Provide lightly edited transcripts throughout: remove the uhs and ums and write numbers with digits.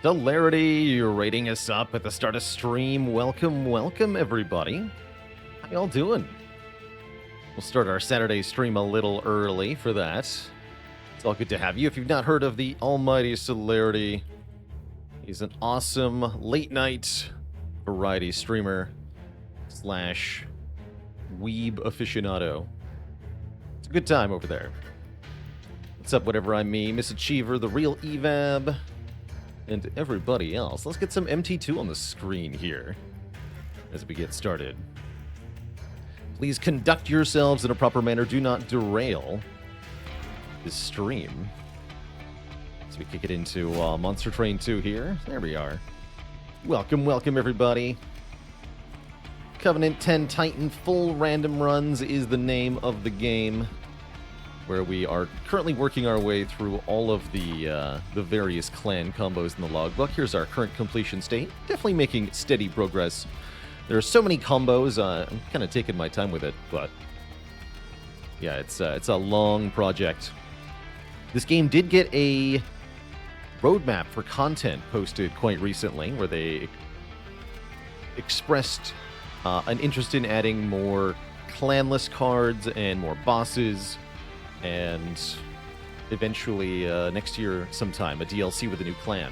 Celerity, you're rating us up at the start of stream. Welcome, welcome, everybody. How y'all doing? We'll start our Saturday stream a little early for that. It's all good to have you. If you've not heard of the almighty Celerity, he's an awesome late-night variety streamer slash weeb aficionado. It's a good time over there. What's up, whatever I'm me, Miss Achiever, the real Evab, and everybody else. Let's get some MT2 on the screen here as we get started. Please conduct yourselves in a proper manner. Do not derail this stream. So we kick it into Monster Train 2 here. There we are. Welcome, welcome, everybody. Covenant 10 Titan Full Random Runs is the name of the game, where we are currently working our way through all of the various clan combos in the logbook. Here's our current completion state. Definitely making steady progress. There are so many combos. I'm kind of taking my time with it, but yeah, it's a long project. This game did get a roadmap for content posted quite recently, where they expressed an interest in adding more clanless cards and more bosses, and eventually next year sometime a DLC with a new clan.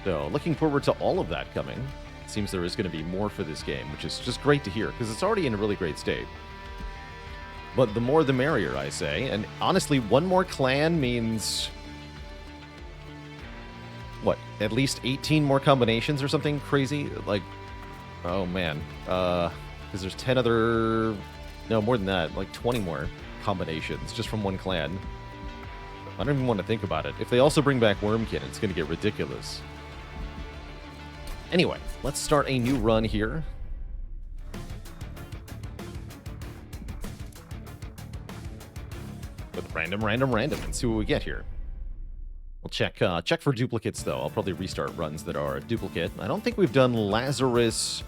So looking forward to all of that coming. It seems there is going to be more for this game, which is just great to hear, because it's already in a really great state. But the more the merrier, I say. And honestly, one more clan means, what, at least 18 more combinations or something crazy? Like, oh man. Because there's 10 other, no, more than that, like 20 more combinations just from one clan. I don't even want to think about it. If they also bring back Wormkin, it's going to get ridiculous. Anyway, let's start a new run here. With random, and see what we get here. We'll check for duplicates, though. I'll probably restart runs that are a duplicate. I don't think we've done Lazarus,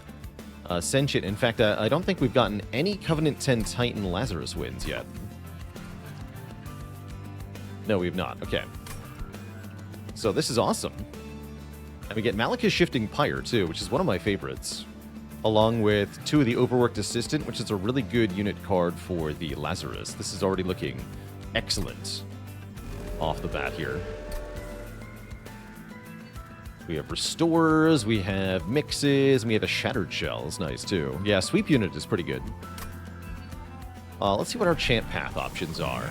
Sentient. In fact, I don't think we've gotten any Covenant 10 Titan Lazarus wins yet. No, we have not. Okay. So this is awesome. And we get Malicka Shifting Pyre, too, which is one of my favorites. Along with 2 of the Overworked Assistant, which is a really good unit card for the Lazarus. This is already looking excellent off the bat here. We have Restorers, we have Mixes, and we have a Shattered Shell. It's nice, too. Yeah, Sweep Unit is pretty good. Let's see what our Chant Path options are.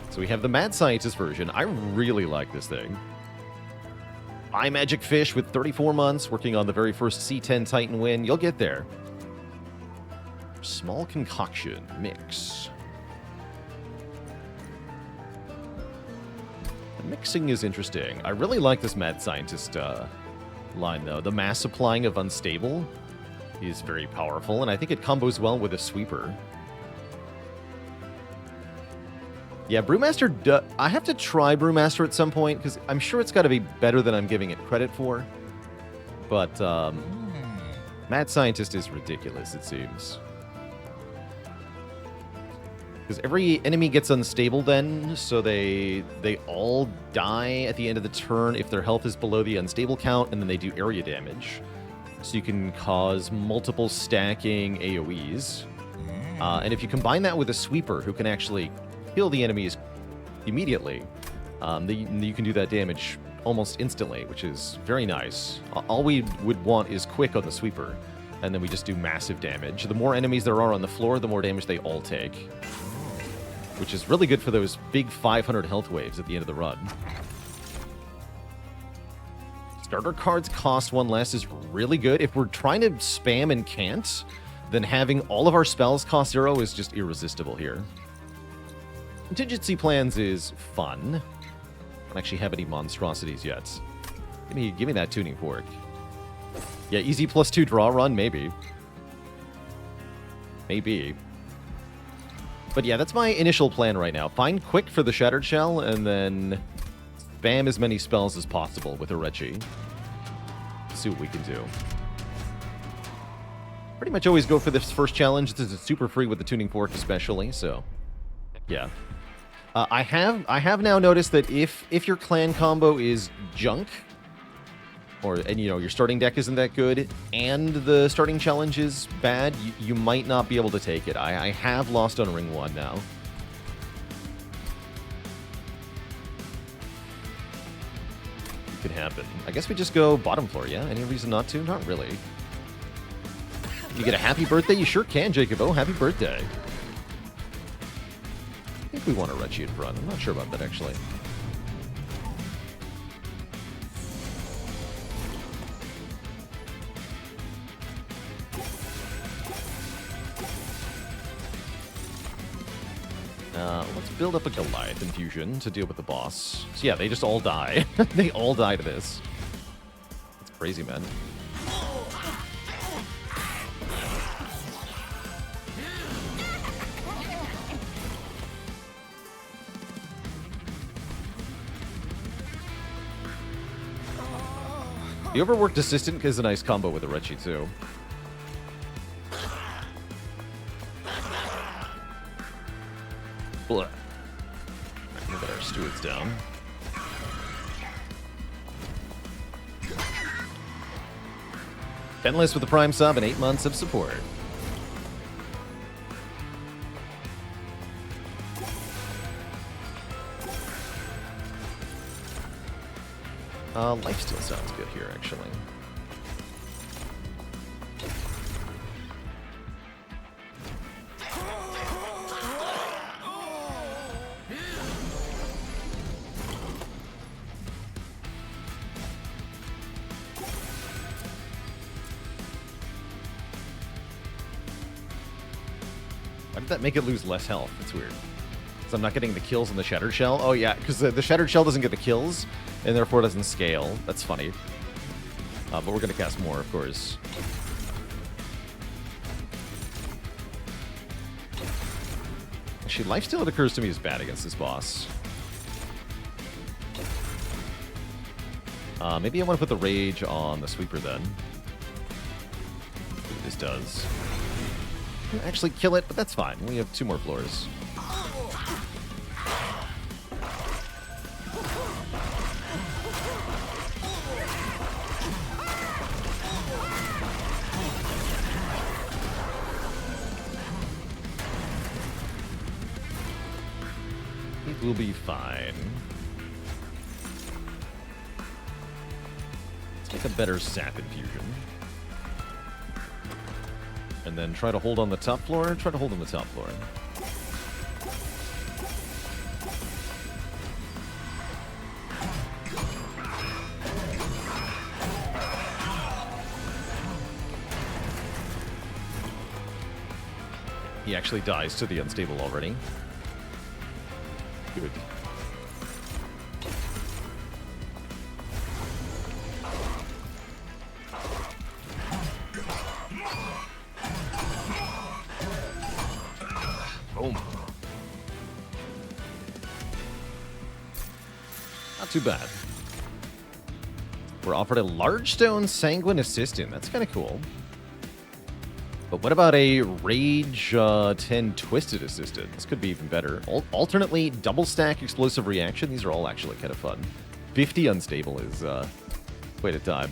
So we have the Mad Scientist version. I really like this thing. Magic Fish with 34 months, working on the very first C10 Titan win. You'll get there. Small Concoction, Mix. The mixing is interesting. I really like this Mad Scientist line, though. The mass applying of Unstable is very powerful, and I think it combos well with a Sweeper. Yeah, Brewmaster, I have to try Brewmaster at some point, because I'm sure it's got to be better than I'm giving it credit for. But Mad Scientist is ridiculous, it seems. Because every enemy gets unstable then, so they all die at the end of the turn if their health is below the unstable count, and then they do area damage. So you can cause multiple stacking AoEs. And if you combine that with a Sweeper who can actually kill the enemies immediately, you can do that damage almost instantly, which is very nice. All we would want is quick on the Sweeper, and then we just do massive damage. The more enemies there are on the floor, the more damage they all take, which is really good for those big 500 health waves at the end of the run. Starter cards cost 1 less is really good. If we're trying to spam and can't, then having all of our spells cost 0 is just irresistible here. Contingency plans is fun. I don't actually have any monstrosities yet. Give me that tuning fork. Yeah, easy +2 draw run, maybe. Maybe. But yeah, that's my initial plan right now. Find quick for the Shattered Shell, and then spam as many spells as possible with Orechi. See what we can do. Pretty much always go for this first challenge. This is super free with the tuning fork especially, so yeah. I have now noticed that if your clan combo is junk, and you know, your starting deck isn't that good, and the starting challenge is bad, you might not be able to take it. I have lost on Ring 1 now. It could happen. I guess we just go bottom floor, yeah? Any reason not to? Not really. You get a happy birthday? You sure can, Jacob. Oh, happy birthday. I think we want Orechi in front. I'm not sure about that, actually. Let's build up a Goliath infusion to deal with the boss. So yeah, they just all die. They all die to this. That's crazy, man. The overworked assistant is a nice combo with Orechi, too. Blah. We'll get our stewards down. Penless with the Prime sub and 8 months of support. Lifesteal sounds good here, actually. Why did that make it lose less health? That's weird. So I'm not getting the kills on the Shattered Shell? Oh yeah, because the Shattered Shell doesn't get the kills, and therefore doesn't scale. That's funny. But we're going to cast more, of course. Actually, lifesteal, it occurs to me, is bad against this boss. Maybe I want to put the Rage on the Sweeper then. See what this does. Actually kill it, but that's fine. We have 2 more floors. We'll be fine. Let's make a better sap infusion. And then try to hold on the top floor. Try to hold on the top floor. He actually dies to the unstable already. Good. Boom. Not too bad. We're offered a large stone sanguine assistant. That's kind of cool. But what about a Rage 10 Twisted Assistant? This could be even better. Alternately, double stack explosive reaction. These are all actually kind of fun. 50 unstable is quite a time.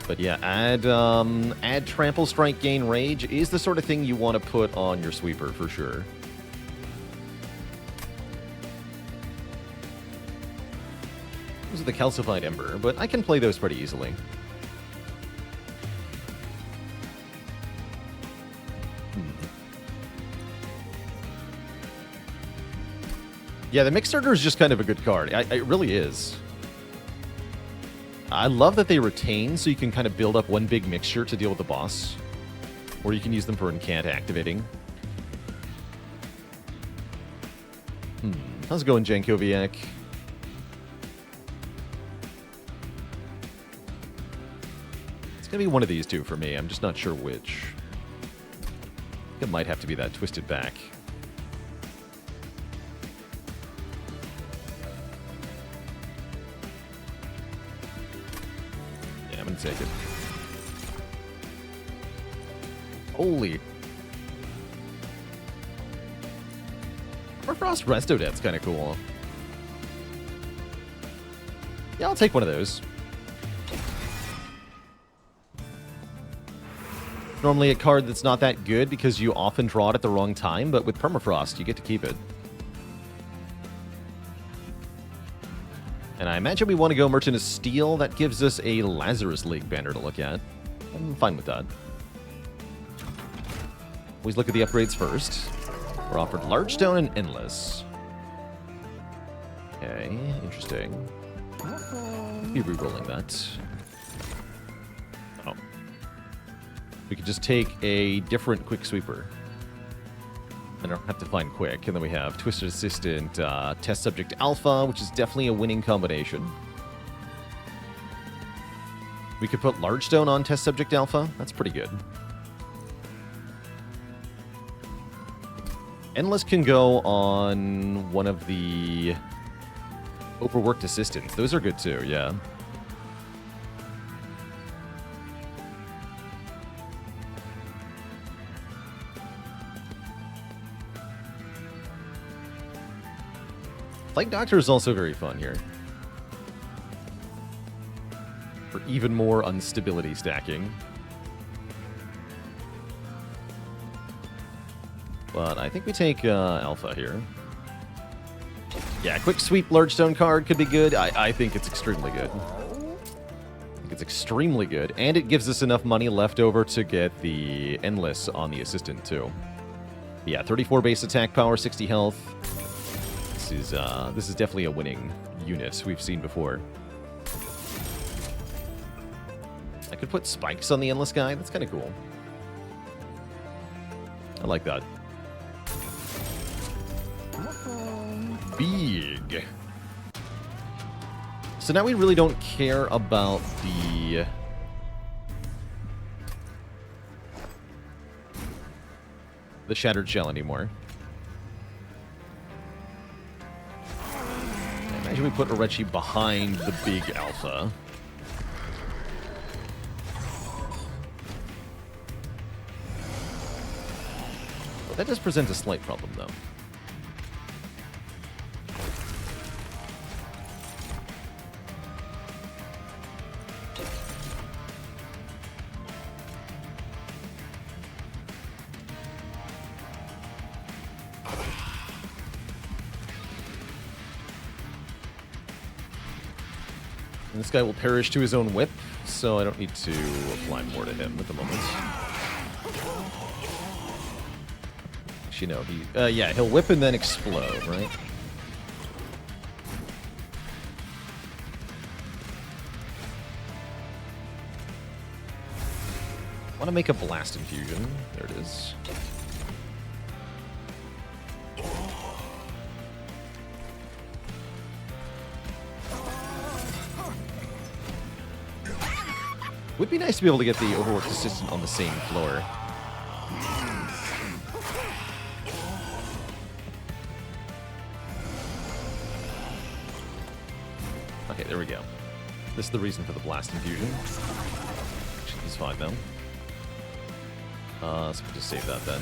But yeah, add Trample Strike, gain Rage is the sort of thing you want to put on your Sweeper for sure. Those are the Calcified Ember, but I can play those pretty easily. Yeah, the Mixstarter is just kind of a good card. It really is. I love that they retain, so you can kind of build up one big mixture to deal with the boss. Or you can use them for incant activating. How's it going, Jankoviak? It's going to be one of these two for me. I'm just not sure which. It might have to be that Twisted Back. Take it. Holy. Permafrost Resto Death's kind of cool. Yeah, I'll take one of those. Normally a card that's not that good because you often draw it at the wrong time, but with Permafrost, you get to keep it. And I imagine we want to go Merchant of Steel. That gives us a Lazarus League banner to look at. I'm fine with that. Always look at the upgrades first. We're offered Large Stone and Endless. Okay, interesting. Be re-rolling that. Oh. We could just take a different Quick Sweeper. I don't have to find Quick. And then we have Twisted Assistant, Test Subject Alpha, which is definitely a winning combination. We could put Large Stone on Test Subject Alpha. That's pretty good. Endless can go on one of the Overworked Assistants. Those are good too, yeah. Flight Doctor is also very fun here. For even more instability stacking. But I think we take Alpha here. Yeah, Quick Sweep Large Stone card could be good. I think it's extremely good. I think it's extremely good. And it gives us enough money left over to get the Endless on the Assistant, too. Yeah, 34 base attack power, 60 health. This is definitely a winning unit we've seen before. I could put spikes on the Endless guy. That's kind of cool. I like that. Big. So now we really don't care about the Shattered Shell anymore. I imagine we put Orechi behind the big Alpha. Well, that does present a slight problem, though. This guy will perish to his own whip, so I don't need to apply more to him at the moment. Actually, no, yeah, he'll whip and then explode, right? I want to make a Blast Infusion. There it is. Would be nice to be able to get the Overworked Assistant on the same floor. Okay, there we go. This is the reason for the Blast Infusion. Actually, he's fine though. So we'll just save that then.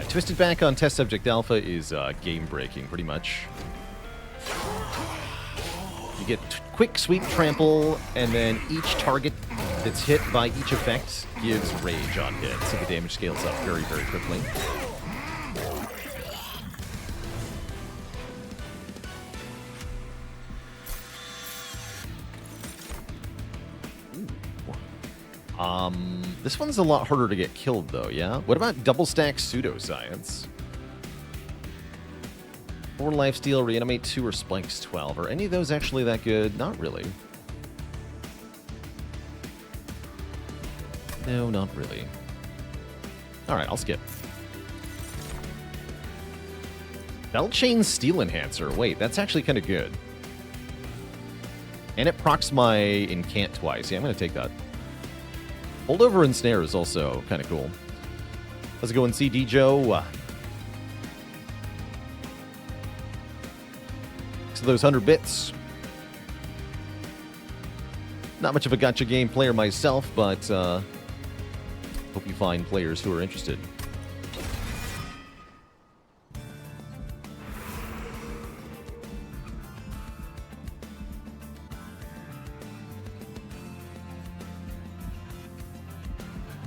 Twisted back on Test Subject Alpha is game-breaking, pretty much. You get Quick Sweep Trample, and then each target that's hit by each effect gives Rage on hit, so the damage scales up very, very quickly. This one's a lot harder to get killed, though, yeah? What about double stack Pseudoscience? 4 lifesteal, reanimate 2, or spikes 12. Are any of those actually that good? Not really. No, not really. Alright, I'll skip. Belchain Steel Enhancer. Wait, that's actually kind of good. And it procs my Incant twice. Yeah, I'm going to take that. Holdover and Snare is also kind of cool. Let's go and see D-Joe. So those 100 bits. Not much of a gacha game player myself, but hope you find players who are interested.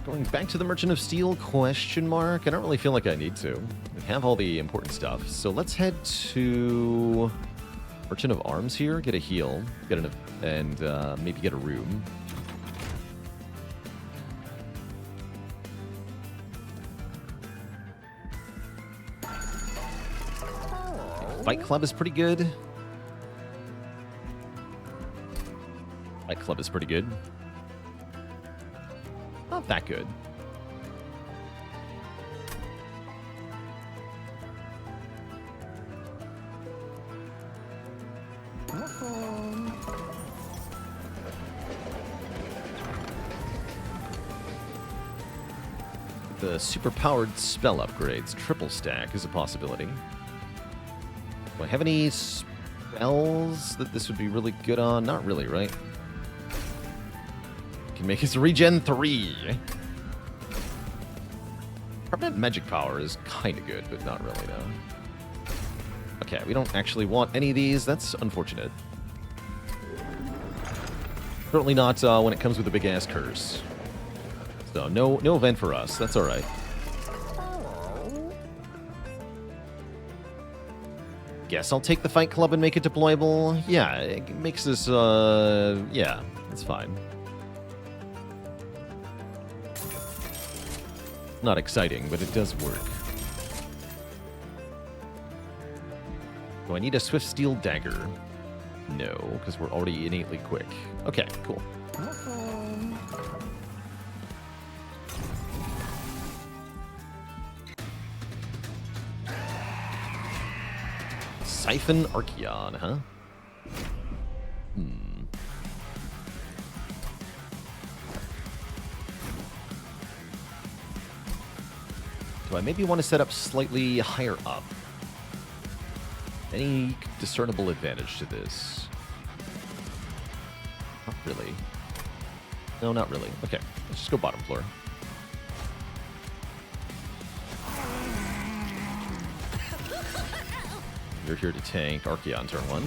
Going back to the Merchant of Steel, question mark? I don't really feel like I need to. We have all the important stuff. So let's head to Merchant of Arms here, get a heal, get an, and maybe get a room. Fight Club is pretty good. Fight Club is pretty good. Not that good. The super-powered spell upgrades, triple stack, is a possibility. Do I have any spells that this would be really good on? Not really, right? Can make his regen 3. Permanent magic power is kind of good, but not really, no. Okay, we don't actually want any of these. That's unfortunate. Certainly not when it comes with a big-ass curse. So, no event for us. That's alright. Guess I'll take the Fight Club and make it deployable. Yeah, it makes this, yeah, that's fine. Not exciting, but it does work. Do I need a Swift Steel Dagger? No, because we're already innately quick. Okay, cool. Siphon Archeon, huh? Do I maybe want to set up slightly higher up? Any discernible advantage to this? Not really. No, not really. Okay, let's just go bottom floor. You're here to tank Archeon turn 1.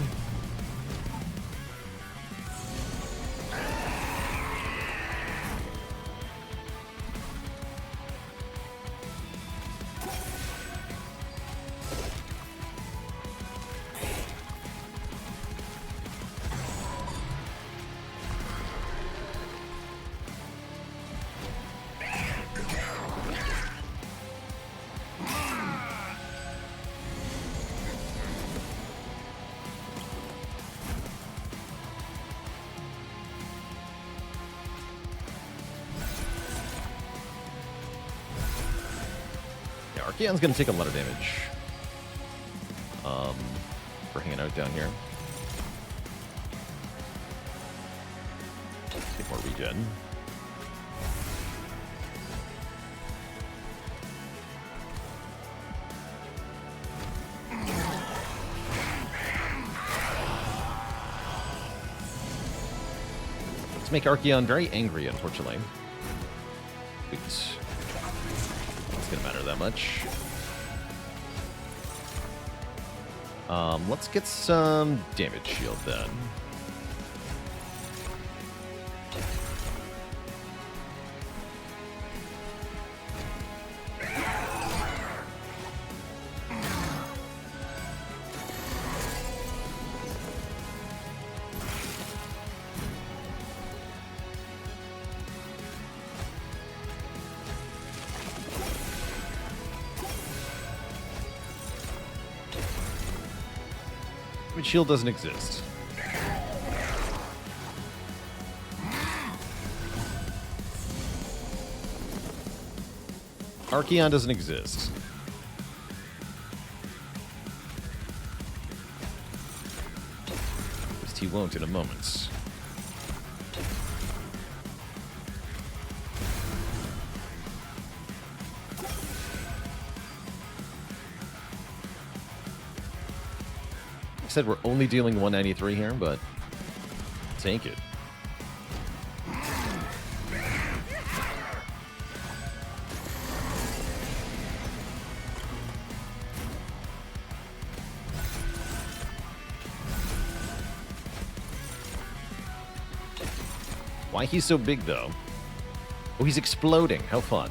Archeon's gonna take a lot of damage. For hanging out down here. Get more regen. Let's make Archeon very angry, unfortunately. It's gonna matter that much. Let's get some damage shield then. Shield doesn't exist. Archeon doesn't exist. At least he won't in a moment. Said we're only dealing 193 here, but take it. Why he's so big, though? Oh, he's exploding. How fun.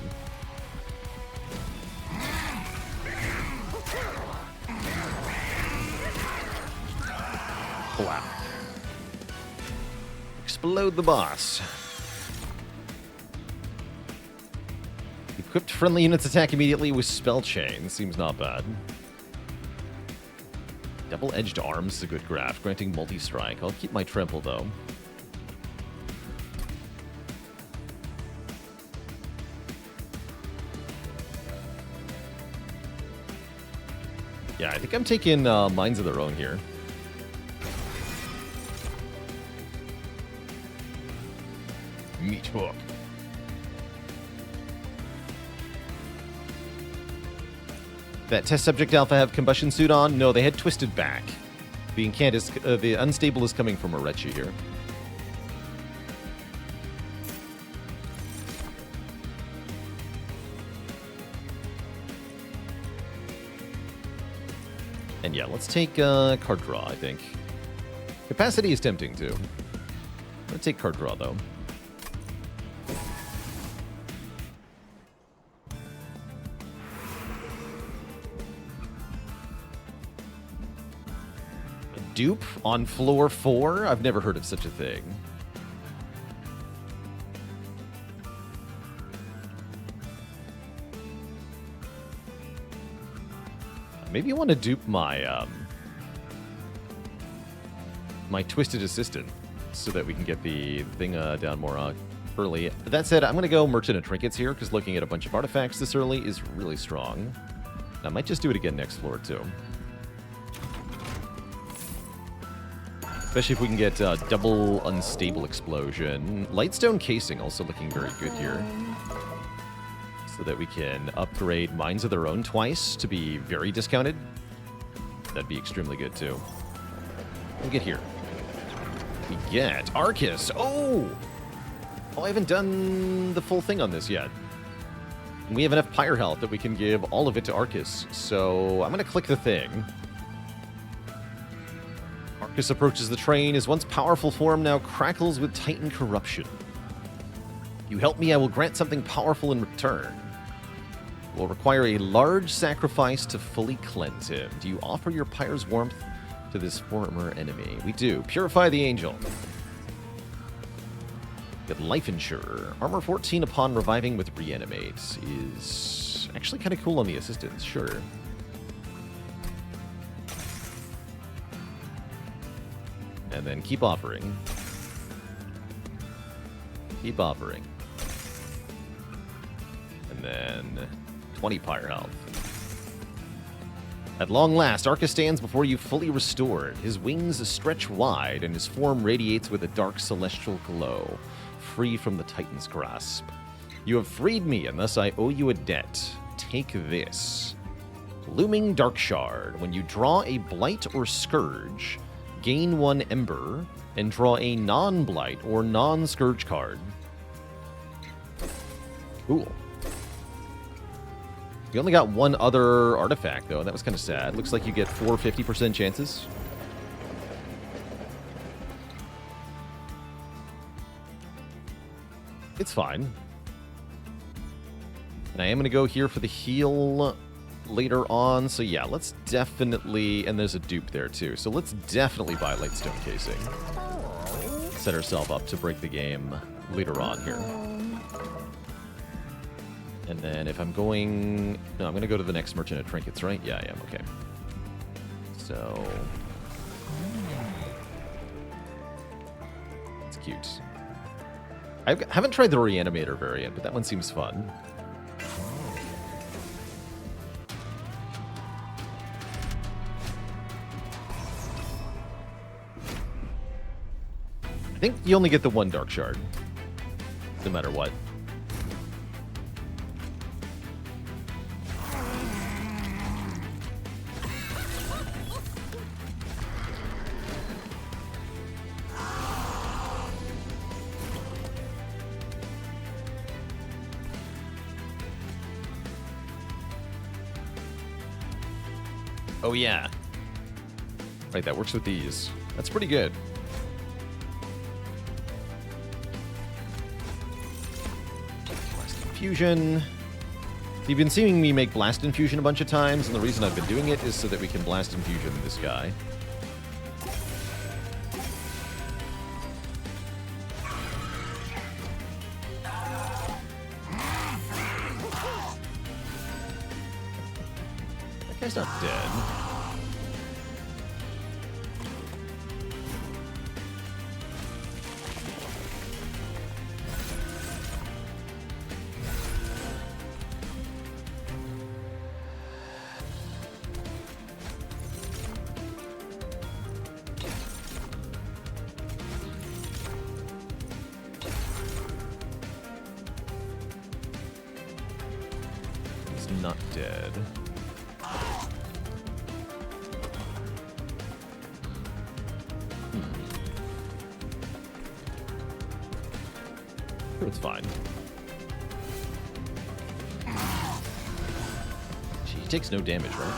Wow. Explode the boss. Equipped friendly units attack immediately with spell chain. Seems not bad. Double-edged arms is a good graph, granting multi-strike. I'll keep my trample, though. Yeah, I think I'm taking Minds of Their Own here. Meat hook. That test subject alpha have combustion suit on? No, they had twisted back. The the unstable is coming from Orechi here. And yeah, let's take card draw, I think. Capacity is tempting, too. Let's take card draw, though. A dupe on floor 4? I've never heard of such a thing. Maybe I want to dupe my my Twisted Assistant so that we can get the thing down more early. That said, I'm going to go Merchant of Trinkets here because looking at a bunch of artifacts this early is really strong. I might just do it again next floor, too. Especially if we can get double unstable explosion. Lightstone casing also looking very good here. So that we can upgrade Minds of Their Own twice to be very discounted. That'd be extremely good, too. What do we get here? We get Arcus. Oh! Oh, I haven't done the full thing on this yet. We have enough Pyre health that we can give all of it to Arcus. So I'm going to click the thing. Arcus approaches the train. His once powerful form now crackles with Titan corruption. You help me, I will grant something powerful in return. Will require a large sacrifice to fully cleanse him. Do you offer your Pyre's warmth to this former enemy? We do. Purify the Angel. Get Life Insurer. Armor 14 upon reviving with Reanimate is actually kind of cool on the assistants, sure. And then keep offering. Keep offering. And then 20 Pyre health. At long last, Arcus stands before you fully restored. His wings stretch wide, and his form radiates with a dark celestial glow, free from the Titan's grasp. You have freed me, and thus I owe you a debt. Take this. Looming Dark Shard. When you draw a Blight or Scourge, gain 1 Ember, and draw a non-Blight or non-Scourge card. Cool. You only got 1 other artifact, though. That was kind of sad. Looks like you get 4 50% chances. It's fine. And I am going to go here for the heal later on. So yeah, let's definitely... And there's a dupe there, too. So let's definitely buy Lightstone Casing. Set ourselves up to break the game later on here. And then if I'm going... No, I'm going to go to the next Merchant of Trinkets, right? Yeah, I am. Okay. So... It's cute. I haven't tried the Reanimator variant, but that one seems fun. I think you only get the 1 Dark Shard. No matter what. Oh, yeah. Right, that works with these. That's pretty good. Infusion. You've been seeing me make Blast Infusion a bunch of times, and the reason I've been doing it is so that we can Blast Infusion this guy. That guy's not dead. Not dead. It's fine. He takes no damage, right?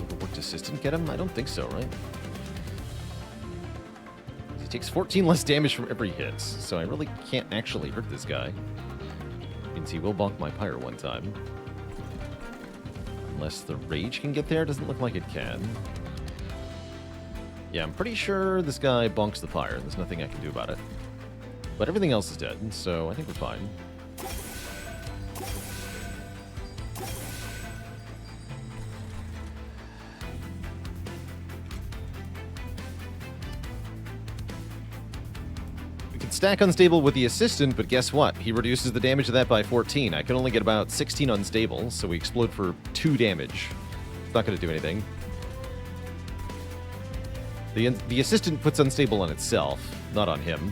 Overworked assistant get him? I don't think so, right? Takes 14 less damage from every hit, so I really can't actually hurt this guy. Means he will bonk my Pyre one time. Unless the Rage can get there, doesn't look like it can. Yeah, I'm pretty sure this guy bonks the Pyre, and there's nothing I can do about it. But everything else is dead, so I think we're fine. Stack Unstable with the Assistant, but guess what? He reduces the damage of that by 14. I can only get about 16 Unstable, so we explode for 2 damage. It's not going to do anything. The Assistant puts Unstable on itself, not on him.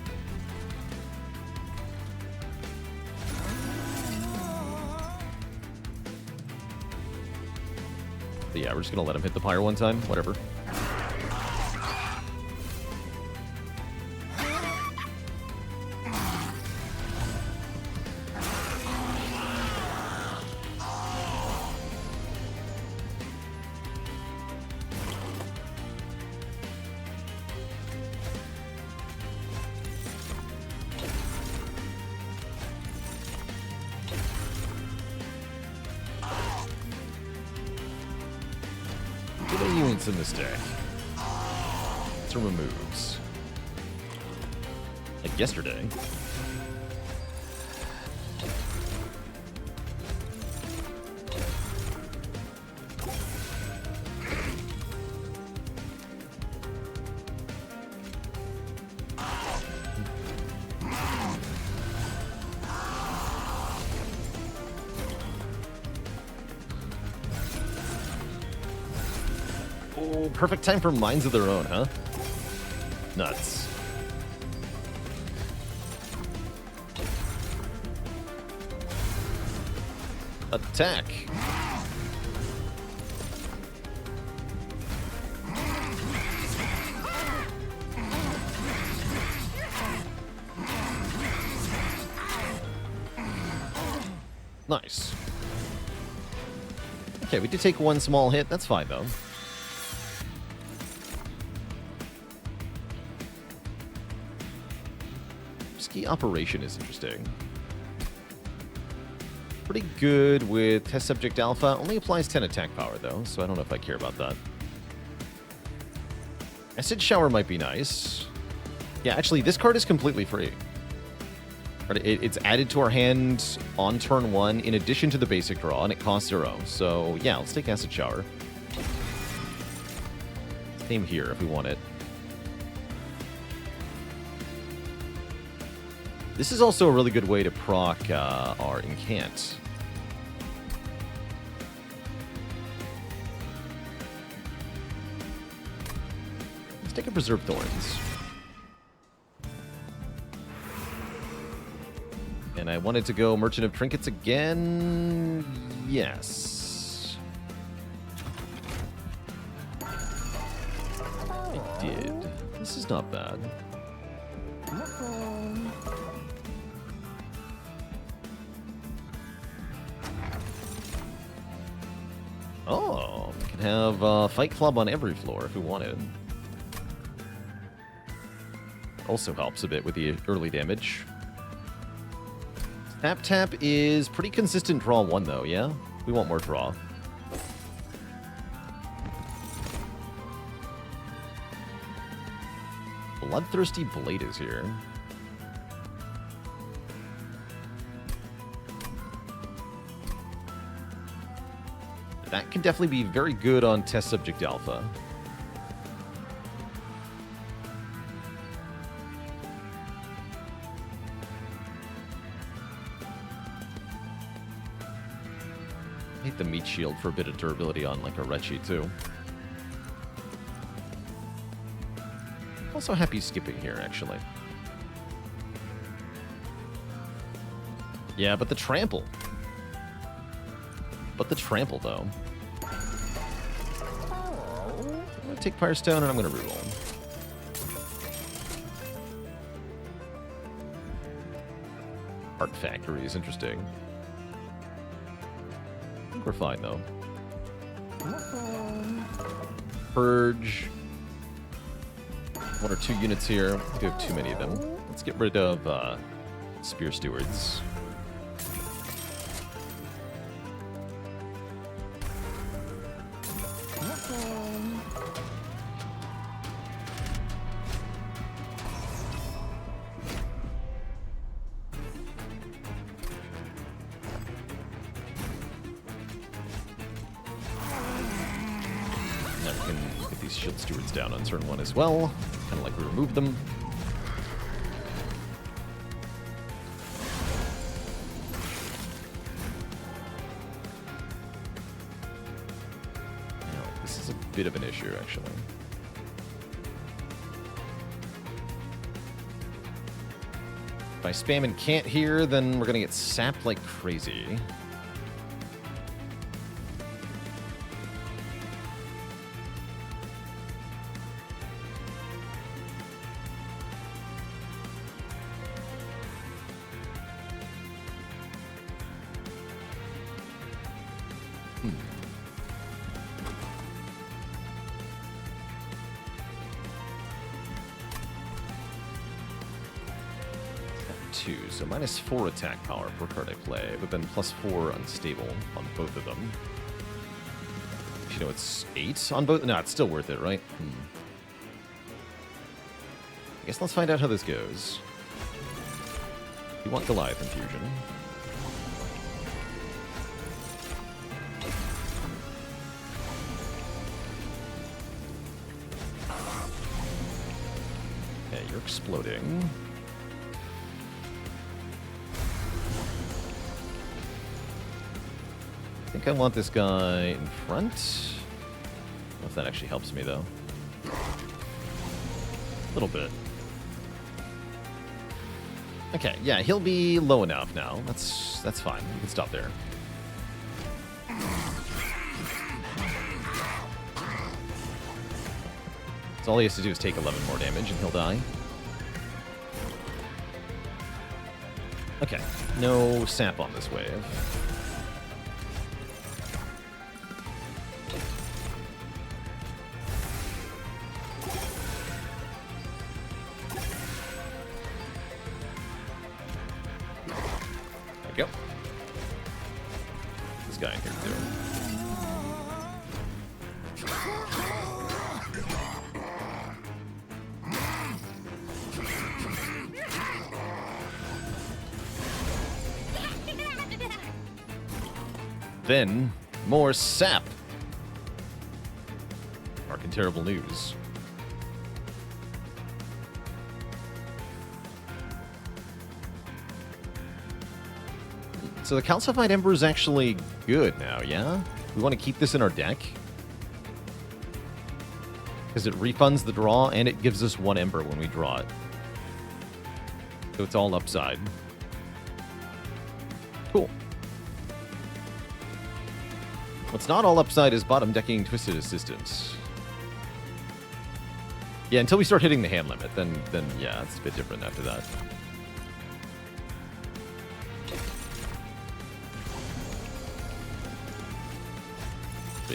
But yeah, we're just going to let him hit the Pyre one time. Whatever. Units in this deck. Some removes. Like yesterday. Perfect time for Minds of Their Own, huh? Nuts. Attack. Nice. Okay, we did take one small hit. That's fine, though. Operation is interesting. Pretty good with Test Subject Alpha. Only applies 10 attack power, though, so I don't know if I care about that. Acid Shower might be nice. Yeah, actually, this card is completely free. It's added to our hand on turn 1 in addition to the basic draw, and it costs 0. So, yeah, let's take Acid Shower. Same here if we want it. This is also a really good way to proc our Incant. Let's take a Preserve Thorns. And I wanted to go Merchant of Trinkets again. Yes. I did. This is not bad. Oh, we can have Fight Club on every floor if we wanted. also helps a bit with the early damage. Tap is pretty consistent draw 1, though, yeah? We want more draw. Bloodthirsty Blade is here. That can definitely be very good on Test Subject Alpha. I hate the meat shield for a bit of durability on like Orechi too. Also happy skipping here, actually. Yeah, but the trample. Though. I'm gonna take Pyre Stone and I'm gonna reroll. Art Factory is interesting. I think we're fine, though. Purge. 1 or 2 units here. We have too many of them. Let's get rid of Spear Stewards. Shield Stewards down on turn 1 as well. Kind of like we removed them. Now, this is a bit of an issue, actually. If I spam and can't here, then we're going to get sapped like crazy. So -4 attack power per card I play, but then +4 unstable on both of them. You know, it's 8 on both. No, it's still worth it, right? I guess let's find out how this goes. We want Goliath Infusion. Okay, you're exploding. I think I want this guy in front. I don't know if that actually helps me, though. A little bit. Okay, yeah, he'll be low enough now. That's fine. We can stop there. So all he has to do is take 11 more damage and he'll die. Okay, no sap on this wave. There we go. This guy in here too. Then, more sap. Dark and terrible news. So the Calcified Ember is actually good now, yeah? We want to keep this in our deck. Because it refunds the draw, and it gives us 1 Ember when we draw it. So it's all upside. Cool. What's not all upside is bottom decking Twisted Assistance. Yeah, until we start hitting the hand limit, then yeah, it's a bit different after that.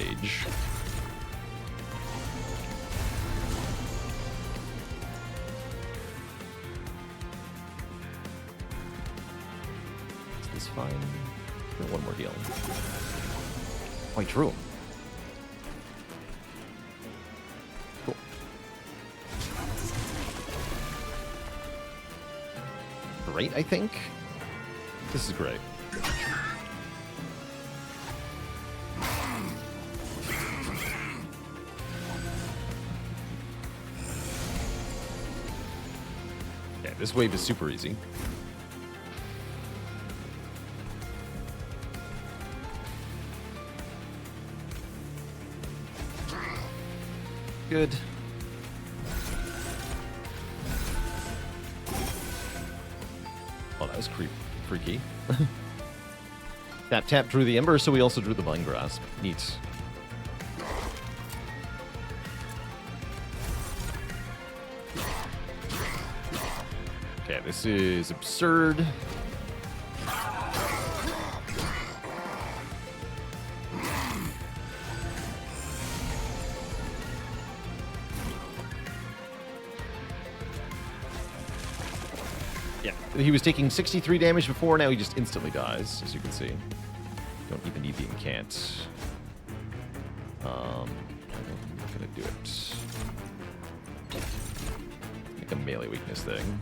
Rage. One more heal. Quite true. Cool. Great, I think. This is great. Okay, this wave is super easy. Good. Oh, that was freaky. Tap drew the Ember, so we also drew the Vine Grasp. Neat. Okay, this is absurd. He was taking 63 damage before, now he just instantly dies, as you can see. Don't even need the incant. I'm gonna do it. Like a melee weakness thing.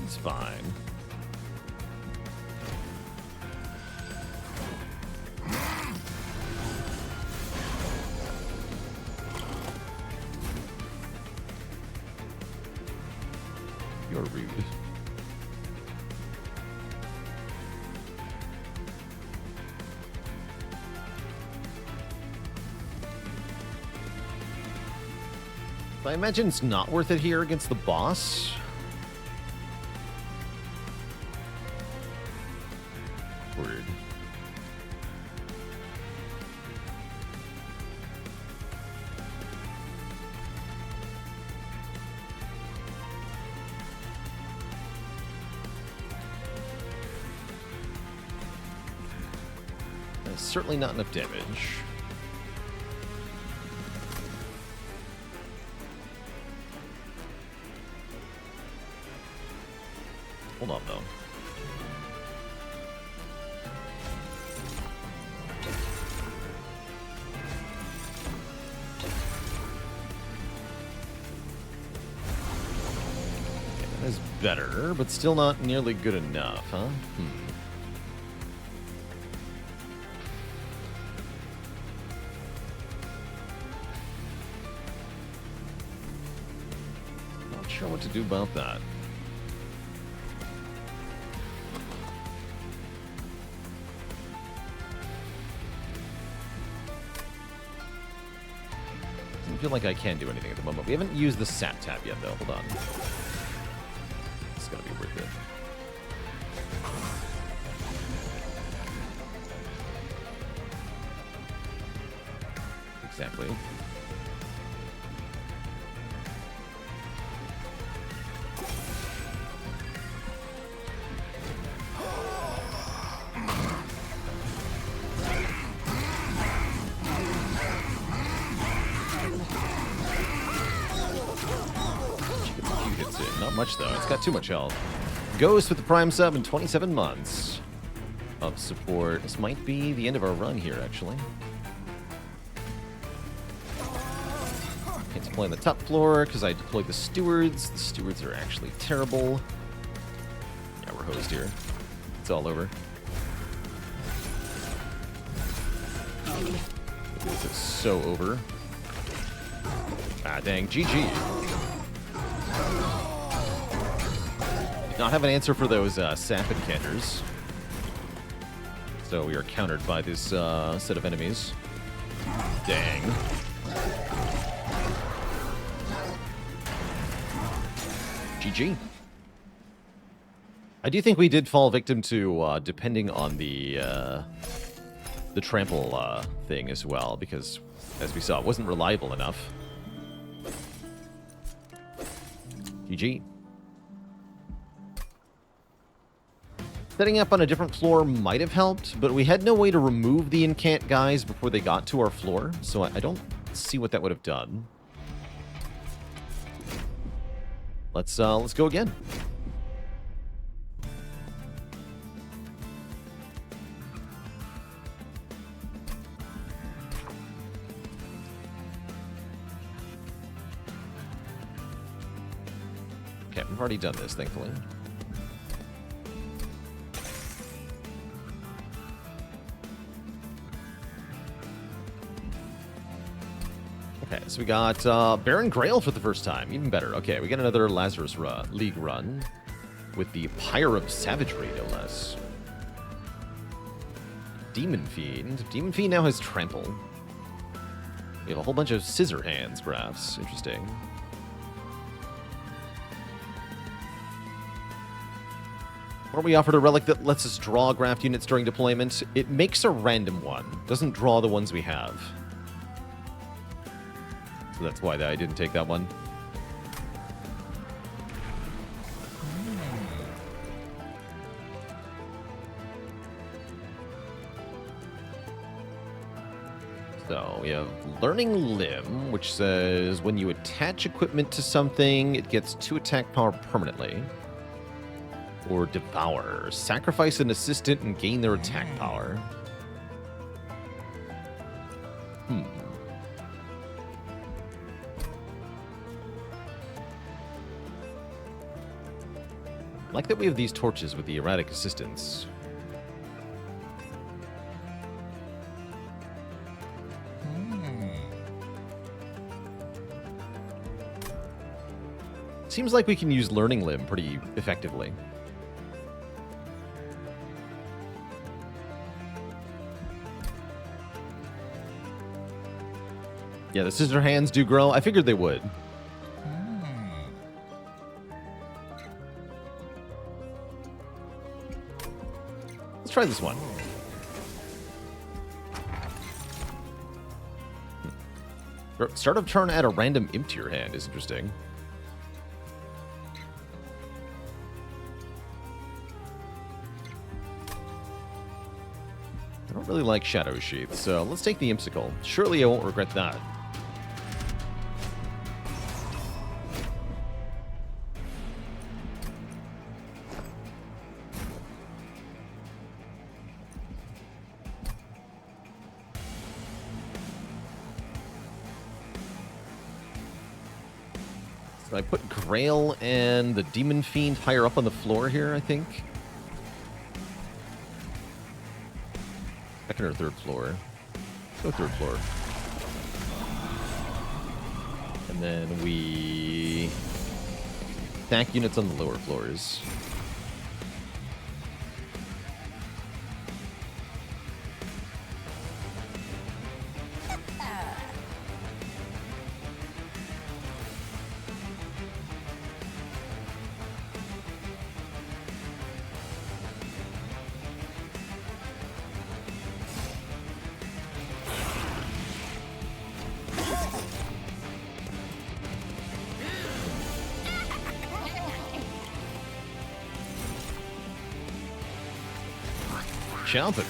It's fine. You're rude. I imagine it's not worth it here against the boss. Weird. That's certainly not enough damage. Hold on, though. Okay, that is better, but still not nearly good enough, huh? Not sure what to do about that. I feel like I can do anything at the moment. We haven't used the Sat tab yet, though. Hold on. It's gonna be worth it. Exactly. Much though, it's got too much health. Ghost with the Prime sub in 27 months of support. This might be the end of our run here, actually. Can't deploy on the top floor because I deployed the stewards. The stewards are actually terrible. Yeah, we're hosed here. It's all over. It's so over. Ah, dang. GG. Not have an answer for those sap incanters. So we are countered by this set of enemies. Dang. GG. I do think we did fall victim to depending on the trample thing as well, because as we saw, it wasn't reliable enough. GG. Setting up on a different floor might have helped, but we had no way to remove the incant guys before they got to our floor, so I don't see what that would have done. Let's go again. Okay, we've already done this, thankfully. Okay, so we got Baron Grael for the first time. Even better. Okay, we got another Lazarus League run with the Pyre of Savagery, no less. Demon Fiend. Demon Fiend now has Trample. We have a whole bunch of Scissor Hands graphs. Interesting. Or we offered a relic that lets us draw graph units during deployment. It makes a random one. Doesn't draw the ones we have. So that's why I didn't take that one. So we have Learning Limb, which says when you attach equipment to something, it gets 2 attack power permanently. Or Devour. Sacrifice an assistant and gain their attack power. I like that we have these torches with the erratic assistance. Seems like we can use Learning Limb pretty effectively. Yeah, the Scissor Hands do grow. I figured they would. Let's try this one. Start of turn, add a random imp to your hand is interesting. I don't really like Shadow Sheath, so let's take the Impsicle. Surely I won't regret that. So I put Grael and the Demon Fiend higher up on the floor here, I think. Second or third floor. Go third floor. And then we stack units on the lower floors. Chomping.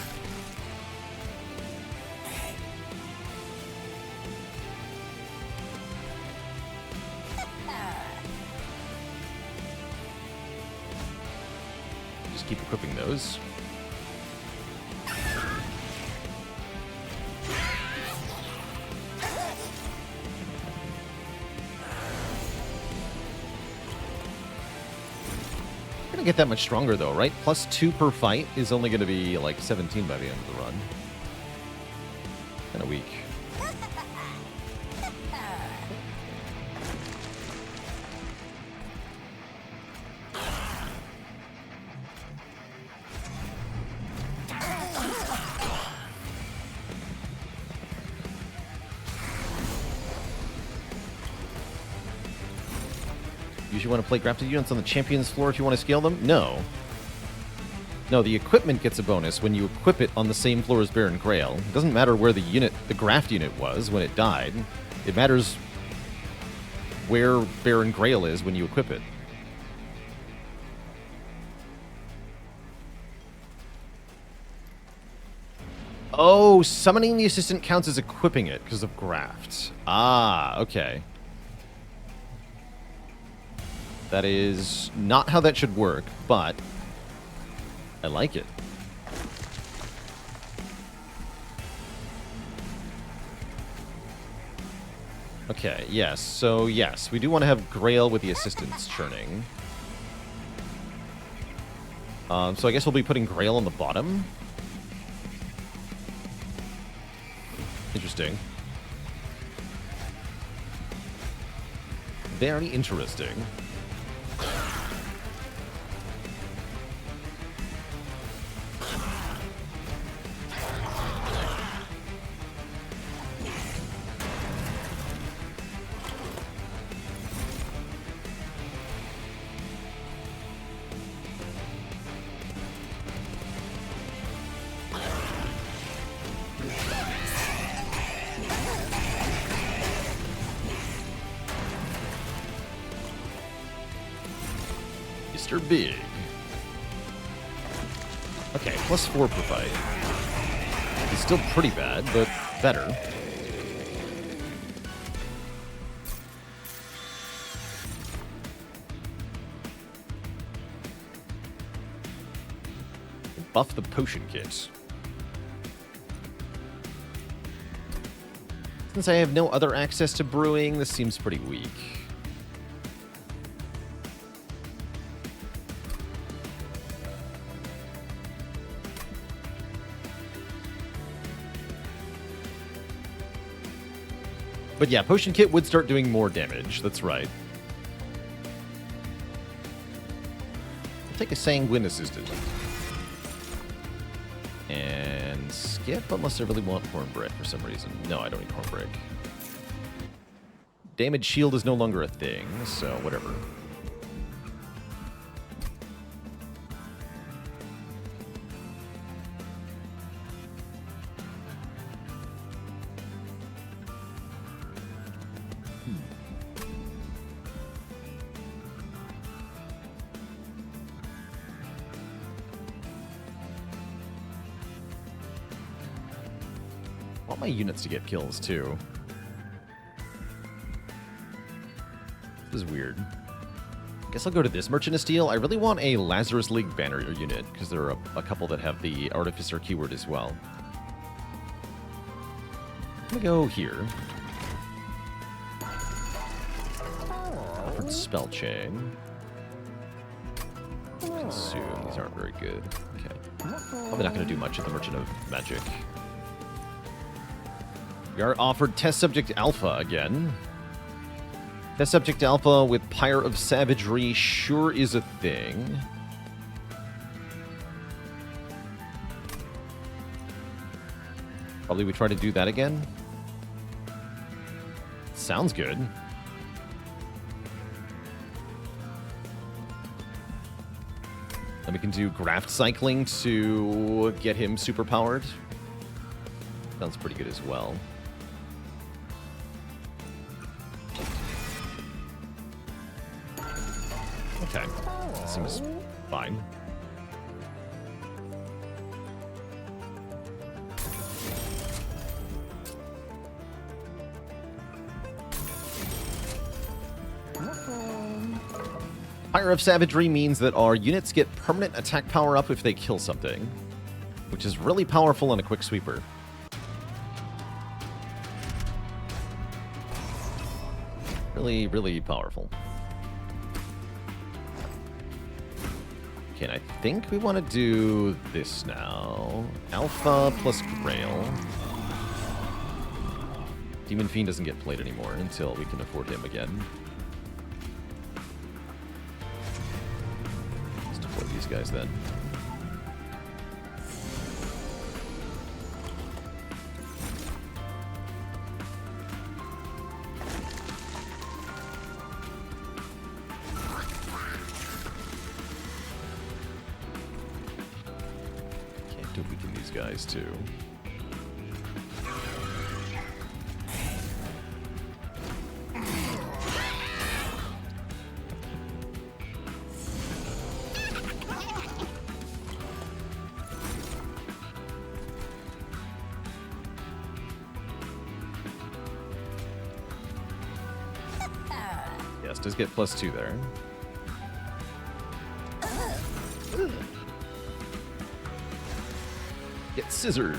Just keep equipping those. Get that much stronger though, right? Plus 2 per fight is only going to be like 17 by the end of the run. Kind of weak. You want to play crafted units on the champion's floor if you want to scale them? No. No, the equipment gets a bonus when you equip it on the same floor as Baron Grael. It doesn't matter where the graft unit was when it died. It matters where Baron Grael is when you equip it. Oh, summoning the assistant counts as equipping it because of graft. Ah, okay. That is not how that should work, but I like it. Okay, yes. So, yes, we do want to have Grael with the assistants churning. So I guess we'll be putting Grael on the bottom. Interesting. Very interesting. Mr. Big. Okay, +4 per fight. It's still pretty bad, but better. Buff the potion kit. Since I have no other access to brewing, this seems pretty weak. But yeah, Potion Kit would start doing more damage. That's right. I'll take a Sanguine Assistant. And skip, unless I really want Hornbreaker for some reason. No, I don't need Hornbreaker. Damage shield is no longer a thing, so whatever. I want my units to get kills, too. This is weird. I guess I'll go to this Merchant of Steel. I really want a Lazarus League banner unit, because there are a couple that have the Artificer keyword as well. I'm gonna go here. Offered Spell Chain. Consume. These aren't very good. Okay. Probably not going to do much at the Merchant of Magic. We are offered Test Subject Alpha again. Test Subject Alpha with Pyre of Savagery sure is a thing. Probably we try to do that again. Sounds good. Then we can do Graft Cycling to get him superpowered. Sounds pretty good as well. Okay, that seems fine. Pyre of Savagery means that our units get permanent attack power up if they kill something, which is really powerful in a quick sweeper. Really, really powerful. Okay, and I think we want to do this now. Alpha plus Grael. Demon Fiend doesn't get played anymore until we can afford him again. Let's deploy these guys then. Guys too. Yes, does get +2 there. Get scissored.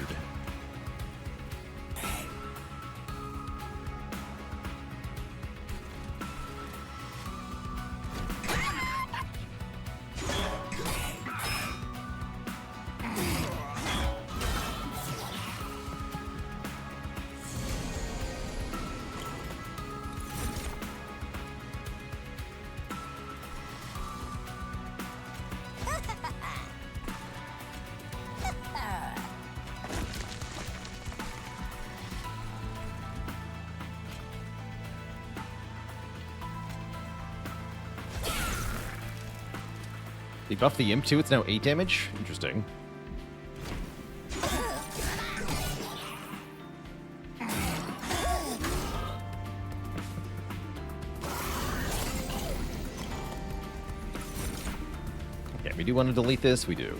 They buffed the imp too, it's now 8 damage? Interesting. Okay, we do want to delete this, we do.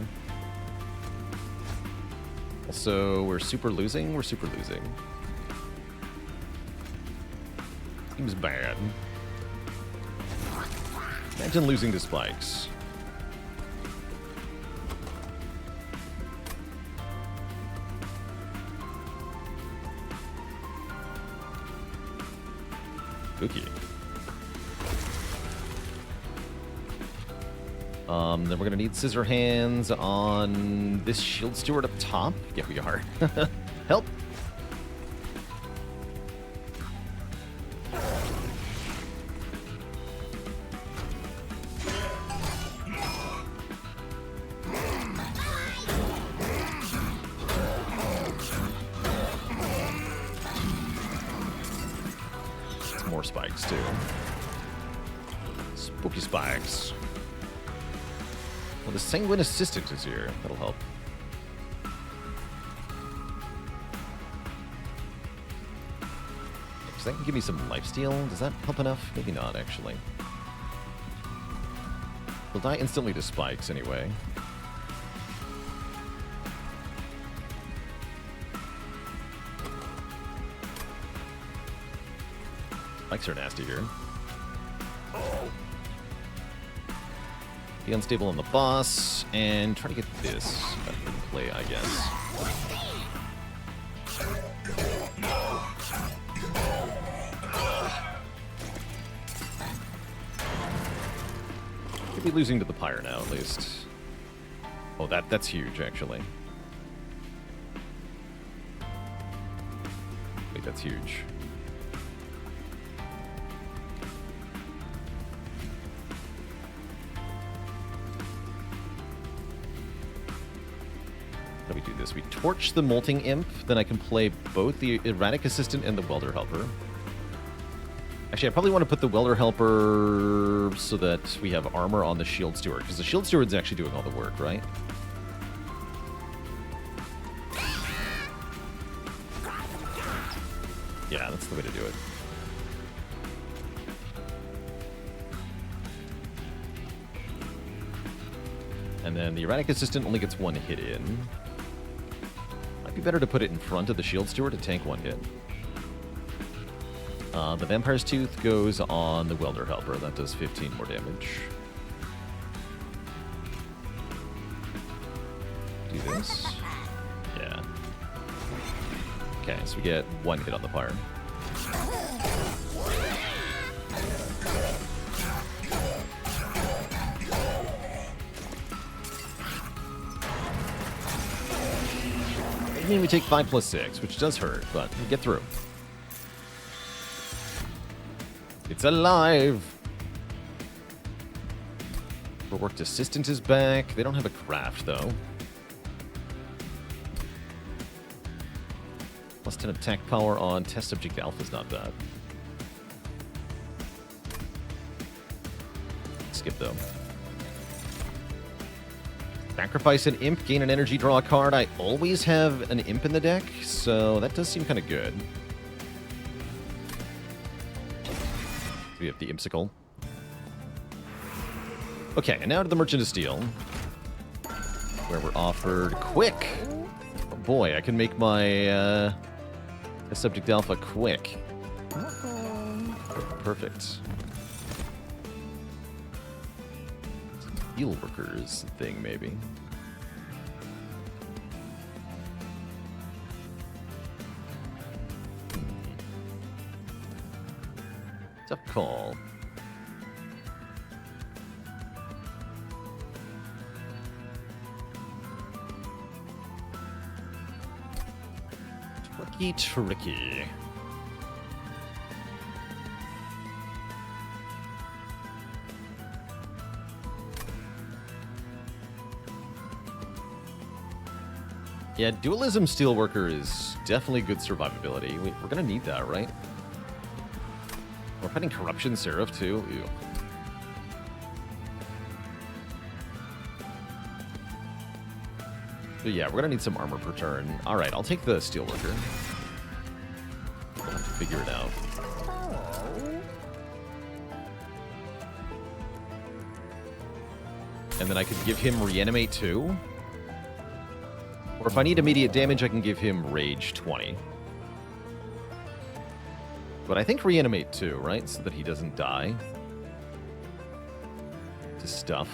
Also, we're super losing, Seems bad. Imagine losing to spikes. Spooky. Then we're gonna need scissor hands on this shield steward up top. Yeah, we are. Help! More spikes too. Spooky spikes. Well, the Sanguine Assistant is here. That'll help. Because that can give me some lifesteal. Does that help enough? Maybe not, actually. We'll die instantly to spikes anyway. Spikes are nasty here. Be unstable on the boss, and try to get this in play, I guess. Could be losing to the Pyre now, at least. Oh, that's huge, actually. Wait, that's huge. How do we do this? We torch the Molting Imp, then I can play both the Erratic Assistant and the Welder Helper. Actually, I probably want to put the Welder Helper so that we have armor on the Shield Steward, because the Shield Steward's actually doing all the work, right? Yeah, that's the way to do it. And then the Erratic Assistant only gets one hit in. Might be better to put it in front of the Shield Steward to tank one hit. The Vampire's Tooth goes on the Welder Helper. That does 15 more damage. Do this. Yeah. Okay, so we get one hit on the Pyre. I mean, we take 5+6, which does hurt, but we get through. It's alive! Overworked Assistant is back. They don't have a craft, though. +10 attack power on Test Subject Alpha is not bad. Skip, though. Sacrifice an Imp, gain an energy, draw a card. I always have an Imp in the deck, so that does seem kind of good. We have the Impsicle. Okay, and now to the Merchant of Steel, where we're offered quick. Oh boy, I can make my Subject Alpha quick. Perfect. Steelworkers thing, maybe. Tough call. Tricky. Yeah, Dualism Steelworker is definitely good survivability. We're gonna need that, right? We're fighting Corruption Seraph, too. Ew. But yeah, we're gonna need some armor per turn. Alright, I'll take the Steelworker. We'll have to figure it out. And then I could give him Reanimate, too. Or if I need immediate damage, I can give him Rage 20. But I think Reanimate too, right? So that he doesn't die to stuff.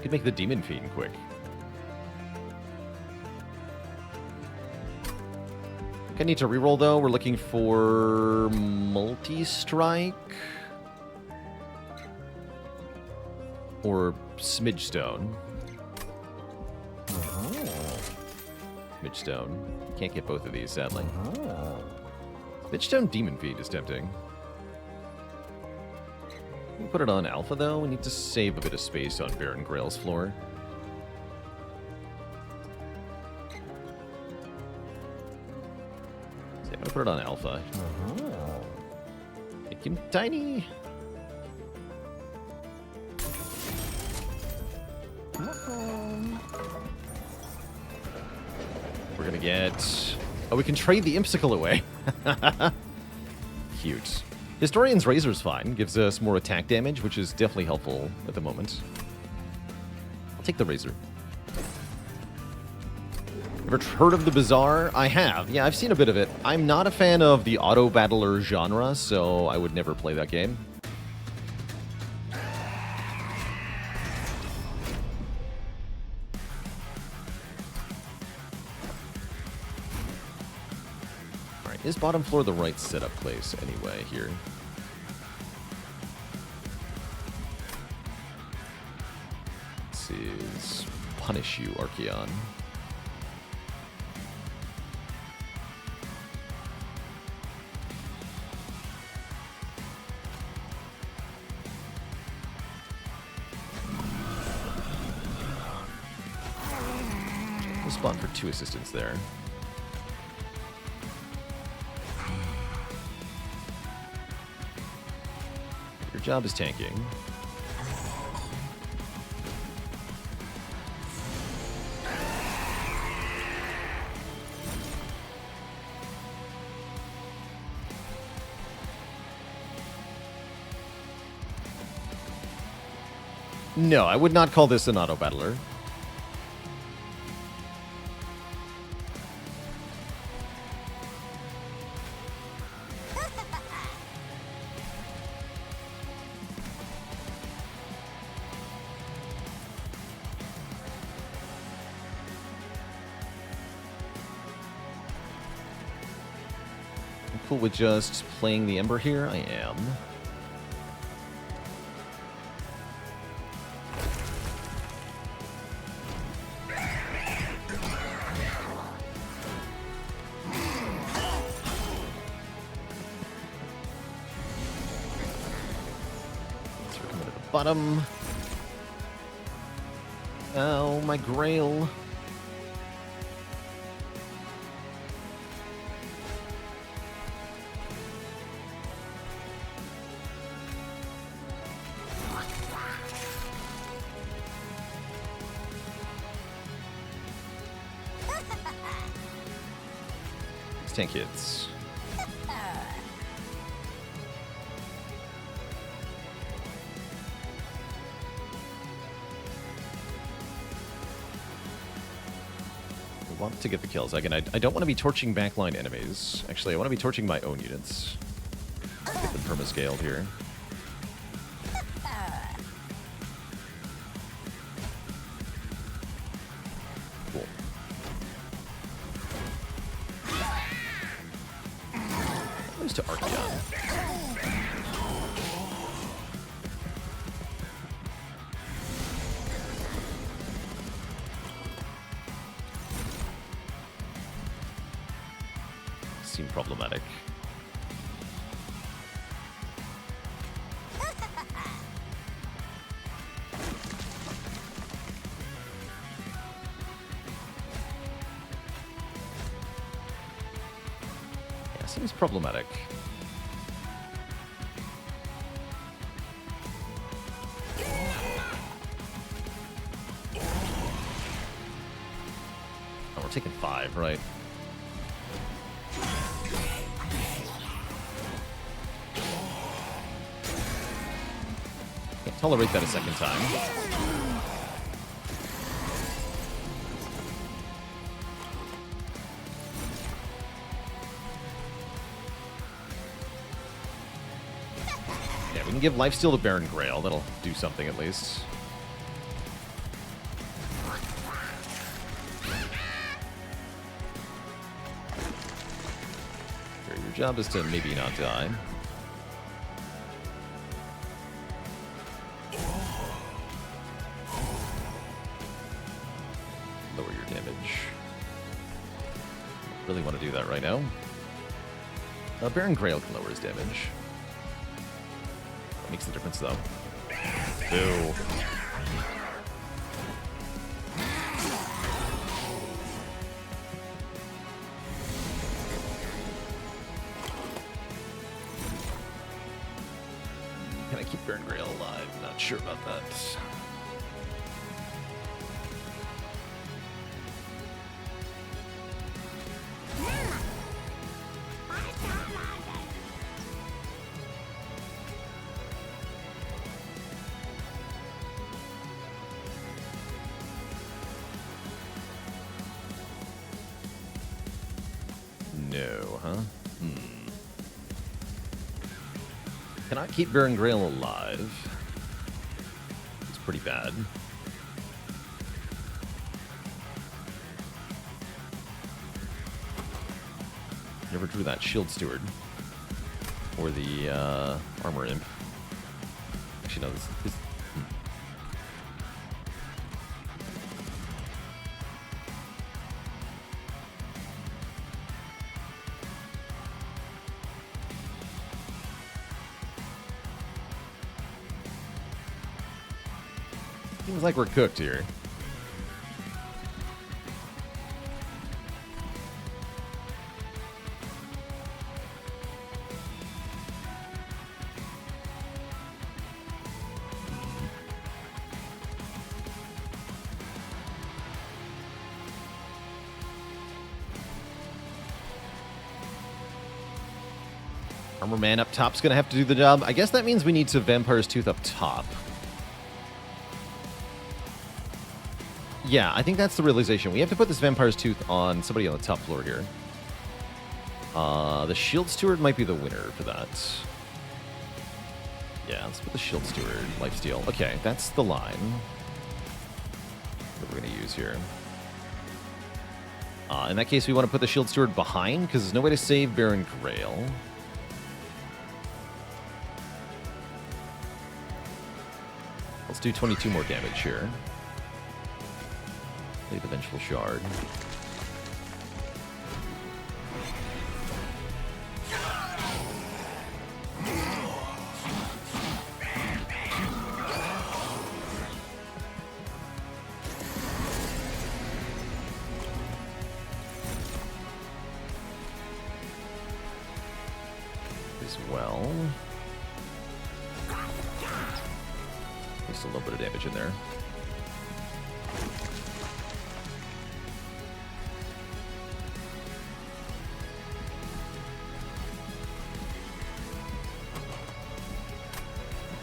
Could make the Demon Fiend quick. I need to reroll though. We're looking for Multi-Strike or Smidgestone. Smidgestone. Can't get both of these, sadly. Smidgestone Demon Fiend is tempting. We'll put it on Alpha though. We need to save a bit of space on Baron Grael's floor. I'm gonna put it on Alpha. Make him tiny. We're gonna get... Oh, we can trade the Impsicle away. Cute. Historian's Razor's fine. Gives us more attack damage, which is definitely helpful at the moment. I'll take the Razor. Ever heard of the Bazaar? I have. Yeah, I've seen a bit of it. I'm not a fan of the auto-battler genre, so I would never play that game. Alright, is bottom floor the right setup place anyway here? This is Punish You, Archeon. Spawn for 2 assistants there. Your job is tanking. No, I would not call this an auto-battler. Cool with just playing the Ember here? I am. So we're coming to the bottom. Oh, my Grael. Tank hits. want to get the kills. Again, I don't want to be torching backline enemies. Actually, I want to be torching my own units. Get them perma-scaled here. Cool. Goes to Archeon. Seem problematic. Yeah, seems problematic. Oh, we're taking 5, right? Tolerate that a second time. Yeah, we can give lifesteal to Baron Grael. That'll do something at least. Here, your job is to maybe not die. Really want to do that right now. Baron Grael can lower his damage. That makes a difference, though. Ew. Can I keep Baron Grael alive? Not sure about that. No, huh? Cannot keep Baron Grael alive. It's pretty bad. Never drew that Shield Steward. Or the Armor Imp. Actually, no, this seems like we're cooked here. Armor Man up top's gonna have to do the job. I guess that means we need to Vampire's Tooth up top. Yeah, I think that's the realization. We have to put this Vampire's Tooth on somebody on the top floor here. The Shield Steward might be the winner for that. Yeah, let's put the Shield Steward, lifesteal. Okay, that's the line that we're going to use here. In that case, we want to put the Shield Steward behind, because there's no way to save Baron Grael. Let's do 22 more damage here. Play the Vengeful Shard. As well. Just a little bit of damage in there.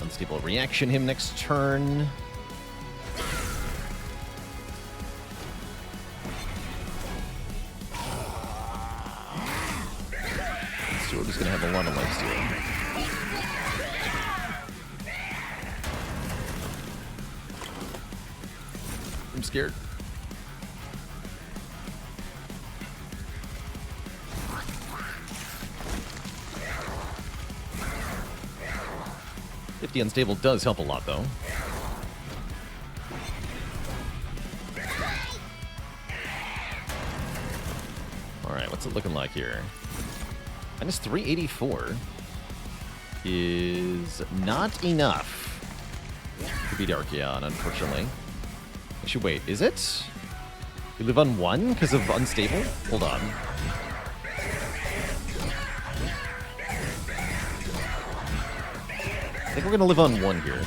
Unstable reaction him next turn. just going to have a lot of lifesteal. I'm scared. The unstable does help a lot, though. Alright, what's it looking like here? Minus 384 is not enough to beat Archaon, unfortunately. Actually, wait, is it? You live on 1 because of unstable? Hold on. I think we're going to live on 1 here.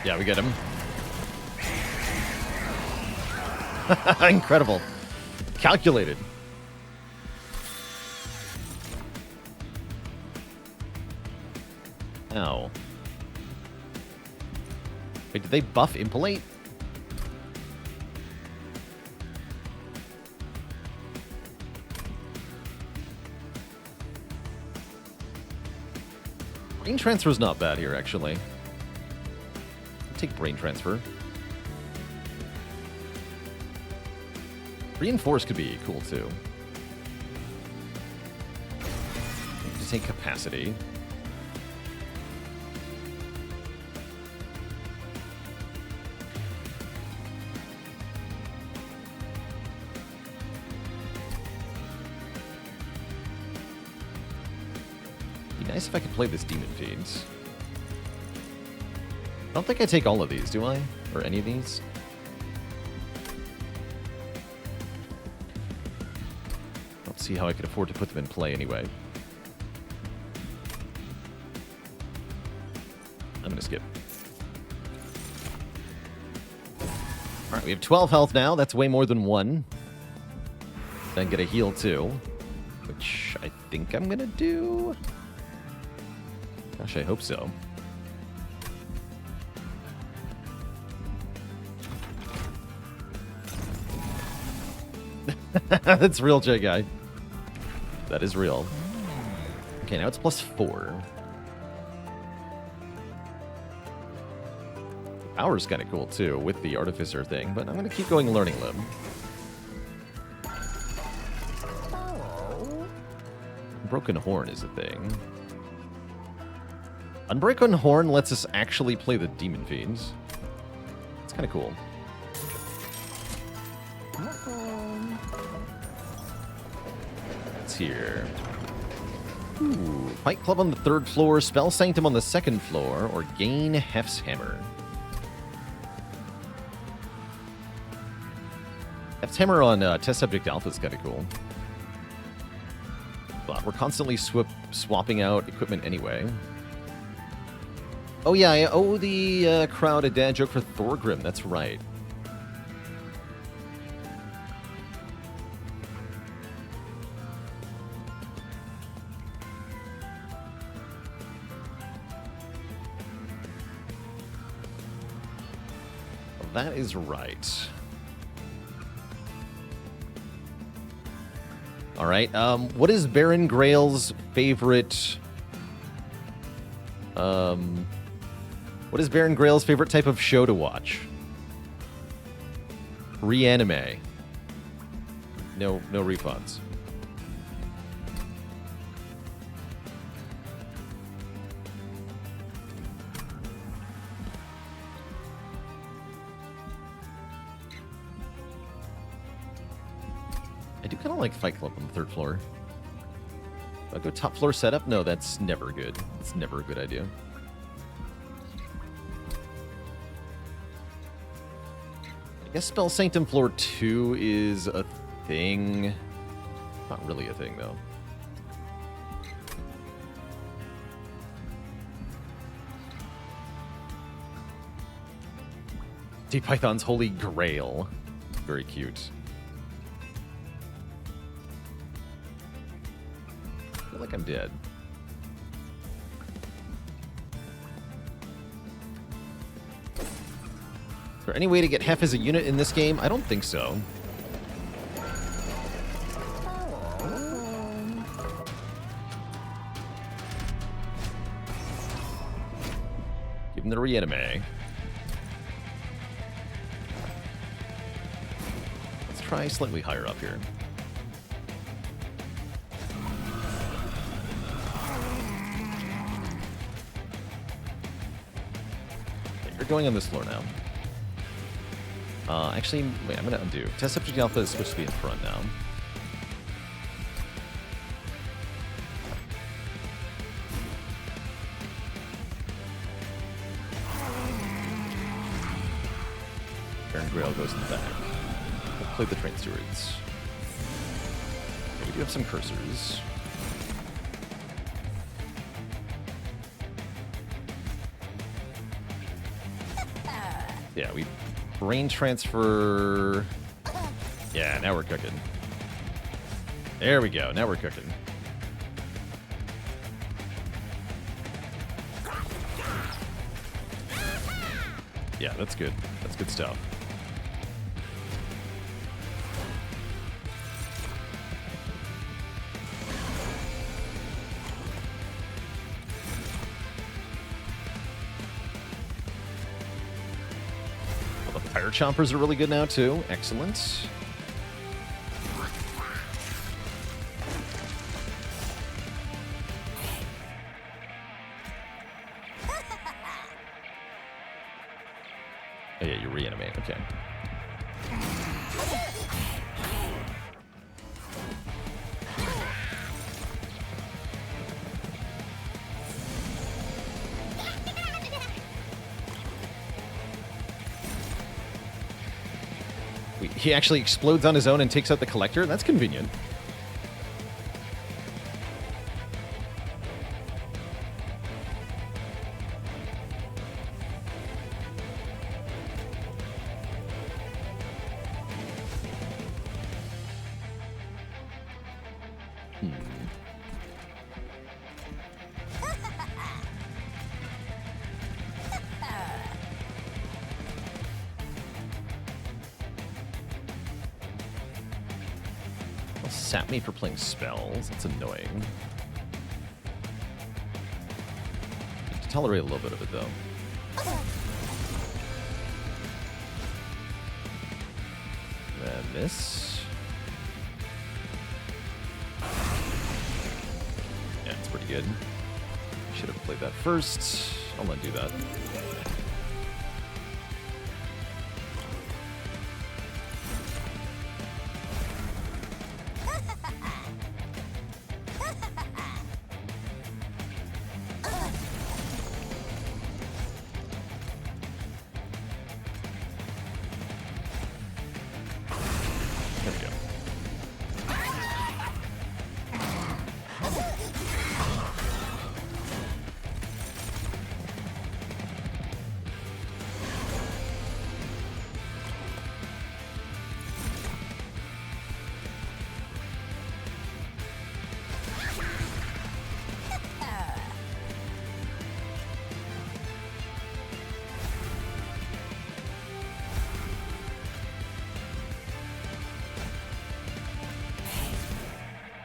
Yeah, we get him. Incredible. Calculated. Ow. Wait, did they buff Impalate? Brain Transfer's not bad here, actually. I'll take Brain Transfer. Reinforce could be cool, too. Just take Capacity. Nice if I could play this Demon Fiends. I don't think I take all of these, do I? Or any of these? Don't see how I could afford to put them in play anyway. I'm gonna skip. Alright, we have 12 health now. That's way more than 1. Then get a heal too. Which I think I'm gonna do. Gosh, I hope so. That's real, J-Guy. That is real. Okay, now it's +4. Power's kind of cool, too, with the Artificer thing, but I'm going to keep going Learning Limb. Broken Horn is a thing. Unbreaking Horn lets us actually play the Demon Fiends. It's kind of cool. What's here? Ooh, Fight Club on the 3rd floor, Spell Sanctum on the 2nd floor, or gain Hef's Hammer. Hef's Hammer on Test Subject Alpha is kind of cool. But we're constantly swapping out equipment anyway. Oh yeah, I owe the crowd a dad joke for Thorgrim, that's right. Well, that is right. Alright, what is Baron Grael's favorite... What is Baron Grael's favorite type of show to watch? Reanime. No refunds. I do kind of like Fight Club on the 3rd floor. I'll go top floor setup? No, that's never good. It's never a good idea. I guess Spell Sanctum floor 2 is a thing. Not really a thing, though. D Python's Holy Grail. Very cute. I feel like I'm dead. Is there any way to get Hef as a unit in this game? I don't think so. Give him the reanime. Let's try slightly higher up here. Okay, you're going on this floor now. Actually, wait, I'm going to undo. Test subject alpha is supposed to be in front now. Grael goes in the back. We'll play the train stewards. Okay, we do have some cursors. Yeah, we brain transfer. Yeah, now we're cooking. There we go. Now we're cooking. Yeah, that's good. That's good stuff. Pyre chompers are really good now, too. Excellent. Oh, yeah, you reanimate. Okay. He actually explodes on his own and takes out the collector? That's convenient. Sap me for playing spells. That's annoying. I have to tolerate a little bit of it, though. And this. Yeah, it's pretty good. Should have played that first. I'll not do that.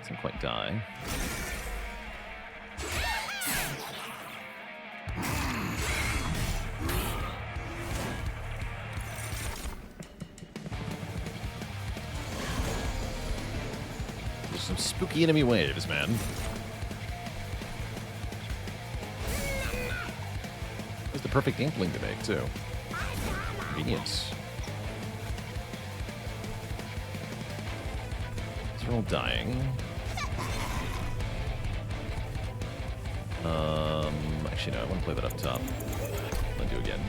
Doesn't quite die. There's some spooky enemy waves, man. That's the perfect inkling to make, too. Convenience. They're all dying. Actually, no, I want to play that up top. I'll do again.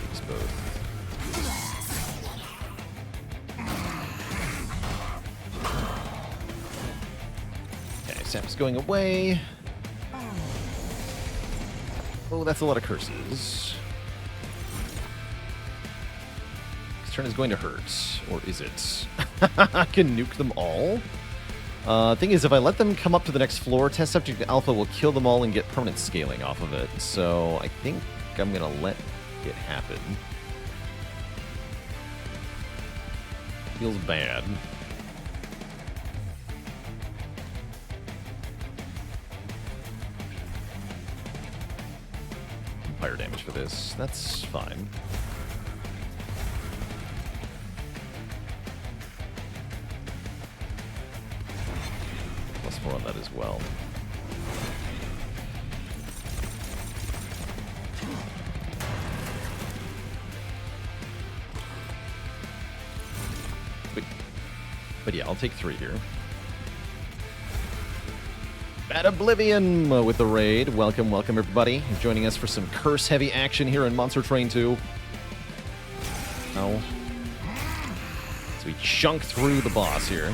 These both. Okay, Sap's going away. Oh, that's a lot of curses. This turn is going to hurt. Or is it? I can nuke them all? Thing is, if I let them come up to the next floor, Test Subject Alpha will kill them all and get permanent scaling off of it. So I think I'm going to let it happen. Feels bad. Fire damage for this. That's fine. Plus 4 on that as well. But yeah, I'll take 3 here. Bad Oblivion with the raid. Welcome, welcome everybody. Joining us for some curse-heavy action here in Monster Train 2. Oh. So we chunk through the boss here.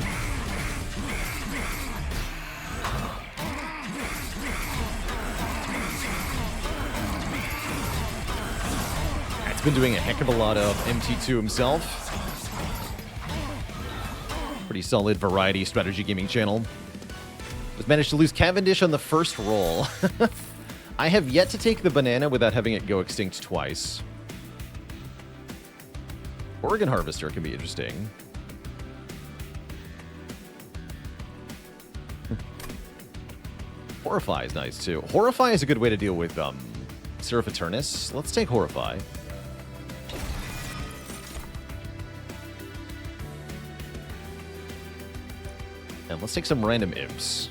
It's been doing a heck of a lot of MT2 himself. Pretty solid variety strategy gaming channel. Just managed to lose Cavendish on the first roll. I have yet to take the banana without having it go extinct twice. Organ Harvester can be interesting. Horrify is nice too. Horrify is a good way to deal with Seraph Eternus. Let's take Horrify. And let's take some random imps.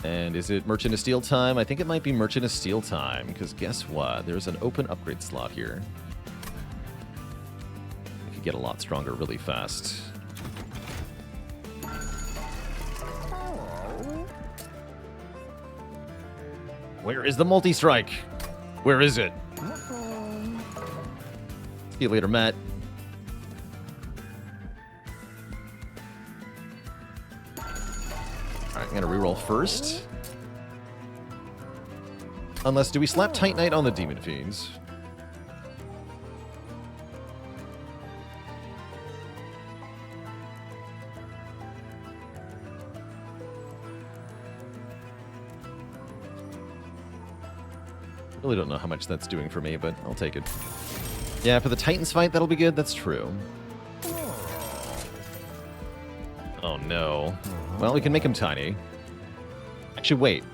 And is it Merchant of Steel time? I think it might be Merchant of Steel time, because guess what? There's an open upgrade slot here. I could get a lot stronger really fast. Where is the multi-strike? Where is it? See you later, Matt. Alright, I'm gonna reroll first. Unless, do we slap Titanite on the Demon Fiends? Really don't know how much that's doing for me, but I'll take it. Yeah, for the Titans fight, that'll be good. That's true. Oh, no. Well, we can make him tiny. Actually, wait.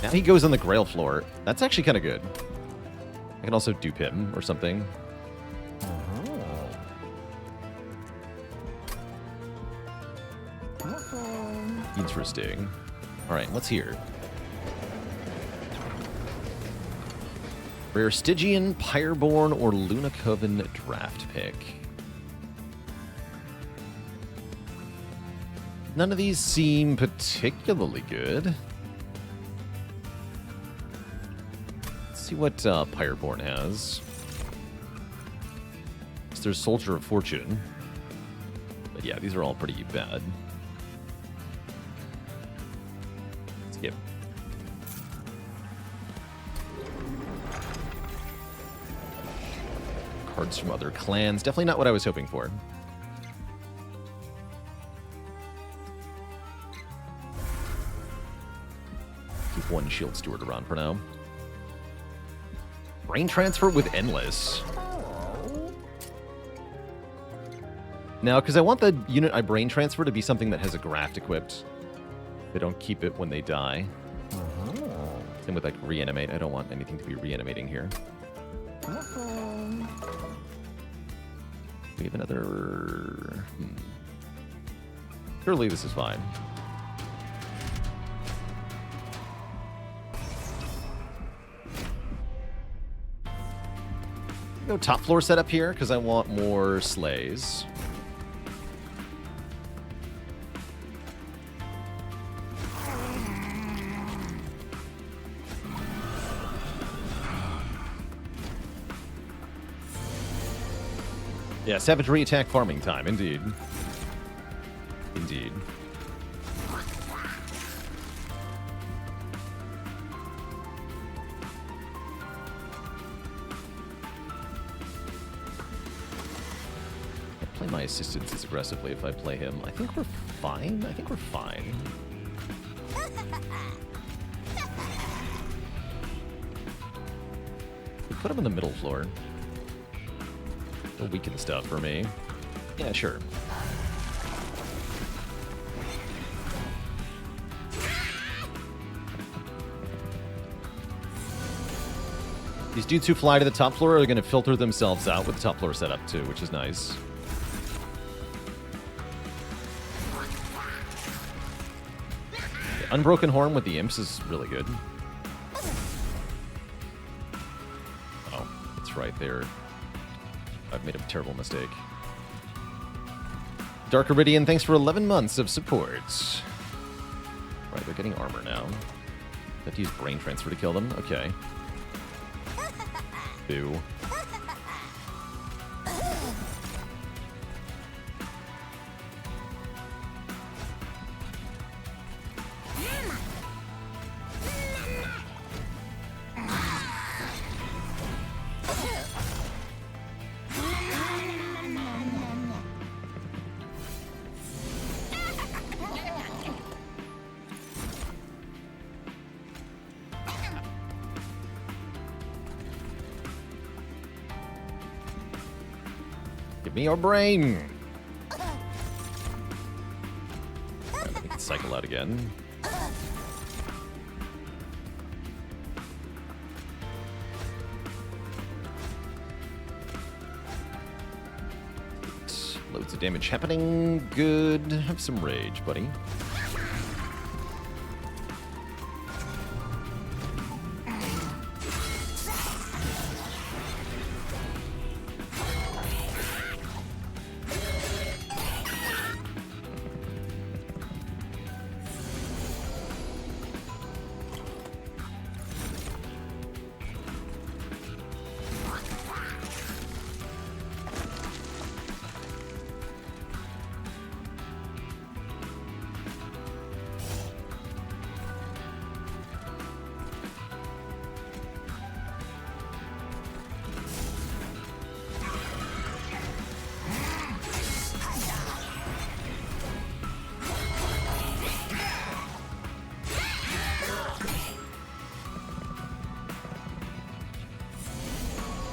Now he goes on the Grael floor. That's actually kind of good. I can also dupe him or something. Interesting. All right, what's here? Rare Stygian, Pyreborn, or Luna Coven draft pick. None of these seem particularly good. Let's see what Pyreborn has. There's Soldier of Fortune. But yeah, these are all pretty bad. Skip. Cards from other clans. Definitely not what I was hoping for. Keep one Shield Steward around for now. Brain Transfer with Endless. Now, because I want the unit I Brain Transfer to be something that has a graft equipped. They don't keep it when they die. Same with like Reanimate. I don't want anything to be reanimating here. We have another... Surely this is fine. Go top floor setup here, because I want more slays. Yeah, Savagery attack farming time, indeed. Indeed. assistance as aggressively if I play him. I think we're fine. I think we're fine. We put him on the middle floor. He'll weaken stuff for me. Yeah, sure. These dudes who fly to the top floor are going to filter themselves out with the top floor setup too, which is nice. The Unbroken Horn with the imps is really good. Oh, that's right there. I've made a terrible mistake. Dark Iridian, thanks for 11 months of support. Right, they're getting armor now. Have to use brain transfer to kill them? Okay. Boo. Give me your brain. Right, we can cycle out again. Loads of damage happening. Good. Have some rage, buddy.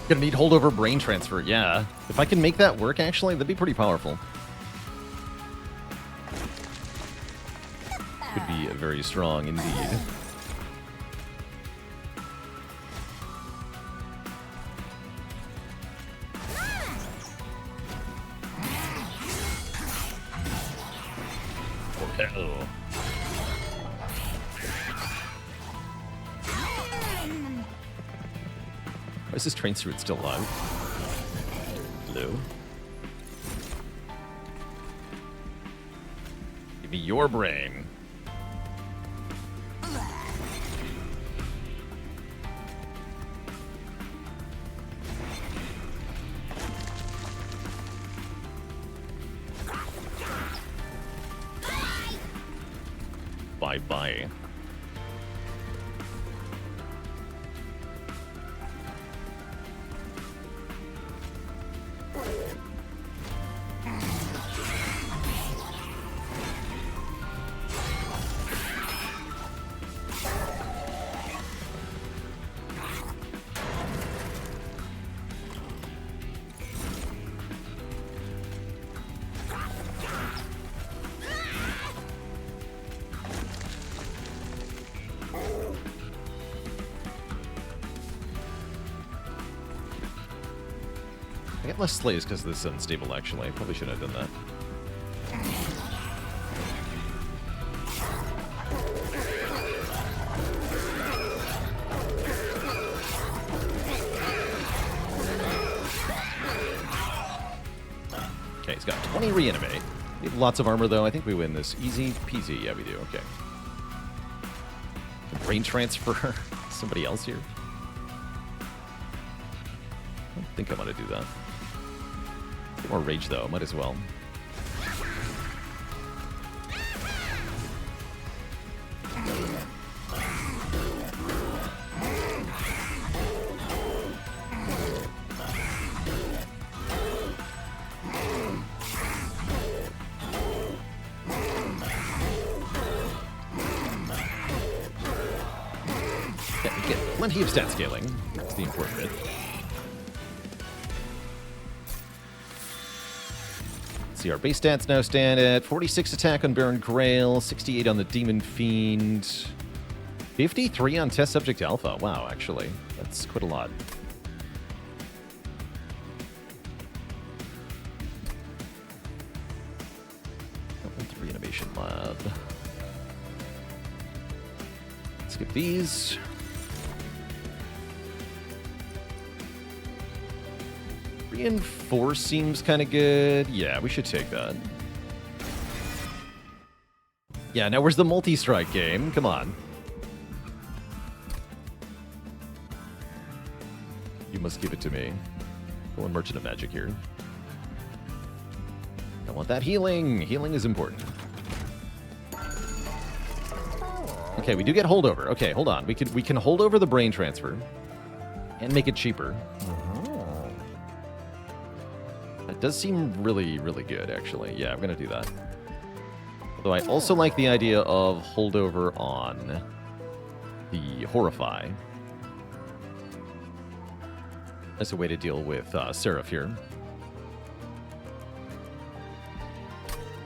Gonna need holdover brain transfer, yeah. If I can make that work, actually, that'd be pretty powerful. Could be very strong indeed. Oh, hell. Why is this train suit still alive? Hello? Give me your brain. Bye-bye. I get less slays because this is unstable, actually. I probably shouldn't have done that. Okay, he's got 20 reanimate. We have lots of armor, though. I think we win this. Easy peasy. Yeah, we do. Okay. Brain transfer somebody else here? I don't think I'm going to do that. Get more rage, though. Might as well. Plenty of stat scaling. That's the important bit. See, our base stats now stand at 46 attack on Baron Grael, 68 on the Demon Fiend, 53 on Test Subject Alpha. Wow, actually. That's quite a lot. Reanimation Lab. Skip these. Reinforce seems kind of good. Yeah, we should take that. Yeah, now where's the multi-strike game? Come on. You must give it to me. Go on Merchant of Magic here. I want that healing. Healing is important. Okay, we do get holdover. Okay, hold on. We can hold over the brain transfer and make it cheaper. That does seem really, really good, actually. Yeah, I'm going to do that. Although I also like the idea of holdover on the Horrify. That's a way to deal with Seraph here.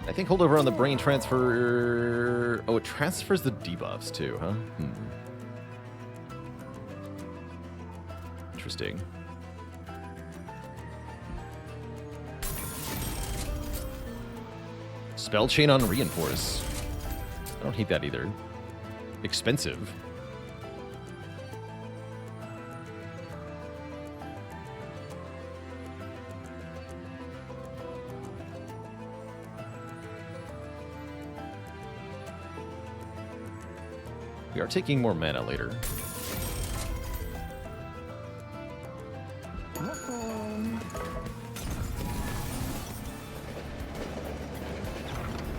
I think holdover on the brain transfer... Oh, it transfers the debuffs too, huh? Interesting. Spell chain on reinforce. I don't hate that either. Expensive. We are taking more mana later.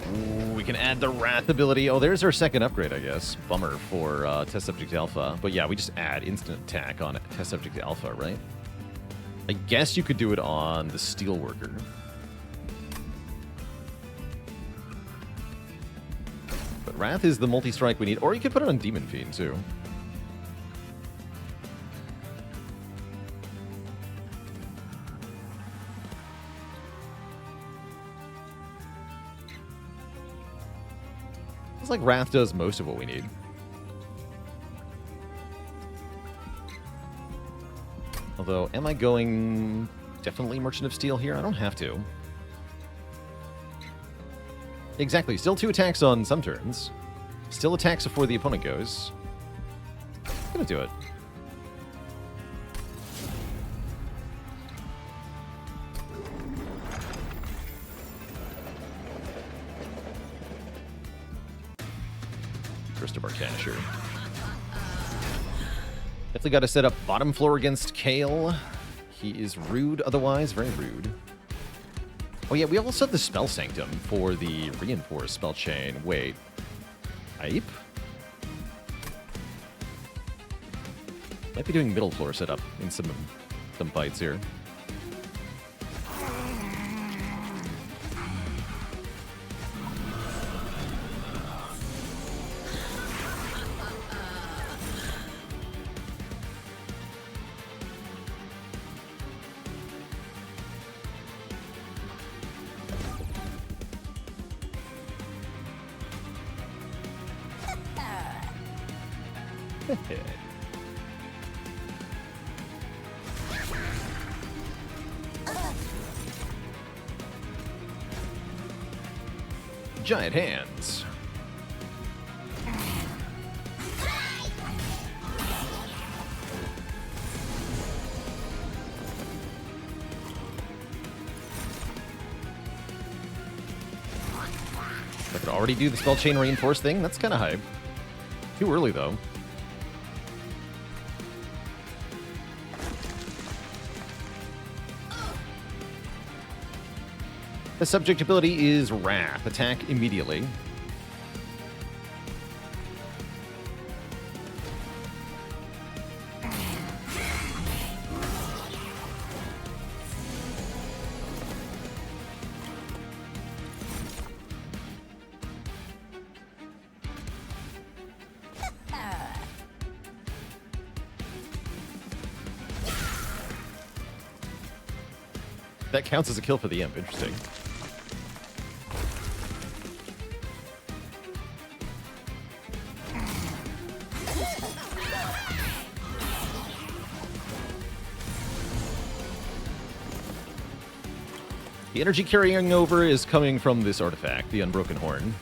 Ooh, we can add the Wrath ability. Oh, there's our second upgrade, I guess. Bummer for Test Subject Alpha. But yeah, we just add instant attack on Test Subject Alpha, right? I guess you could do it on the Steelworker. Wrath is the multi-strike we need, or you could put it on Demon Fiend, too. It's like Wrath does most of what we need. Although, am I going definitely Merchant of Steel here? I don't have to. Exactly. Still 2 attacks on some turns. Still attacks before the opponent goes. I'm gonna do it. First of our cash here. Definitely got to set up bottom floor against Kale. He is rude otherwise. Very rude. Oh yeah, we also have the Spell Sanctum for the Reinforced spell chain. Wait. Hype? Might be doing middle floor setup in some fights here. Giant hands. I could already do the spell chain reinforce thing. That's kind of hype. Too early though. The subject ability is Wrath. Attack immediately. That counts as a kill for the imp. Interesting. The energy carrying over is coming from this artifact, the Unbroken Horn.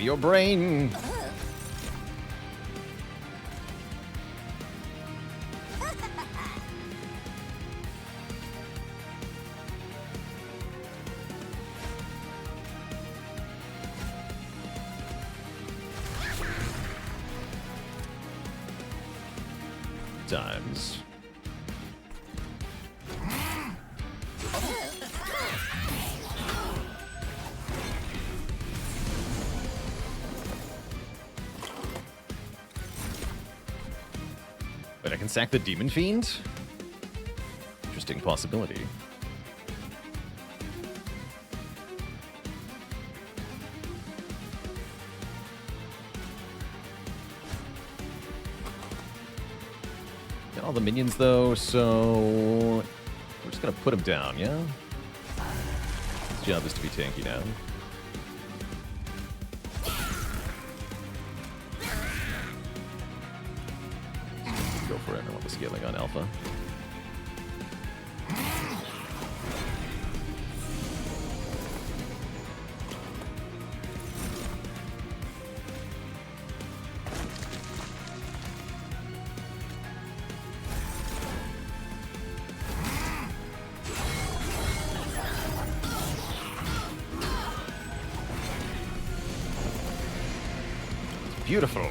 Your brain. Times. But I can sack the Demon Fiend? Interesting possibility. Got all the minions, though, so we're just going to put him down, yeah? His job is to be tanky now. Go for it. I want the scaling on alpha. Beautiful.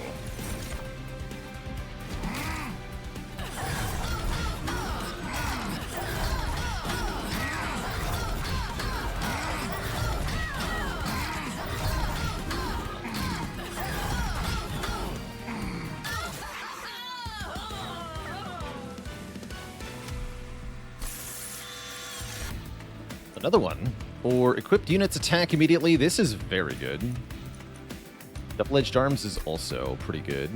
Another one. For equipped units attack immediately, this is very good. Double-edged arms is also pretty good.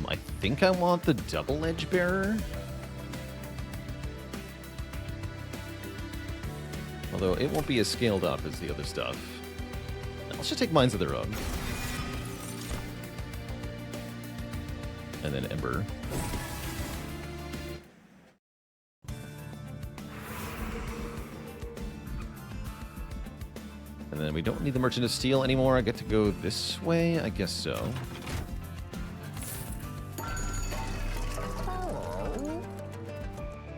I think I want the double-edge bearer. Although it won't be as scaled up as the other stuff. Let's just take Minds of Their Own. And then Ember. And then we don't need the Merchant of Steel anymore. I get to go this way? I guess so.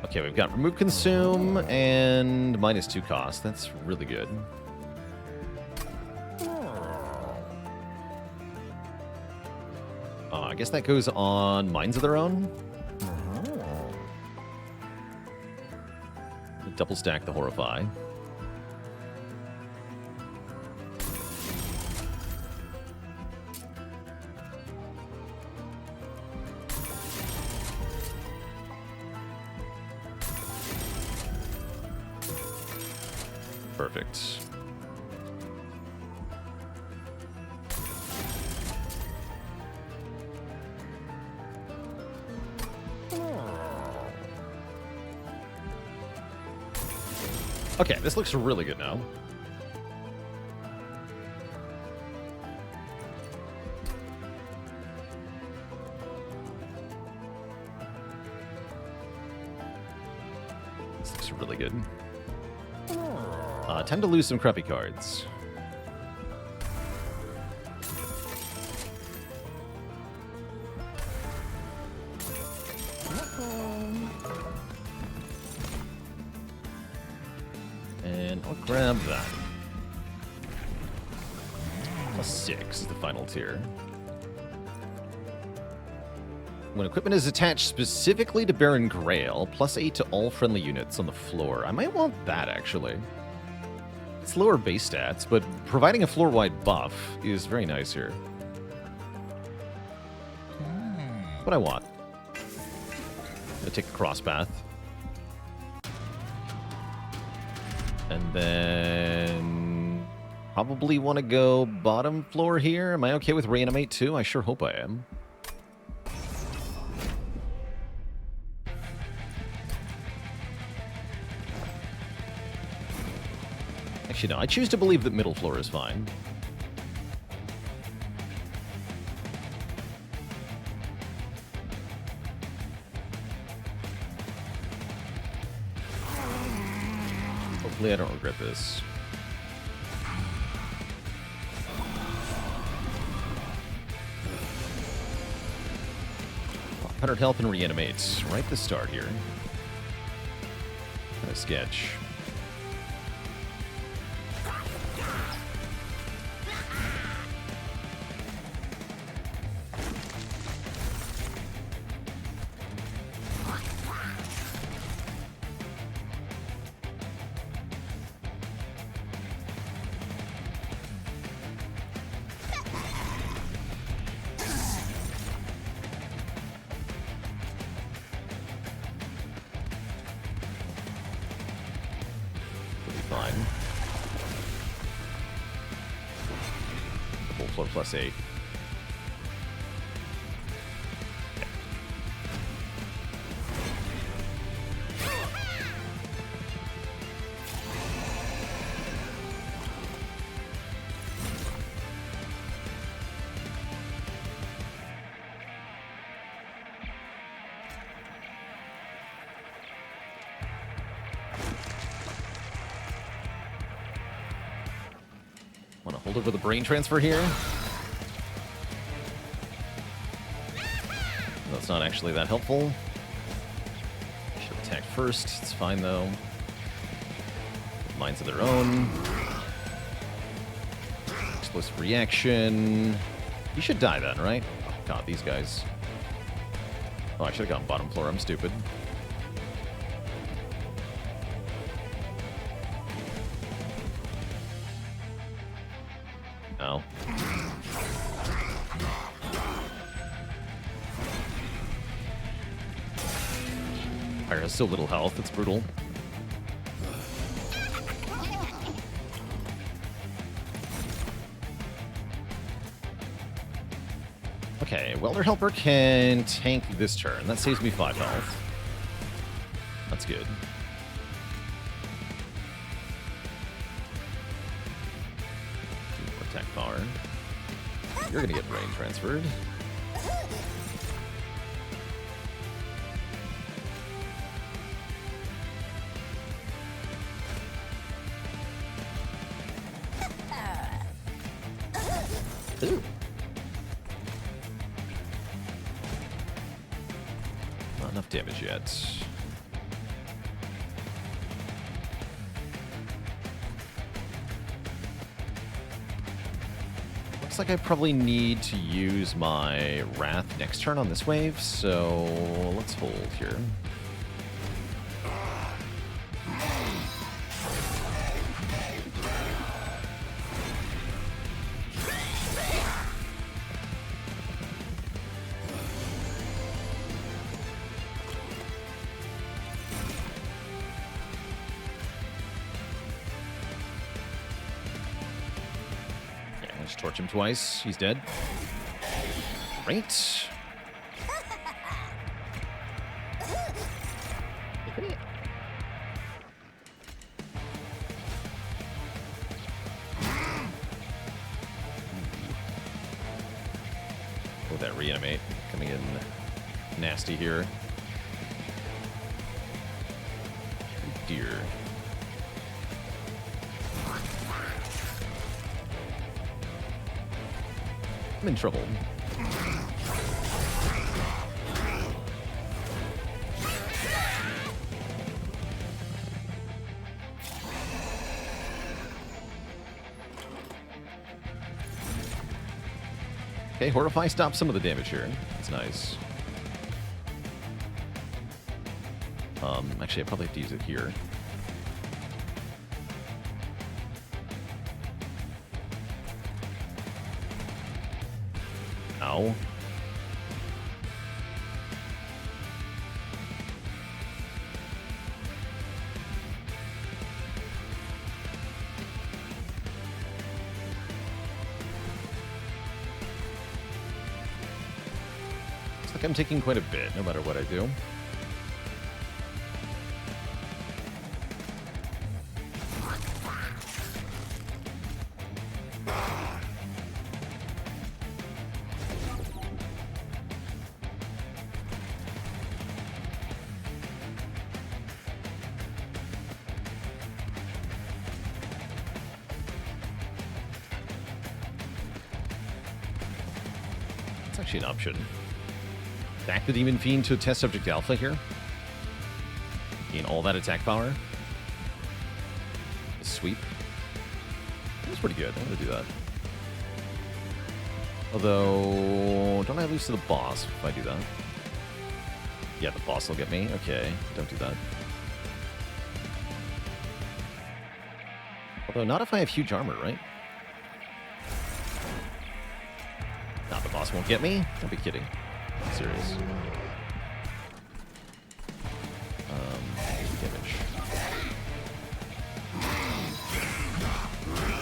Okay, we've got Remove Consume and -2 cost. That's really good. I guess that goes on Minds of Their Own. Double stack the Horrify. Perfect. Okay, this looks really good now. This looks really good. Tend to lose some crappy cards. grab that. +6 is the final tier. When equipment is attached specifically to Baron Grael, +8 to all friendly units on the floor. I might want that, actually. It's lower base stats, but providing a floor-wide buff is very nice here. What I want. I'm gonna take the cross path. And then probably want to go bottom floor here. Am I okay with reanimate too? I sure hope I am. Actually, no. I choose to believe that middle floor is fine. Hopefully I don't regret this. 100 health and reanimates right at the start here. Kind of sketch. +8. Want to hold over the brain transfer here? That's not actually that helpful. Should have attacked first. It's fine, though. Minds of their own. Explosive reaction. You should die then, right? Oh, God, these guys. Oh, I should have gone bottom floor. I'm stupid. No. Pyre has so little health, it's brutal. Okay, Welder Helper can tank this turn. That saves me 5 health. That's good. Attack power. You're gonna get brain transferred. Ooh. Not enough damage yet. Looks like I probably need to use my Wrath next turn on this wave, so let's hold here. Torch him twice. He's dead. Great. Oh, that reanimate coming in nasty here. Oh, dear. I'm in trouble. Okay, Horrify stops some of the damage here. That's nice. Actually, I probably have to use it here. Ow. Looks like I'm taking quite a bit, no matter what I do. Actually an option. Back the Demon Fiend to test subject alpha here. Gain all that attack power. Sweep. That's pretty good. I'm going to do that. Although, don't I lose to the boss if I do that? Yeah, the boss will get me. Okay, don't do that. Although, not if I have huge armor, right? Nah, the boss won't get me? Don't be kidding. I'm serious. Damage.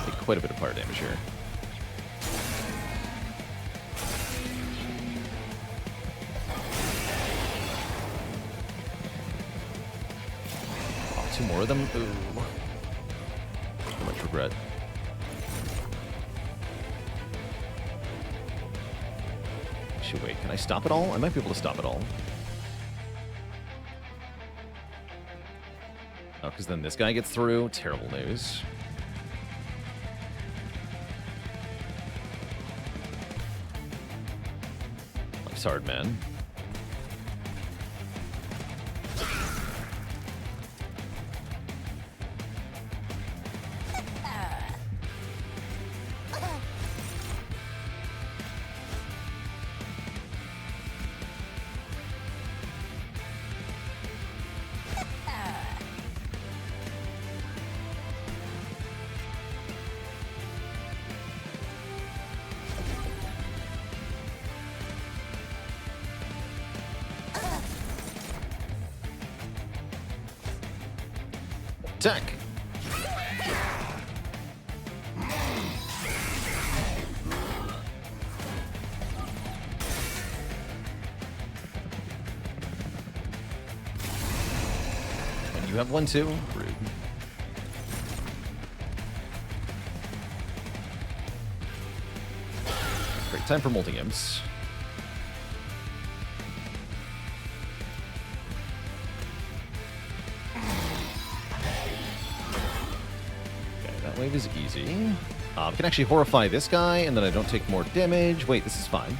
Take quite a bit of fire damage here. Oh, two more of them? Ooh. So much regret. Actually, wait, can I stop it all? I might be able to stop it all. Oh, because then this guy gets through. Terrible news. Life's hard, man. Attack! And you have one too? Rude. Great, time for molting imps. Wave is easy. I can actually horrify this guy, and then I don't take more damage. Wait, this is fine.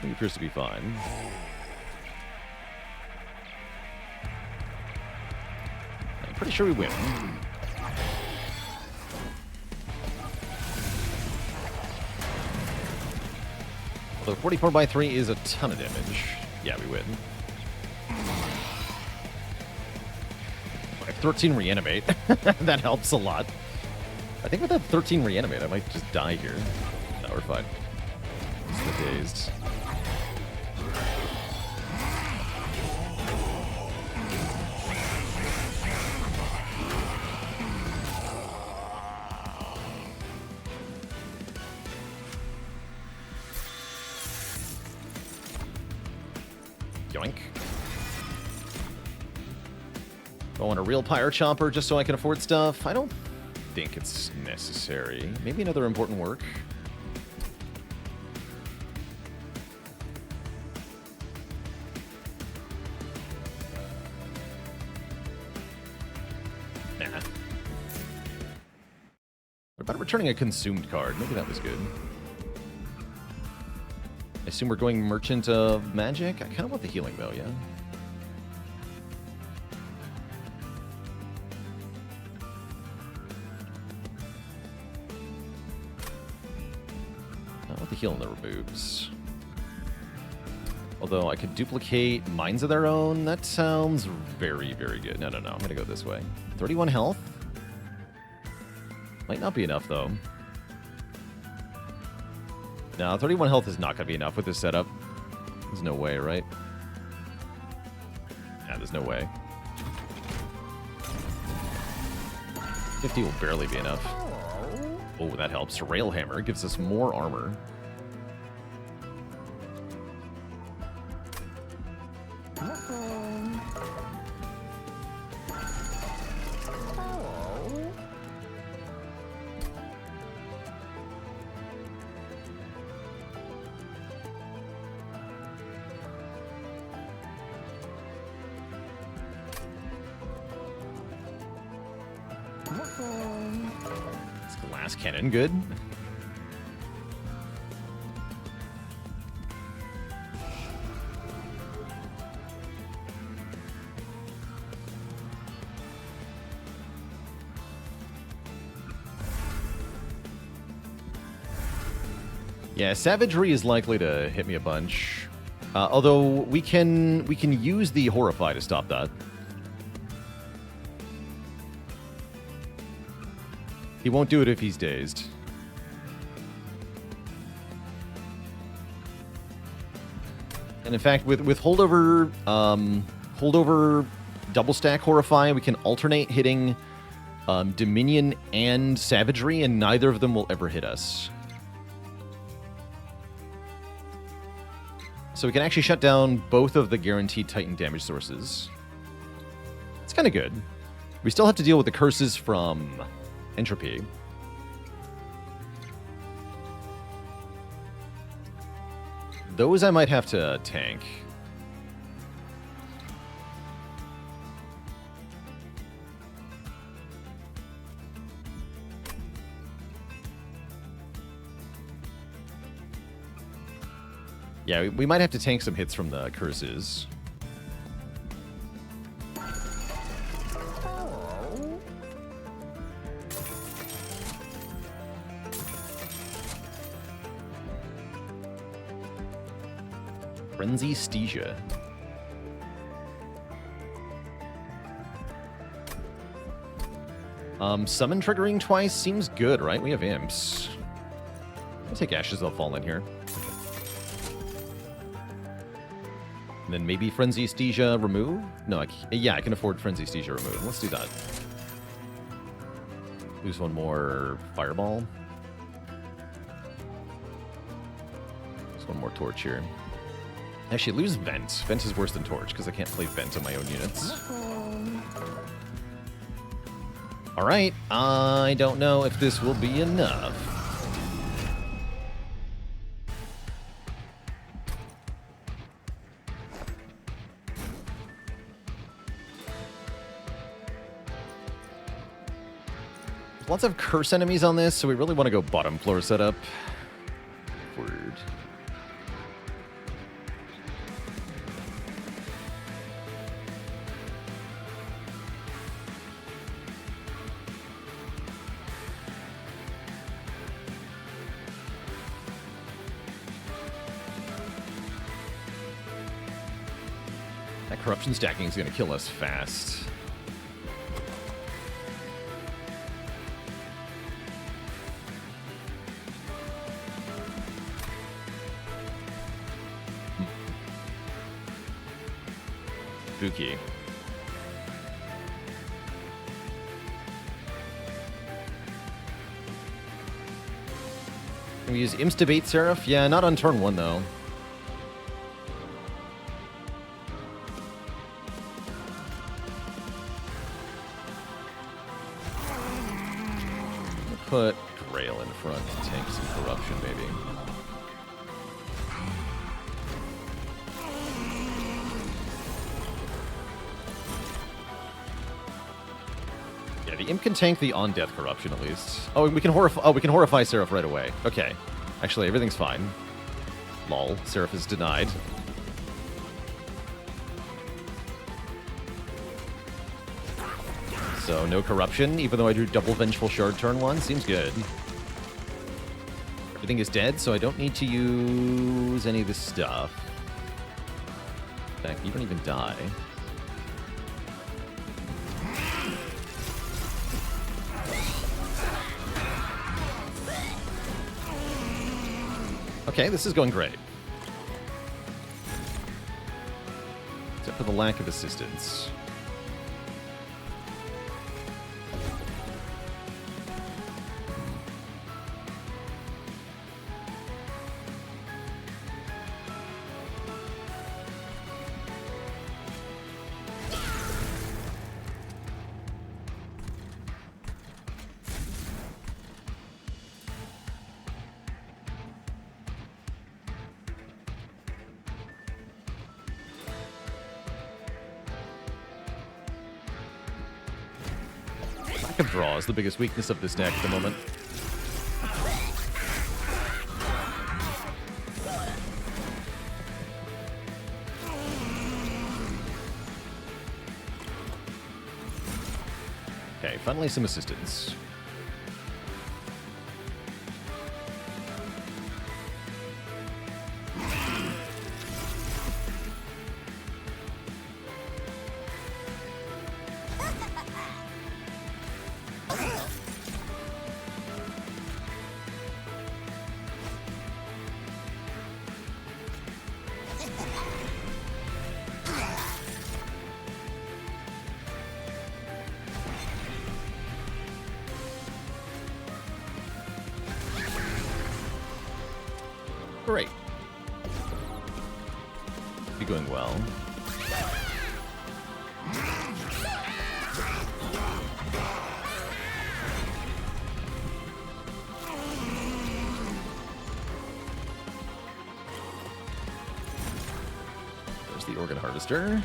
He appears to be fine. I'm pretty sure we win. Although 44 by 3 is a ton of damage. Yeah, we win. 13 reanimate. That helps a lot. I think with that 13 reanimate, I might just die here. No, we're fine. Just the dazed. Yoink. I want a real Pyre Chomper just so I can afford stuff. I don't think it's necessary. Maybe another important work. Nah. What about returning a consumed card? Maybe that was good. I assume we're going Merchant of Magic? I kind of want the healing though, yeah? the heal and the removes. Although I could duplicate Minds of Their Own. That sounds very, very good. No. I'm going to go this way. 31 health. Might not be enough, though. No, 31 health is not going to be enough with this setup. There's no way, right? Yeah, there's no way. 50 will barely be enough. Oh, that helps. Railhammer gives us more armor. Glass cannon, good. Yeah, Savagery is likely to hit me a bunch. Although we can use the Horrify to stop that. He won't do it if he's dazed. And in fact, with holdover double stack Horrify, we can alternate hitting Dominion and Savagery, and neither of them will ever hit us. So we can actually shut down both of the guaranteed Titan damage sources. It's kind of good. We still have to deal with the curses from Entropy. Those I might have to tank. Yeah, we might have to tank some hits from the curses. Frenzy Stesia. Summon triggering twice seems good, right? We have imps. I'll take Ashes of Fallen here. And then maybe Frenzy Stesia remove? No, yeah, I can afford Frenzy Stesia remove. Let's do that. Lose one more Fireball. Lose one more Torch here. Actually, lose Vent. Vent is worse than Torch, because I can't play Vent on my own units. Alright, I don't know if this will be enough. There's lots of curse enemies on this, so we really want to go bottom floor setup. Word. Corruption stacking is going to kill us fast. Spooky. Can we use Imps to bait Seraph? Yeah, not on turn 1 though. Put Grael in front to tank some corruption, maybe. Yeah, the Imp can tank the on-death corruption at least. Oh, we can horrify Seraph right away. Okay. Actually, everything's fine. Lol, Seraph is denied. So, no corruption, even though I drew double Vengeful Shard turn 1. Seems good. Everything is dead, so I don't need to use any of this stuff. In fact, you don't even die. Okay, this is going great. Except for the lack of assistance. Lack of draw is the biggest weakness of this deck at the moment. Okay, finally some assistance. Great. Be going well. There's the Organ Harvester.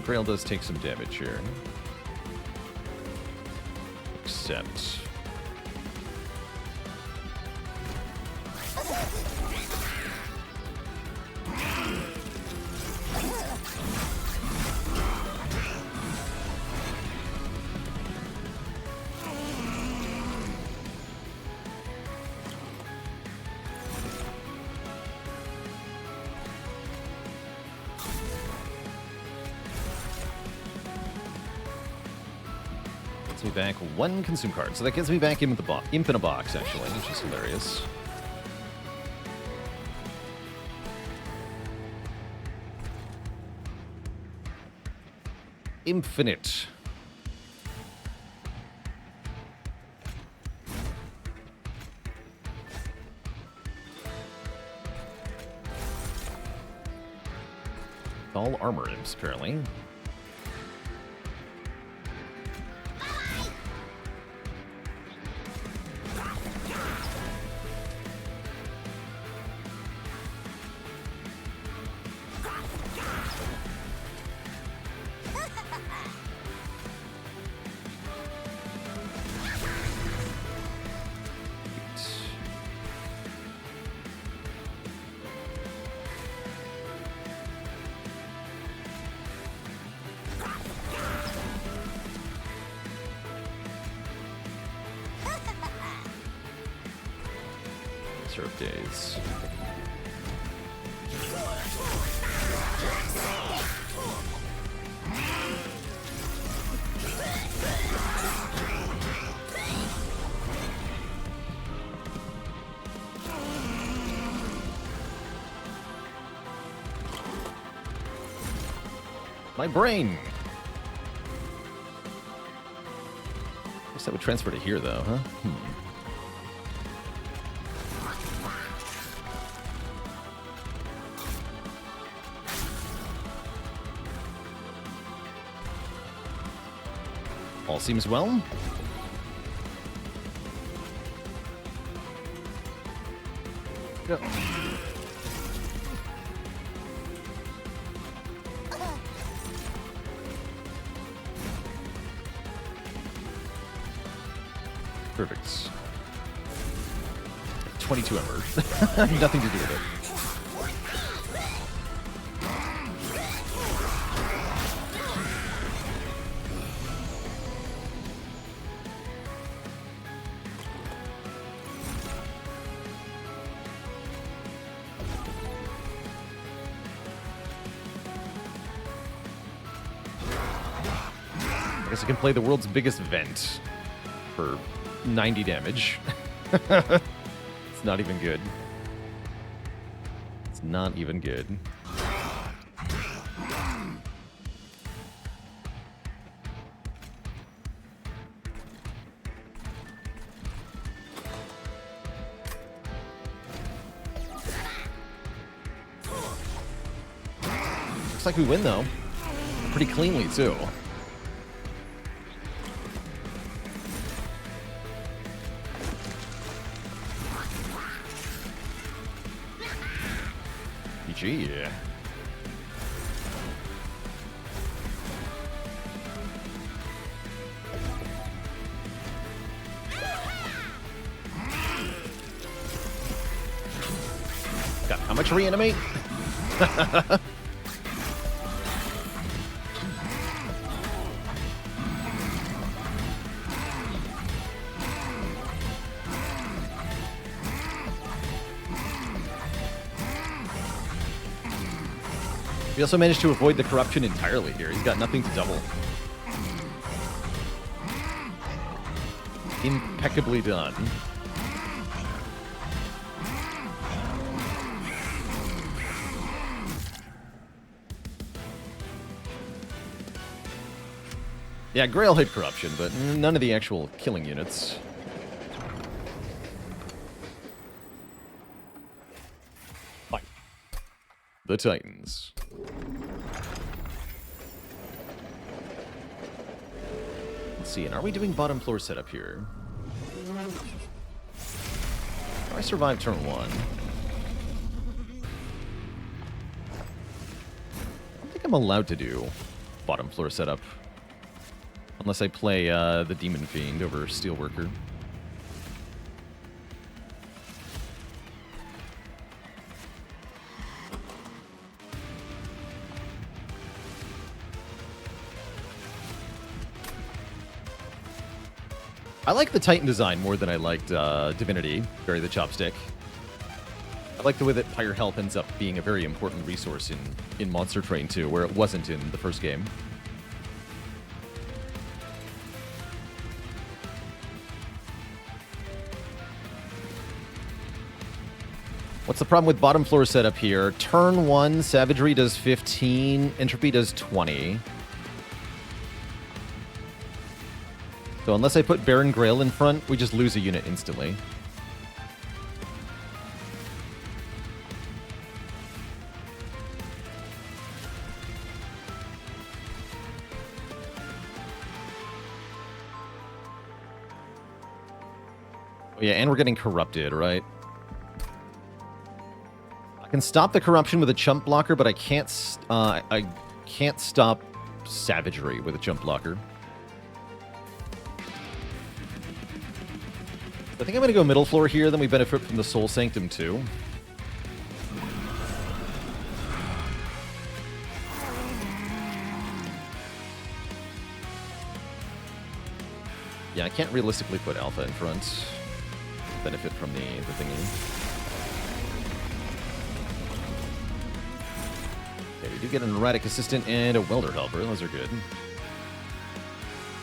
Grael does take some damage here. Except... me back one consume card. So that gets me back in the imp in a box, actually, which is hilarious. Infinite. All armor imps, apparently. Surf days. My brain. Guess that would transfer to here, though, huh? All seems well. Go. Perfect. 22 Ember. Nothing to do with it. I guess I can play the world's biggest vent for 90 damage. It's not even good. It's not even good. Looks like we win, though. Pretty cleanly, too. GG. Got how much reanimate? We also managed to avoid the corruption entirely here. He's got nothing to double. Impeccably done. Yeah, Grael hit corruption, but none of the actual killing units. Fight. The Titans. Let's see, and are we doing bottom floor setup here? I survived turn 1. I don't think I'm allowed to do bottom floor setup. Unless I play the Demon Fiend over Steelworker. I like the Titan design more than I liked Divinity, Bury the Chopstick. I like the way that Pyre health ends up being a very important resource in Monster Train 2, where it wasn't in the first game. What's the problem with bottom floor setup here? Turn 1, Savagery does 15, Entropy does 20. So unless I put Baron Grael in front, we just lose a unit instantly. Oh yeah, and we're getting corrupted, right? I can stop the corruption with a chump blocker, but I can't stop Savagery with a chump blocker. I think I'm going to go middle floor here, then we benefit from the Soul Sanctum too. Yeah, I can't realistically put Alpha in front. Benefit from the thingy. Okay, we do get an Erratic Assistant and a Welder Helper. Those are good.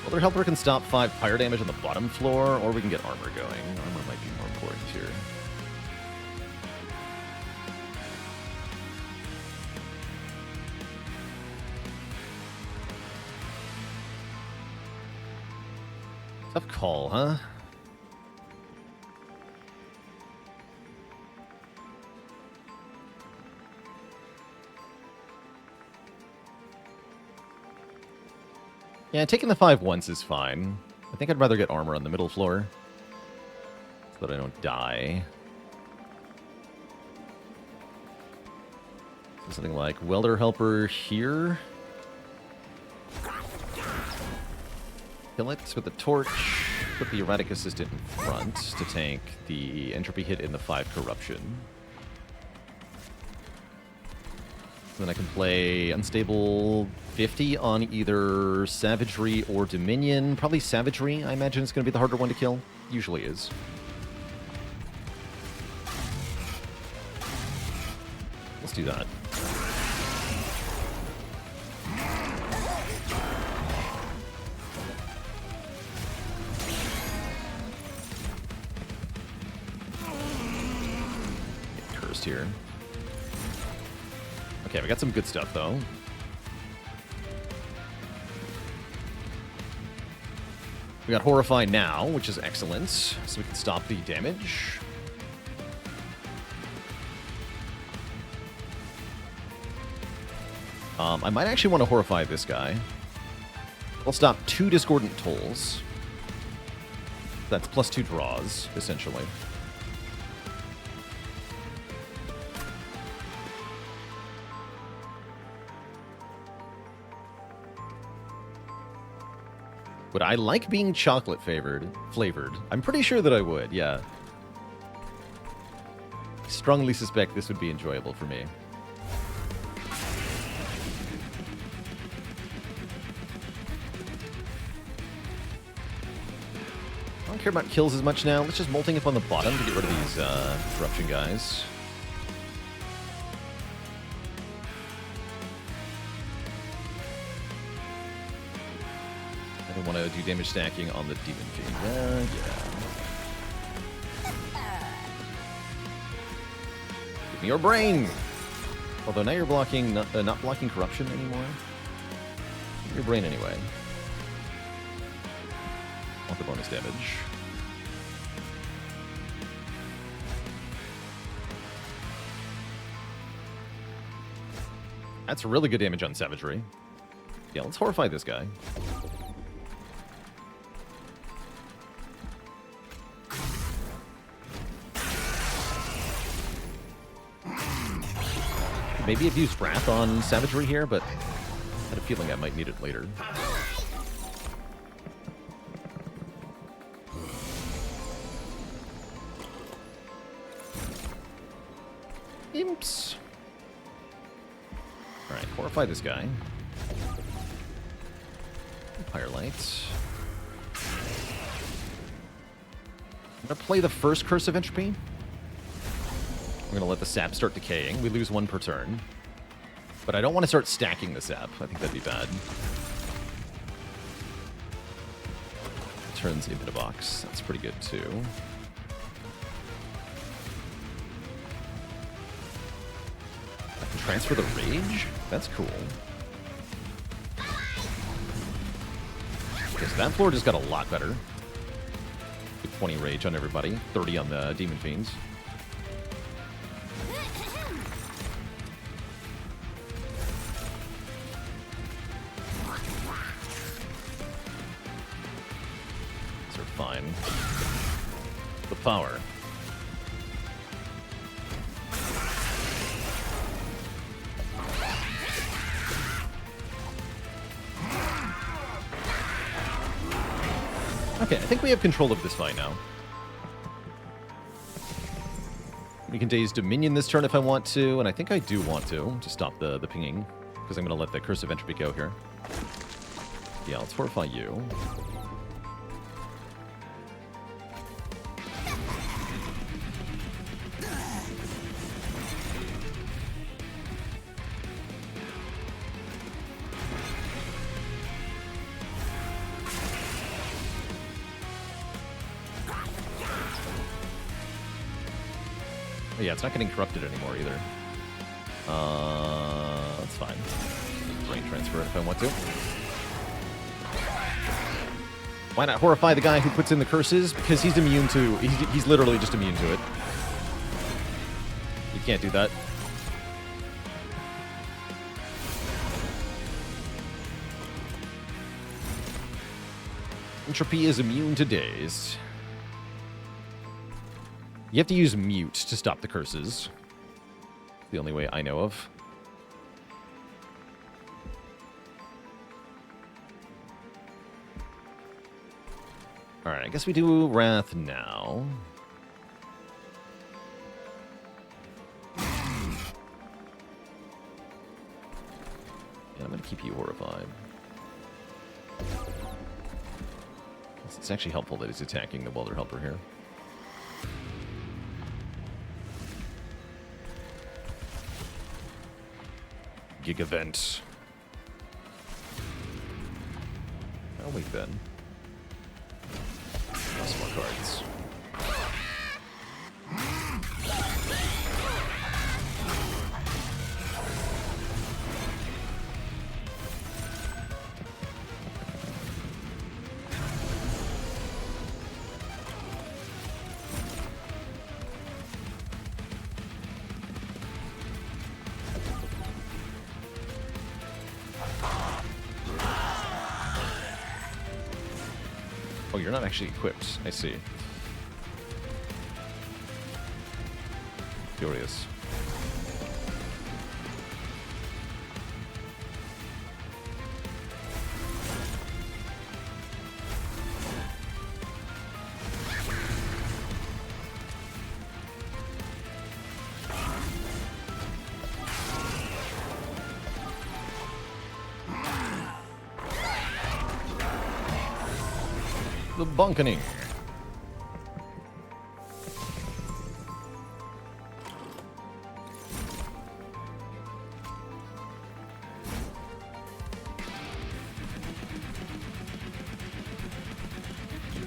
Welder Helper can stop 5 fire damage on the bottom floor, or we can get armor going. Armor might be more important here. Tough call, huh? Yeah, taking the 5 once is fine. I think I'd rather get armor on the middle floor so that I don't die. So something like Welder Helper here. Kill it with the torch. Put the Erratic Assistant in front to tank the entropy hit in the 5 corruption. Then I can play Unstable 50 on either Savagery or Dominion. Probably Savagery, I imagine, is going to be the harder one to kill. Usually is. Let's do that. Get cursed here. Okay, we got some good stuff, though. We got Horrify now, which is excellent, so we can stop the damage. I might actually want to Horrify this guy. I'll stop 2 Discordant Tolls. That's plus 2 draws, essentially. Would I like being chocolate flavored? I'm pretty sure that I would, yeah. I strongly suspect this would be enjoyable for me. I don't care about kills as much now. Let's just molting up on the bottom to get rid of these corruption guys. I want to do damage stacking on the Demon Fiend. Yeah. Give me your brain! Although now you're blocking, not blocking corruption anymore. Give me your brain anyway. Want the bonus damage. That's really good damage on Savagery. Yeah, let's Horrify this guy. Maybe I've used Wrath on Savagery here, but I had a feeling I might need it later. Imps. Alright, Horrify this guy. Pyre Light. I'm going to play the first Curse of Entropy. I'm going to let the sap start decaying. We lose 1 per turn. But I don't want to start stacking the sap. I think that'd be bad. Turns into the box. That's pretty good, too. I can transfer the rage? That's cool. Okay, so that floor just got a lot better. 20 rage on everybody. 30 on the Demon Fiends. Fine. The power. Okay, I think we have control of this fight now. We can daze Dominion this turn if I want to, and I think I do want to stop the pinging, because I'm going to let the Curse of Entropy go here. Yeah, let's Horrify you. Oh, yeah, it's not getting corrupted anymore either. That's fine. Brain transfer it if I want to. Why not Horrify the guy who puts in the curses? Because he's immune to... He's literally just immune to it. You can't do that. Entropy is immune to daze. You have to use mute to stop the curses. The only way I know of. Alright, I guess we do Wrath now. Yeah, I'm going to keep you horrified. It's actually helpful that he's attacking the Welder Helper here. Gig event. I'll wait then. Some more cards. Oh, you're not actually equipped. I see. Curious. The bunkening.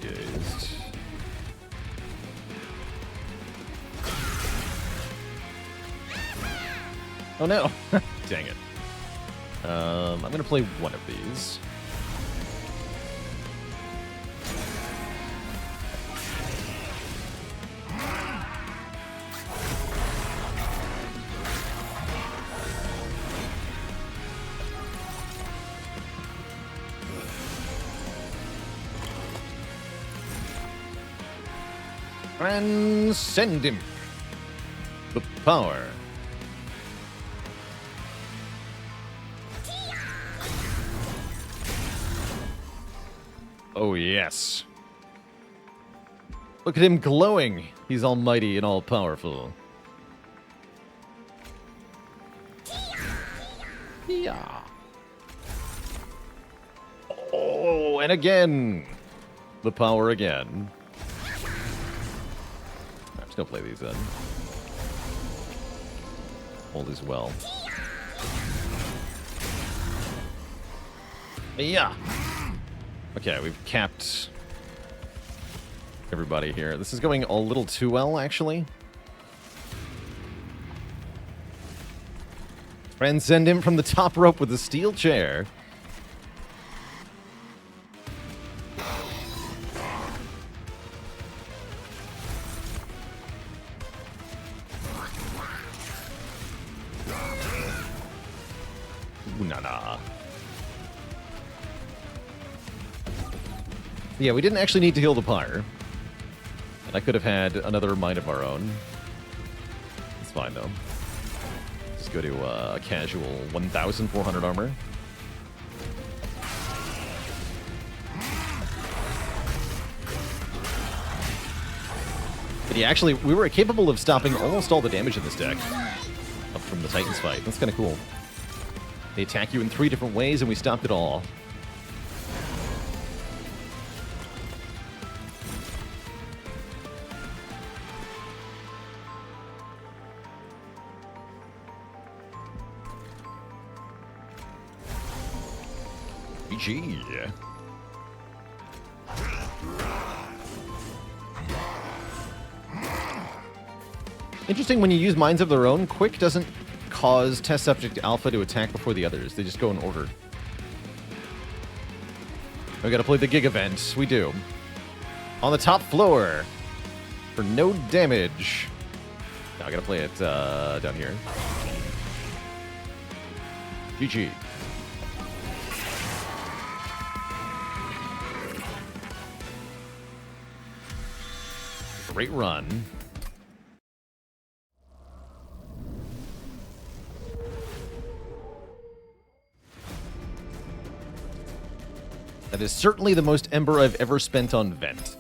Dazed. Oh no! Dang it. I'm gonna play one of these. Transcend him. The power. Oh, yes. Look at him glowing. He's almighty and all-powerful. Yeah. Oh, and again. The power again. I'm just gonna play these then. Hold as well. Yeah. Okay, we've capped everybody here. This is going a little too well, actually. Transcend him from the top rope with a steel chair. Nah. Yeah, we didn't actually need to heal the Pyre. And I could have had another Mind of our own. It's fine, though. Just go to a casual 1,400 armor. But yeah, actually, we were capable of stopping almost all the damage in this deck. Up from the Titans fight. That's kind of cool. They attack you in 3 different ways, and we stopped it all. GG. Interesting, when you use Minds of Their Own, Quick doesn't cause Test Subject Alpha to attack before the others. They just go in order. We gotta play the Gig event. We do. On the top floor. For no damage. Now I gotta play it down here. GG. Great run. That is certainly the most Ember I've ever spent on Vent.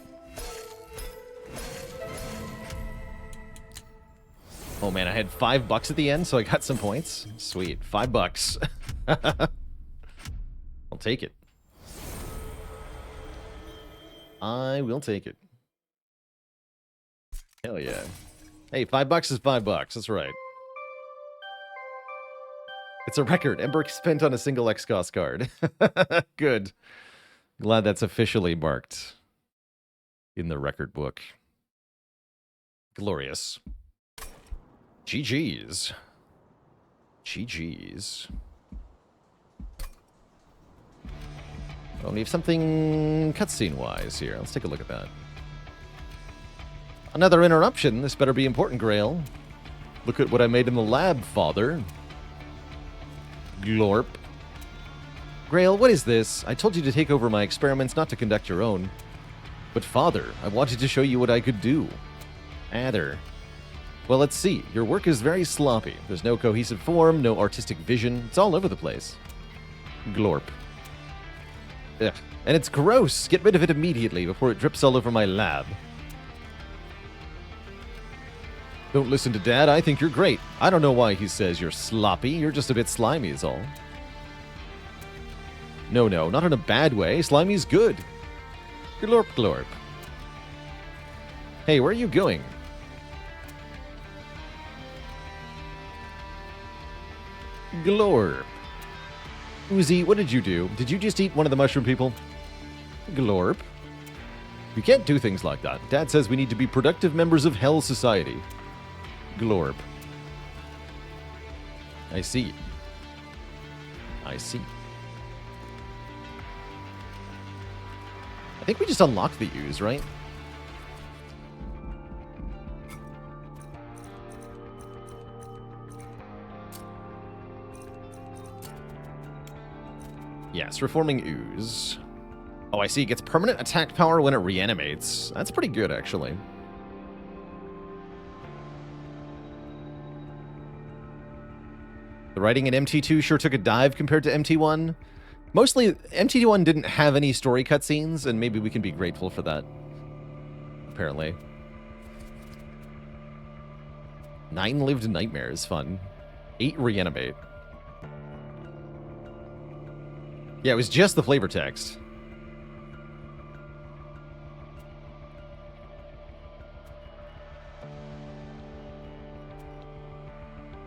Oh man, I had $5 at the end, so I got some points. Sweet, $5. I'll take it. I will take it. Hell yeah. Hey, $5 is $5. That's right. It's a record. Ember spent on a single XCOS card. Good. Glad that's officially marked in the record book. Glorious. GG's. GG's. Well, we have something cutscene-wise here. Let's take a look at that. Another interruption. This better be important, Grael. Look at what I made in the lab, father. Glorp. Grael, what is this? I told you to take over my experiments, not to conduct your own. But father, I wanted to show you what I could do. Adder. Well, let's see. Your work is very sloppy. There's no cohesive form, no artistic vision. It's all over the place. Glorp. Ugh. And it's gross. Get rid of it immediately before it drips all over my lab. Don't listen to Dad. I think you're great. I don't know why he says you're sloppy. You're just a bit slimy is all. No, not in a bad way. Slimy's good. Glorp, glorp. Hey, where are you going? Glorp. Uzi, what did you do? Did you just eat one of the mushroom people? Glorp. You can't do things like that. Dad says we need to be productive members of Hell Society. Glorp. I see. I see. I think we just unlocked the ooze, right? Yes, reforming ooze. Oh, I see. It gets permanent attack power when it reanimates. That's pretty good, actually. The writing in MT2 sure took a dive compared to MT1. Mostly, MT1 didn't have any story cutscenes, and maybe we can be grateful for that. Apparently. 9 lived nightmares. Fun. 8 reanimate. Yeah, it was just the flavor text.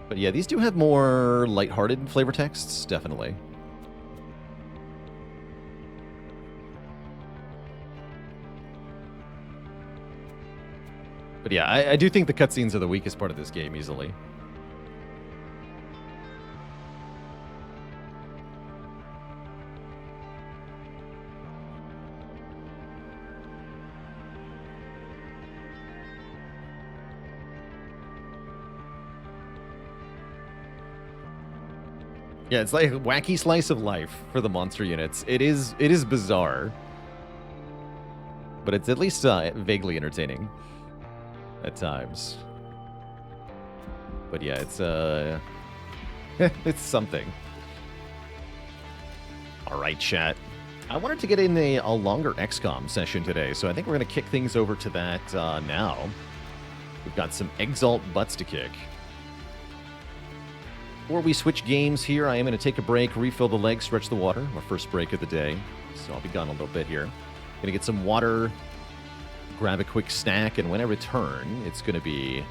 But yeah, these do have more lighthearted flavor texts, definitely. But yeah, I do think the cutscenes are the weakest part of this game, easily. Yeah, it's like a wacky slice of life for the monster units. It is bizarre. But it's at least vaguely entertaining at times. But yeah, it's it's something. All right, chat. I wanted to get in a longer XCOM session today, so I think we're going to kick things over to that now. We've got some Exalt butts to kick. Before we switch games here, I am going to take a break, refill the legs, stretch the water. Our first break of the day. So I'll be gone a little bit here. Going to get some water, grab a quick snack, and when I return, it's going to be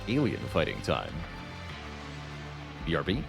alien fighting time. BRB.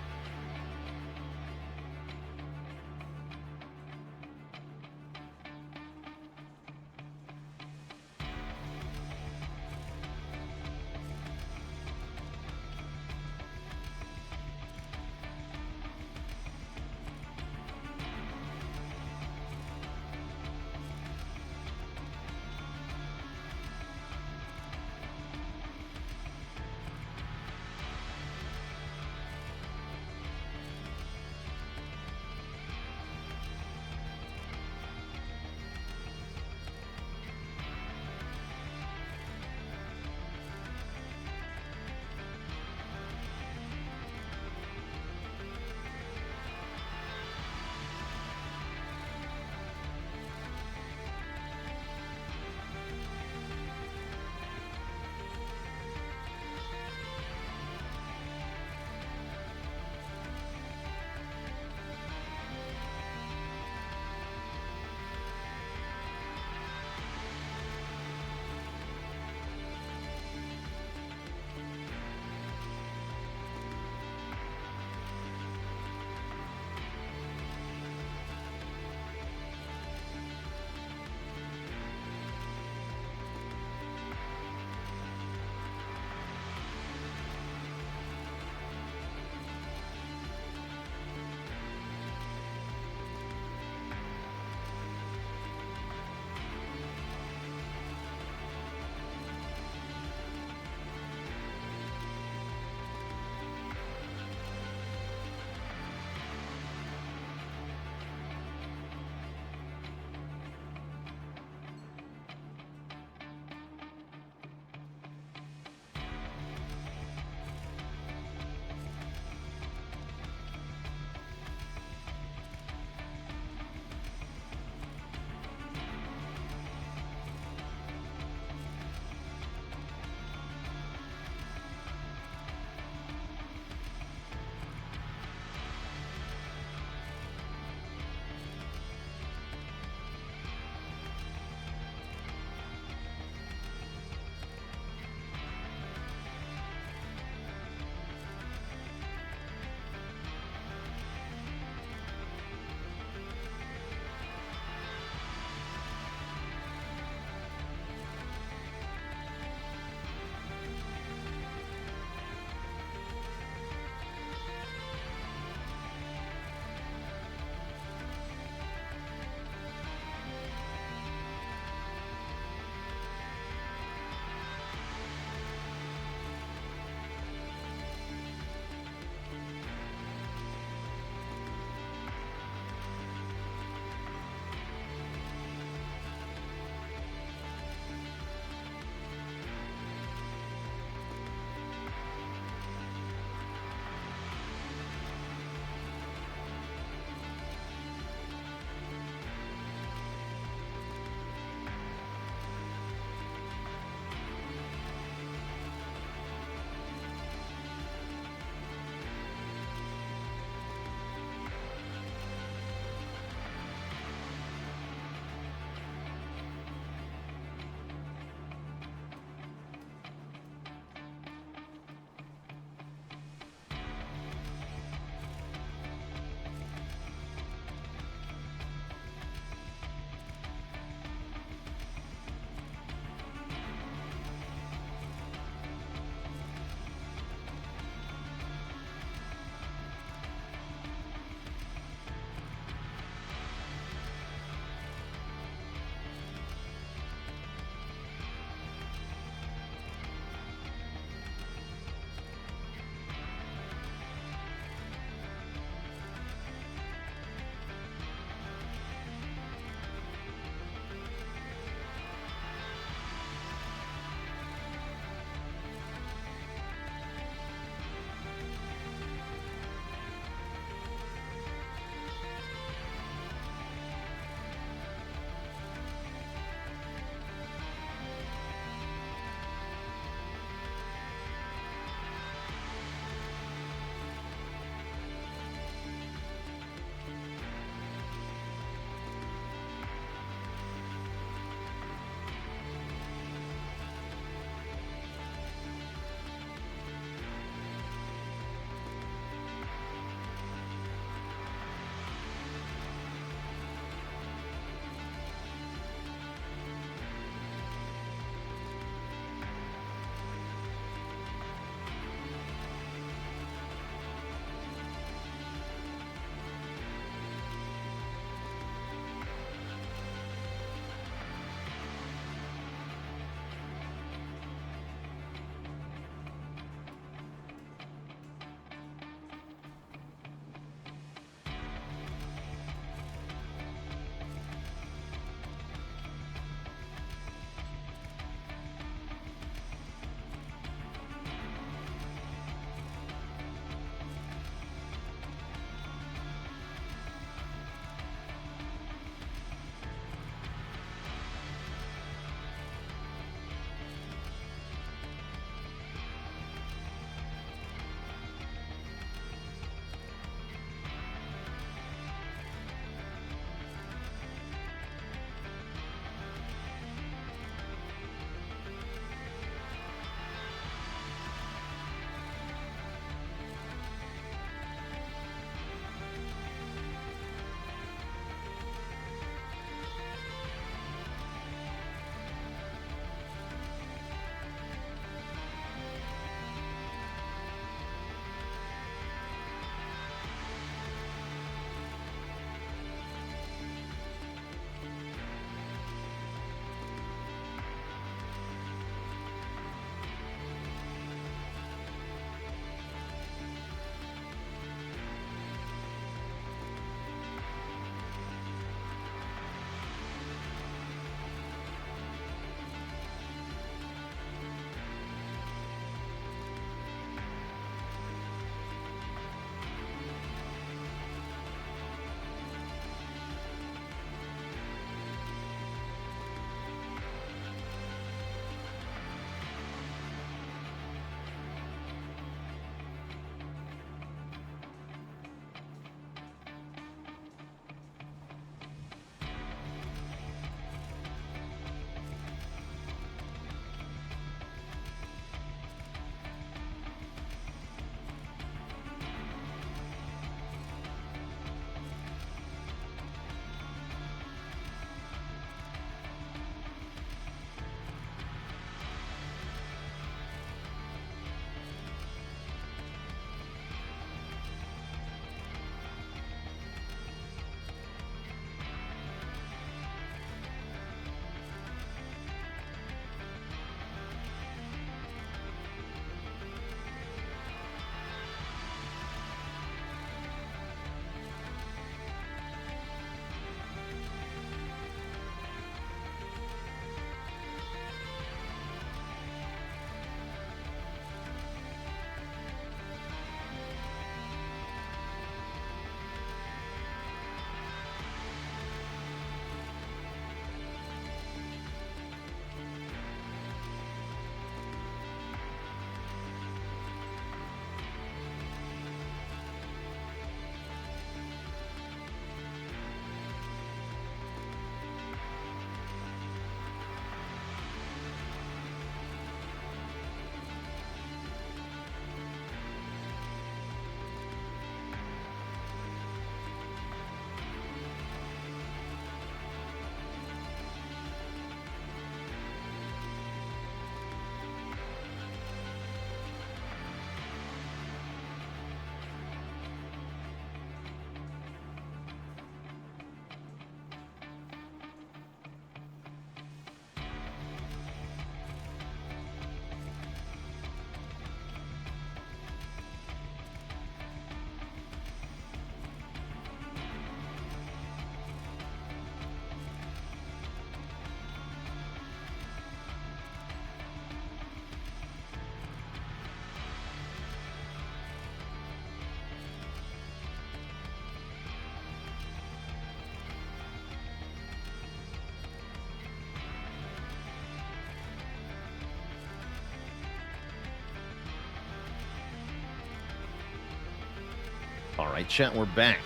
Alright, chat, we're back.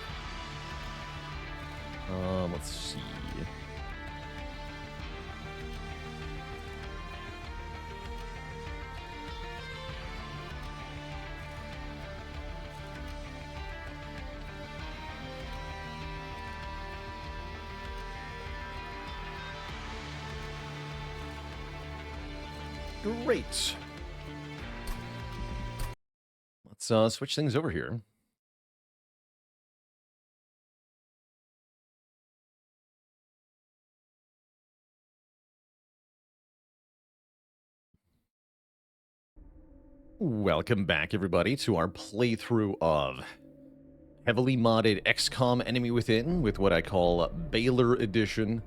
Let's see. Great. Let's switch things over here. Welcome back, everybody, to our playthrough of heavily modded XCOM Enemy Within with what I call Baalor Edition.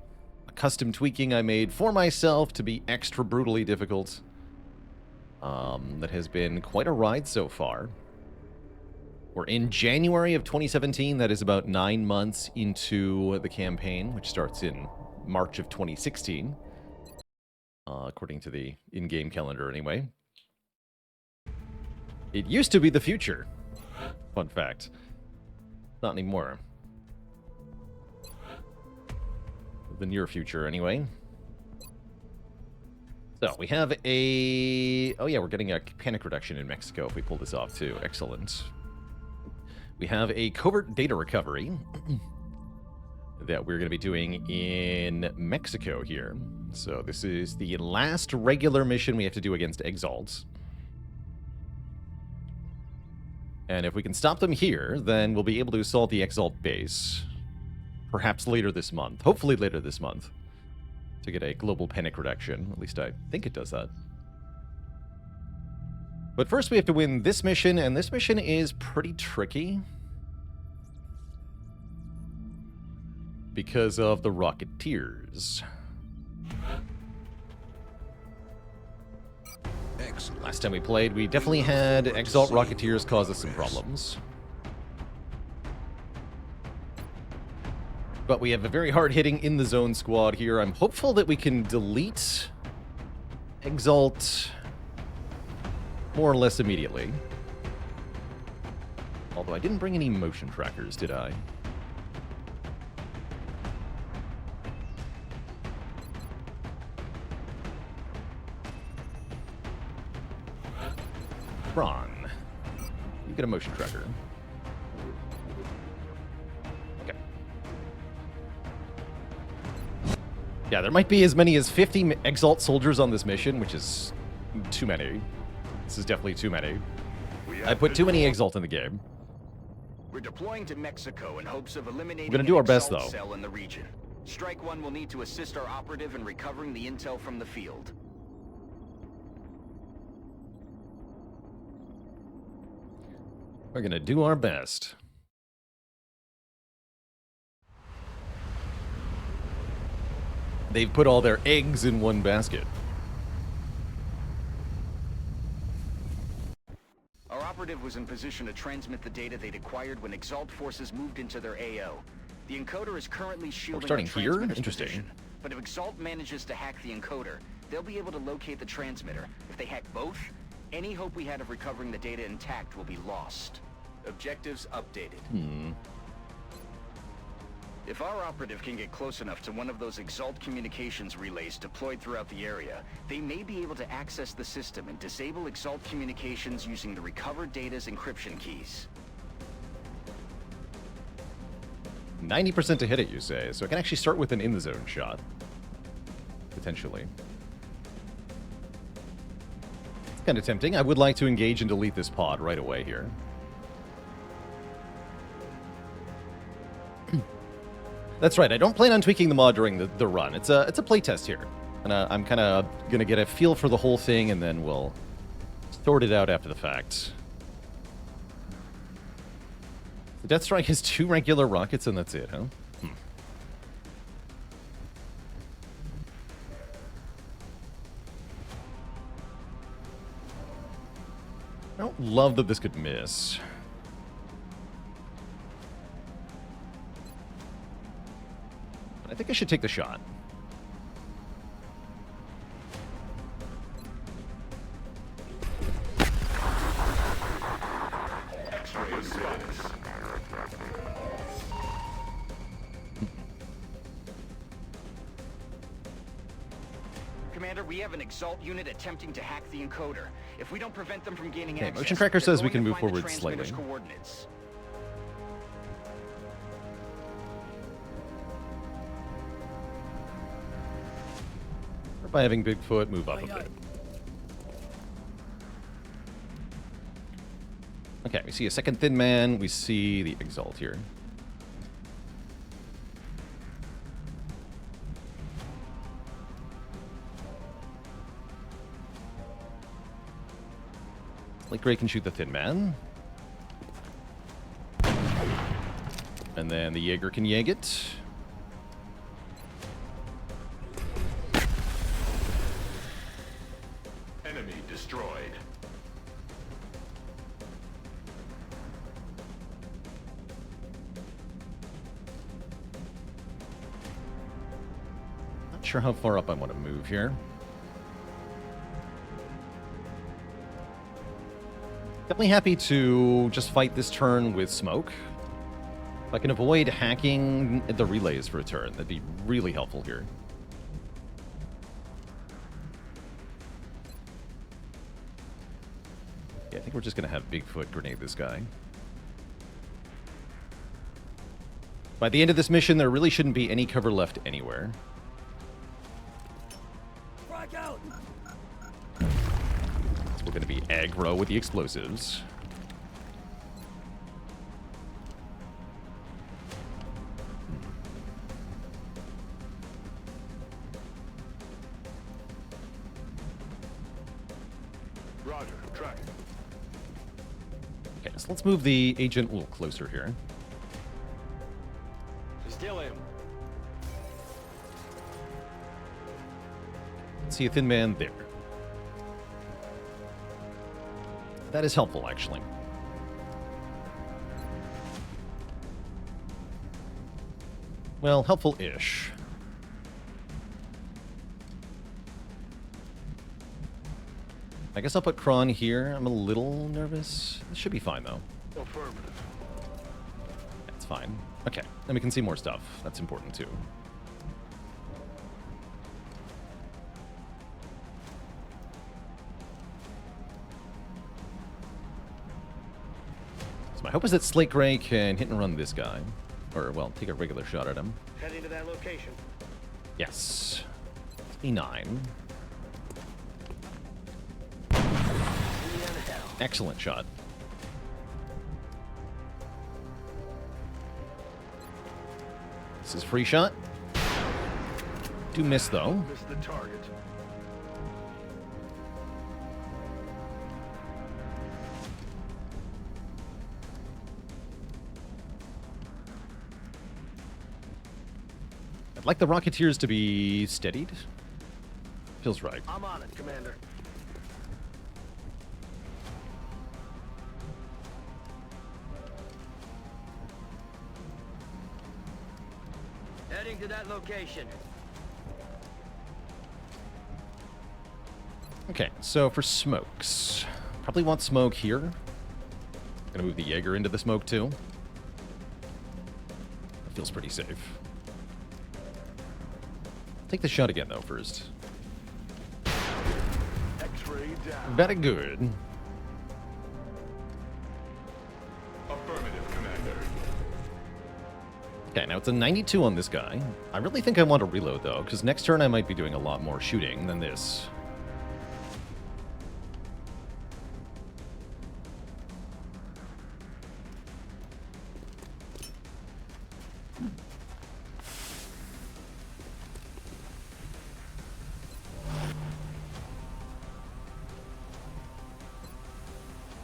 A custom tweaking I made for myself to be extra brutally difficult. That has been quite a ride so far. We're in January of 2017. That is about 9 months into the campaign, which starts in March of 2016. According to the in-game calendar, anyway. It used to be the future. Fun fact. Not anymore. The near future, anyway. So, we have a... Oh yeah, we're getting a panic reduction in Mexico if we pull this off, too. Excellent. We have a covert data recovery that we're going to be doing in Mexico here. So, this is the last regular mission we have to do against Exalt. And if we can stop them here, then we'll be able to assault the Exalt base. Perhaps later this month. Hopefully later this month. To get a global panic reduction. At least I think it does that. But first we have to win this mission, and this mission is pretty tricky. Because of the Rocketeers. Excellent. Last time we played, we definitely had Exalt Rocketeers cause us some problems. But we have a very hard-hitting in-the-zone squad here. I'm hopeful that we can delete Exalt more or less immediately. Although I didn't bring any motion trackers, did I? Ron, you get a motion tracker. Okay. Yeah, there might be as many as 50 Exalt soldiers on this mission, which is too many. This is definitely too many. I put too many Exalt in the game. We're deploying to Mexico in hopes of eliminating We're gonna do our best, Exalt though. cell in the region. Strike One will need to assist our operative in recovering the intel from the field. We're gonna do our best. They've put all their eggs in one basket. Our operative was in position to transmit the data they'd acquired when Exalt forces moved into their AO. The encoder is currently shielding starting our here? transmitter's Interesting. position. But if Exalt manages to hack the encoder, they'll be able to locate the transmitter. If they hack both, any hope we had of recovering the data intact will be lost. Objectives updated. If our operative can get close enough to one of those Exalt communications relays deployed throughout the area, they may be able to access the system and disable Exalt communications using the recovered data's encryption keys. 90% to hit it, you say, so I can actually start with an in-the-zone shot. Potentially. It's kind of tempting. I would like to engage and delete this pod right away here. That's right, I don't plan on tweaking the mod during the run. It's a playtest here. And I'm kind of going to get a feel for the whole thing, and then we'll sort it out after the fact. The Death Strike has 2 regular rockets, and that's it, huh? I don't love that this could miss. I think I should take the shot. Commander, we have an Exalt unit attempting to hack the encoder. If we don't prevent them from gaining Okay, access, motion tracker they're says we going can to move find the forward slightly. transmitter's coordinates. Or by having Bigfoot move up a bit. Okay, we see a second Thin Man. We see the Exalt here. Like Gray can shoot the Thin Man. And then the Jaeger can Yeg it. Enemy destroyed. Not sure how far up I want to move here. Definitely happy to just fight this turn with smoke. If I can avoid hacking the relays for a turn, that'd be really helpful here. Yeah, I think we're just going to have Bigfoot grenade this guy. By the end of this mission, there really shouldn't be any cover left anywhere. Frag out! We're going to be aggro with the explosives. Roger, tracking. Okay, so let's move the agent a little closer here. Сделаем. See a Thin Man there. That is helpful, actually. Well, helpful-ish. I guess I'll put Kron here. I'm a little nervous. This should be fine, though. Affirmative. That's fine. Okay, and we can see more stuff. That's important, too. So my hope is that Slate Gray can hit and run this guy. Or, well, take a regular shot at him. Heading to that location. Yes. E9. Excellent shot. This is free shot. Do miss, though. Miss the target. I'd like the Rocketeers to be steadied. Feels right. I'm on it, Commander. Heading to that location. Okay, so for smokes. Probably want smoke here. Gonna move the Jaeger into the smoke, too. That feels pretty safe. Take the shot again, though, first. X-ray down. Very good. Affirmative, Commander. Okay, now it's a 92 on this guy. I really think I want to reload, though, because next turn I might be doing a lot more shooting than this.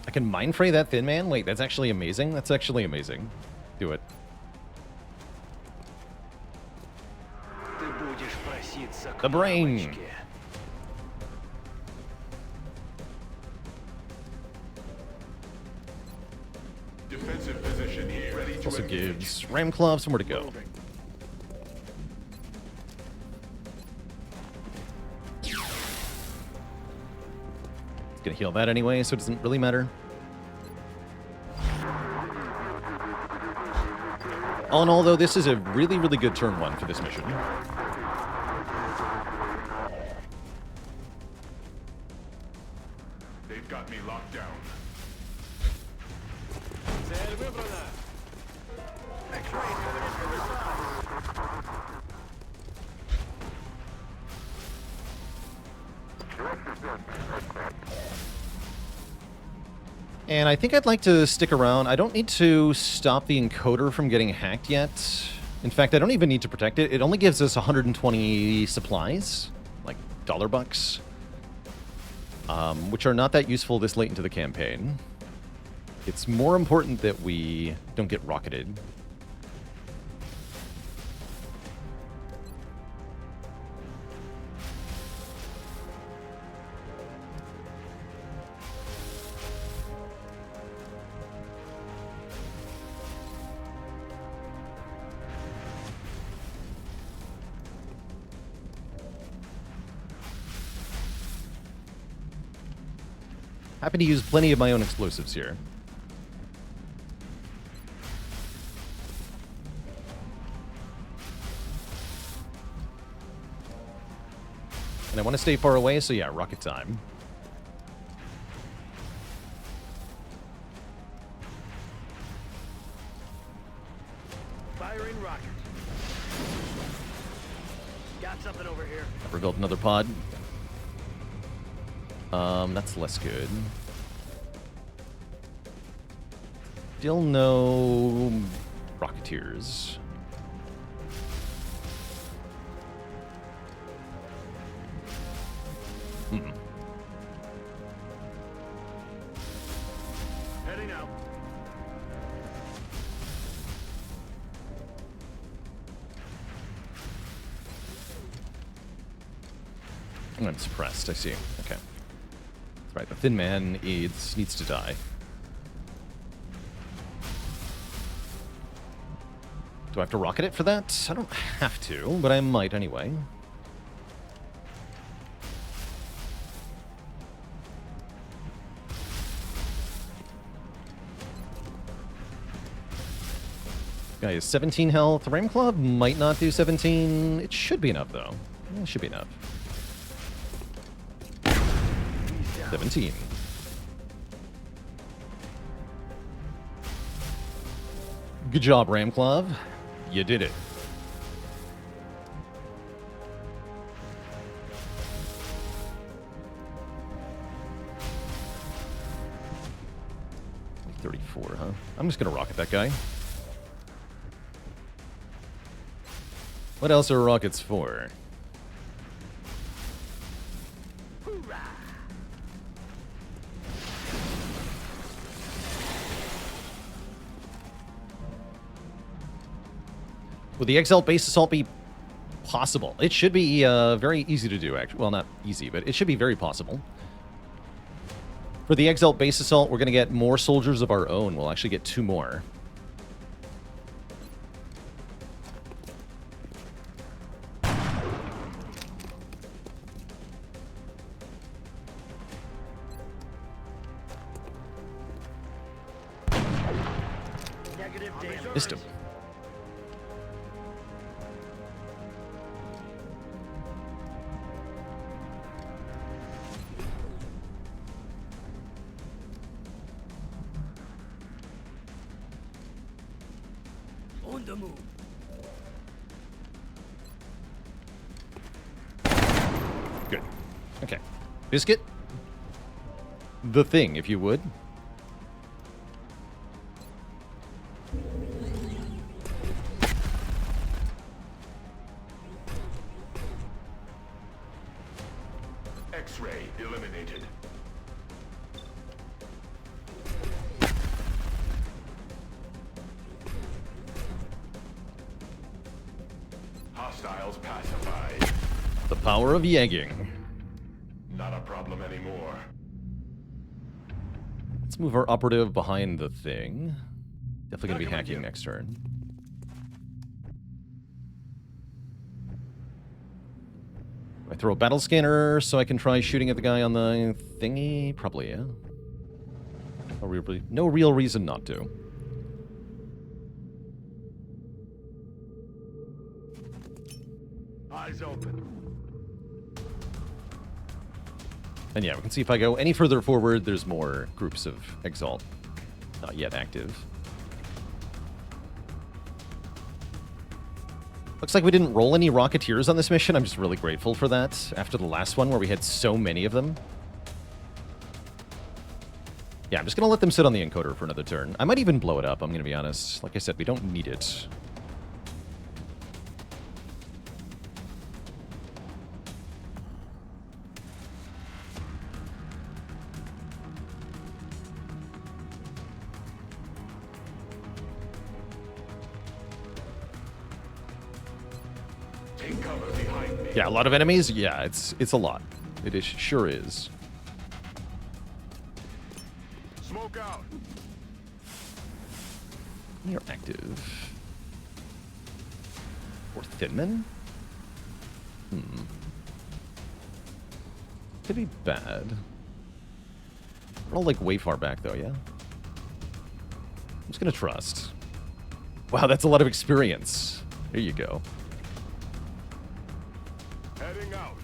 I can mind fray that Thin Man? Wait, that's actually amazing? That's actually amazing. Do it. Ты будешь проситься к The brain. мамочке. Defensive position here. Ready to Also engage. gives Ram Club somewhere to go. Moving. It's gonna heal that anyway, so it doesn't really matter. All in all, though, this is a really, really good turn one for this mission. They've got me locked down. Цель выбрана. X-ray coming in from the side. And I think I'd like to stick around. I don't need to stop the encoder from getting hacked yet. In fact, I don't even need to protect it. It only gives us 120 supplies, like $bucks, which are not that useful this late into the campaign. It's more important that we don't get rocketed. Happy to use plenty of my own explosives here. And I want to stay far away, so yeah, rocket time. Firing rocket. Got something over here. Never built another pod. That's less good. Still no Rocketeers. Heading out. I'm suppressed, I see. Okay. That's right, the Thin Man needs to die. Do I have to rocket it for that? I don't have to, but I might anyway. Guy is 17 health. Ram Club might not do 17. It should be enough, though. It should be enough. 17. Good job, Ram Club. You did it. $34, huh? I'm just gonna rocket that guy. What else are rockets for? Would the XL base assault be possible? It should be very easy to do, actually. Well, not easy, but it should be very possible. For the XL base assault, we're going to get more soldiers of our own. We'll actually get 2 more. Negative damage. Missed him. On the move. Good. Okay. Biscuit? The thing, if you would. X-ray eliminated. Hostiles pacified. The power of yegging. Not a problem anymore. Let's move our operative behind the thing. Definitely going to be hacking next turn. I throw a battle scanner so I can try shooting at the guy on the thingy? Probably, yeah. No real reason not to. Eyes open. And yeah, we can see if I go any further forward, there's more groups of Exalt. Not yet active. Looks like we didn't roll any Rocketeers on this mission. I'm just really grateful for that after the last one where we had so many of them. Yeah, I'm just going to let them sit on the encoder for another turn. I might even blow it up, I'm going to be honest. Like I said, we don't need it. Take cover behind me. Yeah, a lot of enemies? Yeah, it's a lot. It is, sure is. Smoke out. You're active. Or Thinman? Could be bad. We're all like way far back though, yeah? I'm just gonna trust. Wow, that's a lot of experience. Here you go. Heading out.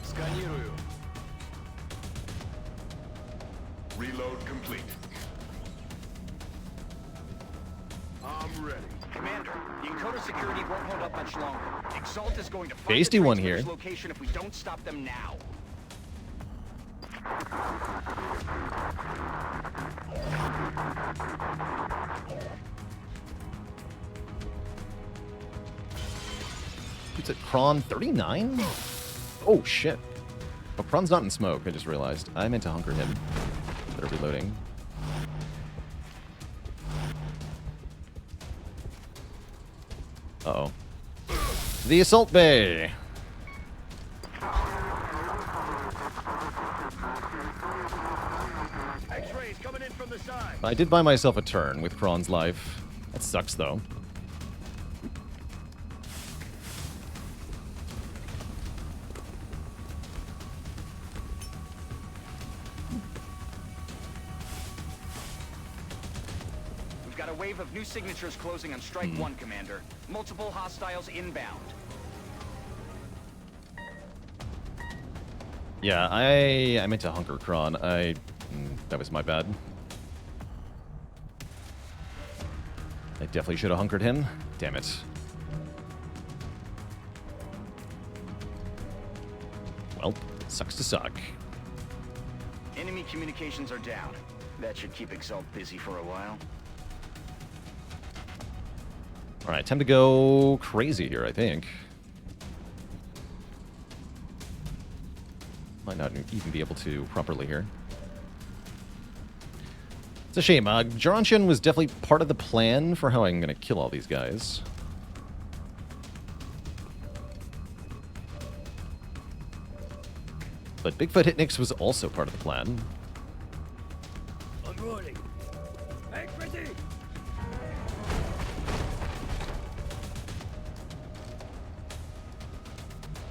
Сканирую. Reload complete. I'm ready. Commander, the encoder security won't hold up much longer. Exalt is going to find Tasty the one transmitter's here. location if we don't stop them now. It's at Kron 39? Oh, shit. Oh, Kron's not in smoke, I just realized. I meant to hunker him. Better reloading. Uh-oh. The Assault Bay! X-rays coming in from the side. I did buy myself a turn with Kron's life. That sucks, though. We've got a wave of new signatures closing on Strike 1, Commander. Multiple hostiles inbound. Yeah, I meant to hunker Kron. That was my bad. I definitely should have hunkered him. Damn it. Well, sucks to suck. Enemy communications are down. That should keep Exalt busy for a while. Alright, time to go crazy here, I think. Might not even be able to properly here. It's a shame. Jaranshin was definitely part of the plan for how I'm going to kill all these guys. But Bigfoot Hitnix was also part of the plan. Unrolling. Make ready.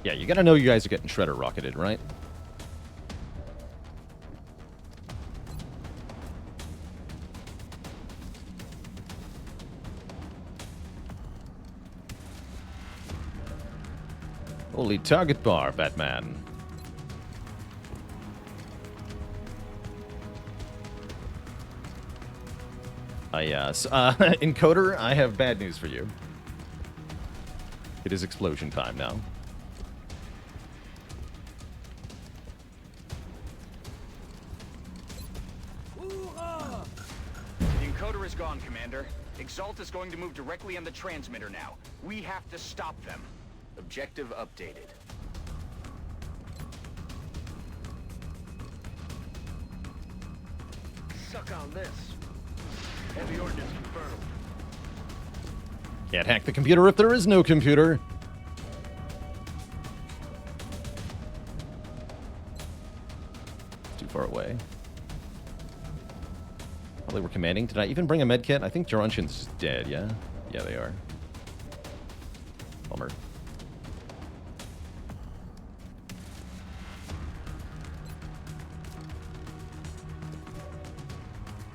Yeah, you gotta know you guys are getting Shredder rocketed, right? Holy target bar, Batman. Yes. Encoder, I have bad news for you. It is explosion time now. Hoorah! The encoder is gone, Commander. Exalt is going to move directly on the transmitter now. We have to stop them. Objective updated. Suck on this. Heavy ordnance confirmed. Can't hack the computer if there is no computer. Too far away. Probably we're commanding. Did I even bring a med kit? I think Jaranshin's just dead, yeah? Yeah, they are. Bummer.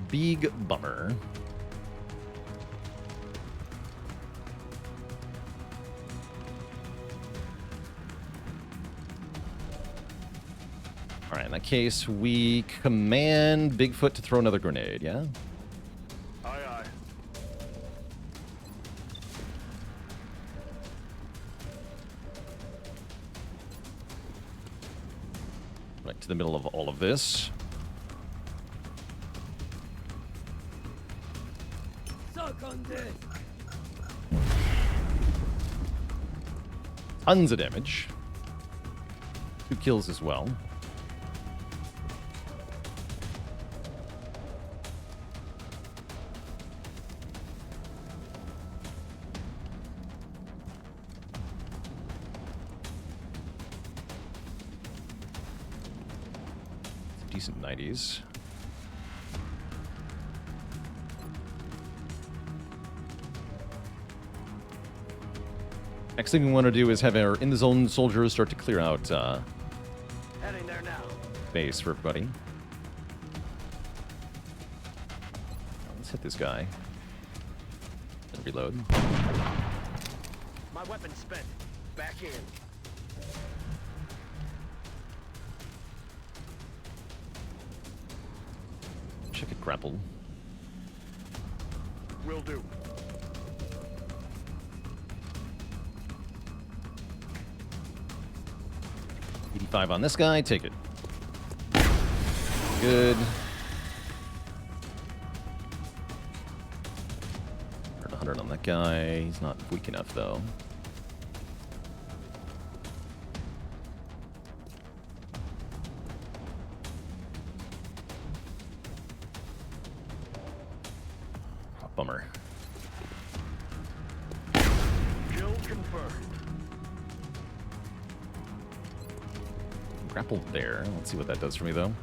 Big bummer. Alright, in that case, we command Bigfoot to throw another grenade, yeah? Aye, aye. Right to the middle of all of this. Tons of damage. 2 kills as well. Decent 90s. Next thing we want to do is have our in-the-zone soldiers start to clear out Heading there now. base for everybody. Let's hit this guy. And reload. My weapon's spent. Back in. Check it grapple. Will do. $85 on this guy. Take it. Good. Earned 100 on that guy. He's not weak enough, though. Oh, bummer. Kill confirmed. Grappled there. Let's see what that does for me, though.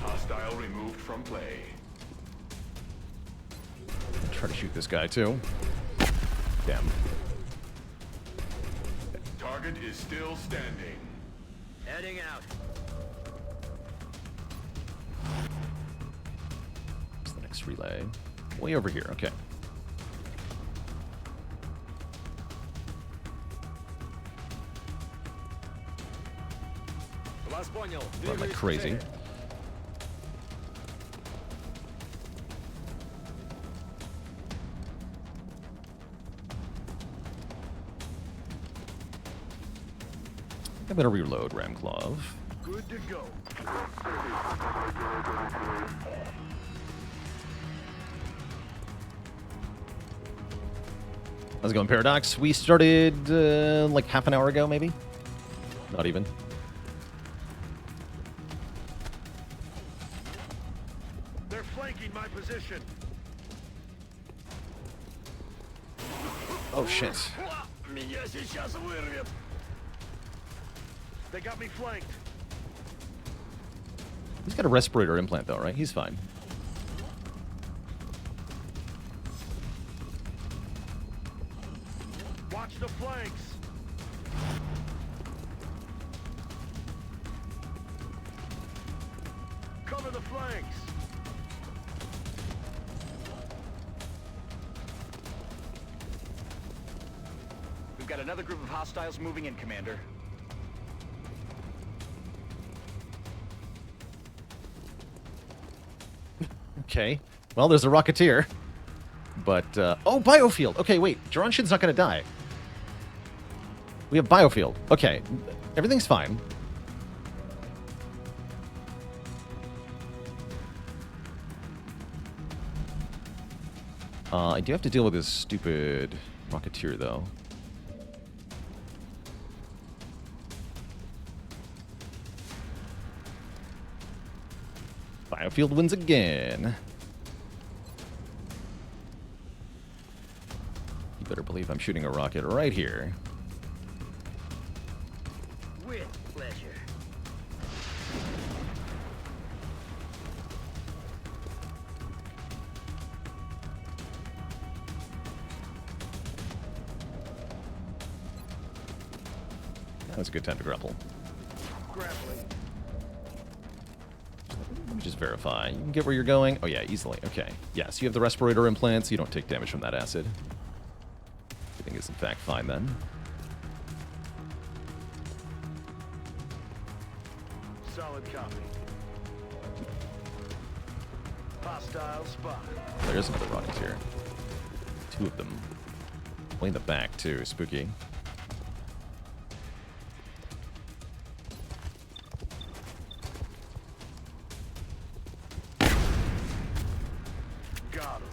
Hostile removed from play. Try to shoot this guy, too. Damn. Target is still standing. Heading out. What's the next relay? Way over here. Okay. Run like crazy. I better reload Ramclaw. Good to go. How's it going, Paradox? We started like half an hour ago, maybe? Not even. They're flanking my position. Oh, shit. Меня сейчас вырвет. They got me flanked. He's got a respirator implant, though, right? He's fine. Watch the flanks. Cover the flanks. We've got another group of hostiles moving in, Commander. Okay. Well, there's a Rocketeer. But, oh, Biofield! Okay, wait. Jaranshin's not gonna die. We have Biofield. Okay. Everything's fine. I do have to deal with this stupid Rocketeer, though. Biofield wins again. You better believe I'm shooting a rocket right here. With pleasure. That was a good time to grapple. Grappling. me just verify. You can get where you're going. Oh, yeah, easily. Okay. Yes, you have the respirator implants. You don't take damage from that acid. Everything is, in fact, fine then. Solid copy. Hostile spot. There's another Rocketeer. 2 of them. Way in the back, too. Spooky. Got him.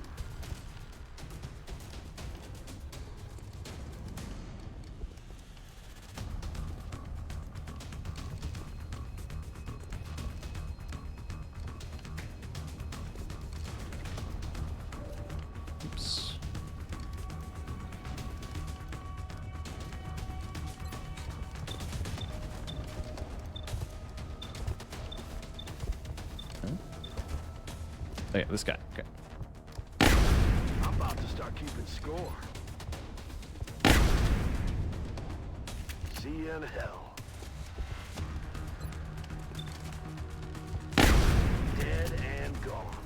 Oops. Huh? Oh, yeah, this guy. Okay. I'm about to start keeping score. See you in hell. Dead and gone.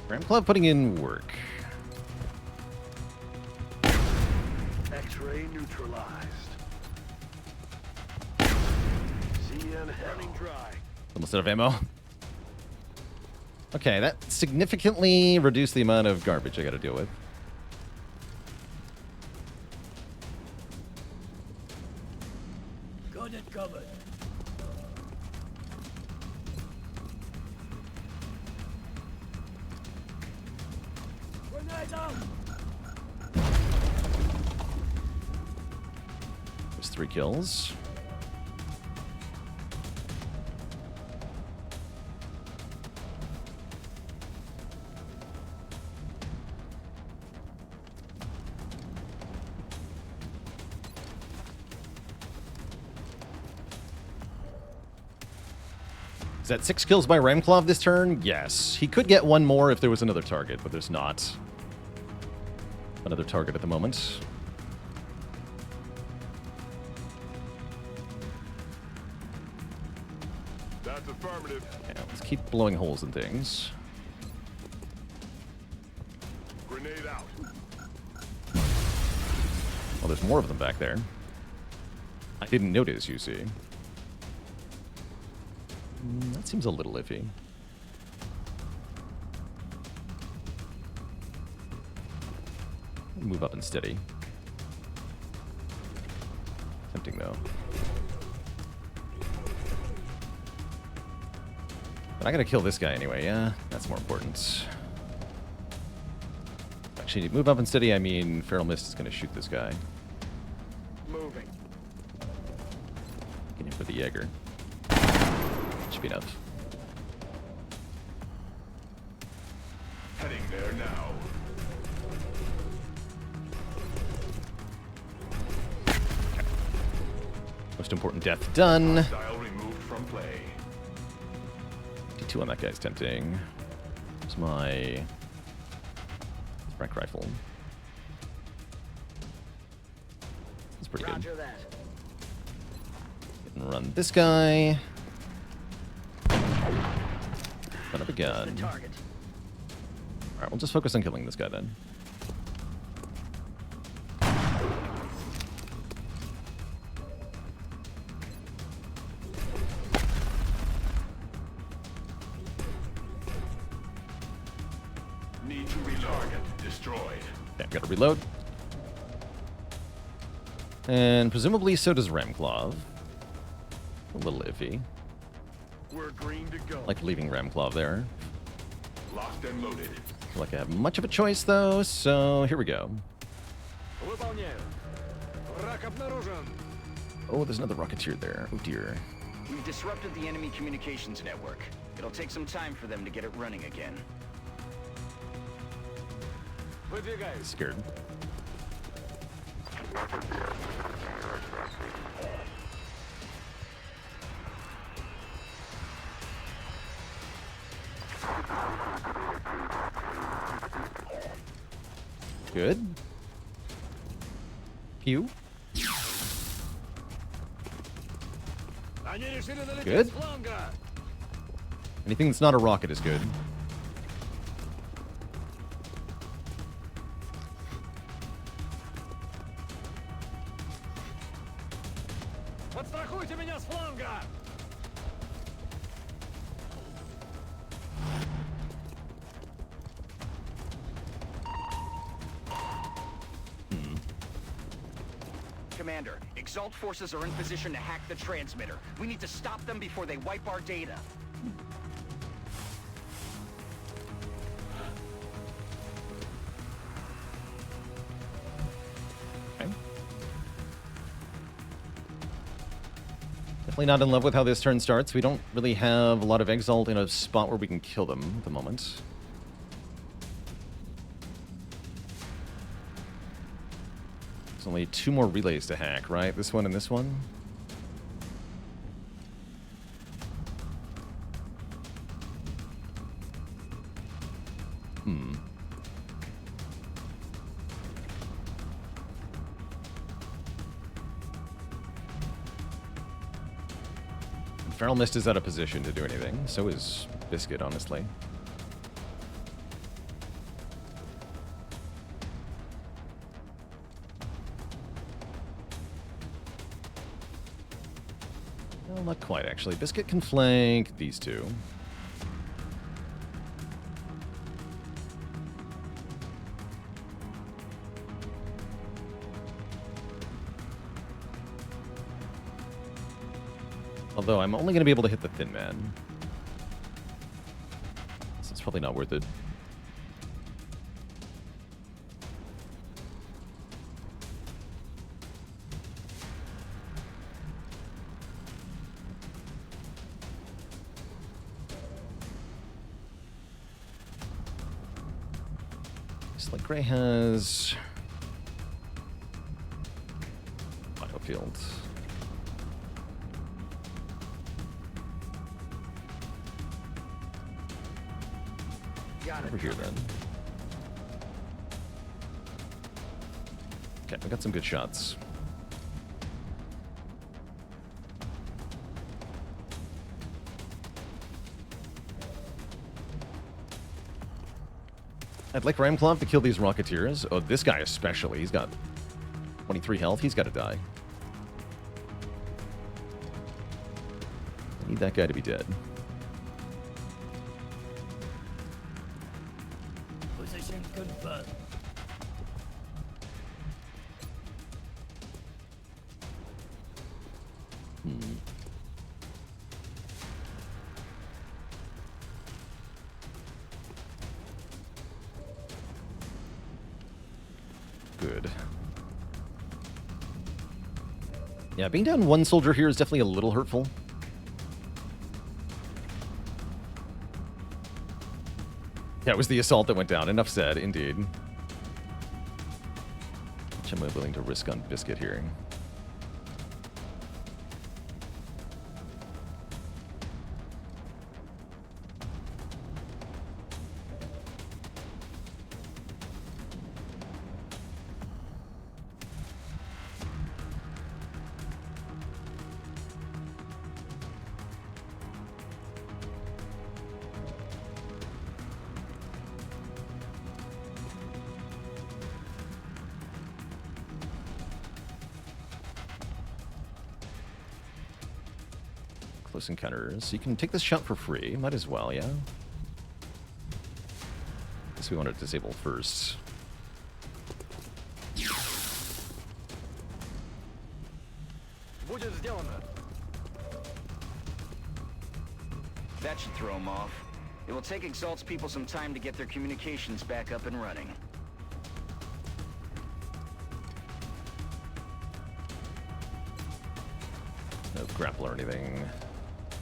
Ram Club putting in work. X-ray neutralized. See you in hell. Running dry. Almost out of ammo. Okay, that significantly reduced the amount of garbage I gotta deal with. Got it covered. Grenade out! There's 3 kills. Is that 6 kills by Ramclaw this turn? Yes. He could get 1 more if there was another target, but there's not another target at the moment. That's affirmative. Yeah, let's keep blowing holes in things. Grenade out. Well, there's more of them back there. I didn't notice, you see. That seems a little iffy. Move up and steady. Tempting, though. But I gotta kill this guy anyway, yeah? That's more important. Actually, move up and steady, I mean Feral Mist is gonna shoot this guy. Moving. Get him for the Jaeger. Should be enough. Heading there now. Most important death done. Hostile removed from play. D2 on that guy's tempting. It's my Frank rifle. That's pretty good. Roger that. And run this guy. Run up a The gun. target. Alright, we'll just focus on killing this guy then. Need to retarget. Destroyed. Okay, I've got to reload. And presumably so does Ramclaw. A little iffy. We're green to go. Like leaving Ramclaw there. Locked and loaded. Feel like I have much of a choice though, so here we go. Выполняю. Враг обнаружен. Oh, there's another Rocketeer there. Oh dear. We've disrupted the enemy communications network. It'll take some time for them to get it running again. Выдвигаюсь. Scared. Good. Pew. Они решили налететь Good. с фланга. Anything that's not a rocket is good. Подстрахуйте меня с фланга. Commander, Exalt forces are in position to hack the transmitter. We need to stop them before they wipe our data. Okay. Definitely not in love with how this turn starts. We don't really have a lot of Exalt in a spot where we can kill them at the moment. There's only 2 more relays to hack, right? This one and this one. Feral Mist is out of position to do anything. So is Biscuit, honestly. Well, not quite, actually. Biscuit can flank these two. Although I'm only going to be able to hit the Thin Man. So it's probably not worth it. Like Gray has Battlefield. Got it. Over here then. Okay, we got some good shots. I'd like Ramclov to kill these Rocketeers. Oh, this guy especially. He's got 23 health. He's got to die. I need that guy to be dead. Position confirmed. Good. Yeah, being down one soldier here is definitely a little hurtful. Yeah, it was the assault that went down. Enough said, indeed. Which am I willing to risk on Biscuit here? Close encounters. You can take this shot for free. Might as well, yeah? Guess we want to disable first. Будет сделано. That should throw them off. It will take Exalt's people some time to get their communications back up and running. No grapple or anything.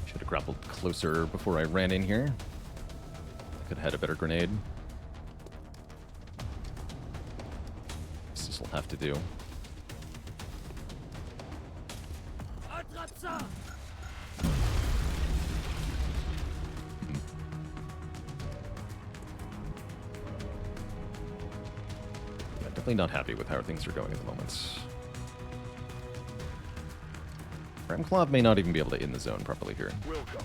Should have grappled closer before I ran in here. Could have had a better grenade. This will have to do. Yeah, definitely not happy with how things are going at the moment. Ramclaw may not even be able to in the zone properly here. We'll go.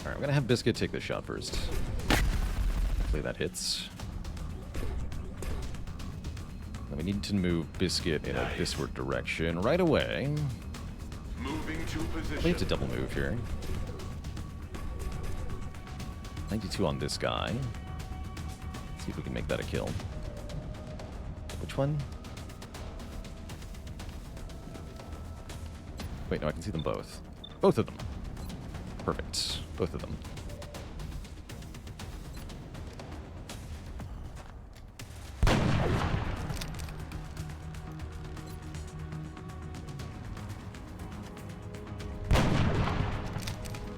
Alright, I'm gonna have Biscuit take this shot first. Hopefully that hits. Then we need to move Biscuit in a thisward direction right away. Moving to position. We have to double move here. 92 on this guy. Let's see if we can make that a kill. Which one? Wait, no, I can see them both. Both of them. Perfect. Both of them.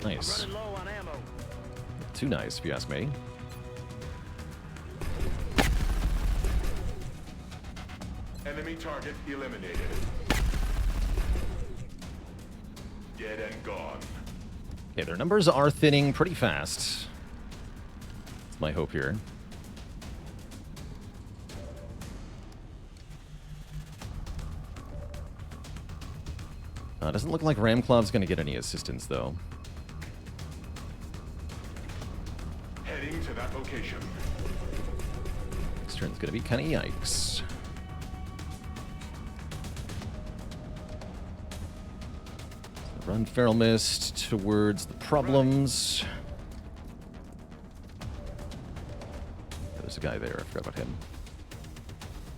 Nice. Running low on ammo. Too nice, if you ask me. Enemy target eliminated. Dead and gone. Okay, their numbers are thinning pretty fast. That's my hope here. Doesn't look like Ramclaw's going to get any assistance, though. Heading to that location. Next turn's going to be kind of yikes. Run Feral Mist towards the problems. There's a guy there. I forgot about him.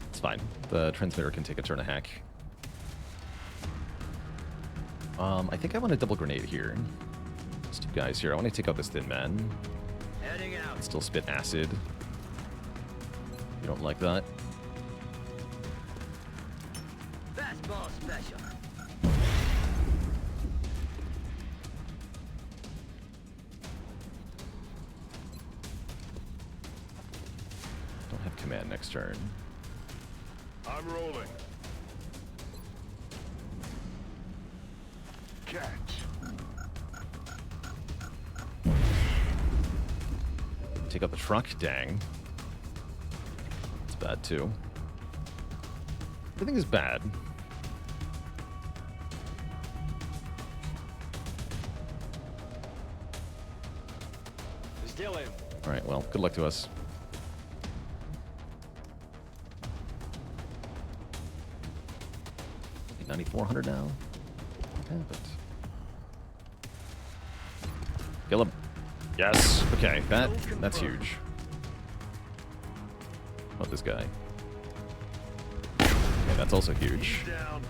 It's fine. The transmitter can take a turn a hack. I think I want to double grenade here. There's two guys here. I want to take out this thin man. Heading out. Still spit acid. You don't like that? Fastball special. Don't have command next turn. I'm rolling. Catch. Take out the truck? Dang. It's bad, too. Everything is bad. Still in. Alright, well, good luck to us. I think 9,400 now. Okay, but... Kill him. Yes. Okay, that's huge. How about this guy? Okay, that's also huge. Down.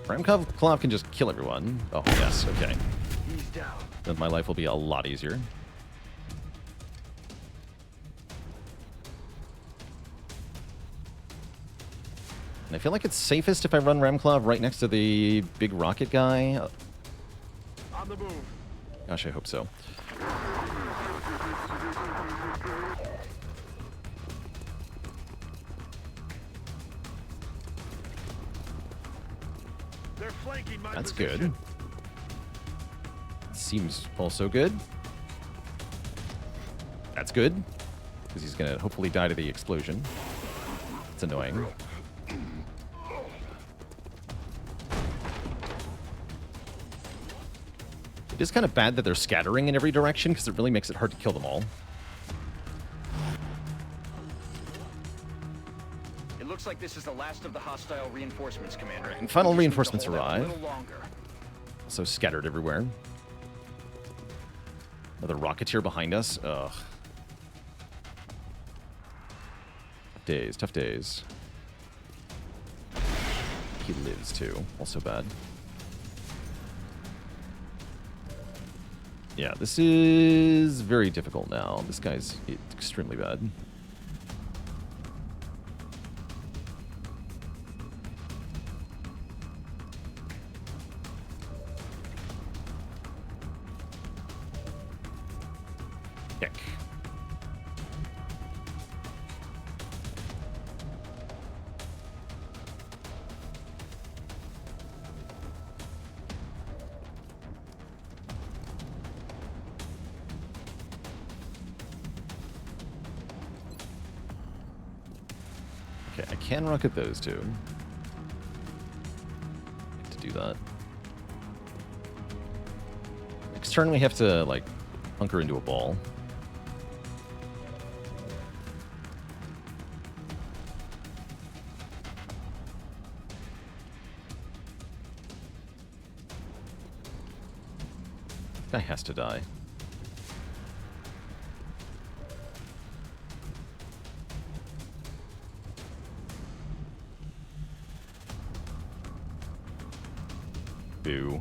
Ramclaw can just kill everyone. Oh, yes, okay. He's down. Then my life will be a lot easier. And I feel like it's safest if I run Ramclaw right next to the big rocket guy. On the move. Gosh, I hope so. They're flanking my That's position. good. Seems also good. That's good. Because he's going to hopefully die to the explosion. It's annoying. It is kind of bad that they're scattering in every direction because it really makes it hard to kill them all. It looks like this is the last of the hostile reinforcements, Commander. And final We just need to reinforcements hold out a arrive. little longer. Also scattered everywhere. Another rocketeer behind us. Ugh. Tough days, tough days. He lives too. Also bad. Yeah, this is very difficult now. This guy's extremely bad. Kick. Okay, I can rocket those two. To do that. Next turn we have to, like, hunker into a ball. Guy has to die. Boo.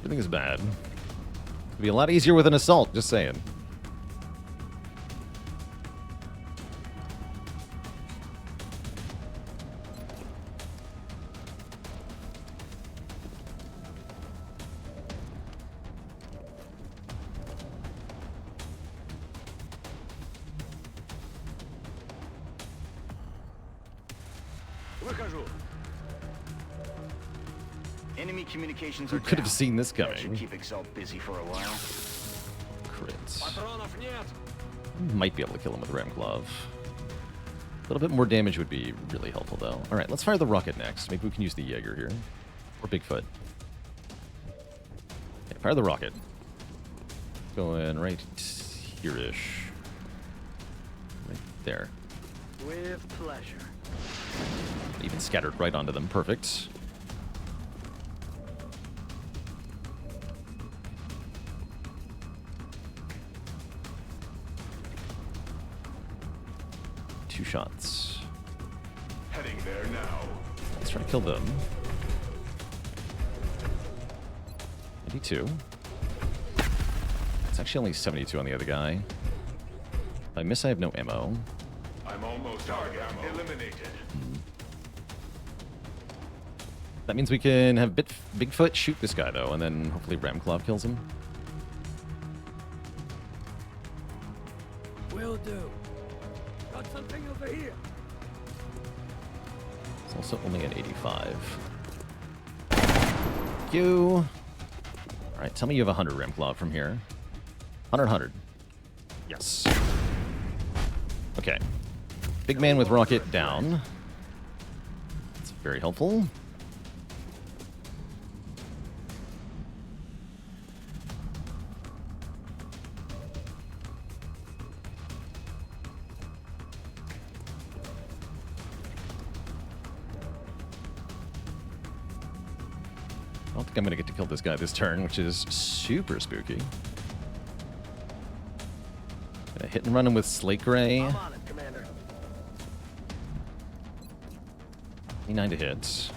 Everything is bad. It'd be a lot easier with an assault, just saying. Выхожу. Enemy communications Who are could have down. seen this That should coming? keep Exalt busy for a while. Crits. Патронов нет. Might be able to kill him with Ram Glove. A little bit more damage would be really helpful, though. All right, let's fire the rocket next. Maybe we can use the Jaeger here. Or Bigfoot. Okay, fire the rocket. Going right here-ish. Right there. With pleasure. Even scattered right onto them. Perfect. Two shots. Heading there now. Let's try to kill them. 82. It's actually only 72 on the other guy. If I miss, I have no ammo. I'm almost target eliminated. That means we can have Bigfoot shoot this guy, though, and then hopefully Ramclaw kills him. Will do. Got something over here. It's also only an 85. Thank you. All right, tell me you have 100 Ramclaw from here. 100. Yes. Okay. Big man with rocket down. That's very helpful. I don't think I'm going to get to kill this guy this turn, which is super spooky. Gonna hit and run him with Slate Gray. I'm on it, Commander. 29 to hit.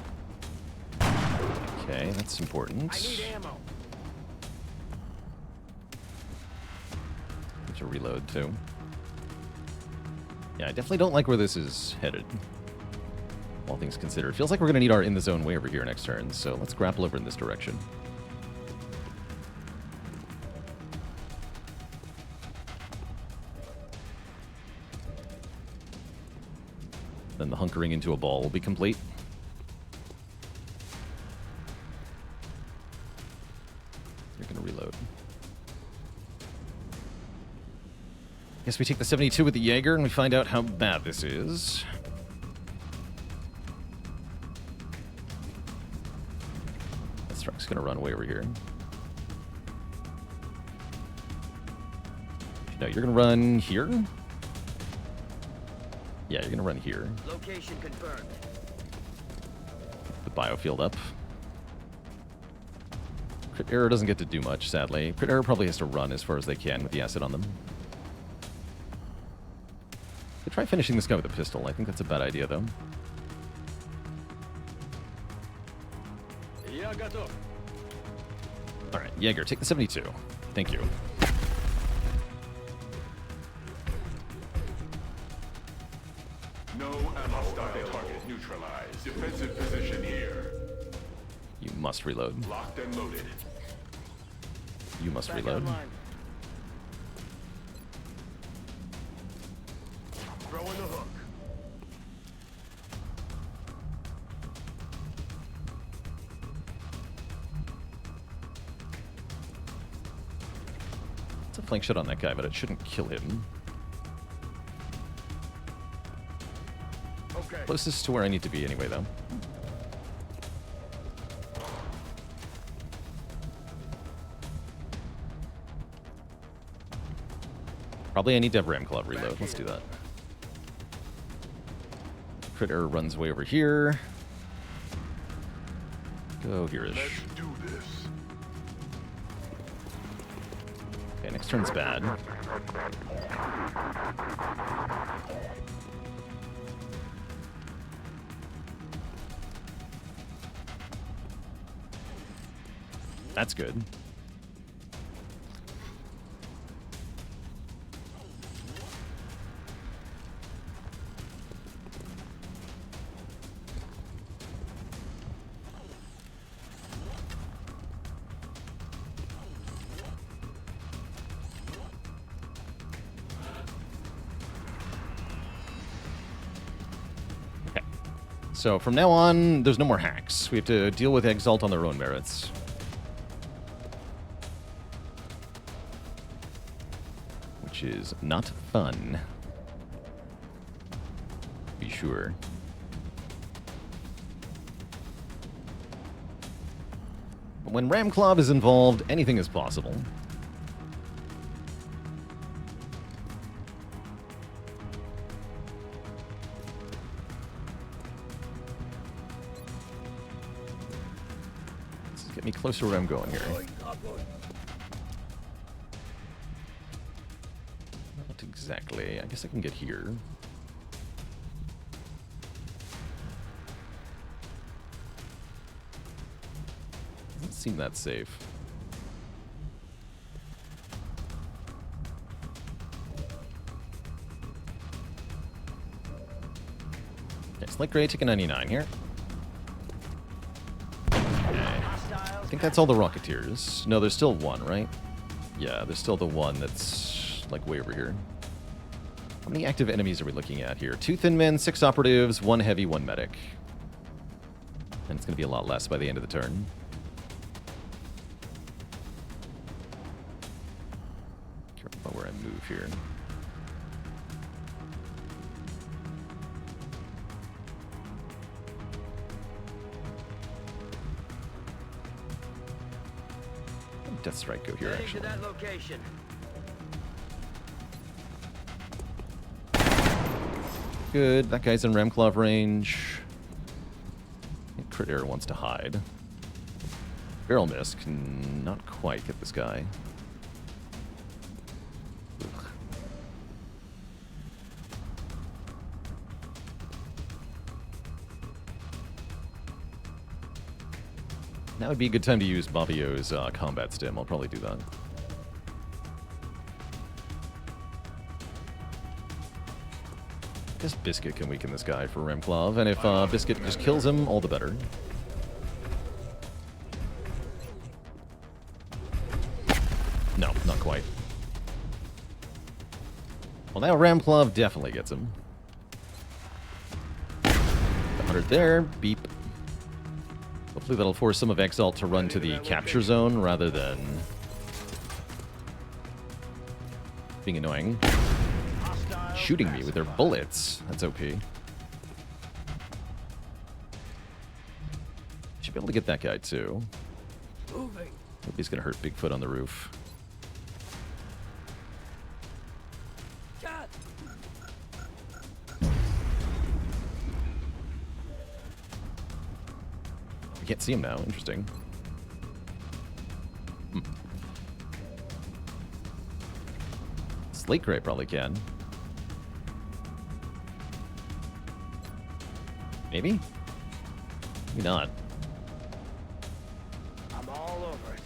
Okay, that's important. I need ammo. Need to reload too. Yeah, I definitely don't like where this is headed. All things considered. Feels like we're going to need our in the zone way over here next turn, so let's grapple over in this direction. Then the hunkering into a ball will be complete. You're going to reload. Guess we take the 72 with the Jaeger and we find out how bad this is. That truck's going to run way over here. No, you're going to run here? Yeah, you're going to run here. Location confirmed. The biofield up. Crit Error doesn't get to do much, sadly. Crit Error probably has to run as far as they can with the acid on them. Could try finishing this guy with a pistol. I think that's a bad idea, though. Я готов. Alright, Jaeger, take the 72. Thank you. No ammo. Hostile target neutralized. Defensive position here. You must reload. Locked and loaded. You must Back reload. online. Throwing the hook. It's a flank shot on that guy, but it shouldn't kill him. Closest to where I need to be anyway, though. Probably I need to have Ram Club reload. Let's do that. Critter runs way over here. Go here-ish. Let's do this. Okay, next turn's bad. That's good. Okay. So from now on, there's no more hacks. We have to deal with Exalt on their own merits. Which is not fun. Be sure. But when Ram Club is involved, anything is possible. Let's get me closer to where I'm going here. Not exactly. I guess I can get here. Doesn't seem that safe. Okay, Slick Gray taking 99 here. I think that's all the Rocketeers. No, there's still one, right? Yeah, there's still the one that's, like, way over here. How many active enemies are we looking at here? 2 Thin Men, 6 Operatives, 1 Heavy, 1 Medic. And it's going to be a lot less by the end of the turn. Careful about where I move here. Death Strike go here, Heading actually. to that location. Good. That guy's in Ramclaw range. I think Crit Air wants to hide. Barrel Miss can not quite get this guy. Ugh. Now would be a good time to use Bobio's combat stim. I'll probably do that. I guess Biscuit can weaken this guy for Remclav, and if Biscuit just kills him, all the better. No, not quite. Well, now Ramclav definitely gets him. 100 there, beep. Hopefully that'll force some of Exalt to run to the capture zone rather than being annoying. Shooting me with their bullets. That's OP. Should be able to get that guy too. Moving. Hope he's gonna hurt Bigfoot on the roof. Got. I can't see him now. Interesting. Slate Gray probably can. Maybe? Maybe not. I'm all over it.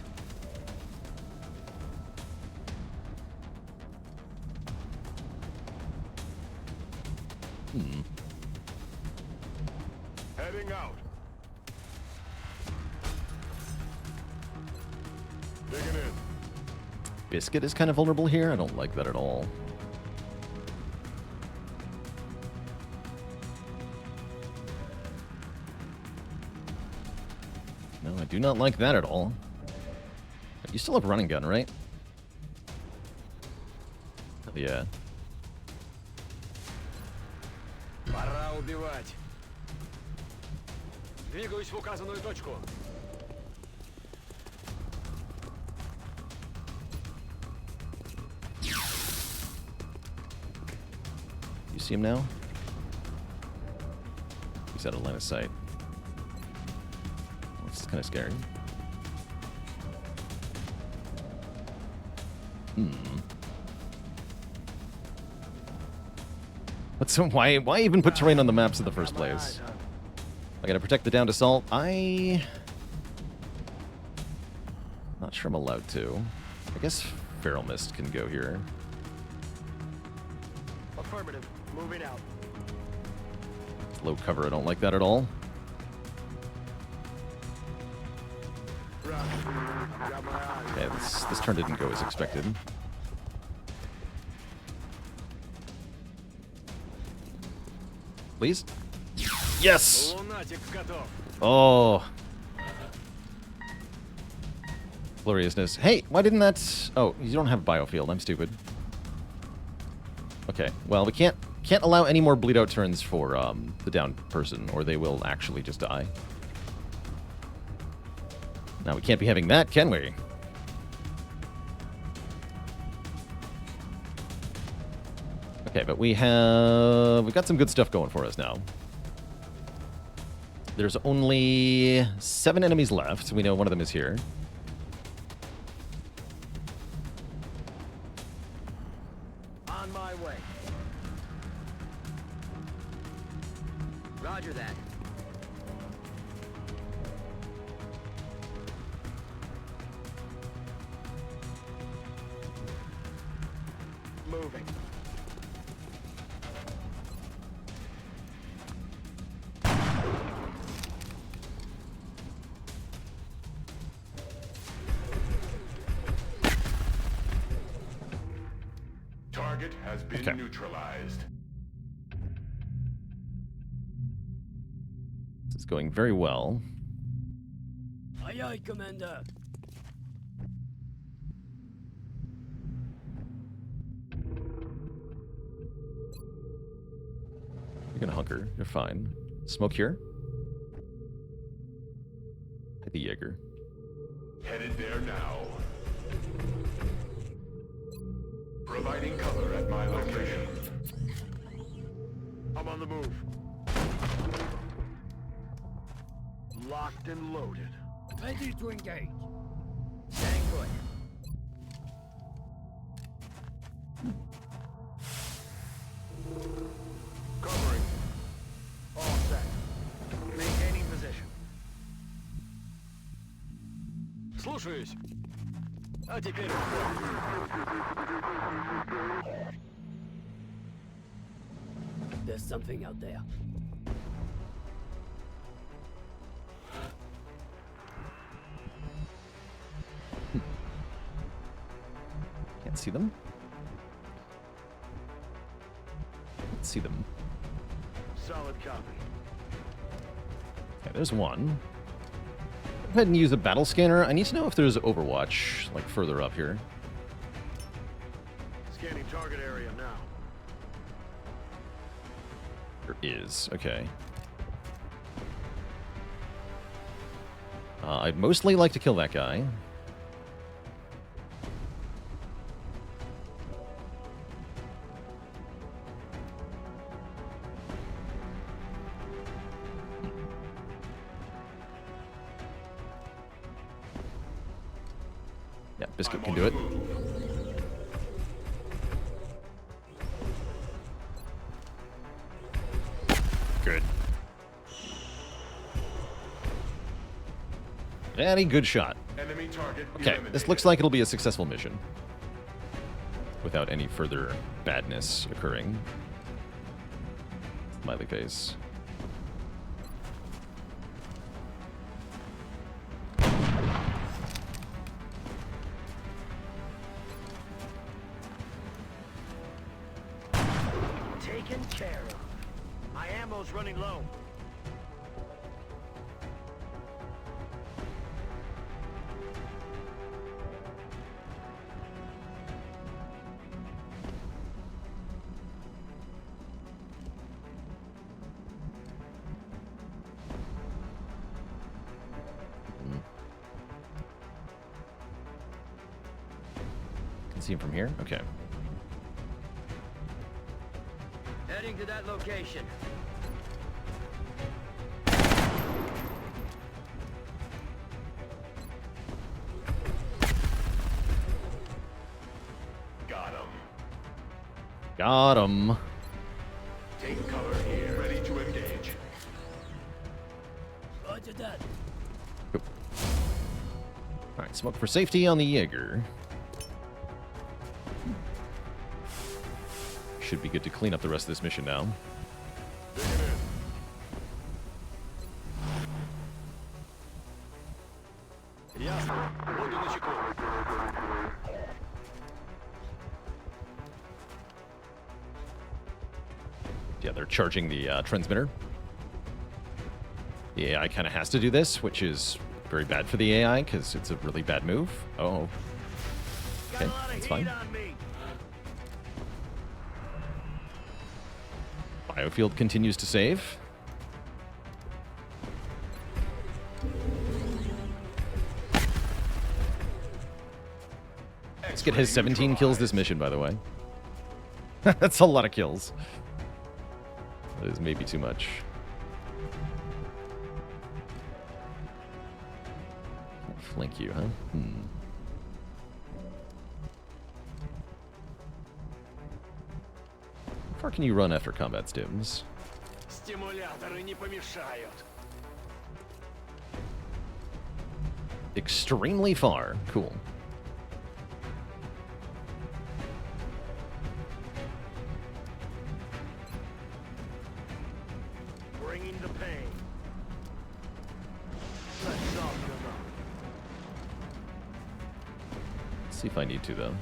Heading out. Digging in. Biscuit is kind of vulnerable here. I don't like that at all. No, I do not like that at all. You still have a running gun, right? Hell yeah. Пора убивать. Двигаюсь в указанную точку. You see him now? He's out of line of sight. This is kind of scary. But so why even put terrain on the maps in the first place? I gotta protect the downed assault. Not sure I'm allowed to. I guess Feral Mist can go here. Affirmative. Moving out. It's low cover, I don't like that at all. Got my eyes. Okay, this turn didn't go as expected. Please? Yes! Лунатик готов. Oh. Gloriousness. Hey, why didn't that... Oh, you don't have a biofield. I'm stupid. Okay, well, we can't allow any more bleed out turns for the downed person, or they will actually just die. Now, we can't be having that, can we? Okay, but we've got some good stuff going for us now. There's only 7 enemies left. We know one of them is here. On my way. Roger that. Moving. Target has been Okay. neutralized. This is going very well. Aye, aye, Commander. You're gonna hunker. You're fine. Smoke here. Hit the Jaeger. Headed there now. Providing cover at my location. I'm on the move. Locked and loaded. Ready to engage. Staying put. Covering. All set. Maintaining position. Слушаюсь. А теперь... There's something out there. Can't see them. Can't see them. Solid copy. Okay, there's one. Go ahead and use a battle scanner. I need to know if there's Overwatch, like, further up here. Scanning target area now. There is. Okay. I'd mostly like to kill that guy. Yeah, Biscuit can do it. Good. Very good shot. Enemy target Okay, eliminated. this looks like it'll be a successful mission. Without any further badness occurring. Smiley face. Taken care of. My ammo's running low. Can see him from here? Okay. Heading to that location. Got him. Got him. Take cover here. Ready to engage. Roger that. Alright, smoke for safety on the Jaeger. Should be good to clean up the rest of this mission now. Ясно. Буду начеку. Yeah, they're charging the transmitter. The AI kind of has to do this, which is very bad for the AI because it's a really bad move. Oh. Got Okay, a lot of that's heat fine. on me. Biofield continues to save. Let's get his 17 kills this mission, by the way. That's a lot of kills. That is maybe too much. Flank you, huh? How far can you run after combat stims? Стимуляторы не помешают. Extremely far. Cool. Bringing the pain. Let's soften them up. Let's see if I need to, though.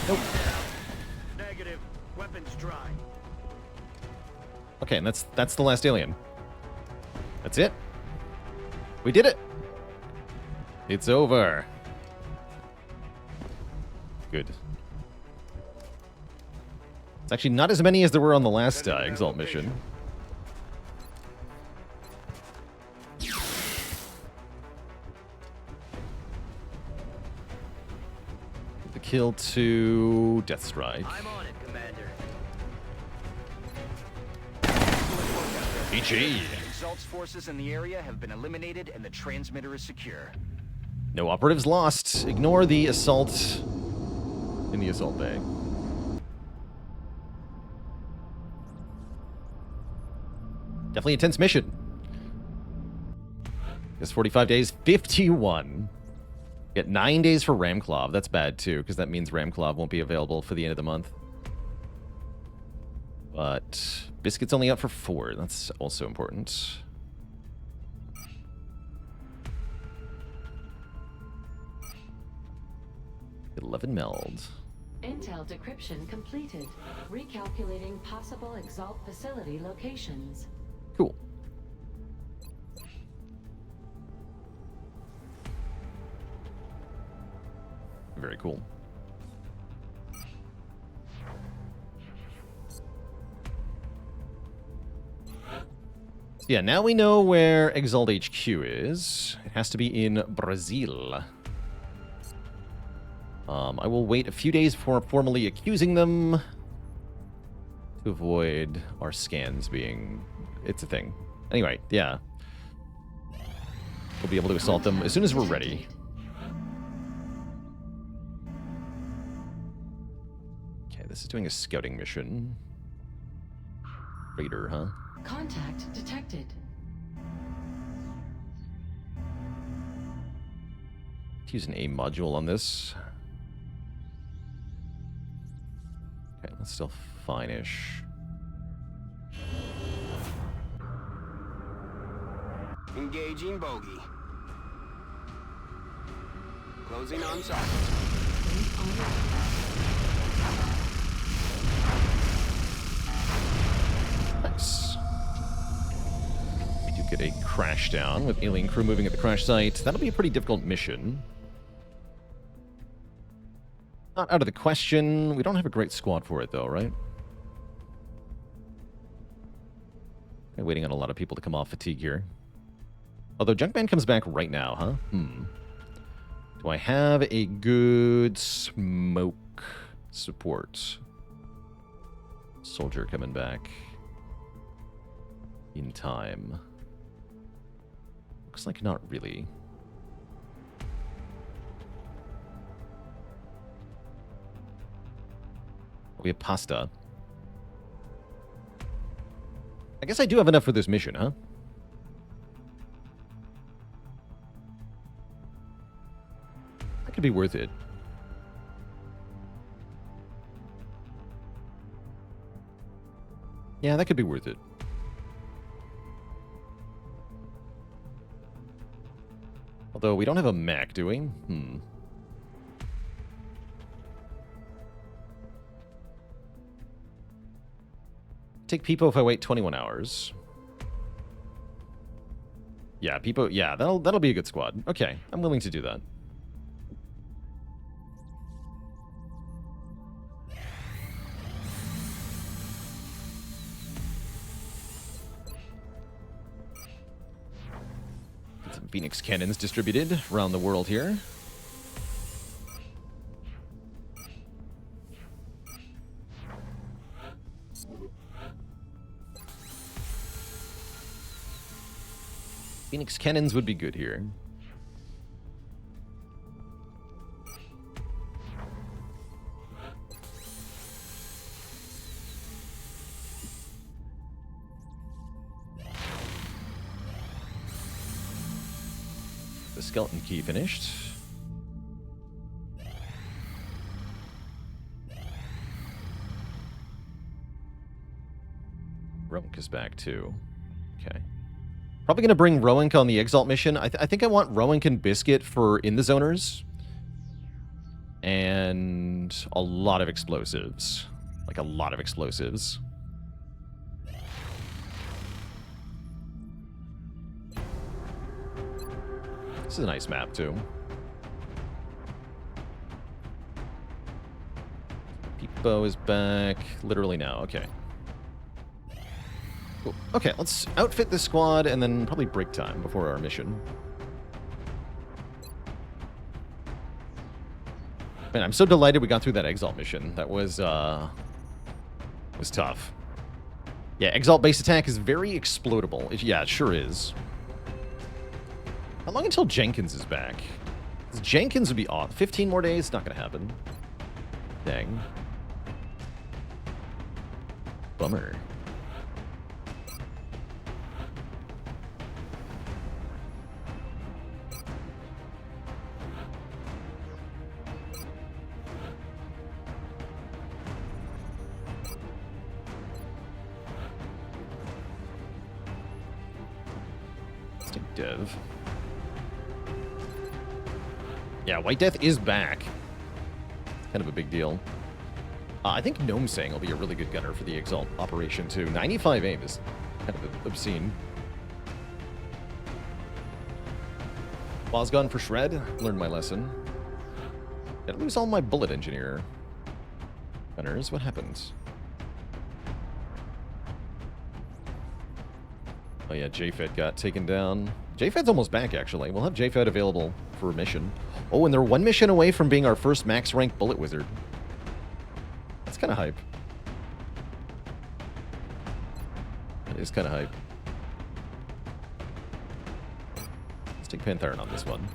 Nope. Negative. Weapons dry. Okay, and that's the last alien. That's it. We did it. It's over. Good. It's actually not as many as there were on the last Exalt mission. The kill to Death Strike. I'm on it, Commander. PG. Exalt's forces in the area have been eliminated and the transmitter is secure. No operatives lost. Ignore the assault in the assault bay. Definitely a tense mission. It's 45 days, 51. Get 9 days for Ramclaw. That's bad too, because that means Ramclaw won't be available for the end of the month. But Biscuit's only out for 4. That's also important. $11 meld. Intel decryption completed. Recalculating possible Exalt facility locations. Cool. Very cool. So yeah, now we know where Exalt HQ is. It has to be in Brazil. I will wait a few days before formally accusing them to avoid our scans being... It's a thing. Anyway, yeah. We'll be able to assault them as soon as we're ready. Okay, this is doing a scouting mission. Raider, huh? Contact detected. Let's use an AIM module on this. Okay, that's still fine-ish. Engaging bogey. Closing on socket. Nice. We do get a crash down with alien crew moving at the crash site. That'll be a pretty difficult mission. Not out of the question. We don't have a great squad for it, though, right? I'm waiting on a lot of people to come off fatigue here. Although Junkman comes back right now, huh? Do I have a good smoke support? Soldier coming back in time. Looks like not really. We have pasta. I guess I do have enough for this mission, huh? That could be worth it. Yeah, that could be worth it. Although we don't have a mech, do we? Take Peepo if I wait 21 hours. Yeah, Peepo. Yeah, that'll be a good squad. Okay, I'm willing to do that. Get some Phoenix cannons distributed around the world here. Phoenix cannons would be good here. The skeleton key finished. Roink is back too. Okay. Probably going to bring Roink on the Exalt mission. I think I want Roink and Biscuit for in the zoners. And a lot of explosives. Like a lot of explosives. This is a nice map, too. Peepo is back literally now. Okay. Cool. Okay, let's outfit this squad and then probably break time before our mission. Man, I'm so delighted we got through that Exalt mission. That was tough. Yeah, Exalt base attack is very explodable. Yeah, it sure is. How long until Jenkins is back? Jenkins would be off. 15 more days? Not gonna happen. Dang. Bummer. Dev. Yeah, White Death is back. Kind of a big deal. I think Gnome Sang will be a really good gunner for the Exalt operation, too. 95 aim is kind of obscene. Gun for Shred. Learned my lesson. Did I lose all my bullet engineer gunners? What happened? Oh yeah, JFed got taken down. JFed's almost back, actually. We'll have JFed available for a mission. Oh, and they're one mission away from being our first max rank bullet wizard. That's kind of hype. That is kind of hype. Let's take Pantheron on this one.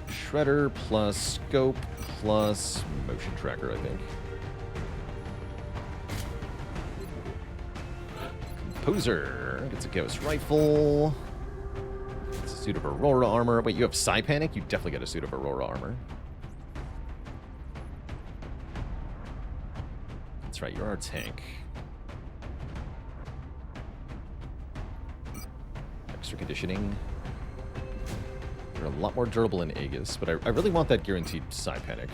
Shredder plus scope plus motion tracker, I think. Composer gets a Ghost rifle. It's a suit of Aurora armor. Wait, you have Psy Panic? You definitely get a suit of Aurora armor. That's right, you're our tank. Extra conditioning. They're a lot more durable in Aegis, but I really want that guaranteed Psy Panic.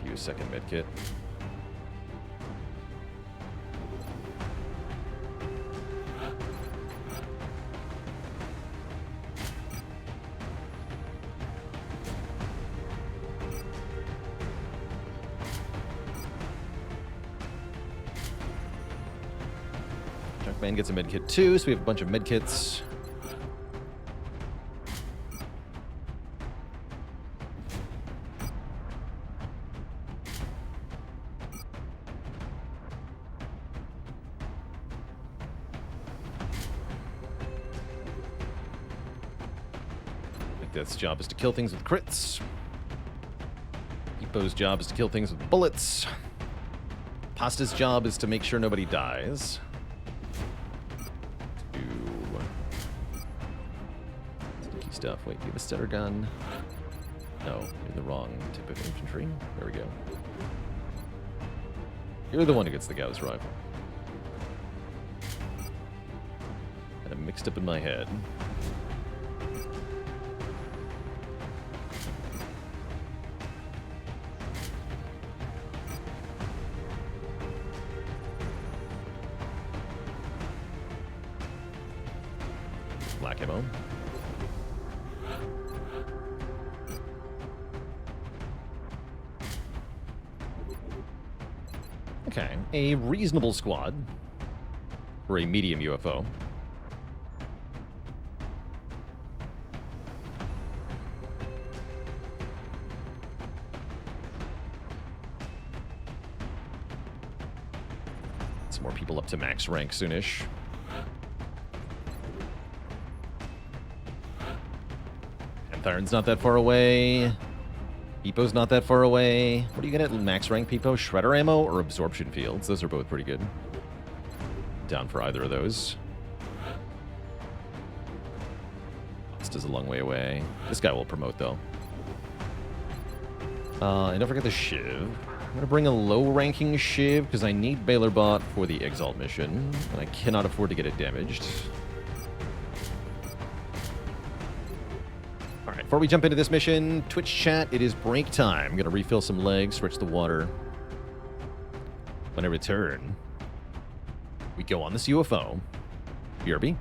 you a second medkit. Junkman gets a medkit too, so we have a bunch of medkits. Death's job is to kill things with crits. Hippo's job is to kill things with bullets. Pasta's job is to make sure nobody dies. Sticky stuff. Wait, do you have a stutter gun? No, you're the wrong type of infantry. There we go. You're the one who gets the Gauss rifle. Had it mixed up in my head. Black ammo. Okay, a reasonable squad for a medium UFO. Some more people up to max rank soonish. Iron's not that far away. Peepo's not that far away. What do you get at max rank, Peepo? Shredder ammo or absorption fields? Those are both pretty good. Down for either of those. This is a long way away. This guy will promote, though. And don't forget the Shiv. I'm going to bring a low-ranking Shiv because I need Baalor bot for the Exalt mission, and I cannot afford to get it damaged. Before we jump into this mission, Twitch chat, it is break time. I'm going to refill some legs, stretch the water. When I return, we go on this UFO. BRB.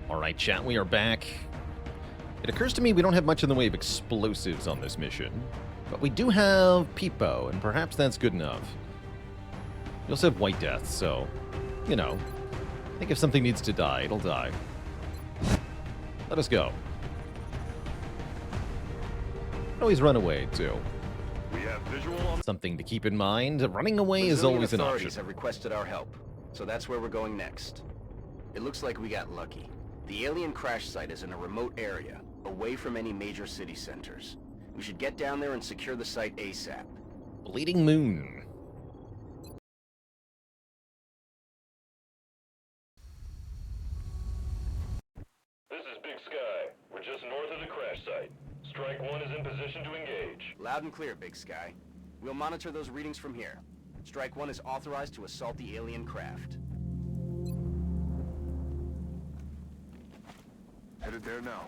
Alright, chat, we are back. It occurs to me we don't have much in the way of explosives on this mission, but we do have Peepo, and perhaps that's good enough. We also have White Death, so, you know, I think if something needs to die, it'll die. Let us go. Always run away, too. We have visual on Something to keep in mind, running away is Brazilian always an option. authorities have requested our help, so that's where we're going next. It looks like we got lucky. The alien crash site is in a remote area, away from any major city centers. We should get down there and secure the site ASAP. Bleeding Moon. This is Big Sky. We're just north of the crash site. Strike 1 is in position to engage. Loud and clear, Big Sky. We'll monitor those readings from here. Strike 1 is authorized to assault the alien craft. Headed there now.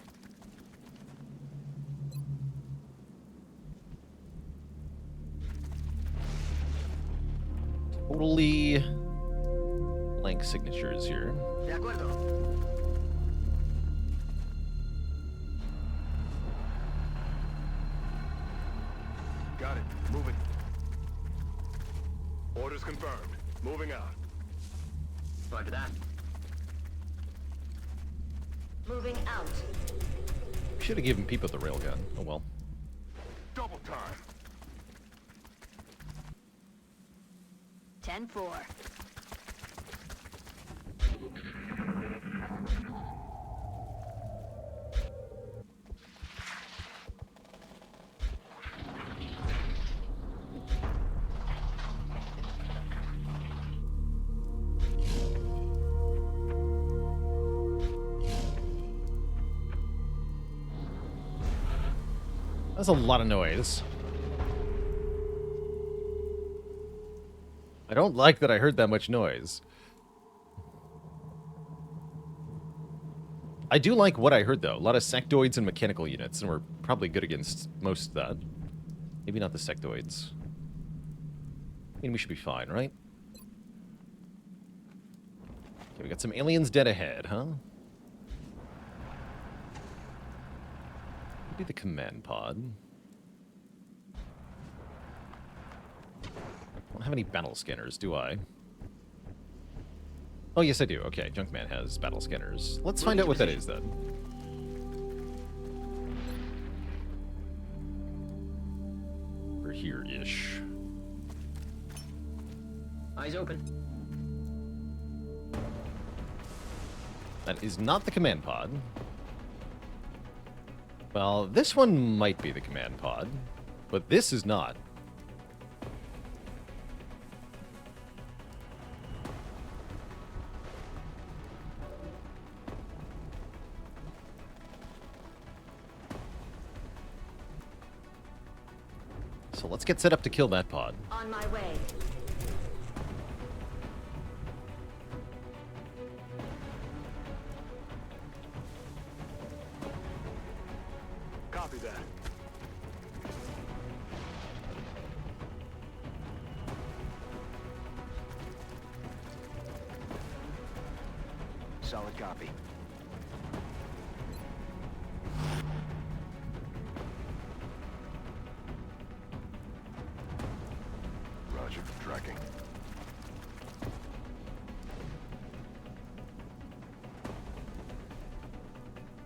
Totally blank signatures here. De acuerdo. Got it. Moving. Orders confirmed. Moving out. Roger that. Moving out. Should have given Peepo the railgun. Oh well. Double time. 10-4. That's a lot of noise. I don't like that I heard that much noise. I do like what I heard, though. A lot of sectoids and mechanical units, and we're probably good against most of that. Maybe not the sectoids. I mean, we should be fine, right? Okay, we got some aliens dead ahead, huh? Maybe the command pod. I don't have any battle scanners, do I? Oh, yes, I do. Okay, Junkman has battle scanners. Let's find out what that is, then. We're here-ish. Eyes open. That is not the command pod. Well, this one might be the command pod, but this is not. So let's get set up to kill that pod. On my way. Copy that. Solid copy. Roger. Tracking.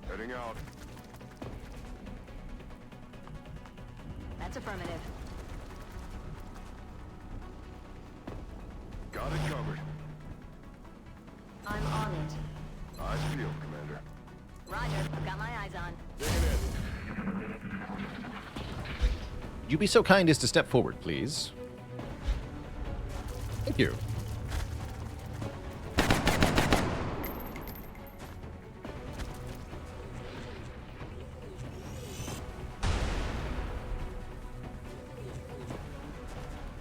Heading out. That's affirmative. Got it covered. I'm on it. Eyes peeled, Commander. Roger. I've got my eyes on. Digging in. Would you be so kind as to step forward, please? Thank you.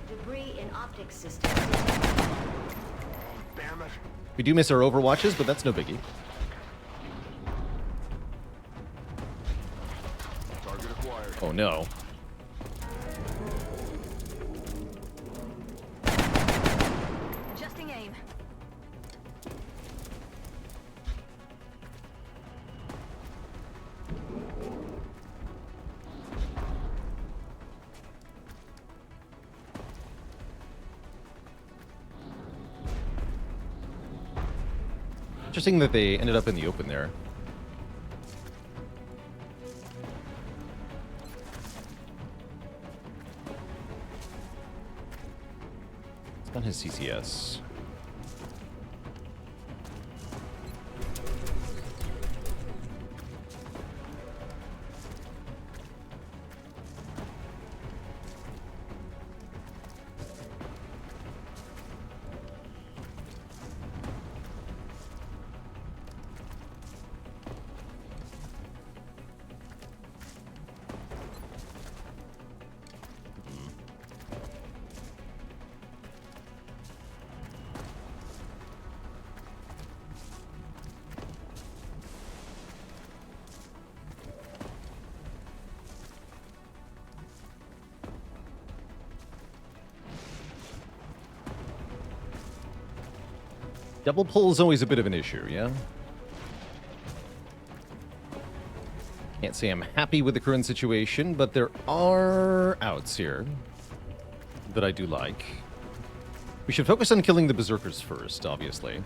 Debris in optics system. Damn it. We do miss our overwatches, but that's no biggie. Target acquired. Oh no. Adjusting aim. Interesting that they ended up in the open there. It's on his CCS. Double pull is always a bit of an issue, yeah? Can't say I'm happy with the current situation, but there are outs here that I do like. We should focus on killing the berserkers first, obviously. Kind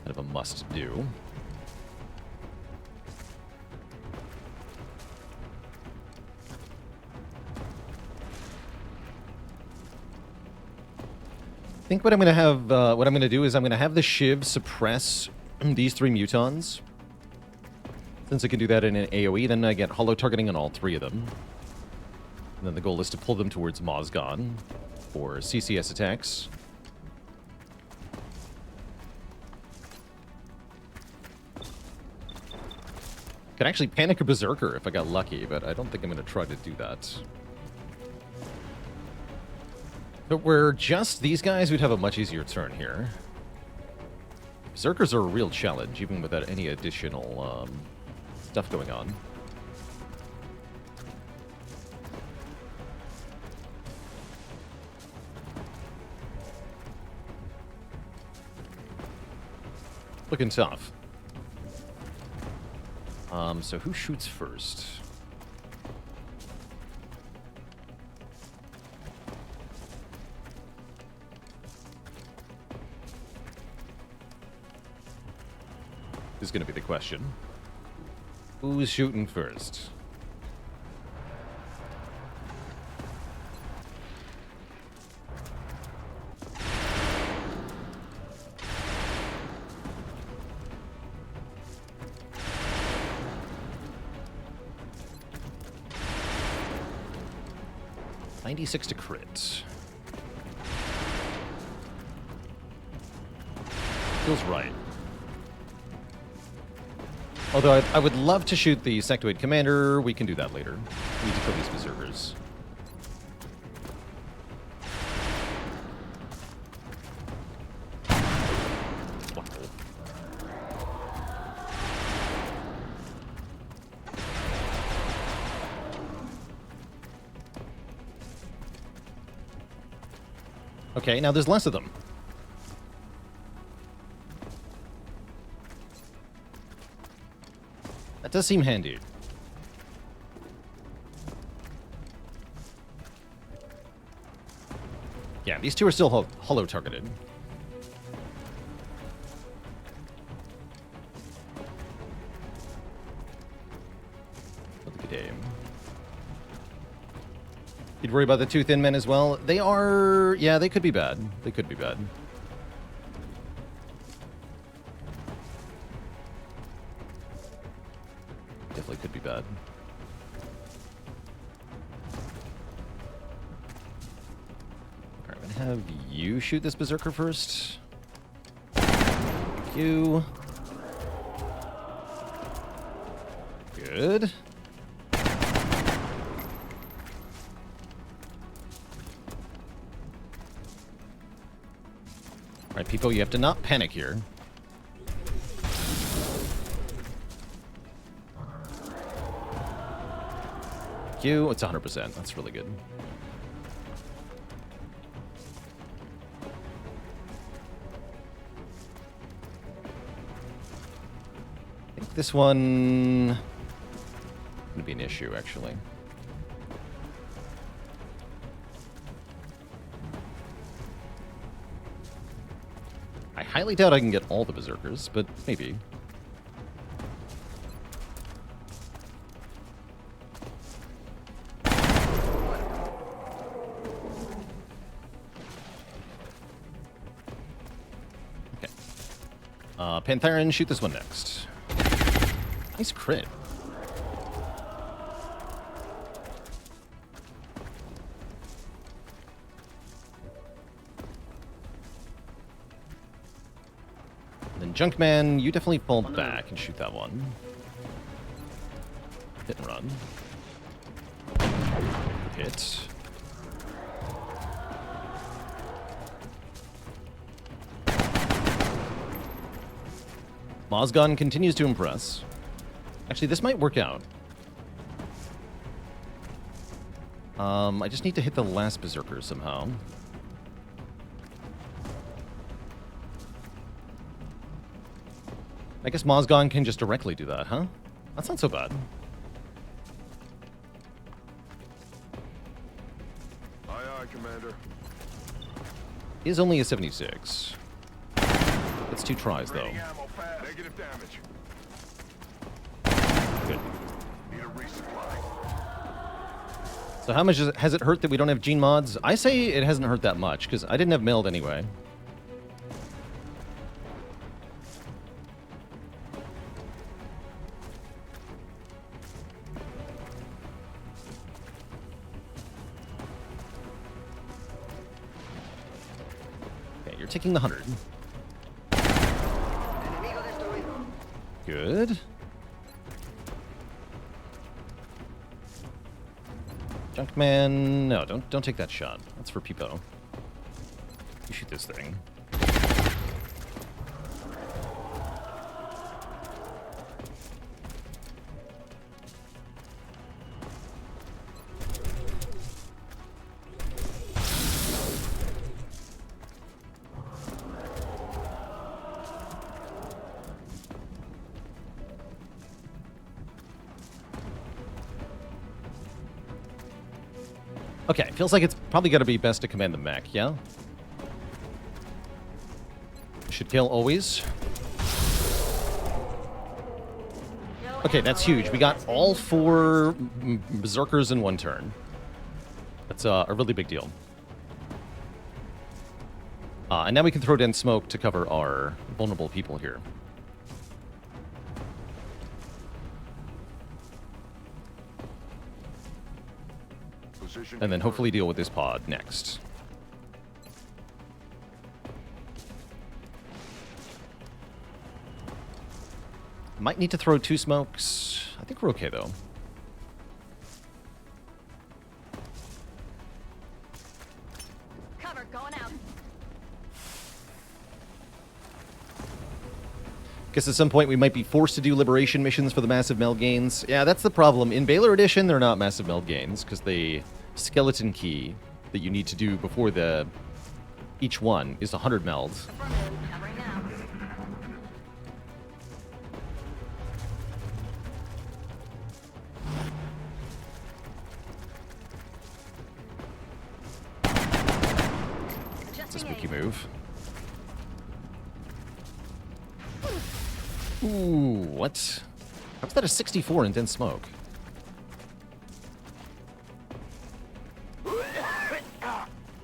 of a must-do. I think what I'm going to do is I'm going to have the Shiv suppress these 3 mutons. Since I can do that in an AoE, then I get hollow targeting on all 3 of them. And then the goal is to pull them towards Mozgon for CCS attacks. Could actually panic a Berserker if I got lucky, but I don't think I'm going to try to do that. But were just these guys, we'd have a much easier turn here. Berserkers are a real challenge, even without any additional stuff going on. Looking tough. So who shoots first? Is going to be the question. Who's shooting first? .96 to crit. Feels right. Although I would love to shoot the Sectoid Commander. We can do that later. We need to kill these Berserkers. Okay, now there's less of them. That does seem handy. Yeah, these two are still hollow targeted. Look at the game. You'd worry about the 2 thin men as well. They are... yeah, they could be bad. They could be bad. Definitely could be bad. Alright, I'm gonna have you shoot this Berserker first. Thank you. Good. Alright, people, you have to not panic here. You, it's 100%. That's really good. I think this one gonna be an issue, actually. I highly doubt I can get all the Berserkers, but maybe. Okay. Pantheran, shoot this one next. Nice crit. Then Junkman, you definitely fall back and shoot that one. Hit and run. Hit. Mozgon continues to impress. Actually, this might work out. I just need to hit the last Berserker somehow. I guess Mozgon can just directly do that, huh? That's not so bad. Aye, aye, Commander. Is only a 76. It's 2 tries, though. Ammo fast. Negative damage. Good. Need a resupply. So how much has it hurt that we don't have gene mods? I say it hasn't hurt that much, because I didn't have meld anyway. Okay, you're taking the 100. Good. Junkman, no, don't take that shot. That's for Peepo. You shoot this thing. Okay, feels like it's probably got to be best to command the mech, yeah? Should kill always. Okay, that's huge. We got all 4 Berserkers in 1 turn. That's a really big deal. And now we can throw down smoke to cover our vulnerable people here. And then hopefully deal with this pod next. Might need to throw 2 smokes. I think we're okay, though. Cover, going out. Guess at some point we might be forced to do liberation missions for the massive meld gains. Yeah, that's the problem. In Baalor Edition, they're not massive meld gains, because the skeleton key that you need to do before each one is 100 melds. Covering now. It's a spooky move. Ooh, what? How's that a 64 in dense smoke?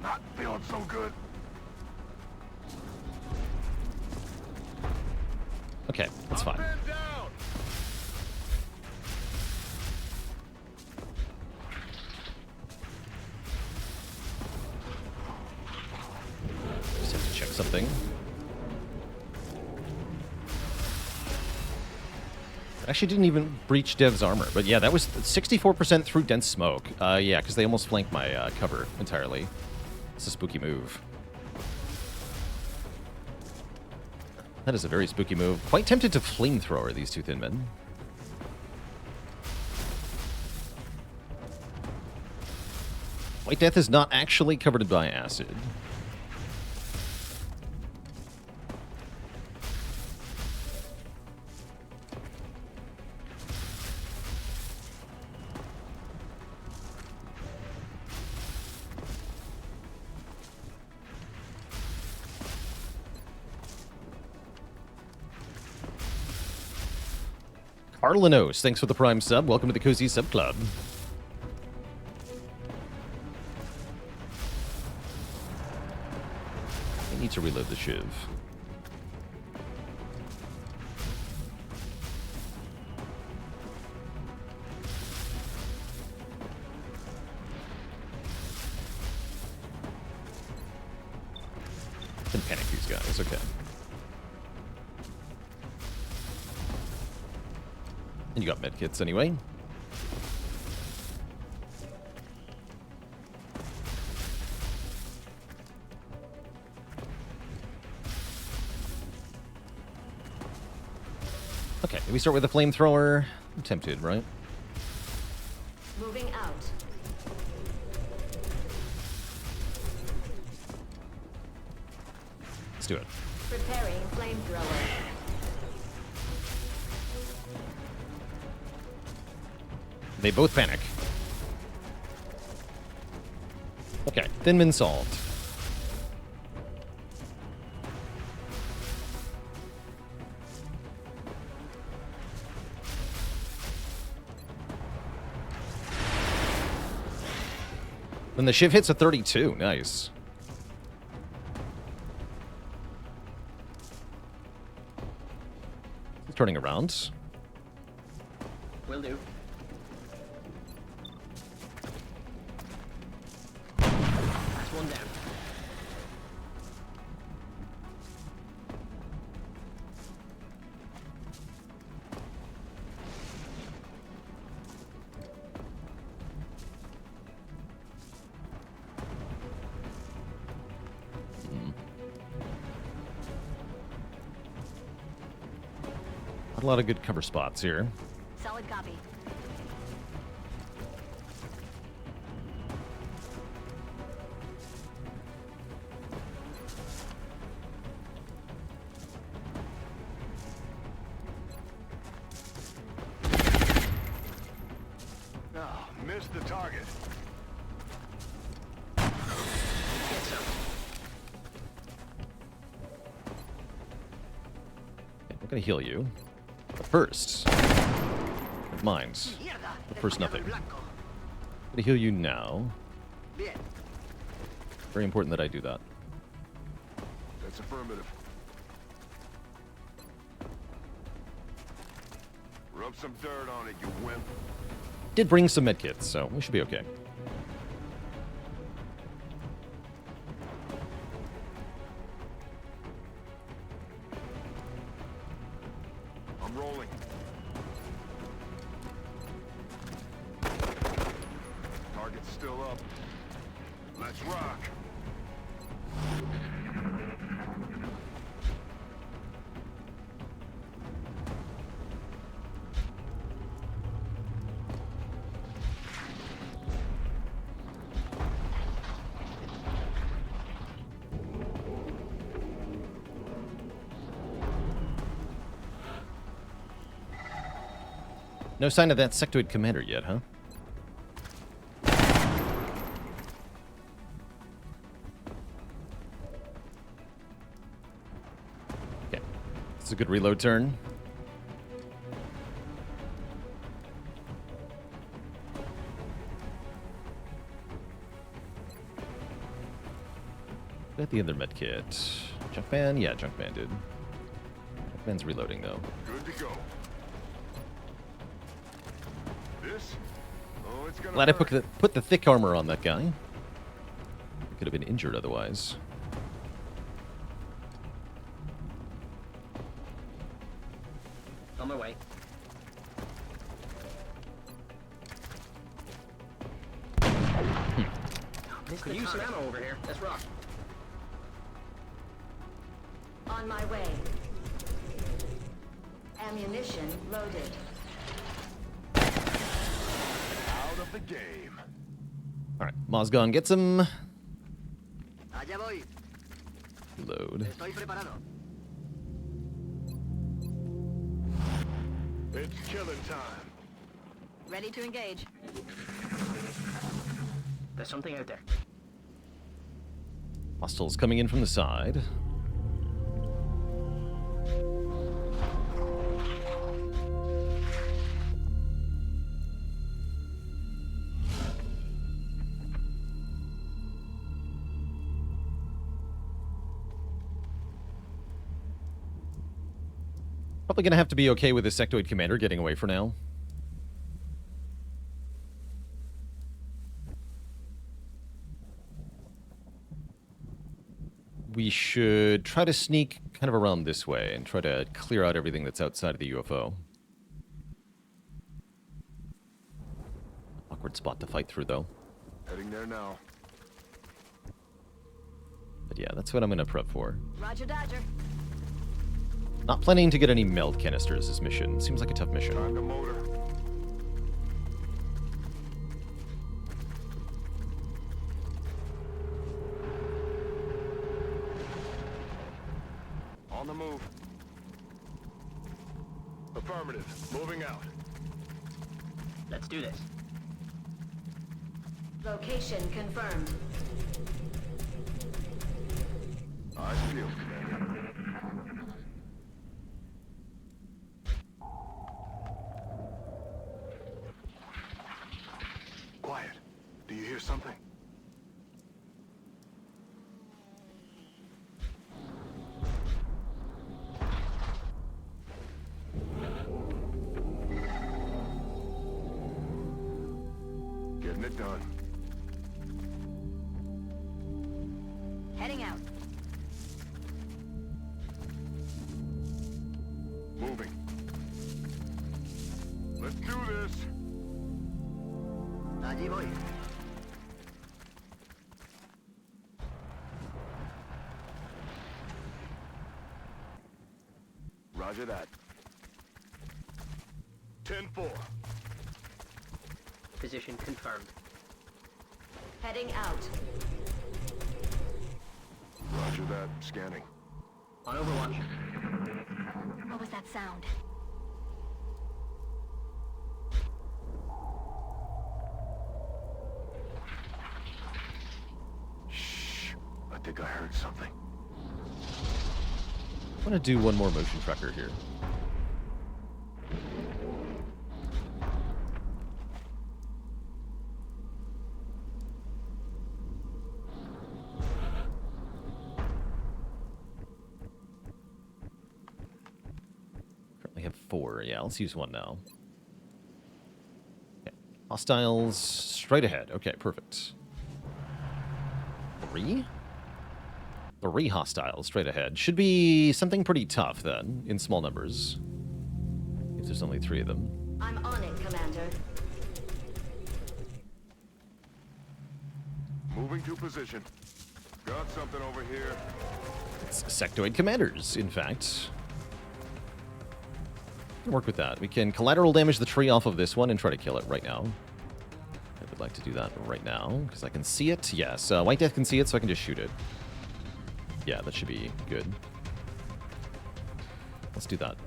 Not feeling so good. Okay, that's fine. Man down. Just have to check something. Actually didn't even breach Dev's armor, but yeah, that was 64% through dense smoke. Yeah, because they almost flanked my cover entirely. It's a spooky move. That is a very spooky move. Quite tempted to flamethrower these 2 thin men. White Death is not actually covered by acid. Arlanos, thanks for the Prime sub. Welcome to the Cozy Sub Club. I need to reload the Shiv. Can panic these guys, okay. And you got medkits anyway. Okay, we start with a flamethrower. I'm tempted, right? Moving out. Let's do it. Preparing flamethrower. They both panic. Okay, Thin Min solved. When the Shiv hits a 32, nice. Turning around. Will do. That's one down. A lot of good cover spots here. Solid copy. Oh, missed the target. Get some. Okay, I'm gonna heal you. But first, never mind. But first, nothing. I'm gonna heal you now. Very important that I do that. That's affirmative. Rub some dirt on it, you wimp. Did bring some medkits, so we should be okay. I'm rolling. Target's still up. Let's rock. No sign of that sectoid commander yet, huh? Okay. This is a good reload turn. Got the other medkit. Junkman? Yeah, Junkman did. Junkman's reloading, though. Good to go. This? Oh, it's gonna Glad I hurt. put the thick armor on that guy. He could have been injured otherwise. On my way. Could use some ammo over here. Let's rock. On my way. Ammunition loaded. Out of the game. All right, Mozgon gets him. Allá voy. Load. Estoy preparado. It's killing time. Ready to engage. There's something out there. Hostiles coming in from the side. Probably gonna have to be okay with this sectoid commander getting away for now. We should try to sneak kind of around this way and try to clear out everything that's outside of the UFO. Awkward spot to fight through, though. Heading there now. But yeah, that's what I'm gonna prep for. Roger, Dodger. Not planning to get any meld canisters this mission. Seems like a tough mission. Time to motor. On the move. Affirmative. Moving out. Let's do this. Location confirmed. I feel, Commander. Quiet. Do you hear something? Getting it done. Heading out. Moving. Let's do this. Allí voy. Roger that. 10-4. Position confirmed. Heading out. Roger that. Scanning. On Overwatch. What was that sound? Shh. I think I heard something. I'm gonna do one more motion tracker here. Currently have 4. Yeah, let's use one now. Okay. Hostiles straight ahead. Okay, perfect. 3? 3 hostiles straight ahead. Should be something pretty tough, then, in small numbers. If there's only 3 of them. I'm on it, Commander. Moving to position. Got something over here. It's sectoid commanders, in fact. Work with that. We can collateral damage the tree off of this one and try to kill it right now. I would like to do that right now, because I can see it. Yes, White Death can see it, so I can just shoot it. Yeah, that should be good. Let's do that.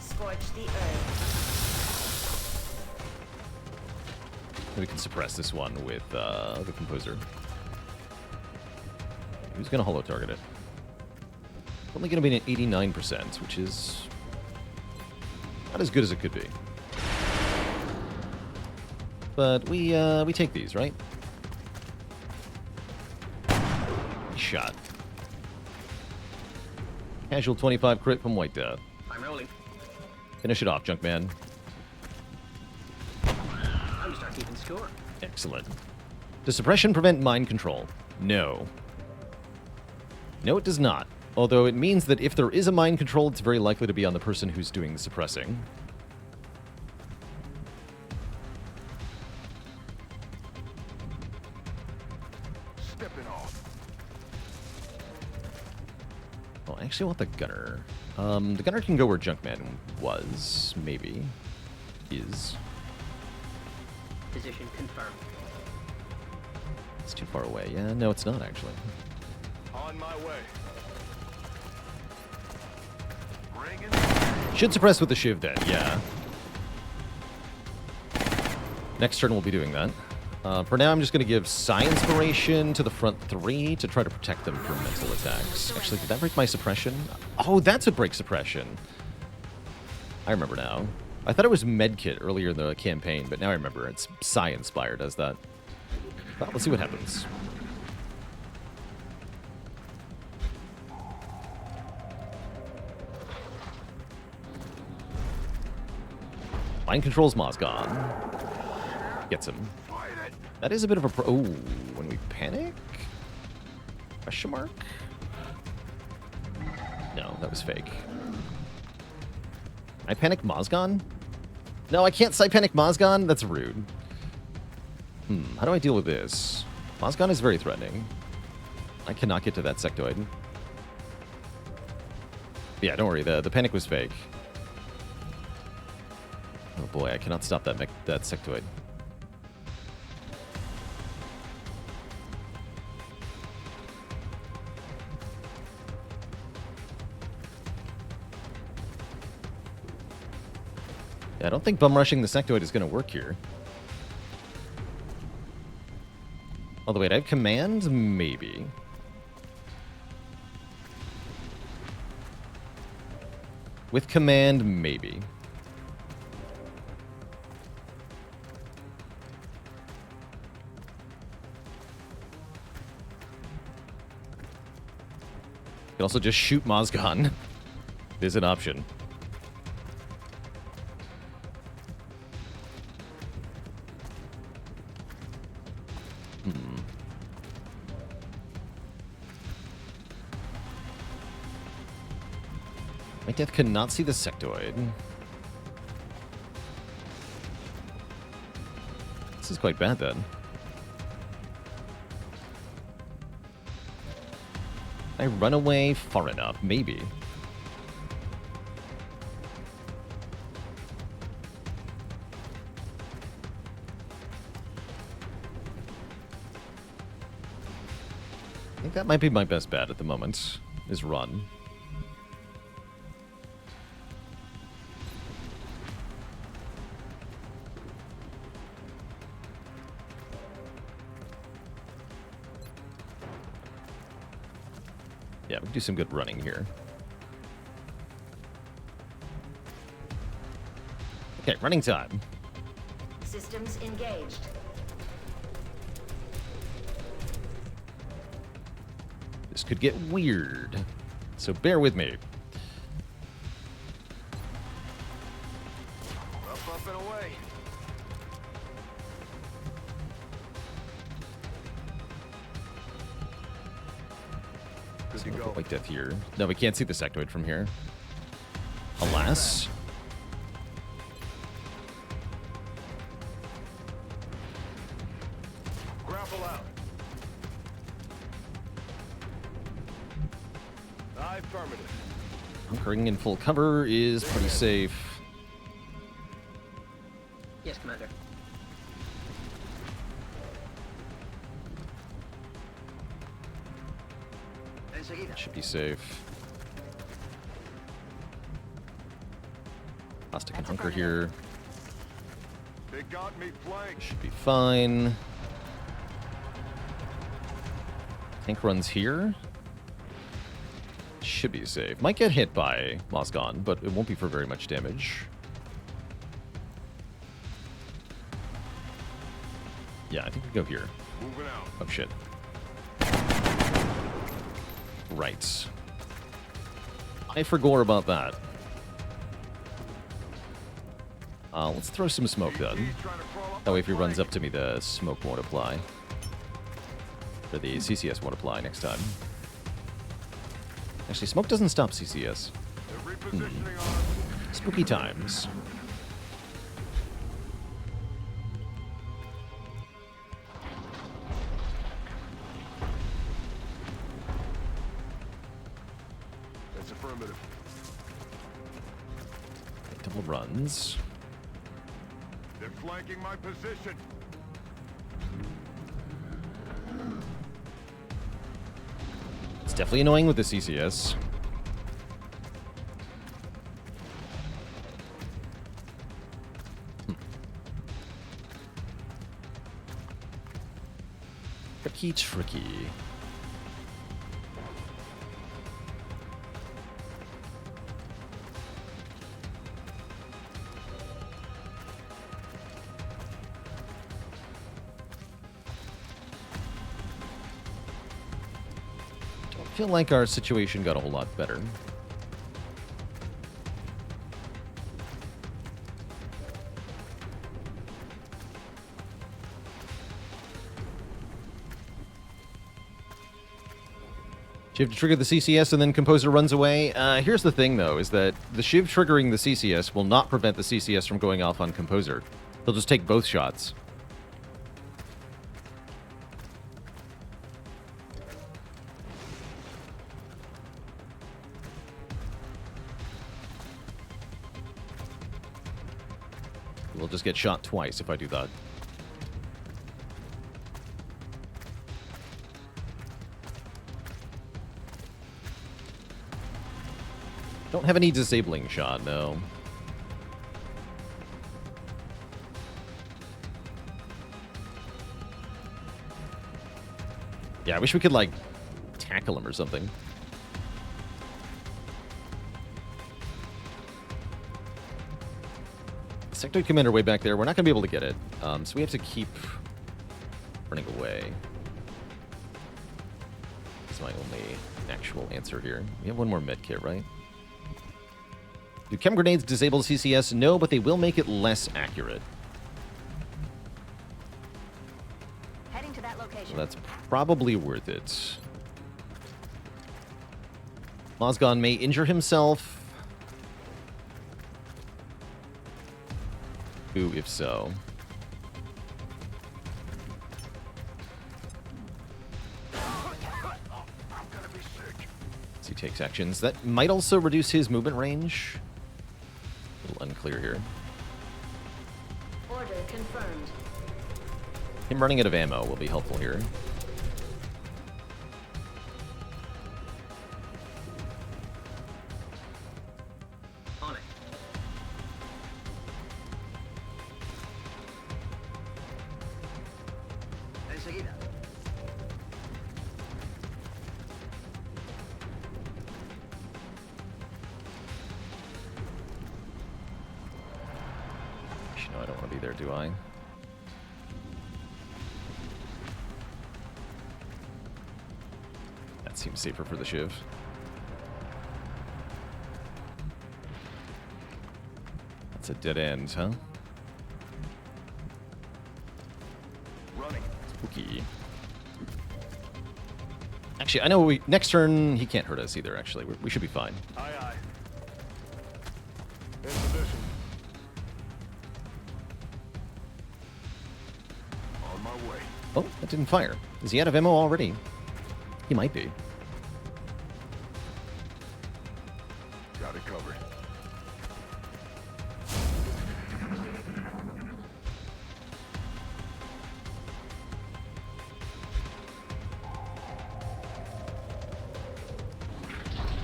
Scorch the earth. We can suppress this one with the Composer. Who's going to holo target it? Only going to be an 89%, which is not as good as it could be. But we take these, right? Shot. Casual 25 crit from White Death. I'm rolling. Finish it off, Junkman. I'm just start keeping score. Excellent. Does suppression prevent mind control? No. No, it does not. Although it means that if there is a mind control, it's very likely to be on the person who's doing the suppressing. Stepping off. Well, I actually want the gunner. The gunner can go where Junkman was, maybe. Is. Position confirmed. It's too far away. Yeah, no, it's not, actually. On my way. Bringing. Should suppress with the Shiv then, yeah. Next turn we'll be doing that. For now, I'm just going to give Psi Inspiration to the front 3 to try to protect them from mental attacks. Actually, did that break my suppression? Oh, that's what breaks suppression. I remember now. I thought it was Medkit earlier in the campaign, but now I remember it's Psi-inspired as that. Well, let's see what happens. Mind controls Mozgon. Gets him. That is a bit of a oh, when we panic? Question mark? No, that was fake. I panic Mozgon? No, I can't panic Mozgon? That's rude. How do I deal with this? Mozgon is very threatening. I cannot get to that sectoid. Yeah, don't worry, the panic was fake. Oh boy, I cannot stop that sectoid. I don't think bum rushing the sectoid is going to work here. Although, wait, I have command? Maybe. With command, maybe. You can also just shoot Mozgon. It is an option. My death cannot see the sectoid. This is quite bad then. I run away far enough, maybe. I think that might be my best bet at the moment, is run. Yeah, we can do some good running here. Okay, running time. Systems engaged. This could get weird, so bear with me. Up and away. Good to go. White death here. No, we can't see the sectoid from here. Alas. Grapple out. Affirmative. Hunkering in full cover is pretty safe. Yes, Commander. Should be safe. Plastic and hunker here. They got me flanked. Should be fine. Tank runs here. Should be safe. Might get hit by Mozgon, but it won't be for very much damage. Yeah, I think we go here. Moving out. Oh, shit. Right. I forgot about that. Let's throw some smoke then. That way if he runs up to me, the smoke won't apply. Or the CCS won't apply next time. Actually, smoke doesn't stop CCS. Spooky times. That's affirmative. Double runs. They're flanking my position. It's definitely annoying with the CCS. Tricky. I feel like our situation got a whole lot better. Shiv to trigger the CCS and then Composer runs away. Here's the thing, though, is that the Shiv triggering the CCS will not prevent the CCS from going off on Composer. They'll just take both shots. We'll just get shot twice if I do that. Don't have any disabling shot, no. Yeah, I wish we could, like, tackle him or something. Sectoid Commander way back there. We're not going to be able to get it. So we have to keep running away. That's my only actual answer here. We have one more med kit, right? Do chem grenades disable CCS? No, but they will make it less accurate. Heading to that location. So that's probably worth it. Mozgon may injure himself. Who, if so? As he takes actions. That might also reduce his movement range. A little unclear here. Order confirmed. Him running out of ammo will be helpful here. On it. Enseguida. No, I don't want to be there, do I? That seems safer for the Shiv. That's a dead end, huh? Running. Spooky. Actually, I know next turn he can't hurt us either, actually. We should be fine. Aye, aye. In position. On my way. Oh, that didn't fire. Is he out of ammo already? He might be. Got it covered.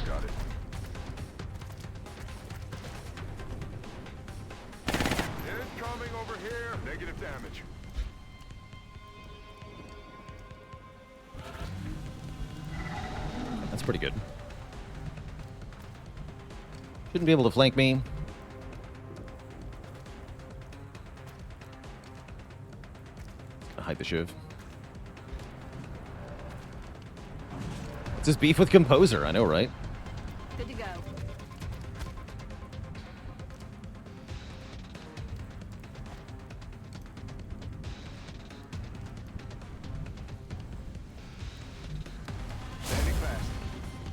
Got it. Incoming over here. Negative damage. That's pretty good. Shouldn't be able to flank me. Gonna hide the Shiv. What's his beef with Composer? I know, right? Good to go. Standing fast.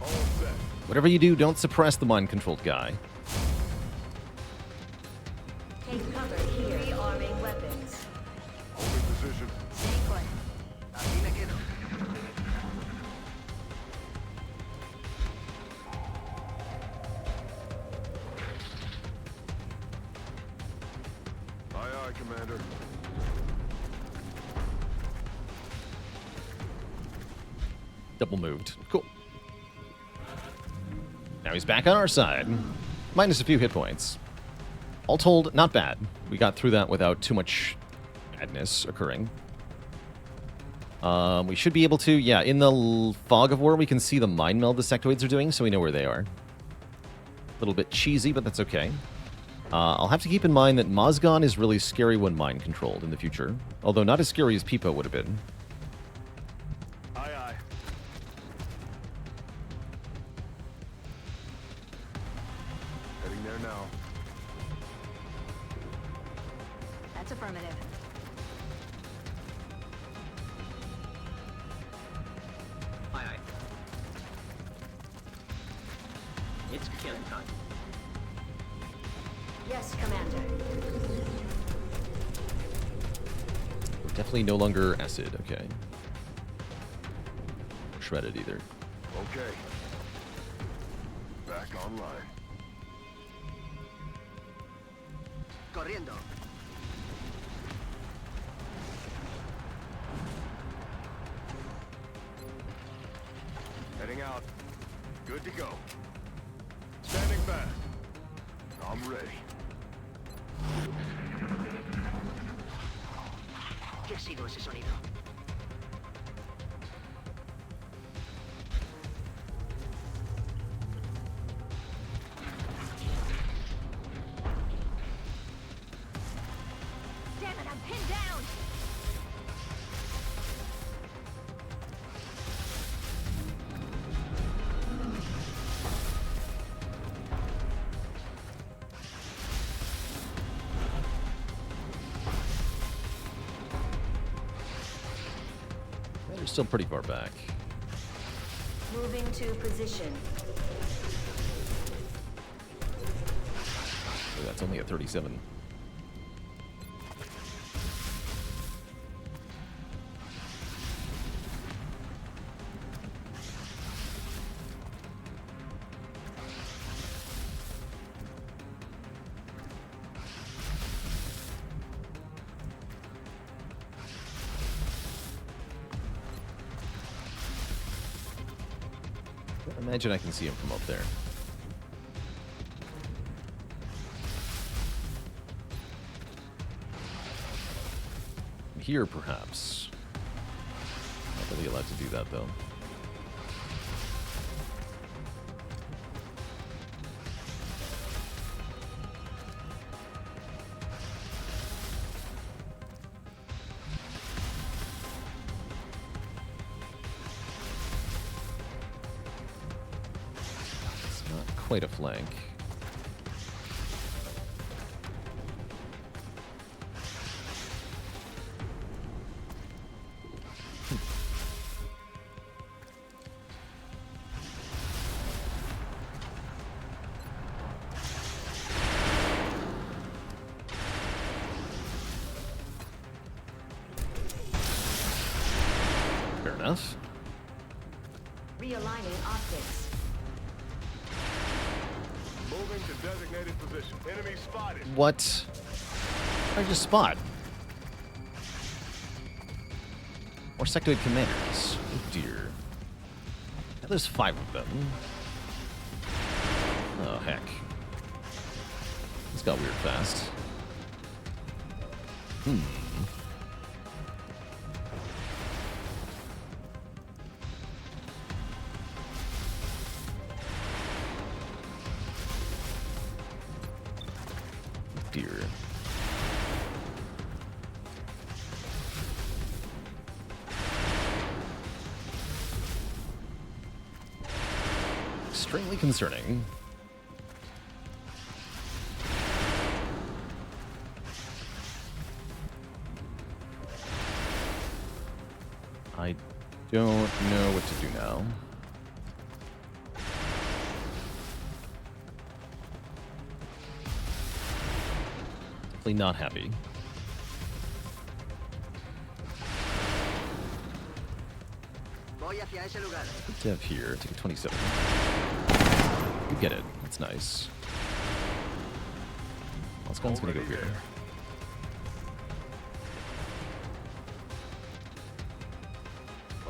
All set. Whatever you do, don't suppress the mind-controlled guy. Take cover here. Rearming weapons. Holding position. Stay put. Aquí me quedo. Aye, aye, Commander. Double moved. Cool. Now he's back on our side. Minus a few hit points. All told, not bad. We got through that without too much badness occurring. We should be able to, yeah, in the fog of war, we can see the mind meld the sectoids are doing, so we know where they are. A little bit cheesy, but that's okay. I'll have to keep in mind that Mozgon is really scary when mind controlled in the future, although not as scary as Peepo would have been. Aye, aye. That's affirmative. Aye, aye. It's killing time. Yes, Commander. We're definitely no longer acid, okay. Or shredded either. Okay. Back online. Corriendo. Heading out. Good to go. Standing back. I'm ready. ¿Qué ha sido ese sonido? Damn it, I'm pinned down! They're still pretty far back. Moving to position. Oh, that's only at 37. Imagine I can see him from up there. Here, perhaps. Not really allowed to do that, though. Quite a flank. Fair enough. Realigning optics. Moving to designated position. Enemy spotted. What? I just spot. More sectoid commanders. Oh dear. Now there's 5 of them. Oh heck. This got weird fast. Dear. Extremely concerning. I don't know what to do now. Definitely not happy. Voy hacia ese lugar. Good dev here. Take a 27. You get it. That's nice. Last gun's gonna go here.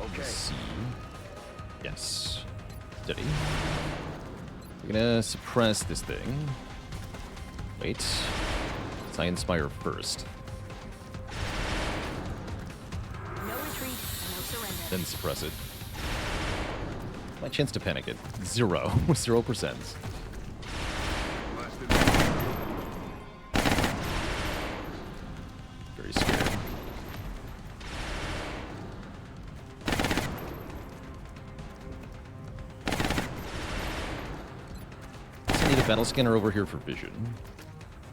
Okay. C. Yes. Steady. We're gonna suppress this thing. Wait. Let's inspire first. No retreat, no surrender. Then suppress it. My chance to panic it. 0. 0%. Very scared. I need a battle scanner over here for vision.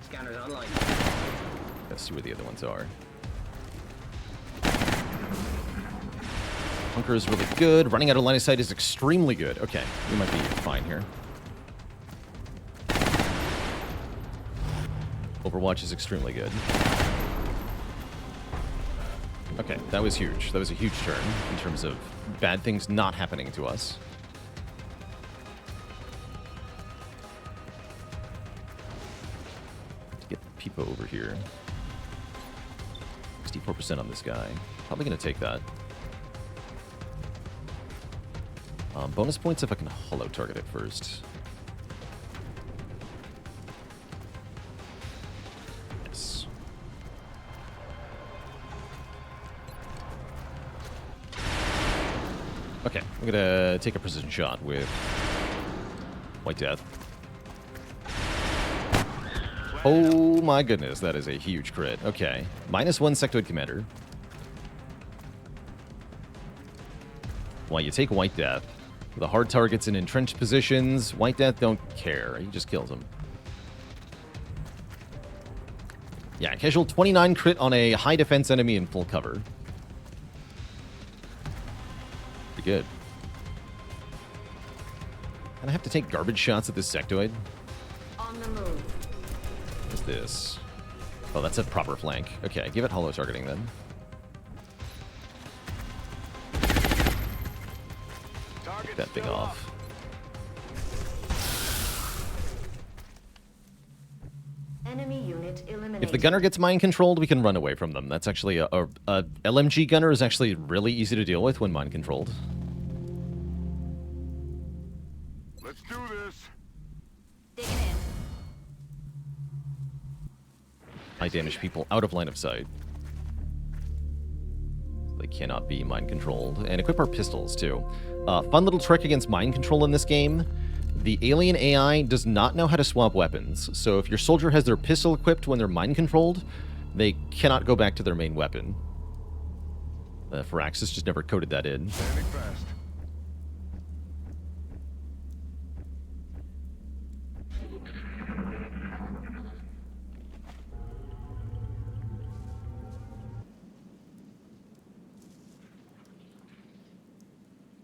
Scanners online. Let's see where the other ones are. Bunker is really good. Running out of line of sight is extremely good. Okay, we might be fine here. Overwatch is extremely good. Okay, that was huge. That was a huge turn in terms of bad things not happening to us. To get Peepo over here. 64% on this guy. Probably going to take that. Bonus points if I can holo target it first. Yes. Okay, I'm gonna take a precision shot with White Death. Oh my goodness, that is a huge crit. Okay, -1 Sectoid Commander. While you take White Death, the hard targets in entrenched positions, White Death don't care. He just kills them. Yeah, casual 29 crit on a high defense enemy in full cover. Pretty good. And I have to take garbage shots at this sectoid. On the move. What's this? Oh, that's a proper flank. Okay, give it holo targeting then. Get that thing off. Enemy unit eliminated. If the gunner gets mind controlled, we can run away from them. That's actually a LMG gunner is actually really easy to deal with when mind controlled. Let's do this. Digging in. I damage people out of line of sight. They cannot be mind controlled. And equip our pistols too. Fun little trick against mind control in this game. The alien AI does not know how to swap weapons. So if your soldier has their pistol equipped when they're mind controlled, they cannot go back to their main weapon. Firaxis just never coded that in. Standing fast.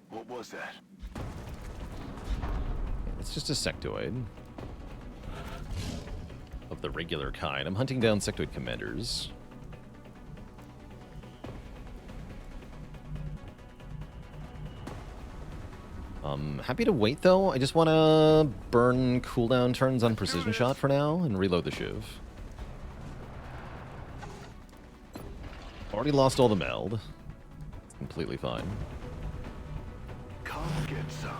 What was that? It's just a sectoid. Of the regular kind. I'm hunting down sectoid commanders. Happy to wait though. I just want to burn cooldown turns on precision shot for now and reload the shiv. Already lost all the meld. Completely fine. Come get some.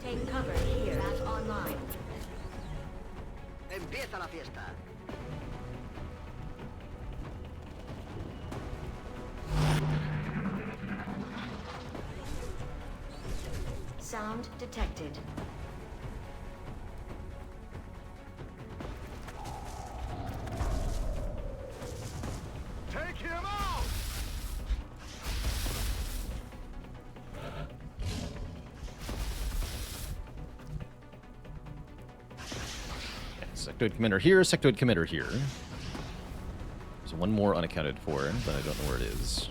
Take cover here. That's online. Empieza la fiesta. Sound detected. Take him out! Sectoid commander here, sectoid commander here. There's one more unaccounted for, but I don't know where it is.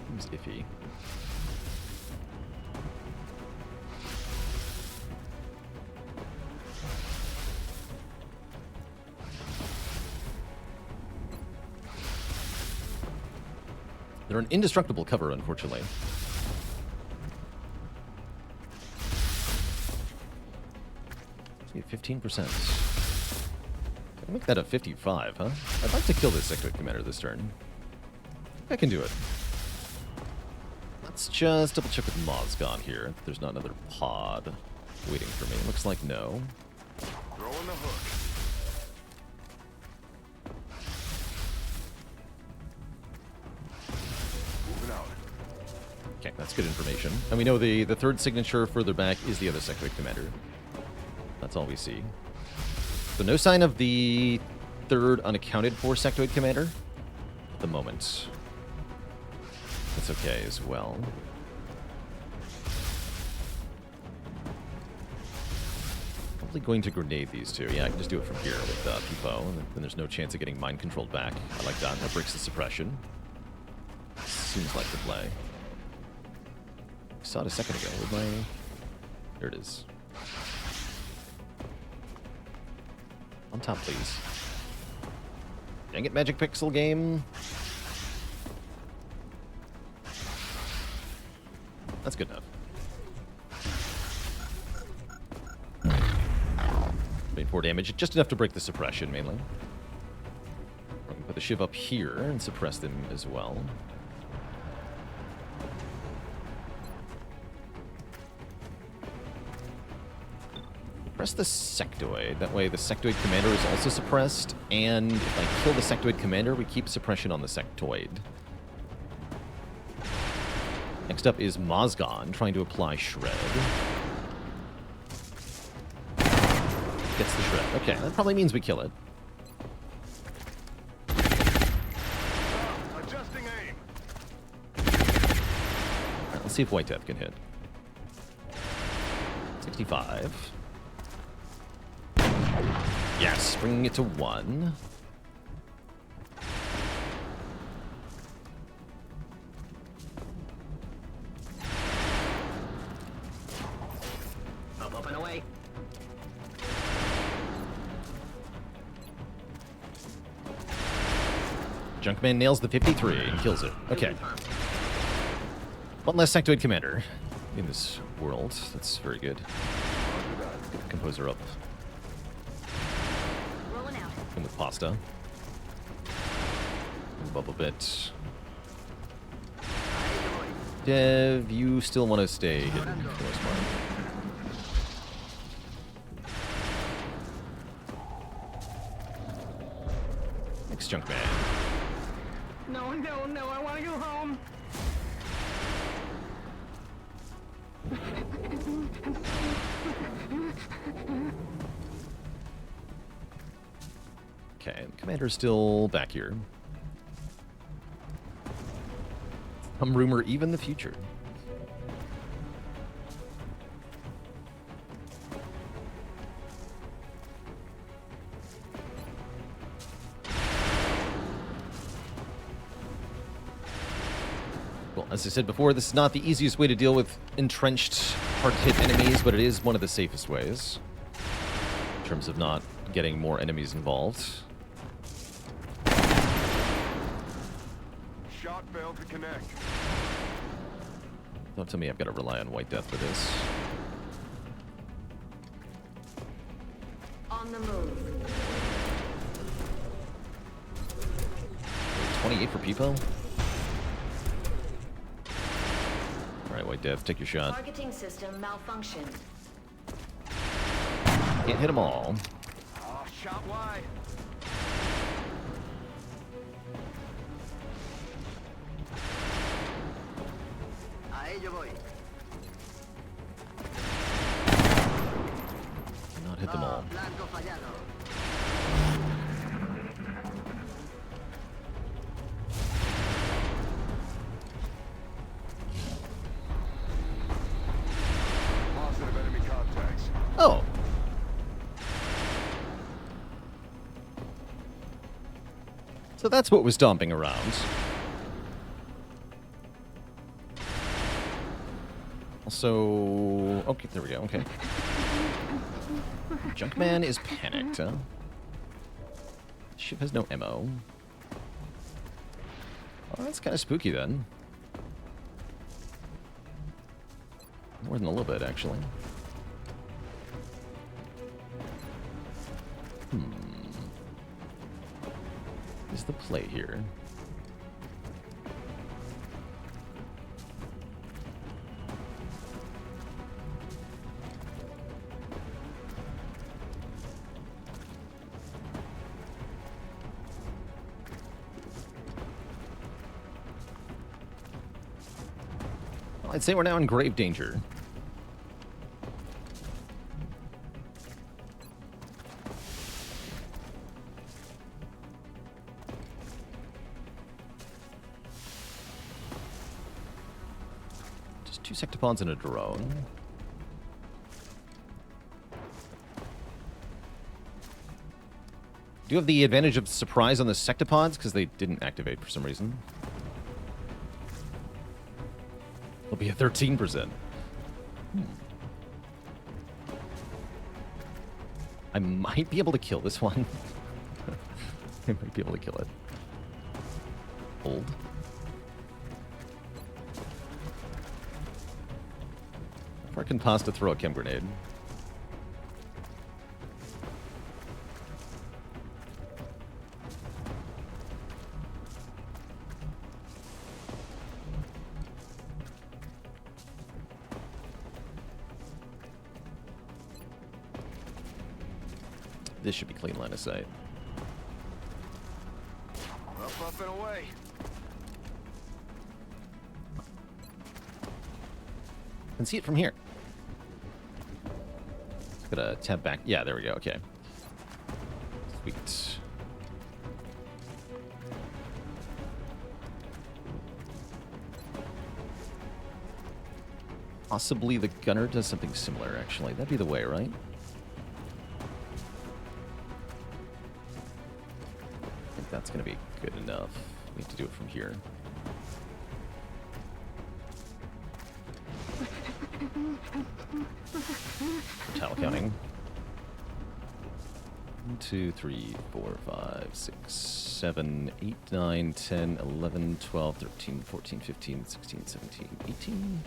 Seems iffy. They're an indestructible cover, unfortunately. See, 15%. I'll make that a 55, huh? I'd like to kill this sectoid commander this turn. I can do it. Let's just double check with Mozgon here. If there's not another pod waiting for me. Looks like no. Throwing the hook. Okay, That's good information. And we know the third signature further back is the other sectoid commander. That's all we see. So no sign of the third unaccounted for sectoid commander at the moment. That's okay as well. Probably going to grenade these two. Yeah, I can just do it from here with Pipo, and then there's no chance of getting mind controlled back. I like that. That breaks the suppression. Seems like the play. I saw it a second ago. With my... There it is. On top, please. Dang it, Magic Pixel game. That's good enough. 4 damage, just enough to break the suppression, mainly. We can put the Shiv up here and suppress them as well. Press the sectoid. That way the sectoid commander is also suppressed, and if I kill the sectoid commander, we keep suppression on the sectoid. Next up is Mozgon, trying to apply Shred. Gets the Shred. Okay, that probably means we kill it. Adjusting aim. Alright, let's see if White Death can hit. 65. Yes, bringing it to 1. Up and away. Junkman nails the 53 and kills it. Okay. One less sectoid commander in this world. That's very good. Get the composer up. Rolling out. And with pasta. And bubble bit. Dev, you still want to stay hidden for the most part. Next Junkman. No, no, no, I want to go home. Okay, the commander's still back here. Some rumor, even the future. Well, as I said before, this is not the easiest way to deal with entrenched, hard-hit enemies, but it is one of the safest ways. In terms of not getting more enemies involved. Shot failed to connect. Don't tell me I've got to rely on White Death for this. On the move. 28 for Pipo? Alright, White Death, take your shot. Targeting system malfunction. Can't hit them all. Oh, shot wide. A ello voy. Not hit them all. Blanco fallado. Positive enemy contacts. Oh! So that's what was stomping around. Also... Okay, there we go, okay. Junkman is panicked, huh? Ship has no ammo. Oh, that's kind of spooky then. More than a little bit, actually. Is the play here? I'd say we're now in grave danger. Just 2 sectopods and a drone. Do you have the advantage of surprise on the sectopods? Because they didn't activate for some reason. It'll be a 13%. I might be able to kill this one. I might be able to kill it. Hold. How far can Pasta throw a chem grenade? This should be clean line of sight. Up and away. Can see it from here. Gotta tab back. Yeah, there we go. Okay. Sweet. Possibly the gunner does something similar, actually. That'd be the way, right? I think that's going to be good enough. We need to do it from here. Tile counting. 1, 2, 3, 4, 5, 6, 7, 8, 9, 10, 11, 12, 13, 14, 15, 16, 17, 18.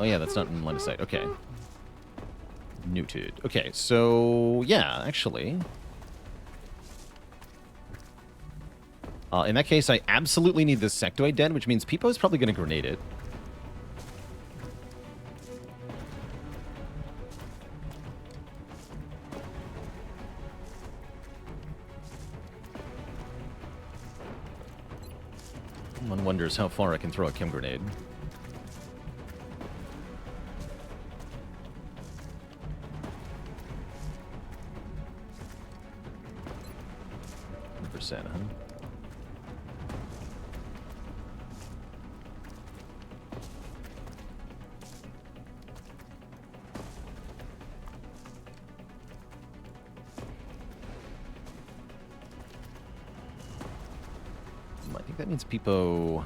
Oh yeah, that's not in line of sight. Okay. Noted. Okay, so yeah, actually. In that case, I absolutely need this sectoid dead, which means Peepo is probably going to grenade it. One wonders how far I can throw a chem grenade. Huh? I think that means Peepo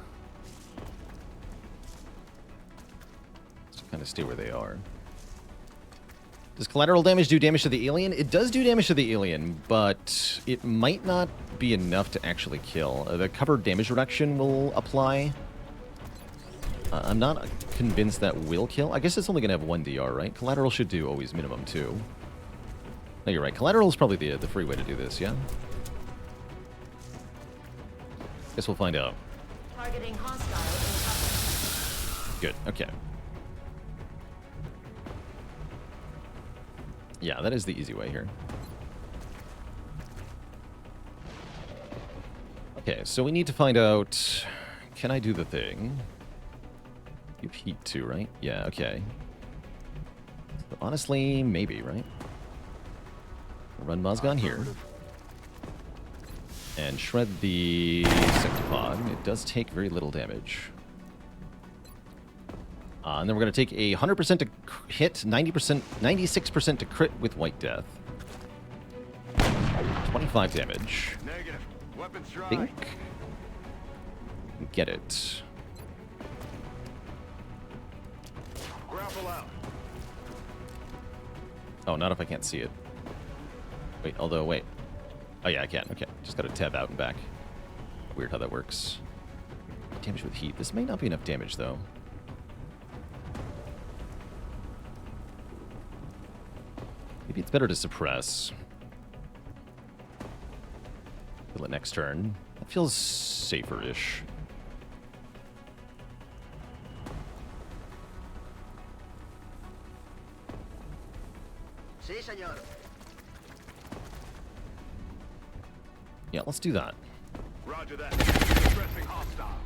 just kind of stay where they are. Does collateral damage do damage to the alien? It does do damage to the alien, but it might not be enough to actually kill. The covered damage reduction will apply. I'm not convinced that will kill. I guess it's only going to have 1 DR, right? Collateral should do always minimum 2. No, you're right. Collateral is probably the free way to do this, yeah? Guess we'll find out. Targeting hostile in cover. Good, okay. Yeah, that is the easy way here. Okay, so we need to find out... Can I do the thing? You have heat too, right? Yeah, okay. So honestly, maybe, right? Run Mozgon here. And shred the Sectopod. It does take very little damage. And then we're going to take a 100% to hit, 90%, 96% to crit with White Death. 25 damage. Negative. Weapons dry. Think. Get it. Grapple out. Oh, not if I can't see it. Wait, although, wait. Oh, yeah, I can. Okay. Just got to tab out and back. Weird how that works. Damage with heat. This may not be enough damage, though. Maybe it's better to suppress. Kill it next turn. That feels safer-ish. Sí, señor. Yeah, let's do that. Roger that. Addressing hostile.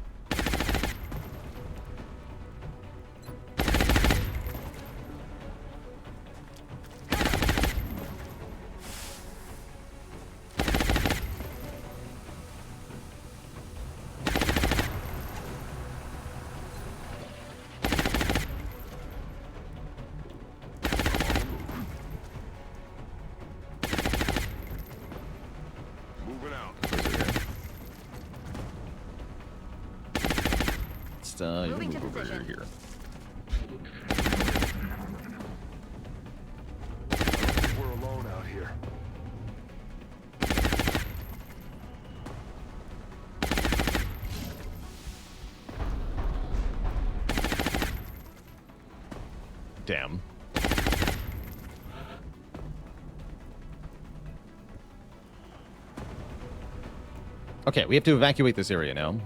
over precision. here. We're alone out here. Damn. Okay, we have to evacuate this area now.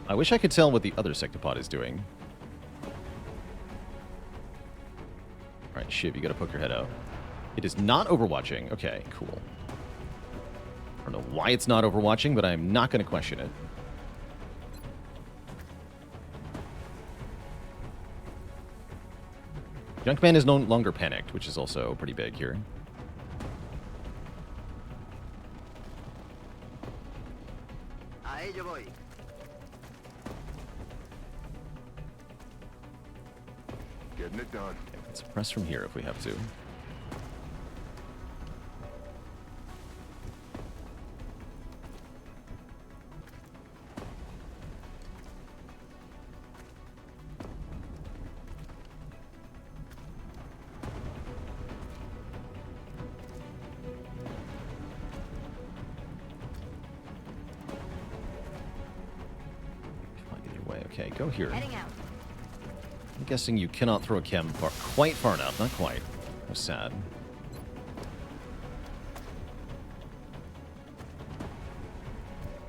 I wish I could tell what the other sectopod is doing. Alright, Shiv, you gotta poke your head out. It is not overwatching. Okay, cool. I don't know why it's not overwatching, but I'm not gonna question it. Junkman is no longer panicked, which is also pretty big here. A ello voy. Getting it done. Let's press from here if we have to. Okay, go here. Heading out. I'm guessing you cannot throw a chem quite far enough. Not quite. That's sad.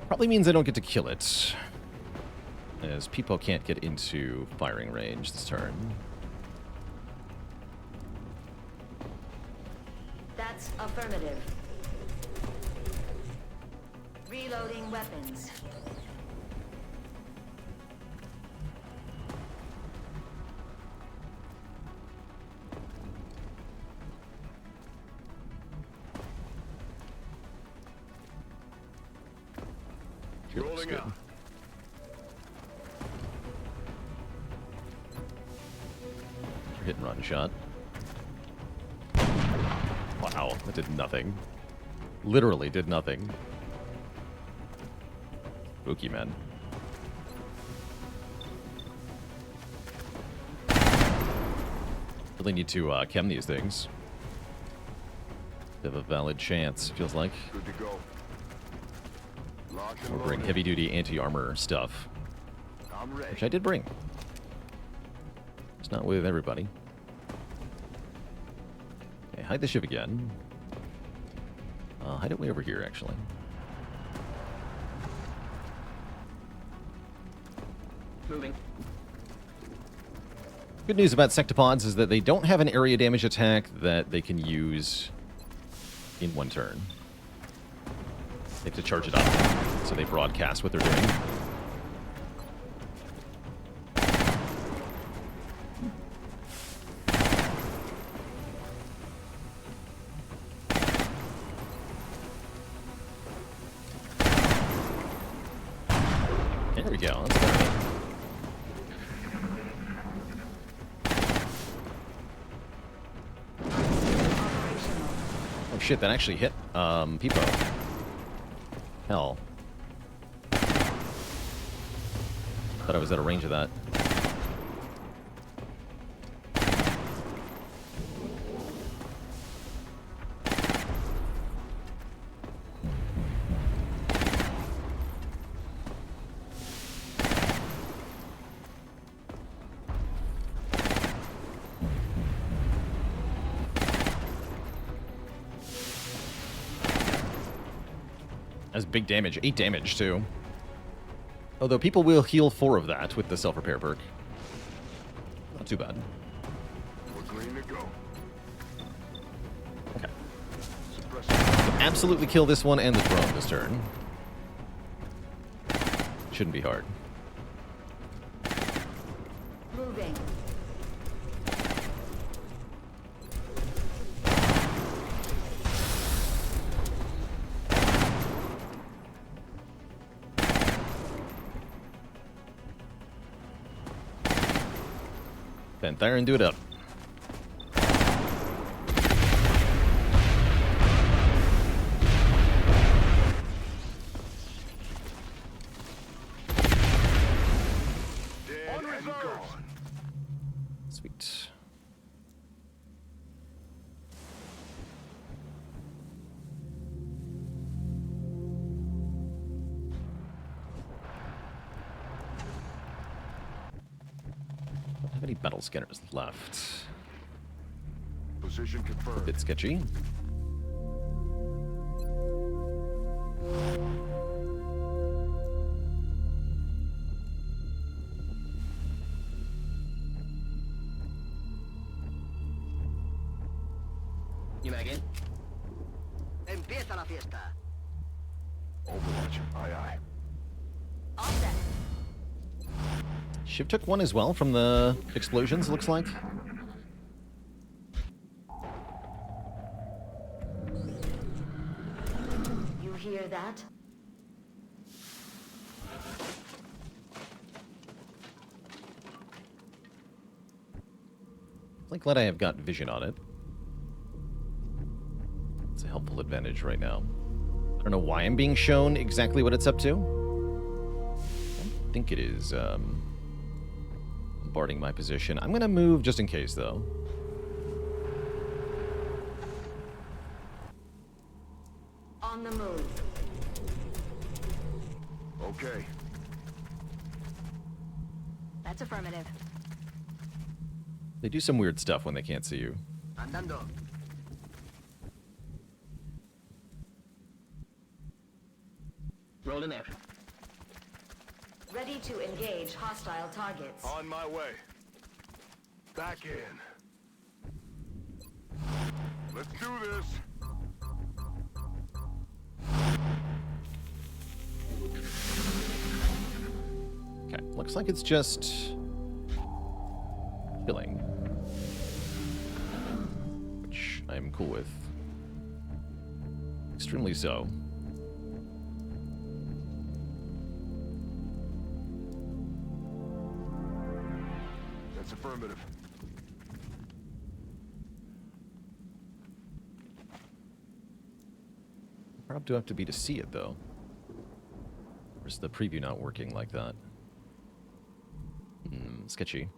Probably means I don't get to kill it, as people can't get into firing range this turn. That's affirmative. Reloading weapons. Here looks Rolling good. out. Hit and run shot. Wow, that did nothing. Literally did nothing. Spooky, man. Really need to chem these things. They have a valid chance, feels like. Good to go. Lock and Or bring loaded. heavy-duty anti-armor stuff, I'm ready. which I did bring. It's not with everybody. Okay, hide the ship again. Hide it way over here, actually. Moving. Good news about sectopods is that they don't have an area damage attack that they can use in one turn. They have to charge it up, so they broadcast what they're doing. There we go. That's better. Oh shit, that actually hit Peepo. Hell. Thought I was out of range of that. That's big damage. 8 damage, too. Although people will heal 4 of that with the self-repair perk. Not too bad. We're green to go. Okay. Suppressor. Absolutely kill this one and the drone this turn. Shouldn't be hard. Moving. Panther, do it up. Dead and go. Sweet. Don't have any battle scanners left. Position A confirmed. bit sketchy. Empieza la fiesta. Overwatch. Aye, aye. All set. Shiv took one as well from the explosions, looks like. You hear that? I'm glad I have got vision on it. It's a helpful advantage right now. I don't know why I'm being shown exactly what it's up to. I don't think it is bombarding my position. I'm going to move just in case, though. On the move. Okay. That's affirmative. They do some weird stuff when they can't see you. Andando. Rolling out. Ready to engage hostile targets. On my way. Back in. Let's do this. Okay, looks like it's just killing, which I'm cool with. Extremely so. That's affirmative. How up do I have to be to see it, though? Or is the preview not working like that? Sketchy.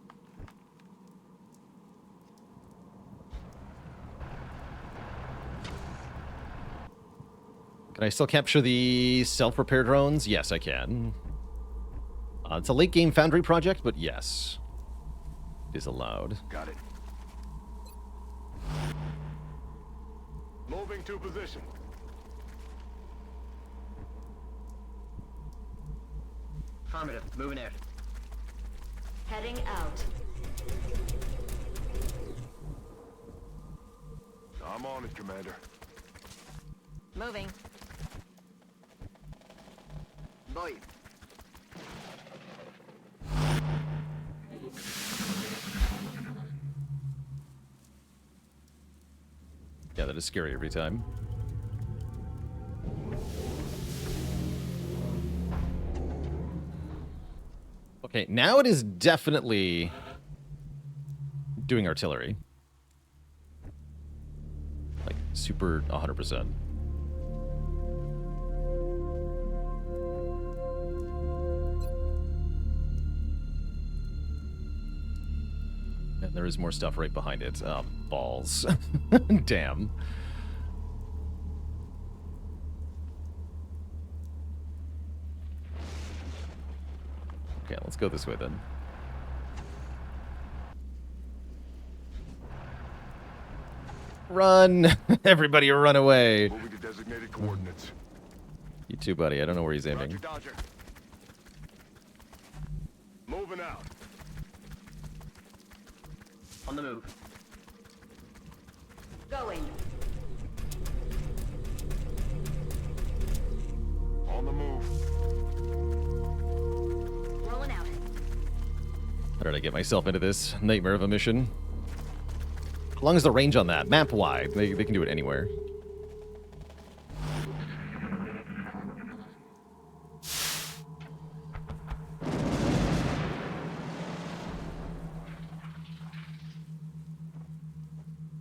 Can I still capture the self-repair drones? Yes, I can. It's a late-game Foundry project, but yes. It is allowed. Got it. Moving to position. Affirmative. Moving out. Heading out. I'm on it, Commander. Moving. Voy. Yeah, that is scary every time. Okay, now it is definitely doing artillery. Like, super 100%. And there is more stuff right behind it. Balls. Damn. Okay, let's go this way then. Run! Everybody run away. Moving to designated coordinates. You too, buddy. I don't know where he's aiming. Roger, Dodger. Moving out. On the move. Going. On the move. Rolling out. How did I get myself into this nightmare of a mission? As long as the range on that, map wide, they can do it anywhere.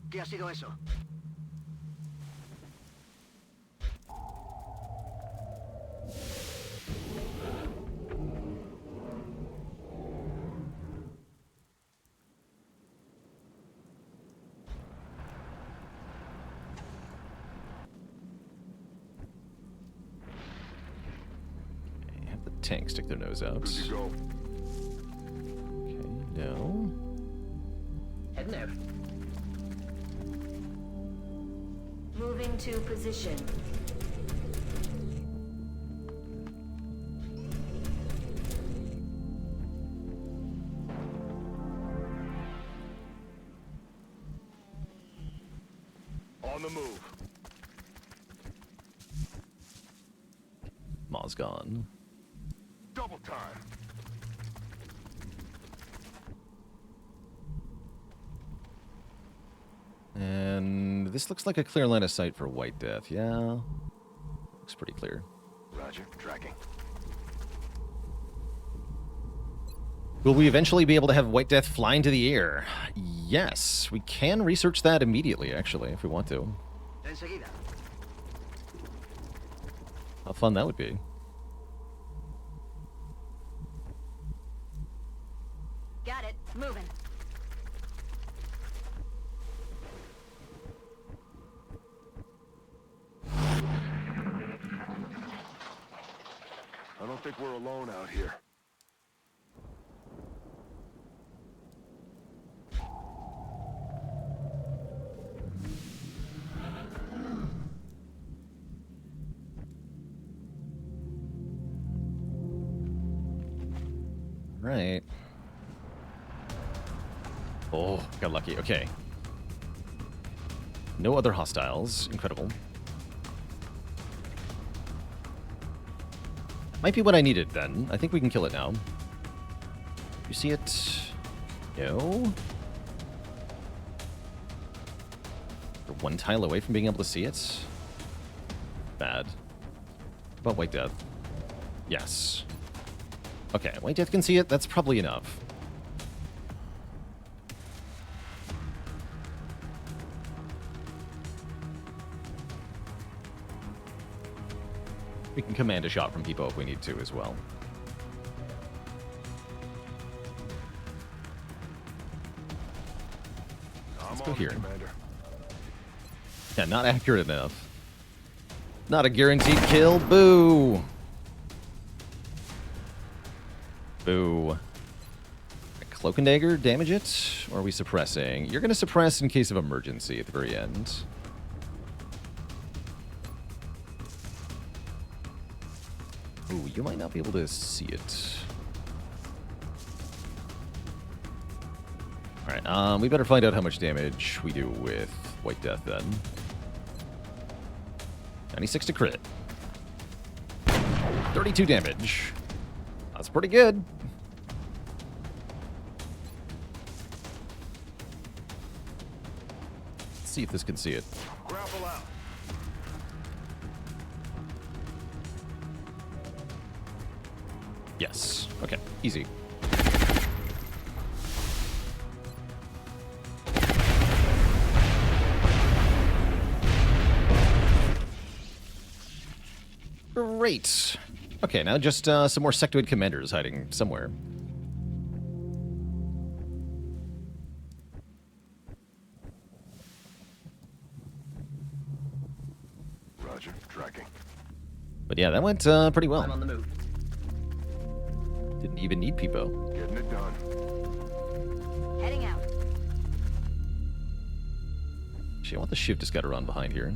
¿Qué ha sido eso? tank stick their nose out. Good to go. Okay, no. Heading out. Moving to position. On the move. Maw's gone. Double time. And this looks like a clear line of sight for White Death. Yeah, looks pretty clear. Roger. Tracking. Will we eventually be able to have White Death fly into the air? Yes, we can research that immediately, actually, if we want to. Enseguida. How fun that would be. Got it. Moving. I don't think we're alone out here. Right. Oh, got lucky. Okay. No other hostiles. Incredible. Might be what I needed then. I think we can kill it now. You see it? No. We're one tile away from being able to see it. Bad. How about White Death? Yes. Okay, White Death can see it. That's probably enough. We can command a shot from Peepo if we need to as well. Let's go here. Commander. Yeah, not accurate enough. Not a guaranteed kill. Boo! Boo. Cloak and Dagger, damage it? Or are we suppressing? You're going to suppress in case of emergency at the very end. Ooh, you might not be able to see it. Alright, we better find out how much damage we do with White Death then. 96 to crit. 32 damage. That's pretty good. Let's see if this can see it. Grapple out. Yes. Okay. Easy. Great. Okay, now just some more sectoid commanders hiding somewhere. Roger. Tracking. But yeah, that went pretty well. I'm on the move. Didn't even need Peepo. Getting it done. Heading out. Actually, I want the shiv just got to run behind here.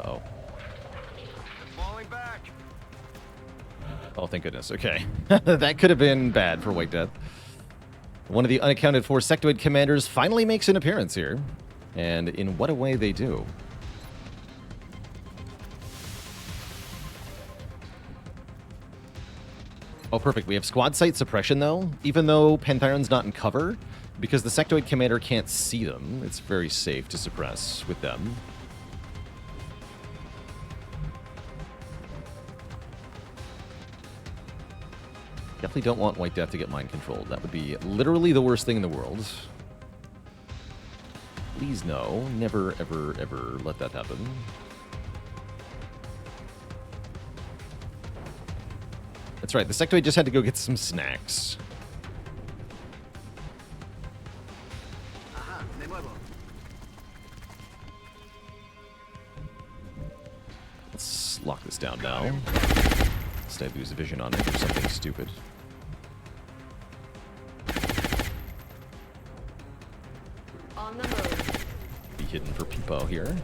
Oh. Falling back. Oh, thank goodness. Okay. That could have been bad for White Death. One of the unaccounted for sectoid commanders finally makes an appearance here. And in what a way they do. Oh, perfect. We have squad site suppression, though. Even though Panthyron's not in cover, because the sectoid commander can't see them, it's very safe to suppress with them. Definitely don't want White Death to get mind controlled. That would be literally the worst thing in the world. Please no. Never, ever, ever let that happen. That's right. The sectoid just had to go get some snacks. Ajá, me muevo. down now. Instead, lose vision on it or something stupid. On the move. Be hidden for Peepo here.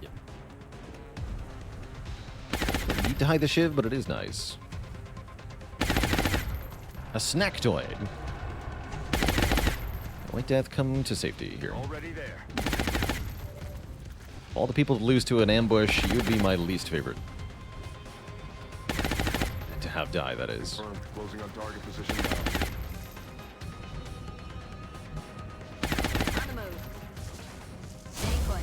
Yep. Don't need to hide the shiv, but it is nice. A snacktoid. White Death come to safety here. Already there. All the people to lose to an ambush, you would be my least favorite. To have die, that is. Confirmed. Closing on target position now. On the move. Staying put.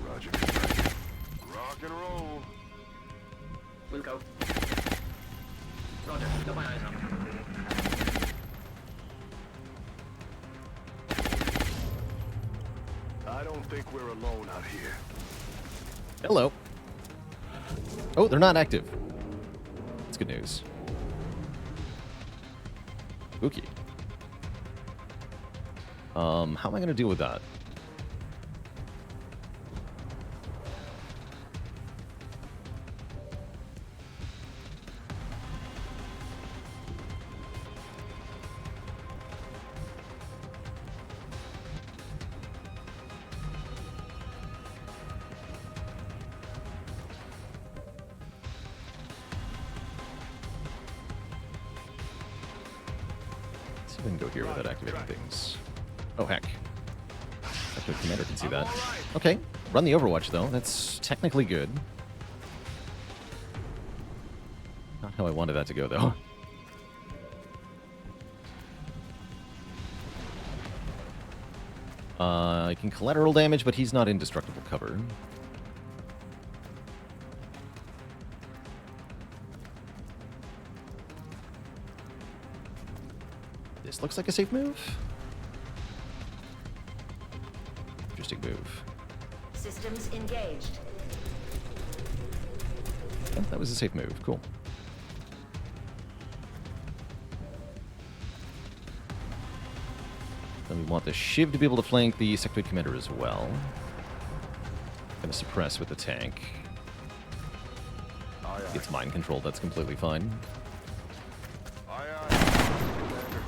Roger. Rock and roll. We'll go. Roger, got my eyes on. I don't think we're alone out here. Hello. Oh, they're not active. That's good news. Spooky. How am I going to deal with that? See if I can go here without activating things. Oh, heck. The commander can see that. Okay, run the Overwatch, though. That's technically good. Not how I wanted that to go, though. I can collateral damage, but he's not indestructible cover. This looks like a safe move. Interesting move. Systems engaged. Oh, that was a safe move. Cool. Then we want the Shiv to be able to flank the Sectoid Commander as well. Gonna suppress with the tank. Aye, aye. It's mind controlled, that's completely fine. Aye, aye. Commander.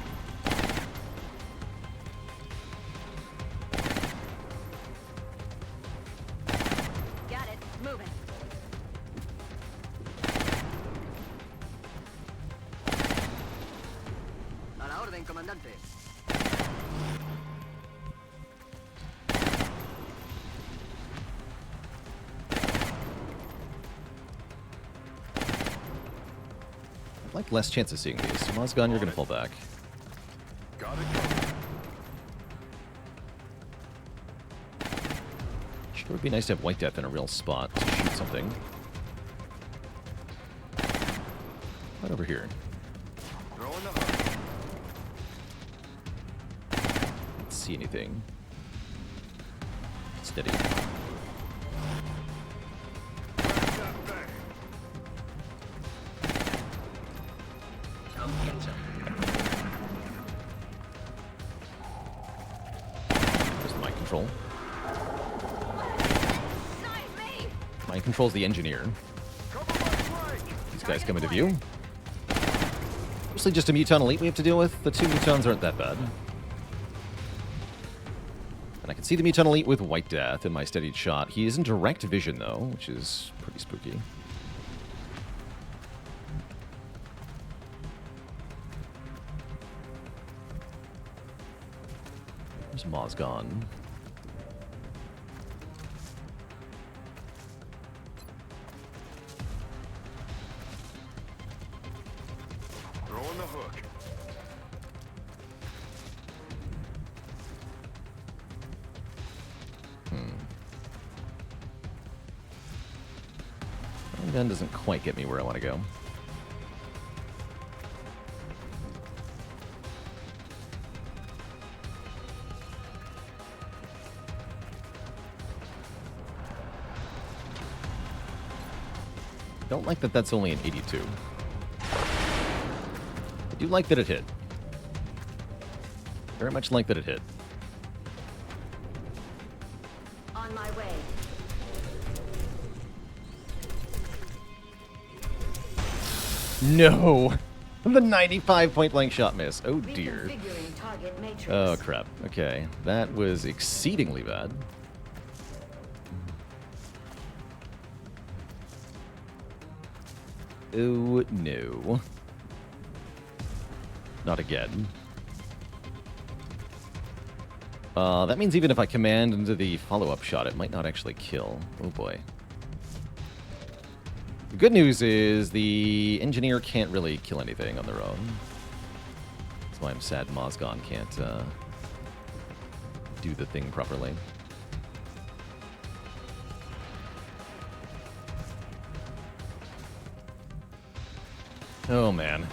Got it. Moving. A la orden, comandante. I'd like less chance of seeing these. Mozgon, you're gonna fall back. Got it covered. Sure would be nice to have White Death in a real spot to shoot something. Right over here. Throwing the hook. Can't see anything. Steady. Back that bang. Come get some. Just mind control. Snipe me! Mind control's the engineer. Cover my flank. These guys come into view. Mostly just a Muton Elite we have to deal with. The two Mutons aren't that bad. And I can see the Muton Elite with White Death in my steadied shot. He is in direct vision, though, which is pretty spooky. There's Mozgon. Throwing the hook. Gun doesn't quite get me where I want to go. Don't like that that's only an 82. I do like that it hit. Very much like that it hit. On my way. No! The 95 point-blank shot miss. Oh, dear. Reconfiguring target matrix. Oh, crap. Okay. That was exceedingly bad. Oh, no. Not again. That means even if I command into the follow-up shot, it might not actually kill. Oh, boy. The good news is the engineer can't really kill anything on their own. That's why I'm sad Mozgon can't do the thing properly. Oh, man.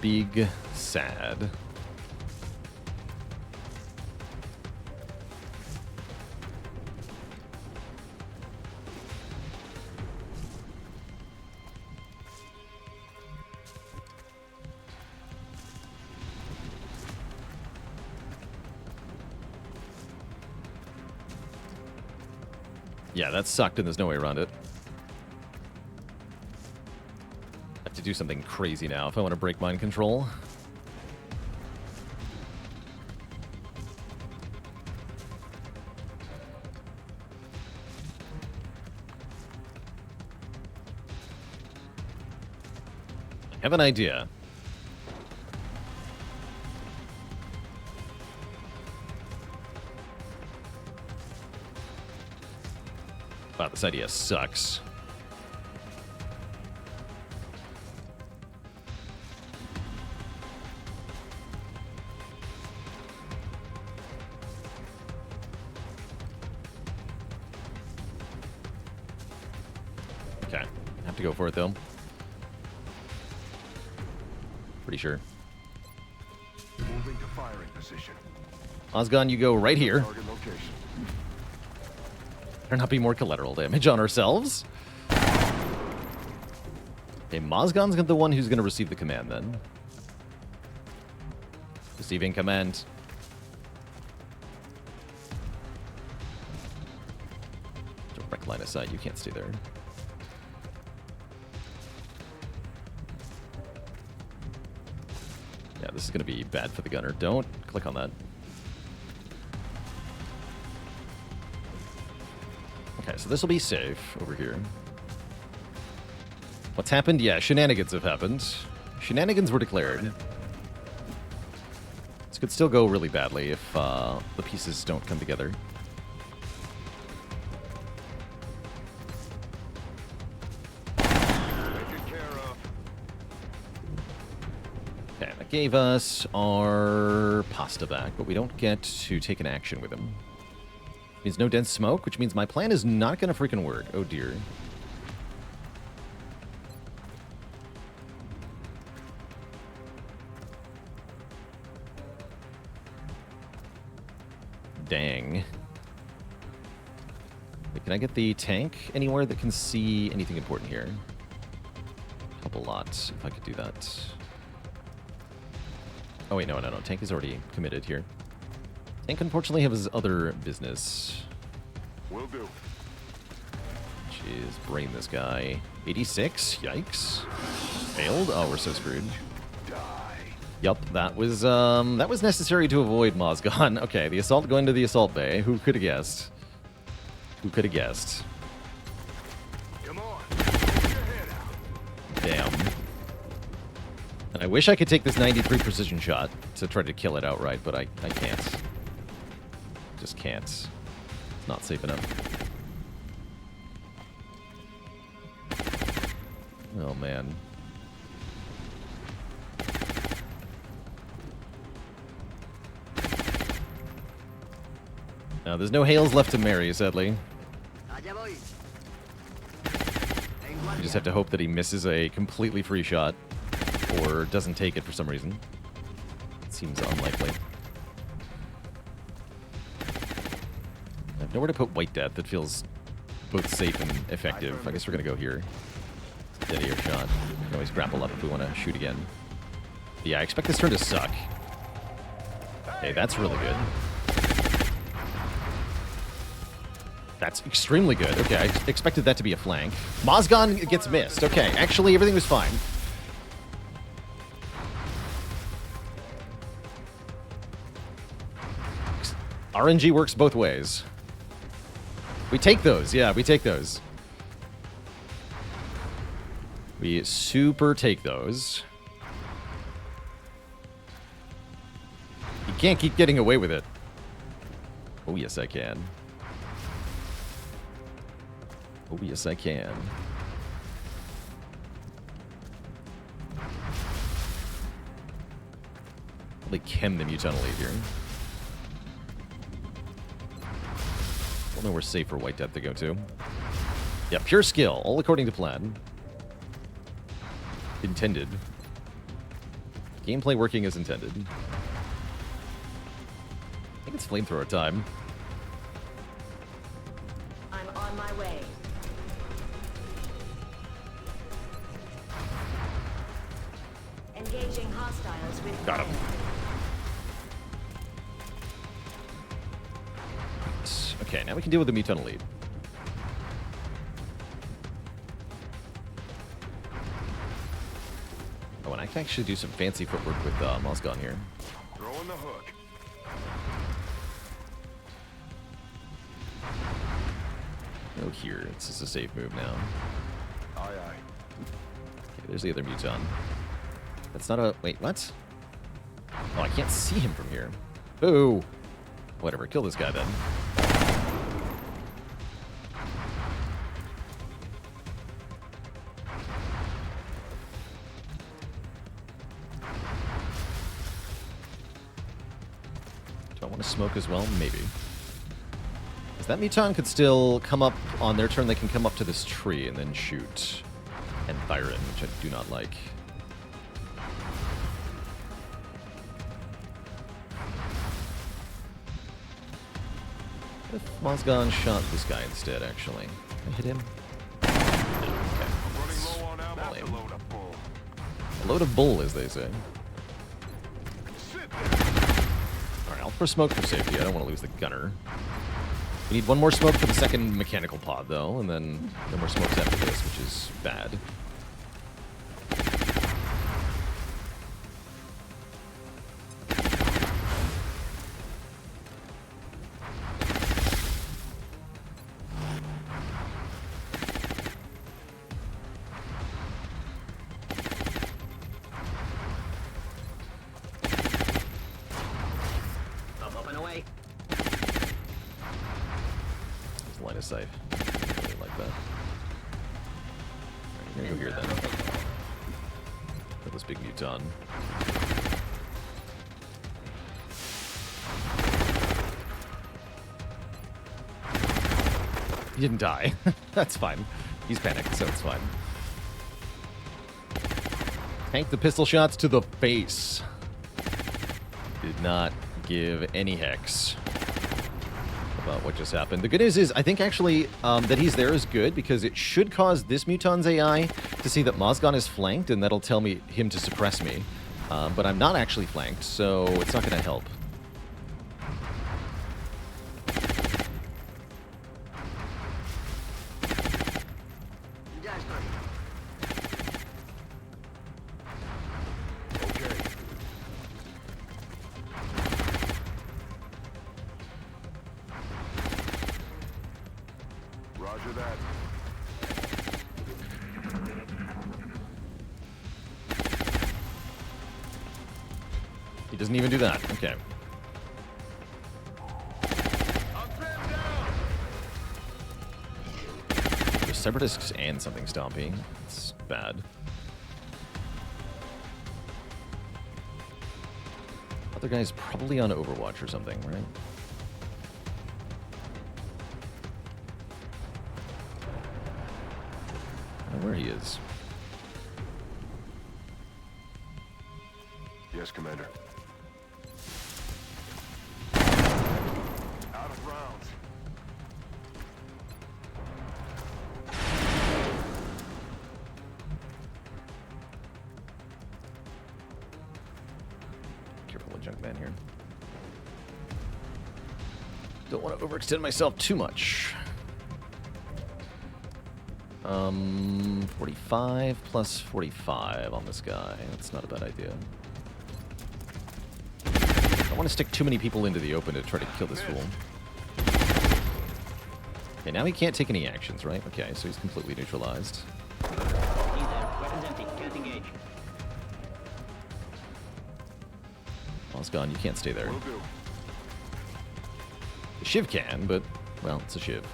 Big sad. Yeah, that sucked and there's no way around it. I have to do something crazy now if I want to break mind control. I have an idea. Wow, this idea sucks. Okay, have to go for it though. Pretty sure. Moving to firing position. Ozgon, you go right here. Target location. There not be more collateral damage on ourselves. Okay, Mozgon's the one who's going to receive the command then. Receiving command. Direct line of sight. You can't stay there. Yeah, this is going to be bad for the gunner. Don't click on that. Okay, so this will be safe over here. What's happened? Yeah, shenanigans have happened. Shenanigans were declared. This could still go really badly if the pieces don't come together. Taken care of. Okay, that gave us our pasta back, but we don't get to take an action with him. Means no dense smoke, which means my plan is not gonna freaking work. Oh dear. Dang. Wait, can I get the tank anywhere that can see anything important here? Couple lots, if I could do that. Oh wait, no. Tank is already committed here. Tank unfortunately has other business. Will do. Jeez, brain this guy. 86? Yikes. Failed? Oh, we're so screwed. Die. Yup, that was necessary to avoid Mozgon. Okay, the assault going to the assault bay. Who could have guessed? Who could have guessed? Come on. Get your head out. Damn. And I wish I could take this 93 precision shot to try to kill it outright, but I can't. Just can't. It's not safe enough. Oh, man. Now, there's no hails left to marry, sadly. You just have to hope that he misses a completely free shot or doesn't take it for some reason. It seems unlikely. I have nowhere to put White Death. It feels both safe and effective. I guess we're going to go here. Dead air shot. We can always grapple up if we want to shoot again. But yeah, I expect this turn to suck. Hey, that's really good. That's extremely good. Okay, I expected that to be a flank. Mozgon gets missed. Okay, actually, everything was fine. RNG works both ways. We take those. Yeah, we take those. We super take those. You can't keep getting away with it. Oh, yes, I can. Oh, yes, I can. Probably chem the Muton Elite here. Don't know where safe for White Death to go to. Yeah, pure skill, all according to plan. Intended. Gameplay working as intended. I think it's flamethrower time. I'm on my way. Engaging hostiles with Got him. Okay, now we can deal with the Muton Elite. Oh, and I can actually do some fancy footwork with Mozgon here. Throwing the hook. Go here. This is a safe move now. Aye, aye. Okay, there's the other Muton. That's not a... Wait, what? Oh, I can't see him from here. Boo! Whatever, kill this guy then. Do I want to smoke as well? Maybe. Because that Muton could still come up on their turn. They can come up to this tree and then shoot and fire it, which I do not like. What if Mozgon shot this guy instead, actually? Can I hit him? Okay. Running low on ammo. Lame. That's a load of bull. A load of bull, as they say. Sit there. Alright, I'll throw smoke for safety. I don't want to lose the gunner. We need one more smoke for the second mechanical pod, though, and then no more smokes after this, which is bad. Line of sight. I really like that. Alright, you're gonna go here then. Kill this big Muton. He didn't die. That's fine. He's panicked, so it's fine. Tank the pistol shots to the face. Did not give any hex about what just happened. The good news is, I think actually that he's there is good, because it should cause this Muton's AI to see that Mozgon is flanked, and that'll tell me him to suppress me. But I'm not actually flanked, so it's not going to help. You guys ready? Okay. Roger that. He doesn't even do that. Okay. I'm pinned down. There's Separatists and something stompy. It's bad. Other guy's probably on Overwatch or something, right? I don't know where he is. Yes, Commander. Out of rounds. man here. Don't want to overextend myself too much. 45 plus 45 on this guy. That's not a bad idea. I don't want to stick too many people into the open to try to kill this fool. Okay, now he can't take any actions, right? Okay, so he's completely neutralized. Weapons empty. Can't engage. Well, it's gone. You can't stay there. Will do. The Shiv can, but, well, it's a Shiv.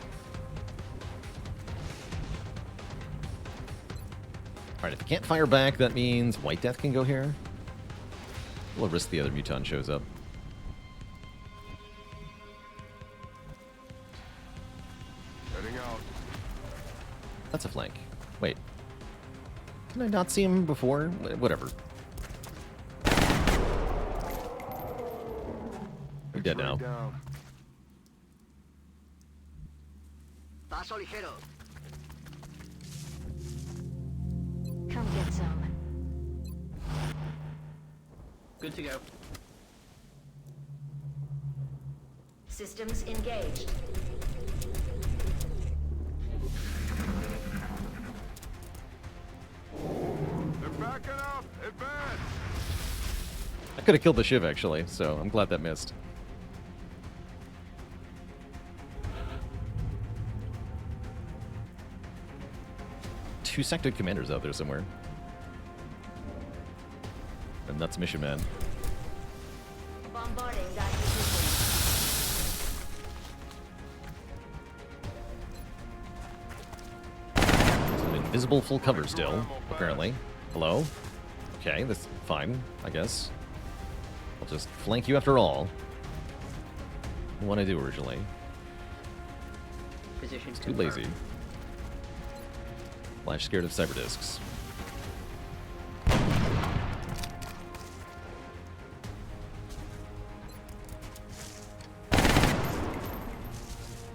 Alright, if it can't fire back, that means White Death can go here. We'll risk the other Muton shows up. Heading out. That's a flank. Wait. Did I not see him before? Whatever. You're dead now. Down. Paso ligero. Come get some. Good to go. Systems engaged. They're backing up. Advance. I could have killed the Shiv, actually, so I'm glad that missed. Two sected commanders out there somewhere. And that's Mission Man. Bombarding that position. Some invisible full cover still, apparently. Hello? Okay, that's fine, I guess. I'll just flank you after all. What I do originally. Position Too lazy. Flash scared of cyber discs.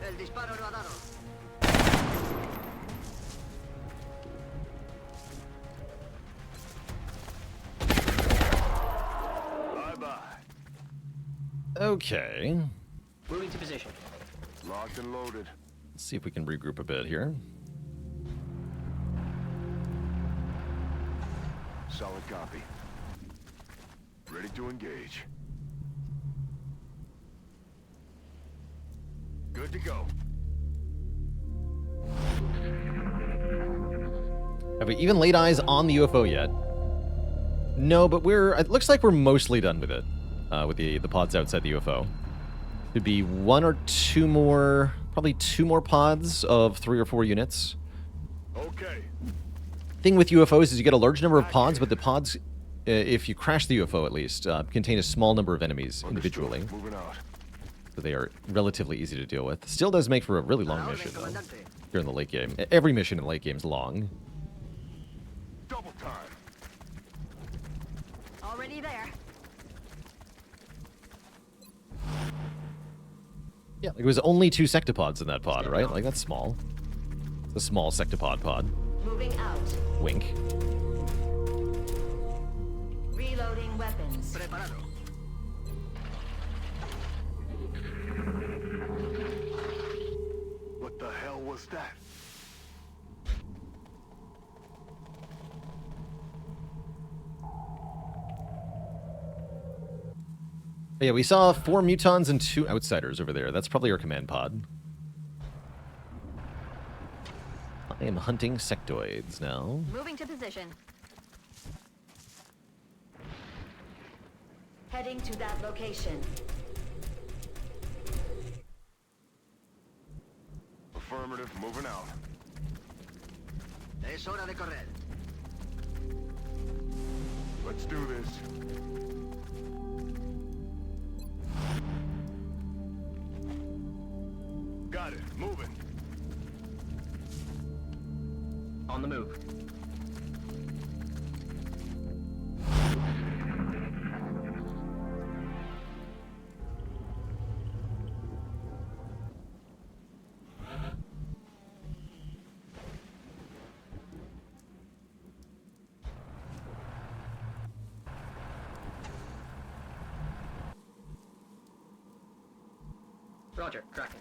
El disparo lo ha dado. Bye-bye. Okay. Moving to position. Locked and loaded. Let's see if we can regroup a bit here. Solid copy. Ready to engage. Good to go. Have we even laid eyes on the UFO yet? No, but it looks like we're mostly done with it. With the pods outside the UFO. Could be one or two more, probably two more pods of 3 or 4 units. Okay. Thing with UFOs is you get a large number of pods, but the pods, if you crash the UFO at least, contain a small number of enemies individually. Understood. Moving out. So they are relatively easy to deal with. Still does make for a really long mission, though, here in the late game. Every mission in the late game is long. Double time. Already there. Yeah, like it was only 2 sectopods in that pod, right? Like, that's small. It's a small sectopod pod. Moving out. Wink. Reloading weapons. Preparado. What the hell was that? But yeah, we saw 4 mutons and 2 outsiders over there. That's probably our command pod. I am hunting sectoids now. Moving to position. Heading to that location. Affirmative. Moving out. Es hora de correr. Let's do this. Got it. Moving. On the move. Roger, tracking.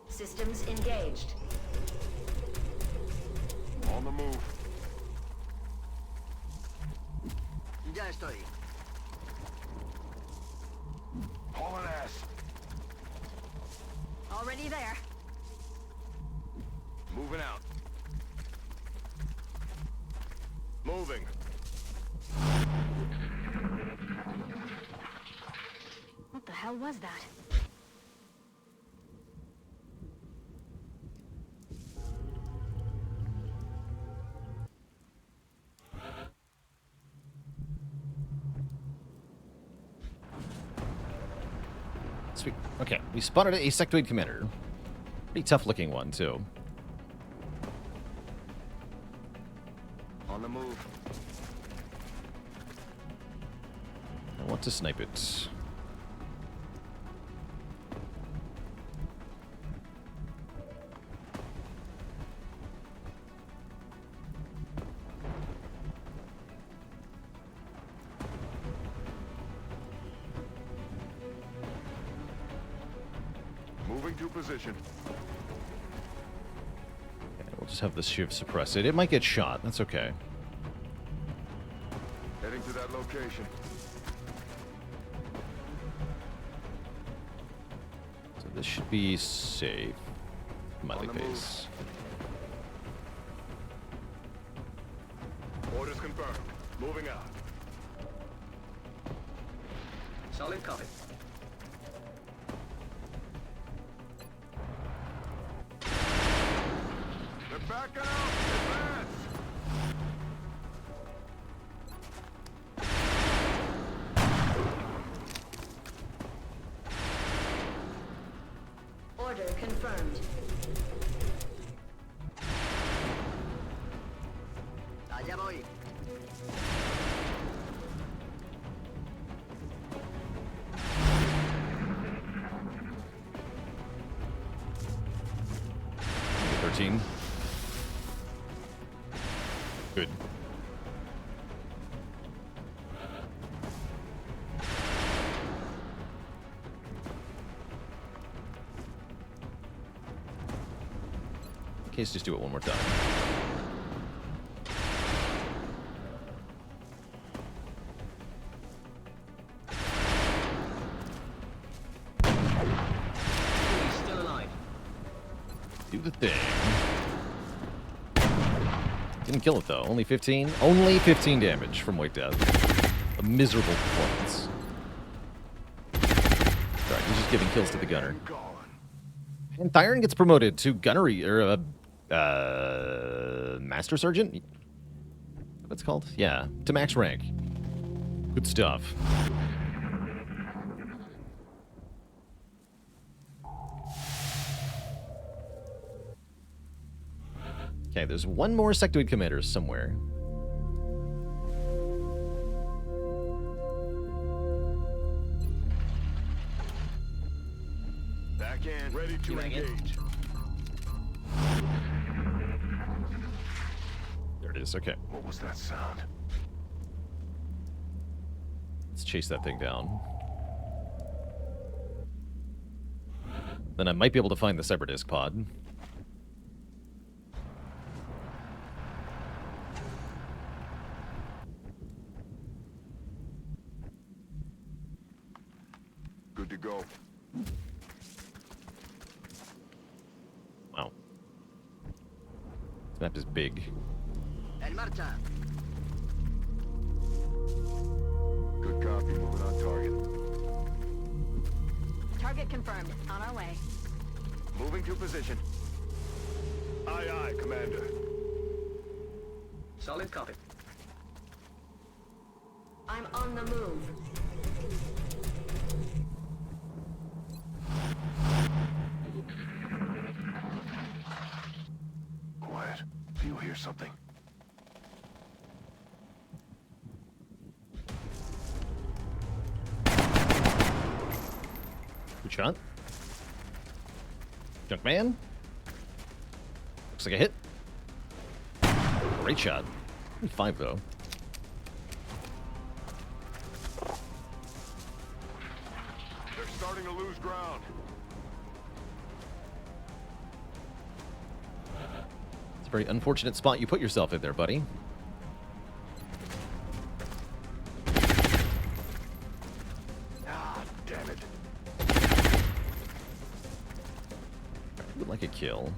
Systems engaged. On the move. Ya estoy. Hauling ass. Already there. Moving out. Moving. What the hell was that? Sweet. Okay, we spotted a sectoid commander. Pretty tough looking one, too. On the move. I want to snipe it. Moving to position. Okay, we'll just have the shiv suppress it. It might get shot. That's okay. Heading to that location. So this should be safe. Smiley On the move. face. Orders confirmed. Moving out. Solid copy. They're backing out. Advance. Order confirmed. Allá voy. Okay, 13. Good. In case, just do it one more time. He's still alive. Do the thing. Didn't kill it though. Only 15? Only 15 damage from Wake Death. A miserable performance. Alright, he's just giving kills to the gunner. Gone. And Thyron gets promoted to gunnery, or Master Sergeant? What's it called? Yeah, to max rank. Good stuff. Okay, there's one more sectoid commander somewhere. Back in. Ready to engage. There it is, okay. What was that sound? Let's chase that thing down. Then I might be able to find the Cyberdisk pod. Good to go. Wow. This map is big. En marcha. Good copy. Moving on target. Target confirmed. On our way. Moving to position. Aye, aye, Commander. Solid copy. I'm on the move. Quiet. Do you hear something? Good shot. Junkman. Looks like a hit. Great shot. 5 though. ground. It's a very unfortunate spot you put yourself in there, buddy. Ah, damn it. I would like a kill.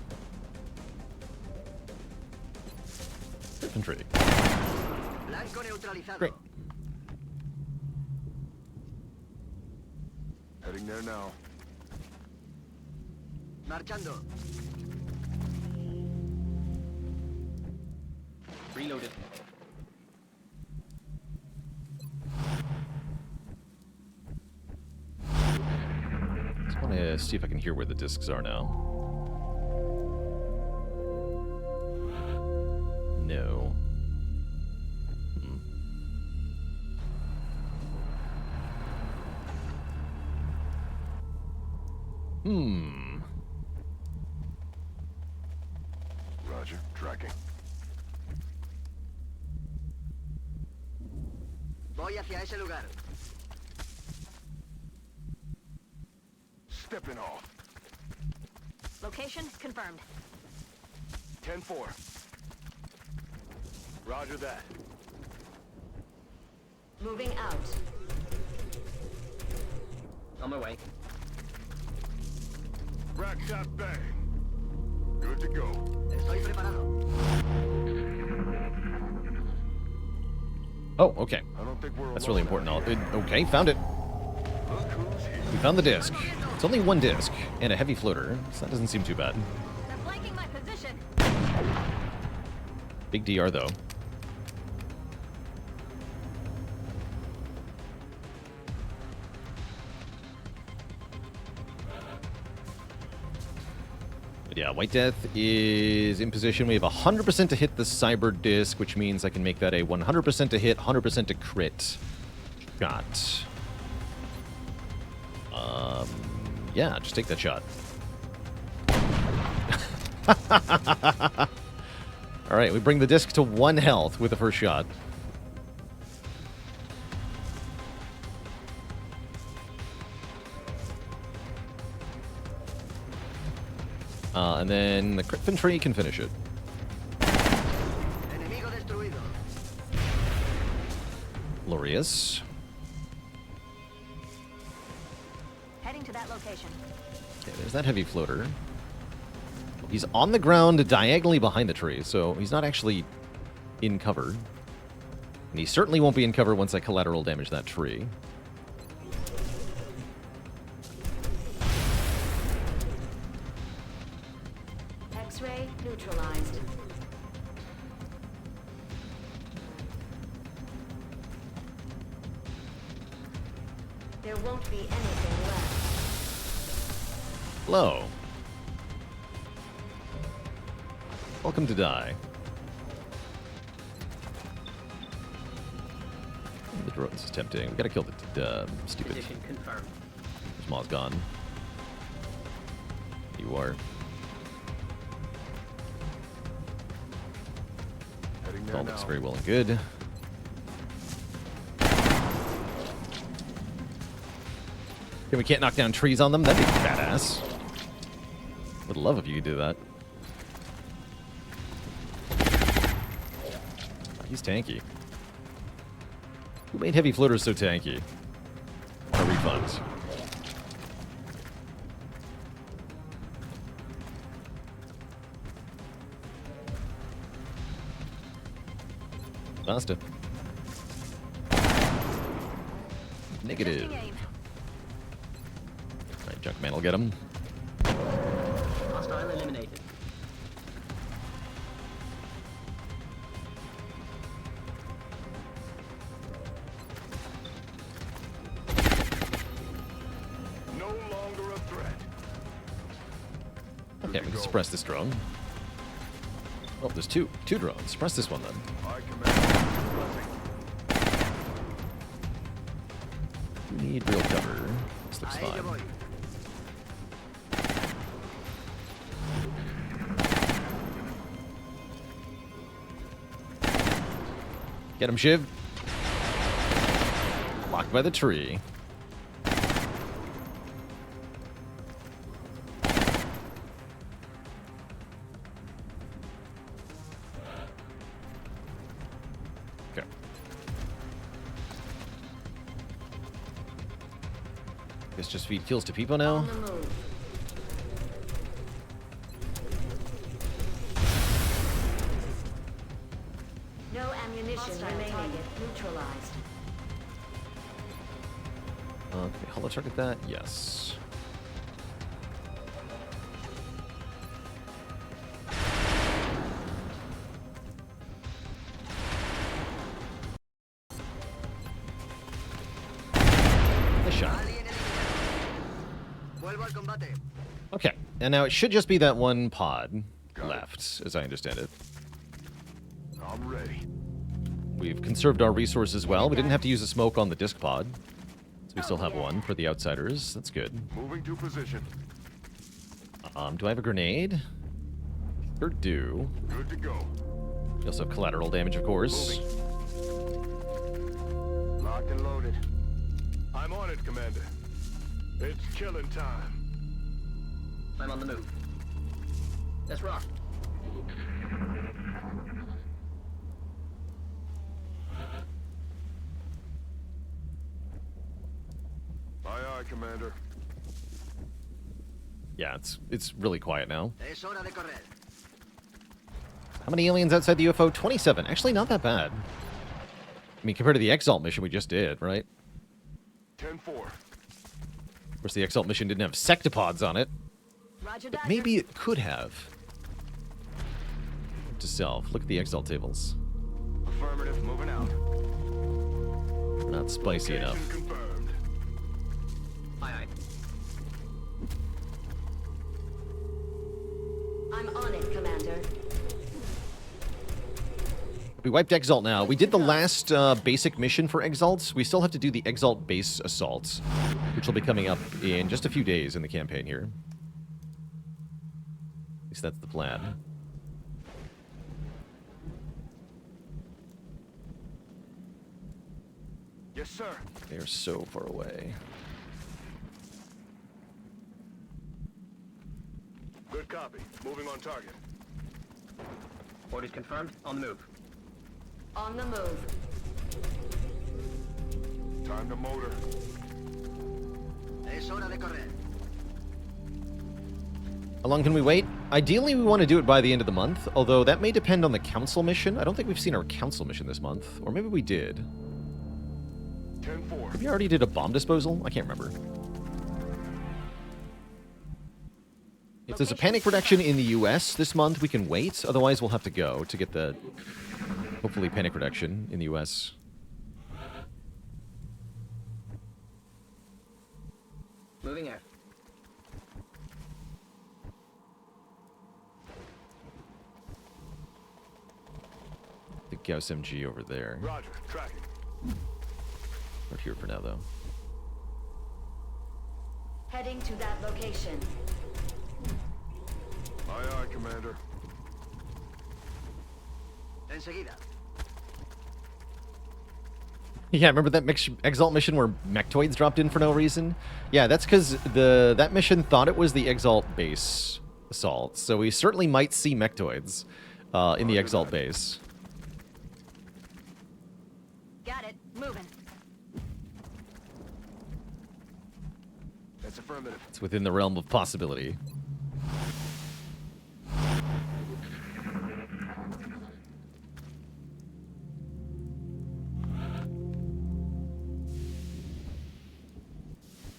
Infantry. Blanco neutralizado. Great. Heading there now. Marchando. Reloaded. Just want to see if I can hear where the discs are now. No. Roger, tracking. Voy hacia ese lugar. Stepping off. Location confirmed. 10-4. Roger that. Moving out. On my way. Rack shot bang. Good to go. Estoy preparado. Oh, okay. I don't think we're That's really alone important. out here. Okay, found it. Look who's here. We found the disc. It's only one disc and a heavy floater, so that doesn't seem too bad. They're flanking my position. Big DR, though. But yeah, White Death is in position. We have 100% to hit the Cyber Disc, which means I can make that a 100% to hit, 100% to crit shot. Yeah, just take that shot. All right, we bring the disc to 1 health with the first shot. And then the crit infantry can finish it. Enemigo destruido. Glorious. Heading to that location. Okay, there's that heavy floater. He's on the ground diagonally behind the tree, so he's not actually in cover. And he certainly won't be in cover once I collateral damage that tree. X-ray neutralized. There won't be anything left. Hello. Welcome to die. The drones is tempting. We gotta kill the stupid. Position confirmed. Small's gone. You are. Heading there All now. looks very well and good. Okay, we can't knock down trees on them. That'd be badass. Would love if you could do that. He's tanky. Who made heavy floaters so tanky? A refund. Basta. Negative. Adjusting aim. Alright, Junkman will get him. Hostile eliminated. No longer a threat. Okay, we can suppress this drone. Oh, there's two drones. Suppress this one then. I command. We need real cover. This looks A ello fine. voy. Get him, Shiv. Blocked by the tree. Guess just feed kills to people now. On the move. No ammunition remaining. Target neutralized. Okay, holo target that. Yes. Nice shot. Okay, and now it should just be that one pod left, as I understand it. I'm ready. We've conserved our resources well. We didn't have to use a smoke on the disc pod. So we still have one for the outsiders. That's good. Moving to position. Do I have a grenade? Sure do. Good to go. We also have collateral damage, of course. Locked and loaded. I'm on it, Commander. It's killing time. I'm on the move. Let's rock. Aye, aye, Commander. Yeah, it's really quiet now. How many aliens outside the UFO? 27. Actually, not that bad. I mean, compared to the Exalt mission we just did, right? 10-4. Of course, the Exalt mission didn't have sectopods on it. Roger But that. maybe it could have. To self. Look at the Exalt tables. Affirmative, moving out. They're not spicy Location enough. confirmed. Aye, aye. I'm on it, Commander. We wiped Exalt now. We did the last basic mission for Exalt. We still have to do the Exalt base assault, which will be coming up in just a few days in the campaign here. At least that's the plan. Yes, sir. They're so far away. Good copy. Moving on target. Orders confirmed. On the move. On the move. Time to motor. How long can we wait? Ideally, we want to do it by the end of the month, although that may depend on the council mission. I don't think we've seen our council mission this month. Or maybe we did. 10-4. We already did a bomb disposal? I can't remember. If there's a panic reduction in the US this month, we can wait. Otherwise, we'll have to go to get the, hopefully, panic reduction in the US. Moving out. The Gauss MG over there. Roger. Tracking. Right here for now, though. Heading to that location. Aye, aye, Commander. Enseguida. Yeah, remember that Exalt mission where mechtoids dropped in for no reason? Yeah, that's because that mission thought it was the Exalt base assault, so we certainly might see mechtoids in the Exalt base. Got it. Moving. That's affirmative. It's within the realm of possibility.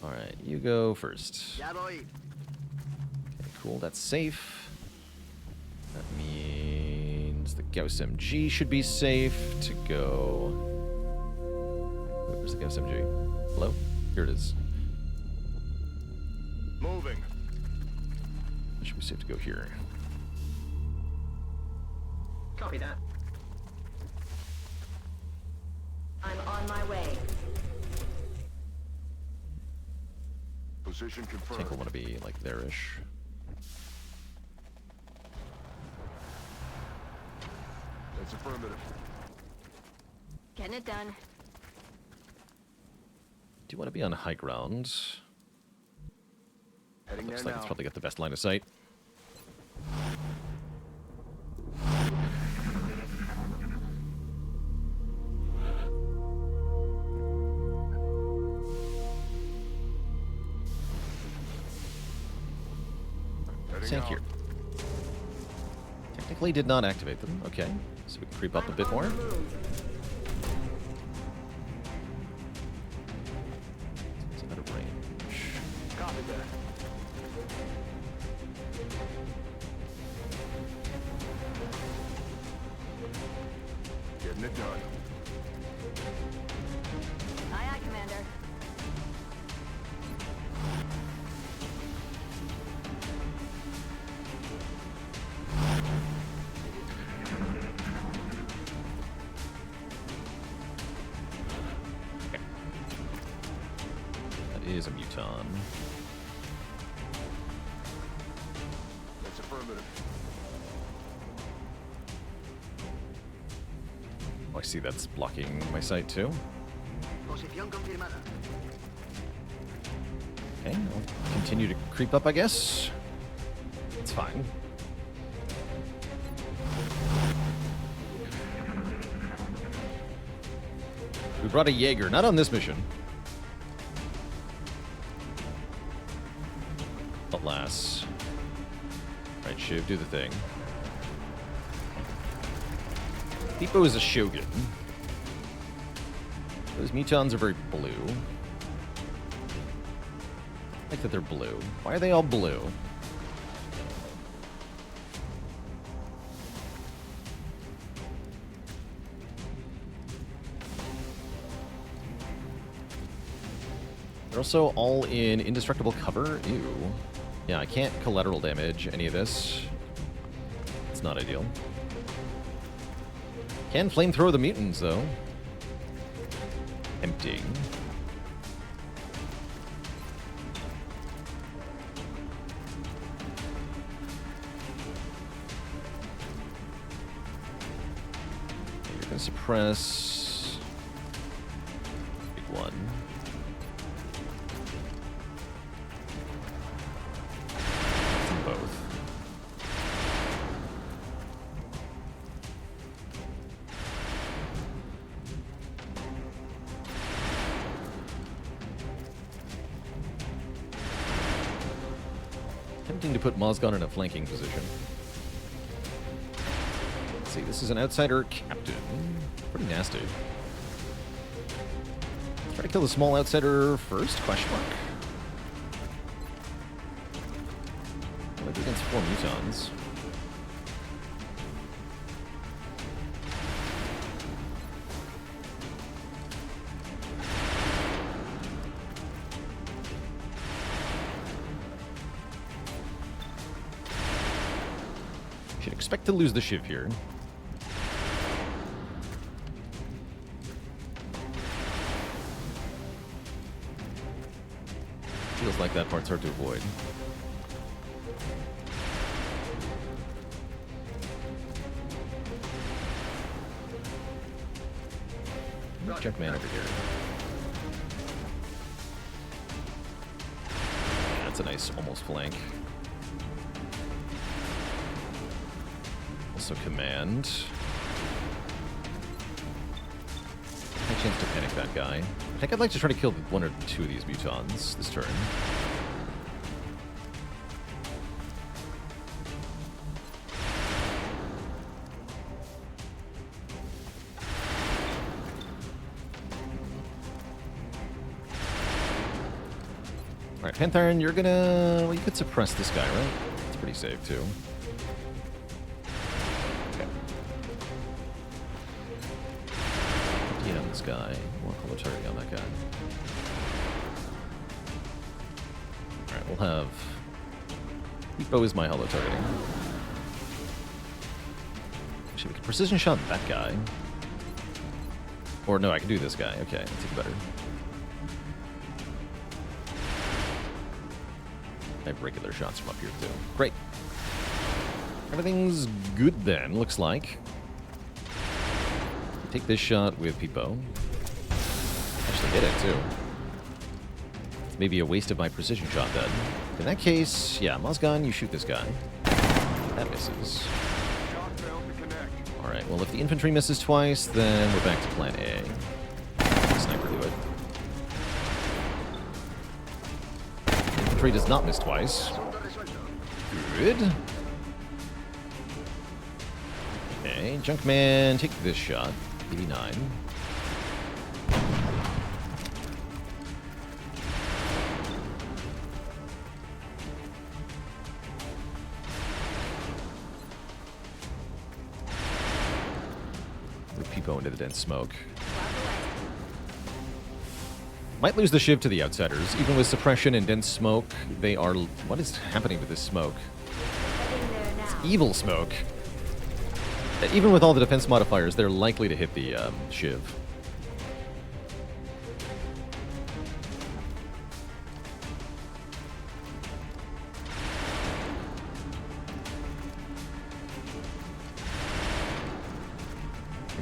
Alright, you go first. Okay, cool, that's safe. That means the Gauss MG should be safe to go. Wait, where's the Gauss MG? Hello? Here it is. Moving. It should be safe to go here. Copy that. I'm on my way. Position I confirmed. think we'll want to be like there-ish. That's affirmative. Getting it done. Do you want to be on high ground? Heading Looks there like now. it's probably got the best line of sight. tank here. Technically did not activate them. Okay, so we can creep up a bit more. It's out of range. Copy that. Getting it done. Aye, aye, Commander. That is a muton. That's affirmative. Oh, I see that's blocking my sight too. Posición confirmada. Okay, I'll continue to creep up, I guess. It's fine. We brought a Jaeger, not on this mission. Alas. Right, Shiv, do the thing. Depot is a Shogun. Those mutons are very blue. I like that they're blue. Why are they all blue? They're also all in indestructible cover. Ew. Yeah, I can't collateral damage any of this. It's not ideal. Can flamethrower the mutants, though. Empty. You're gonna suppress... Big one. Both. Tempting to put Mozgon in a flanking position. Let's see, this is an outsider captain. Pretty nasty. Try to kill the small outsider first? Question mark. Maybe against 4 mutons. Should expect to lose the Shiv here. Feels like that part's hard to avoid. Check man over here. That's a nice almost flank. Also command. No chance to panic that guy. I think I'd like to try to kill 1 or 2 of these mutons this turn. Alright, Panthern, you're gonna... Well, you could suppress this guy, right? It's pretty safe, too. Okay. Yeah, on this guy. More color targeting on that guy. Alright, we'll have... Hippo is my hollow targeting. Actually, we can precision shot that guy. Or no, I can do this guy. Okay, that's even better. I have regular shots from up here, too. Great. Everything's good then, looks like. Take this shot with Pipo. Actually hit it, too. It's maybe a waste of my precision shot, then. In that case, yeah, Mozgon, you shoot this guy. That misses. Alright, well, if the infantry misses twice, then we're back to plan A. Sniper do it. Infantry does not miss twice. Good. Okay, Junkman, take this shot. 89. Move Peepo into the dense smoke. Might lose the Shiv to the outsiders. Even with suppression and dense smoke, they are... What is happening with this smoke? It's evil smoke. Even with all the defense modifiers, they're likely to hit the Shiv.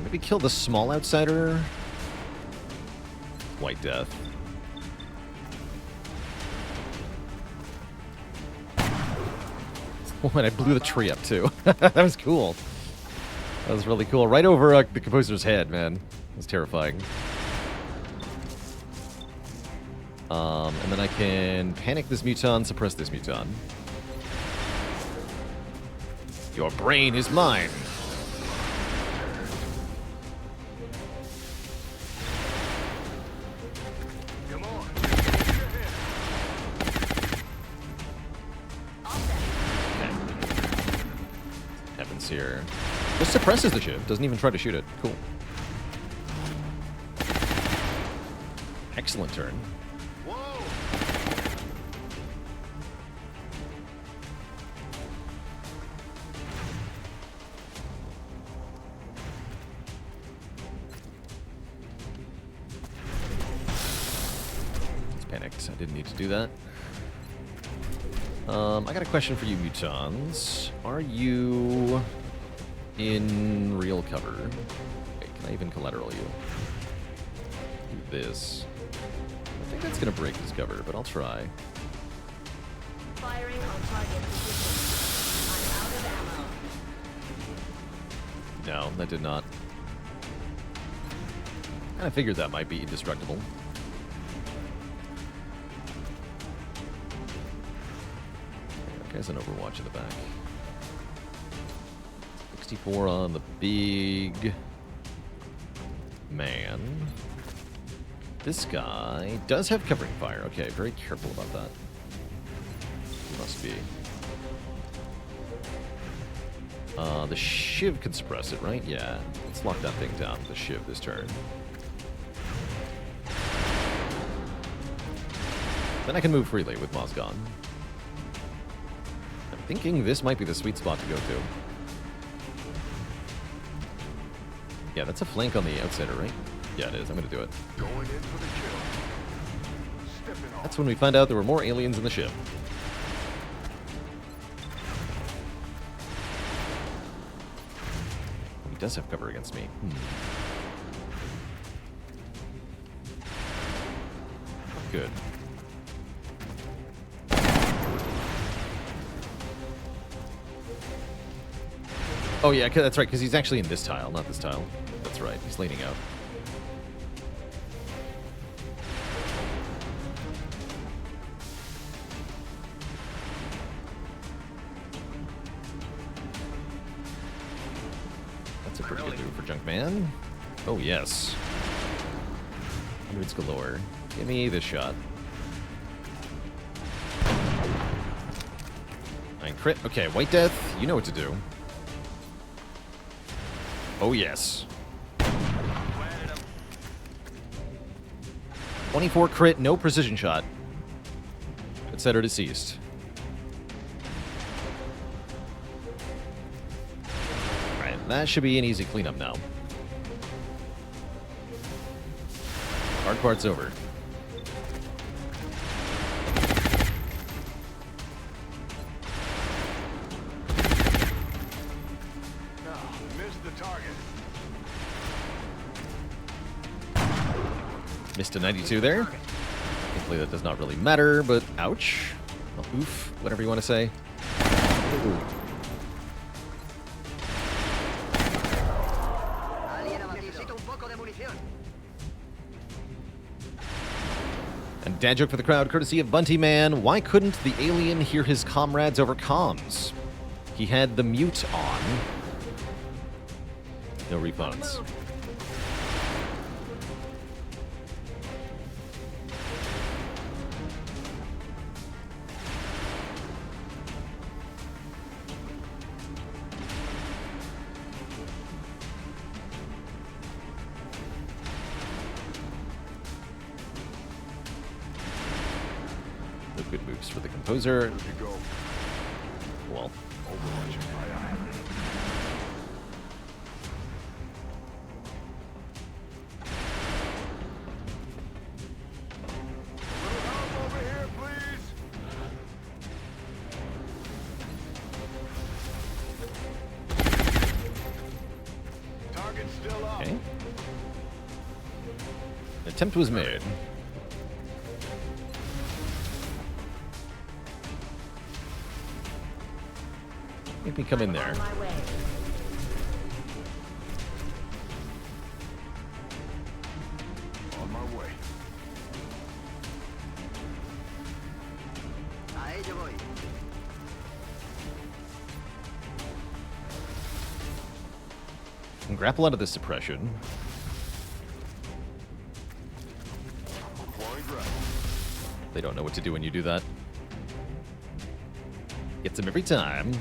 Maybe kill the small outsider. White Death. Oh, and I blew the tree up, too. That was cool. That was really cool. Right over the composer's head, man. It was terrifying. And then I can panic this Muton, suppress this Muton. Your brain is mine. Here. Just suppresses the Shiv. Doesn't even try to shoot it. Cool. Excellent turn. Whoa! It's panicked. I didn't need to do that. I got a question for you, Mutons. Are you in real cover? Wait, can I even collateral you? Do this. I think that's gonna break his cover, but I'll try. Firing on target position. I'm out of ammo. No, that did not. I figured that might be indestructible. There's an Overwatch in the back. 64 on the big man. This guy does have covering fire. Okay, very careful about that. Must be. The Shiv can suppress it, right? Yeah. Let's lock that thing down with the Shiv this turn. Then I can move freely with Moz gone. Thinking this might be the sweet spot to go to. Yeah, that's a flank on the outsider, right? Yeah, it is. I'm gonna do it. Going in for the kill. Stepping off. That's when we find out there were more aliens in the ship. He does have cover against me. Good. Oh yeah, that's right, because he's actually in this tile, not this tile. That's right, he's leaning out. That's a pretty good move for Junkman. Oh yes. Hundreds galore. Give me this shot. 9 crit. Okay, White Death, you know what to do. Oh, yes. 24 crit, no precision shot. Etc. deceased. Alright, that should be an easy cleanup now. Hard part's over. Missed a 92 there. Thankfully that does not really matter, but ouch. Well, oof, whatever you want to say. Ooh. And Dad joke for the crowd, courtesy of Bunty Man. Why couldn't the alien hear his comrades over comms? He had the mute on. No refunds. No good moves for the composer. Good to go. Well, Overwatch. Aye, aye. Little help over here, please. Target's still up. okay. An attempt was made. Make me come in there. On my way. On my way. A ello voy. And grapple out of the suppression. Deploying grab. They don't know what to do when you do that. Gets them every time.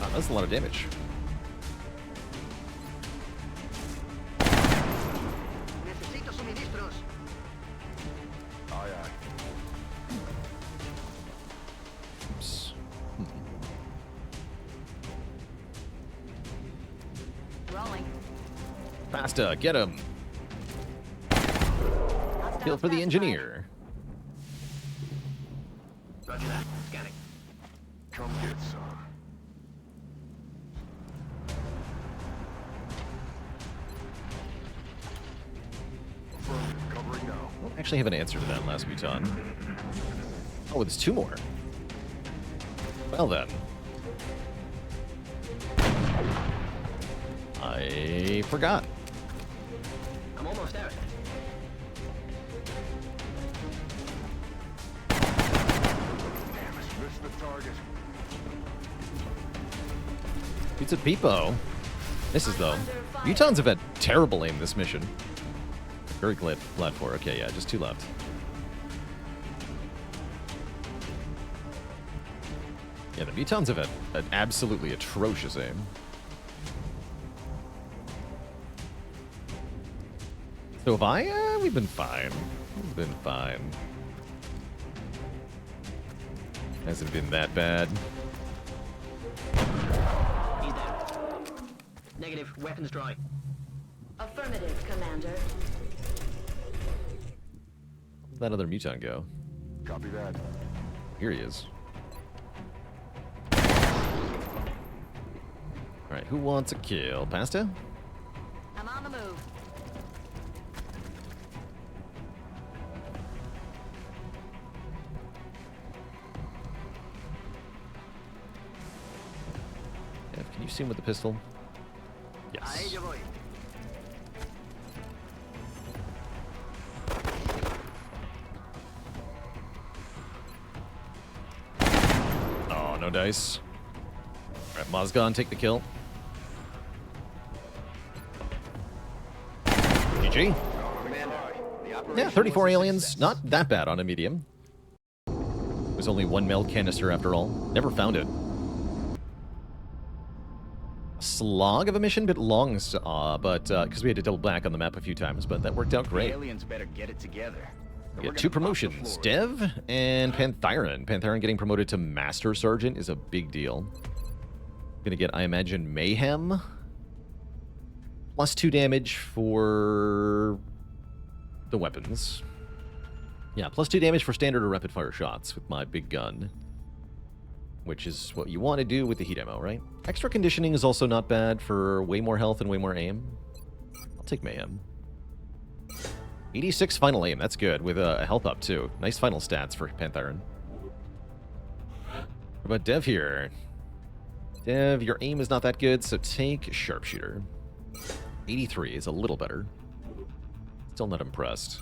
Wow, that's a lot of damage. Necesito suministros. Aye, aye. Oops. Rolling. Pasta, get him. Kill for the engineer. Roger that. Scanning. Come get some. Affirmative. Covering now. I don't actually have an answer to that last muton. Oh, there's two more. Well then. I forgot. I'm almost out. Damn it. Missed the target. Pizza Peepo. Misses though. Mutons have had terrible aim this mission. Very glad for. Okay, yeah, just two left. Yeah, the Mutons have had an absolutely atrocious aim. So have I? We've been fine. We've been fine. Hasn't been that bad. He's down. Negative. Weapons dry. Affirmative, Commander. Where'd that other Muton go? Copy that. Here he is. Alright, who wants a kill? Pasta? I'm on the move. Ev, can you see him with the pistol? A Yes. ello voy. Oh, no dice. Alright, Mozgon, take the kill. GG. Yeah, 34 aliens. Not that bad on a medium. It was only one meld canister after all. Never found it. A slog of a mission, bit long, but because we had to double back on the map a few times, but that worked out The great. aliens better get it together. We We're get two gonna pop the promotions, floor. Dev and Panthyron. Panthyron getting promoted to Master Sergeant is a big deal. Gonna get, I imagine, Mayhem. Plus 2 damage for the weapons. Yeah, plus 2 damage for standard or rapid fire shots with my big gun. which is what you want to do with the heat ammo, right? Extra conditioning is also not bad for way more health and way more aim. I'll take Mayhem. 86 final aim, that's good, with a health up too. Nice final stats for Panthyron. What about Dev here? Dev, your aim is not that good, so take Sharpshooter. 83 is a little better. Still not impressed.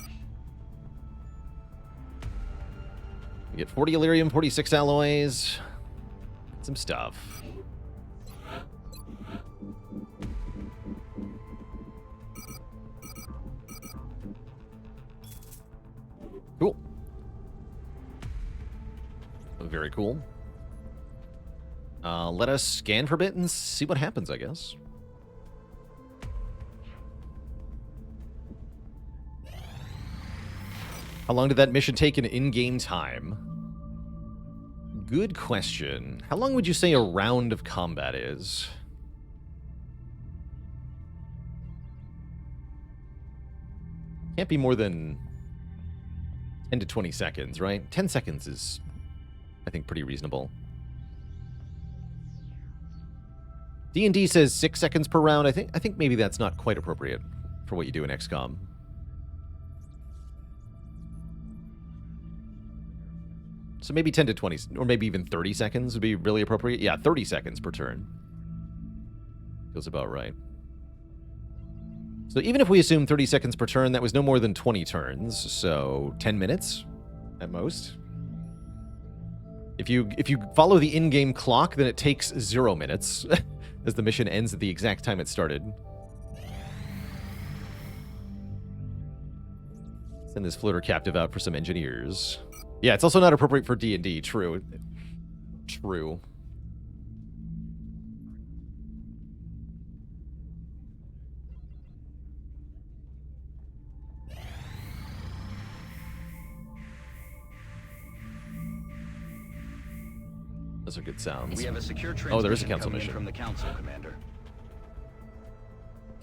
We get 40 Illyrium, 46 alloys. Some stuff. Cool. Very cool. Let us scan for a bit and see what happens, I guess. How long did that mission take in game time? Good question. How long would you say a round of combat is? Can't be more than 10 to 20 seconds, right? 10 seconds is, I think, pretty reasonable. D&D says 6 seconds per round. I think maybe that's not quite appropriate for what you do in XCOM. So maybe 10 to 20, or maybe even 30 seconds would be really appropriate. Yeah, 30 seconds per turn. Feels about right. So even if we assume 30 seconds per turn, that was no more than 20 turns. So 10 minutes at most. If you follow the in-game clock, then it takes 0 minutes as the mission ends at the exact time it started. Send this floater captive out for some engineers. Yeah, it's also not appropriate for D&D. True. True. Those are good sounds. We have a secure Oh, there is a transmission council coming in mission. from the council, Commander.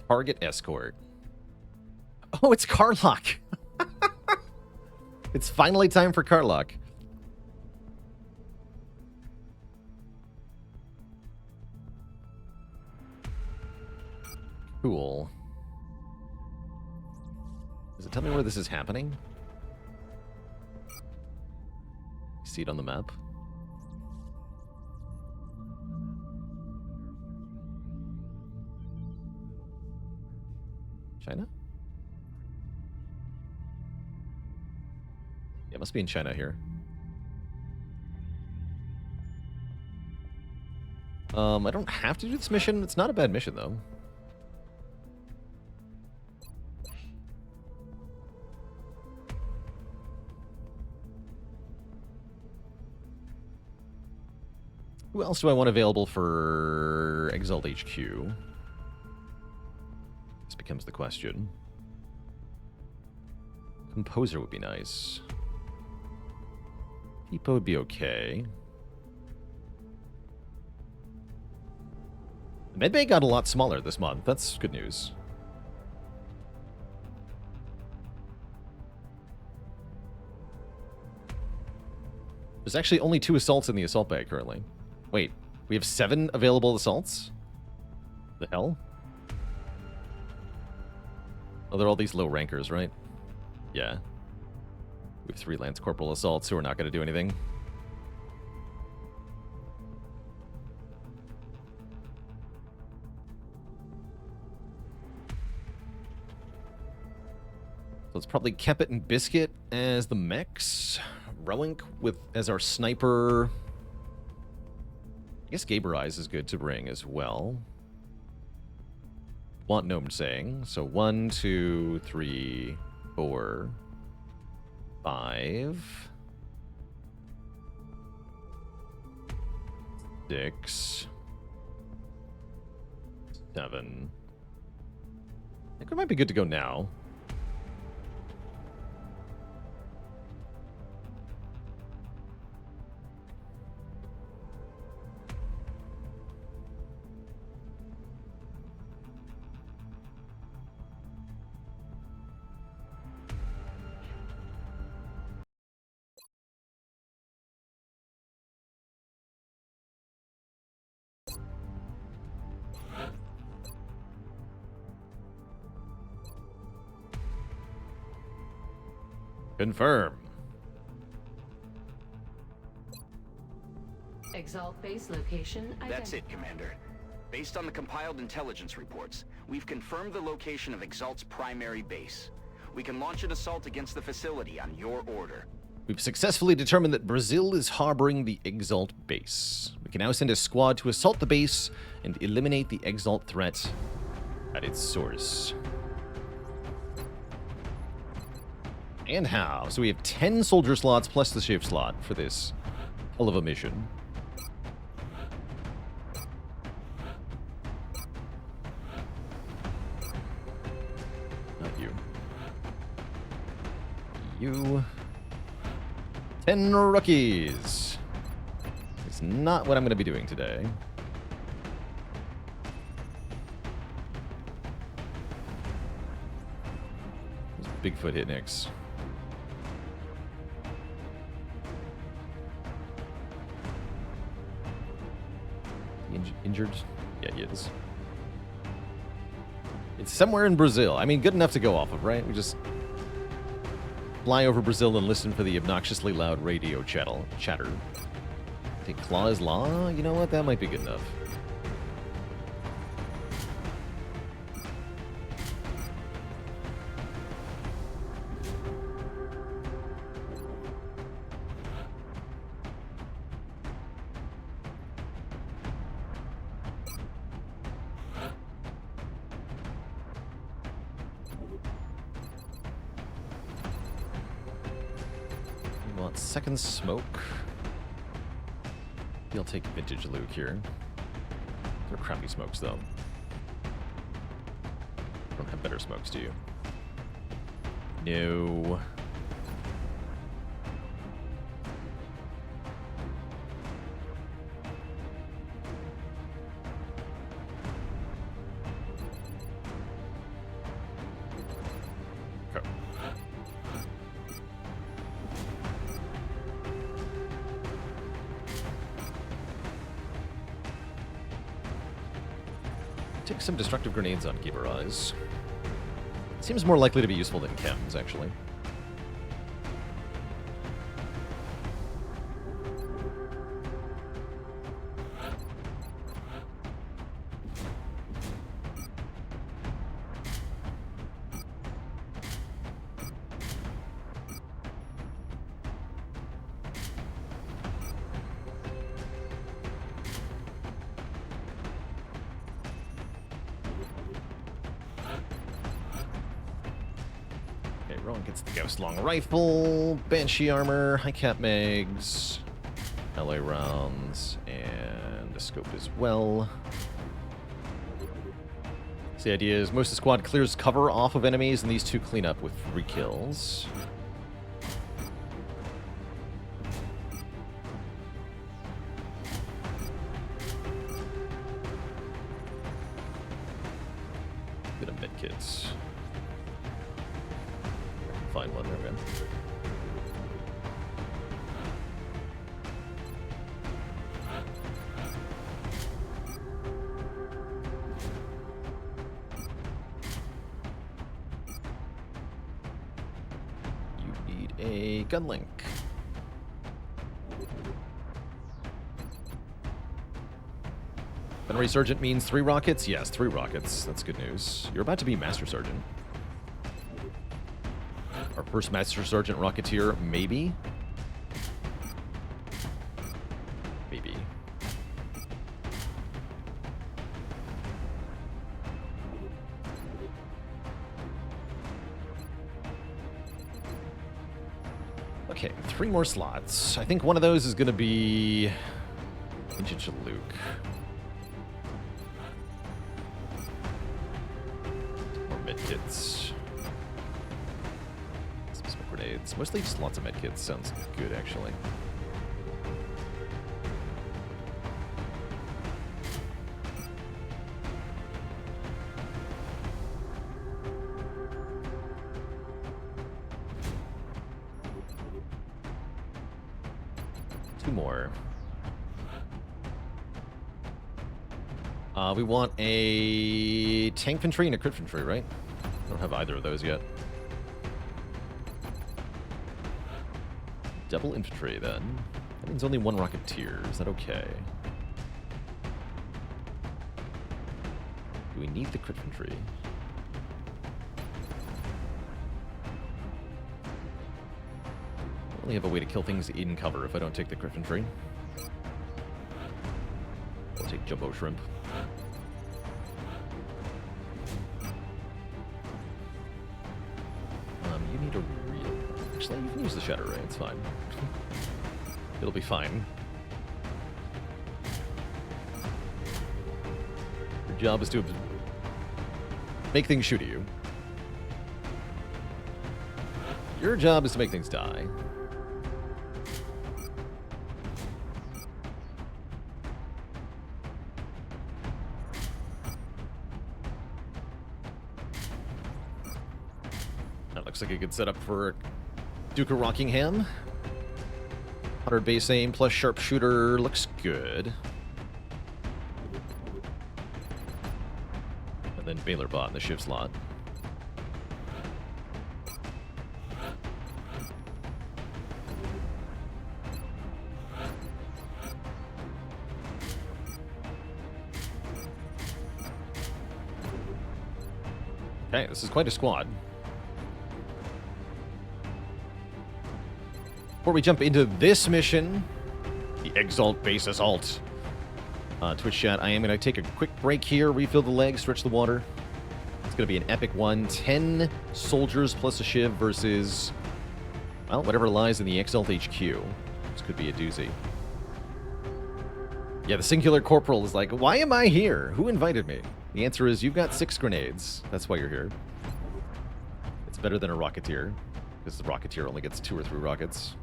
Target escort. Oh, it's Carlock. It's finally time for Carlock. Cool. Does it tell me where this is happening? See it on the map? China? Yeah, it must be in China here. I don't have to do this mission. It's not a bad mission, though. Who else do I want available for Exalt HQ? This becomes the question. Composer would be nice. Depot would be okay. The medbay got a lot smaller this month. That's good news. There's actually only 2 assaults in the assault bag currently. Wait, we have 7 available assaults? The hell? Oh, they're all these low rankers, right? Yeah. We have 3 Lance Corporal assaults who are not going to do anything. So it's probably Kepit and Biscuit as the mechs. Rowank as our sniper. I guess Gaber Eyes is good to bring as well. Want Gnome saying. So 1, 2, 3, 4, 5, 6, 7. I think we might be good to go now. Confirm. Exalt base location That's it, identified. Commander. Based on the compiled intelligence reports, we've confirmed the location of Exalt's primary base. We can launch an assault against the facility on your order. We've successfully determined that Brazil is harboring the Exalt base. We can now send a squad to assault the base and eliminate the Exalt threat at its source. And how? So we have 10 soldier slots plus the shift slot for this hell of a mission. Not you. You. 10 rookies. It's not what I'm going to be doing today. Bigfoot hit Nix. Injured? Yeah, he is. It's somewhere in Brazil. I mean, good enough to go off of, right? We just fly over Brazil and listen for the obnoxiously loud radio chatter. I think Claw is Law? You know what? That might be good enough. Second smoke. You'll take vintage Luke here. They're crappy smokes, though. Don't have better smokes, do you? No. Take some destructive grenades on Keeper Eyes. Seems more likely to be useful than chems, actually. Gets the Ghost Long Rifle, Banshee Armor, High Cap Mags, LA rounds, and a scope as well. So the idea is most of the squad clears cover off of enemies, and these two clean up with 3 kills. Bit of medkits. Find one there, man. You need a gun link. Gunnery Sergeant means 3 rockets? Yes, 3 rockets. That's good news. You're about to be Master Sergeant. Our first Master Sergeant Rocketeer, maybe? Maybe. Okay, 3 more slots. I think one of those is going to be Vintage Luke. More medkits. Grenades. Mostly just lots of medkits. Sounds good, actually. Two more. We want a tank infantry and a crit infantry, right? I don't have either of those yet. Double infantry, then. That means only one Rocketeer. Is that okay? Do we need the crit infantry? I only have a way to kill things in cover if I don't take the crit infantry. I'll take Jumbo Shrimp. You need a real... Actually, you can use the Shatter Ray. It's fine. It'll be fine. Your job is to make things shoot at you. Your job is to make things die. That looks like a good setup for Duke of Rockingham. 100 base aim plus sharpshooter looks good. And then Baalor bot in the shiv slot. Okay, this is quite a squad. Before we jump into this mission, the Exalt Base Assault. Twitch chat, I am going to take a quick break here, refill the legs, stretch the water. It's going to be an epic one. 10 soldiers plus a shiv versus, well, whatever lies in the Exalt HQ. This could be a doozy. Yeah, the Singular Corporal is like, why am I here? Who invited me? The answer is, you've got 6 grenades. That's why you're here. It's better than a Rocketeer, because the Rocketeer only gets 2 or 3 rockets.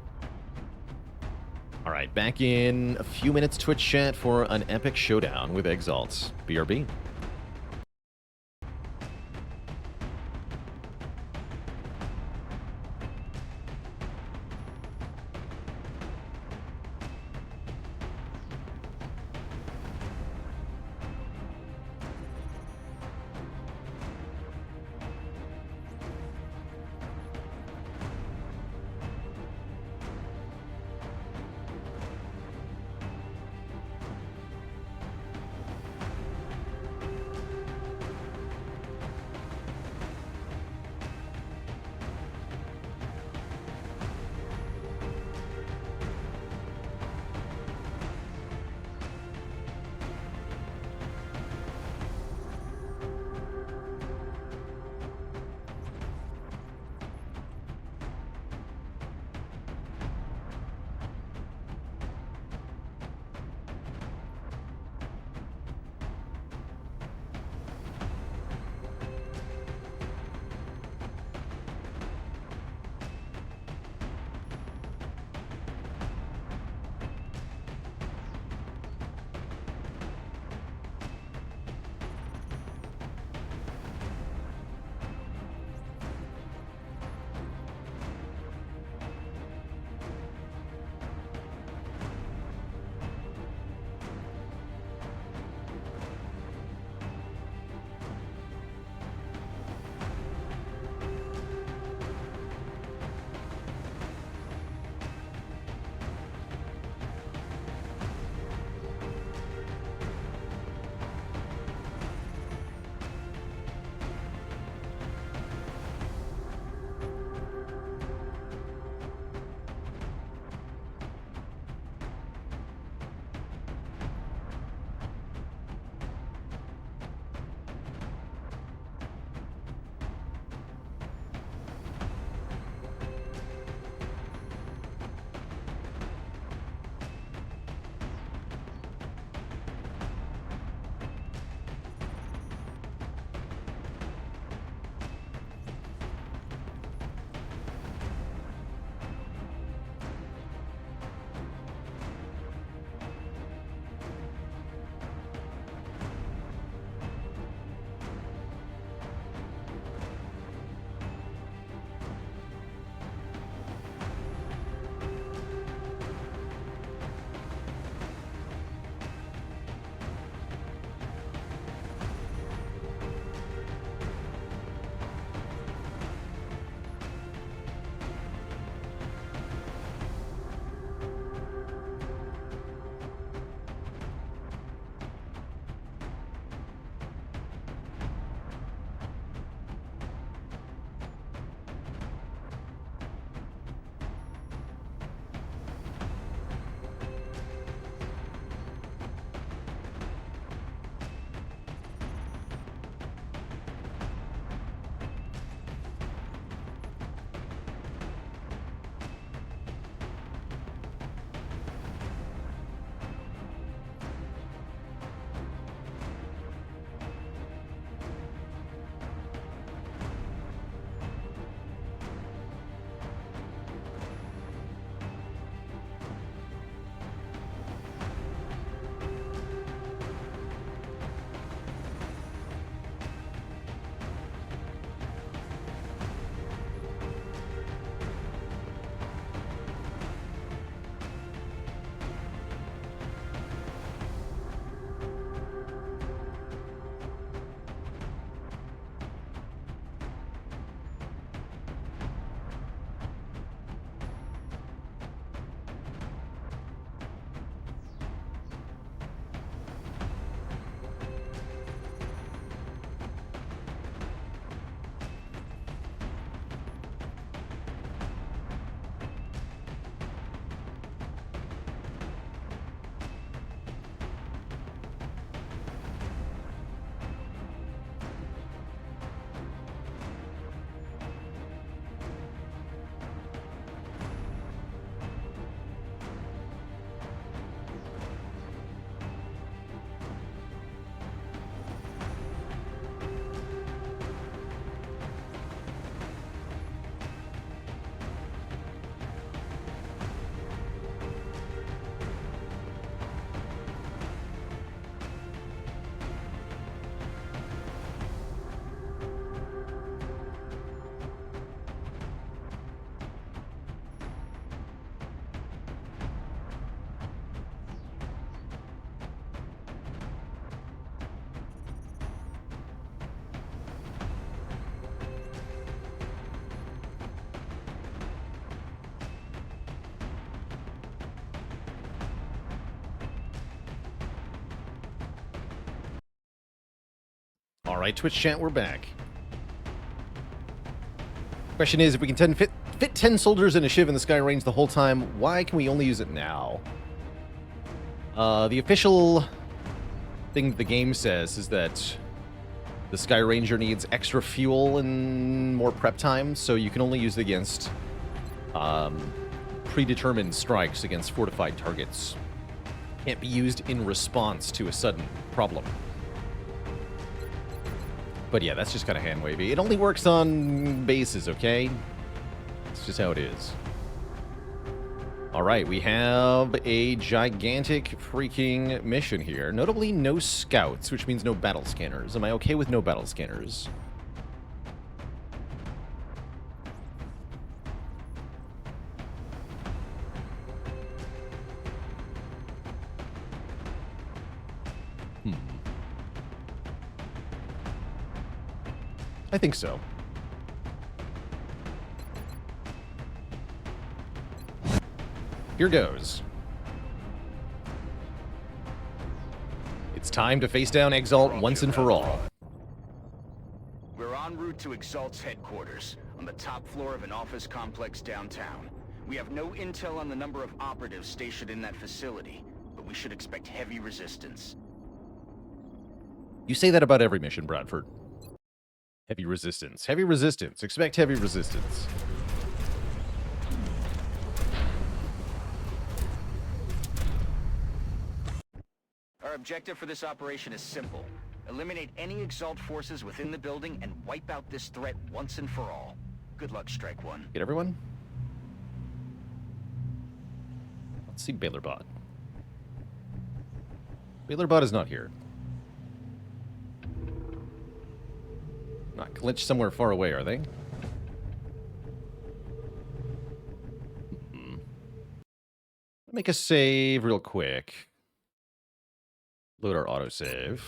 All right, back in a few minutes, Twitch chat, for an epic showdown with Exalts. BRB. Alright, Twitch chat, we're back. Question is, if we can fit 10 soldiers in a shiv in the sky range the whole time, why can we only use it now? The official thing the game says is that the Sky Ranger needs extra fuel and more prep time, so you can only use it against predetermined strikes against fortified targets. Can't be used in response to a sudden problem. But yeah, that's just kind of hand-wavy. It only works on bases, okay? It's just how it is. Alright, we have a gigantic freaking mission here. Notably, no scouts, which means no battle scanners. Am I okay with no battle scanners? I think so. Here goes. It's time to face down Exalt once and for all. We're en route to Exalt's headquarters, on the top floor of an office complex downtown. We have no intel on the number of operatives stationed in that facility, but we should expect heavy resistance. You say that about every mission, Bradford. Heavy resistance. Heavy resistance. Expect heavy resistance. Our objective for this operation is simple. Eliminate any Exalt forces within the building and wipe out this threat once and for all. Good luck, Strike One. Get everyone? Let's see Baalor Bot. Baalor Bot is not here. Not glitched somewhere far away, are they? Make a save real quick. Load our autosave.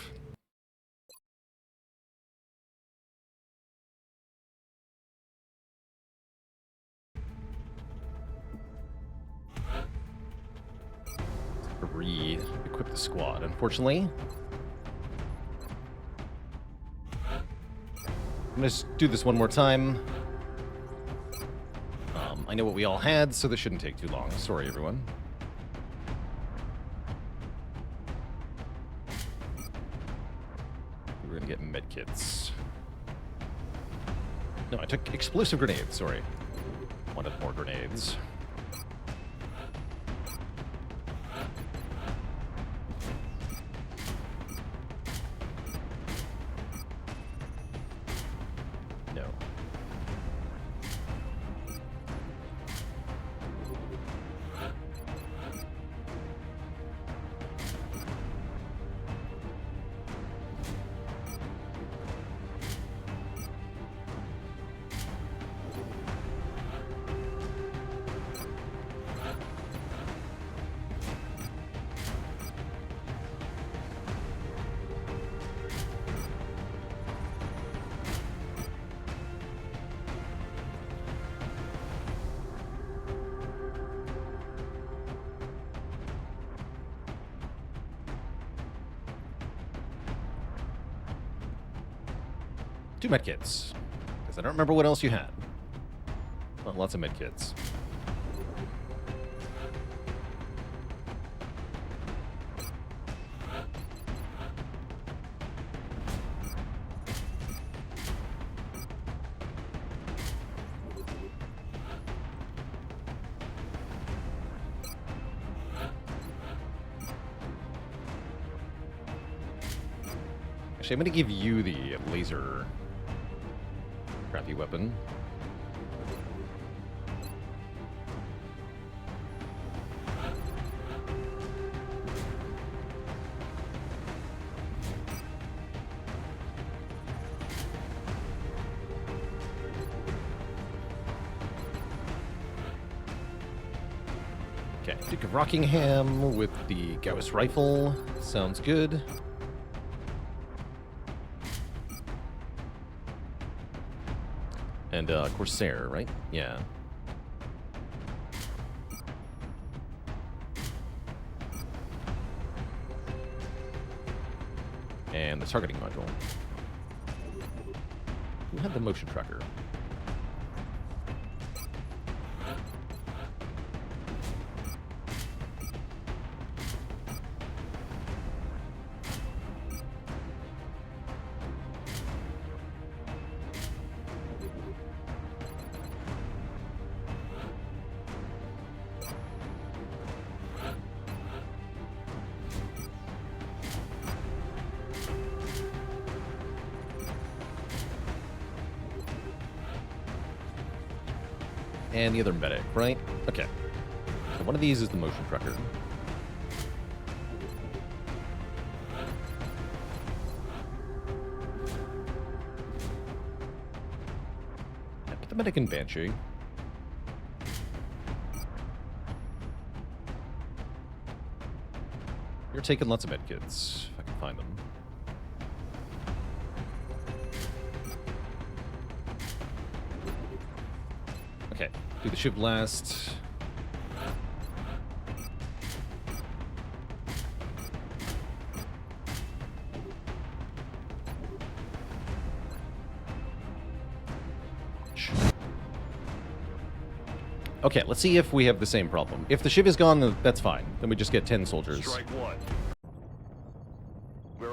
Re-equip the squad, unfortunately. I'm gonna just do this one more time. I know what we all had, so this shouldn't take too long. Sorry, everyone. We're gonna get medkits. No, I took explosive grenades, sorry. Wanted more grenades. No. Two medkits. Because I don't remember what else you had. Well, lots of medkits. Actually, I'm going to give you the laser crappy weapon. Okay, Duke of Rockingham with the Gauss rifle. Sounds good. And Corsair, right? Yeah. And the targeting module. had the motion tracker. And the other medic, right? Okay. So one of these is the motion tracker. Yeah, put the medic in Banshee. You're taking lots of medkits, if I can find them. Okay, do the shiv last. Okay, let's see if we have the same problem. If the shiv is gone, then that's fine. Then we just get 10 soldiers. Strike one.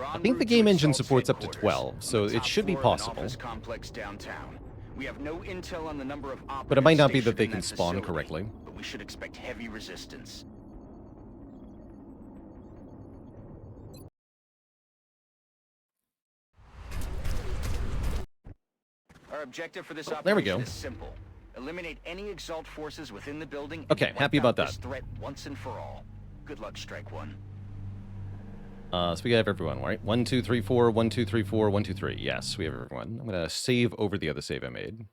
I think the game engine supports up to 12, so it should be possible. Complex downtown. We have no intel on the number of But it might not be that they stationed in can spawn facility, correctly. But we should expect heavy resistance. Our objective for this Oh, there we operation go. is simple. Eliminate any Exalt forces within the building and Okay, wipe happy out about this that. threat once and for all. Good luck, Strike One. So we have everyone, right? 1, 2, 3, 4, 1, 2, 3, 4, 1, 2, 3. Yes, we have everyone. I'm gonna save over the other save I made.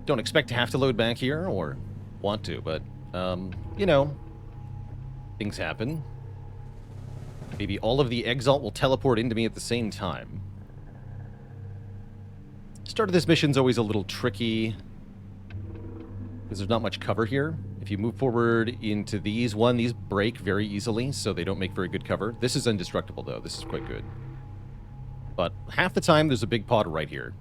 Don't expect to have to load back here, or want to, but, you know, things happen. Maybe all of the Exalt will teleport into me at the same time. Start of this mission's always a little tricky, because there's not much cover here. If you move forward into these break very easily, so they don't make very good cover. This is indestructible, though. This is quite good. But half the time, there's a big pod right here.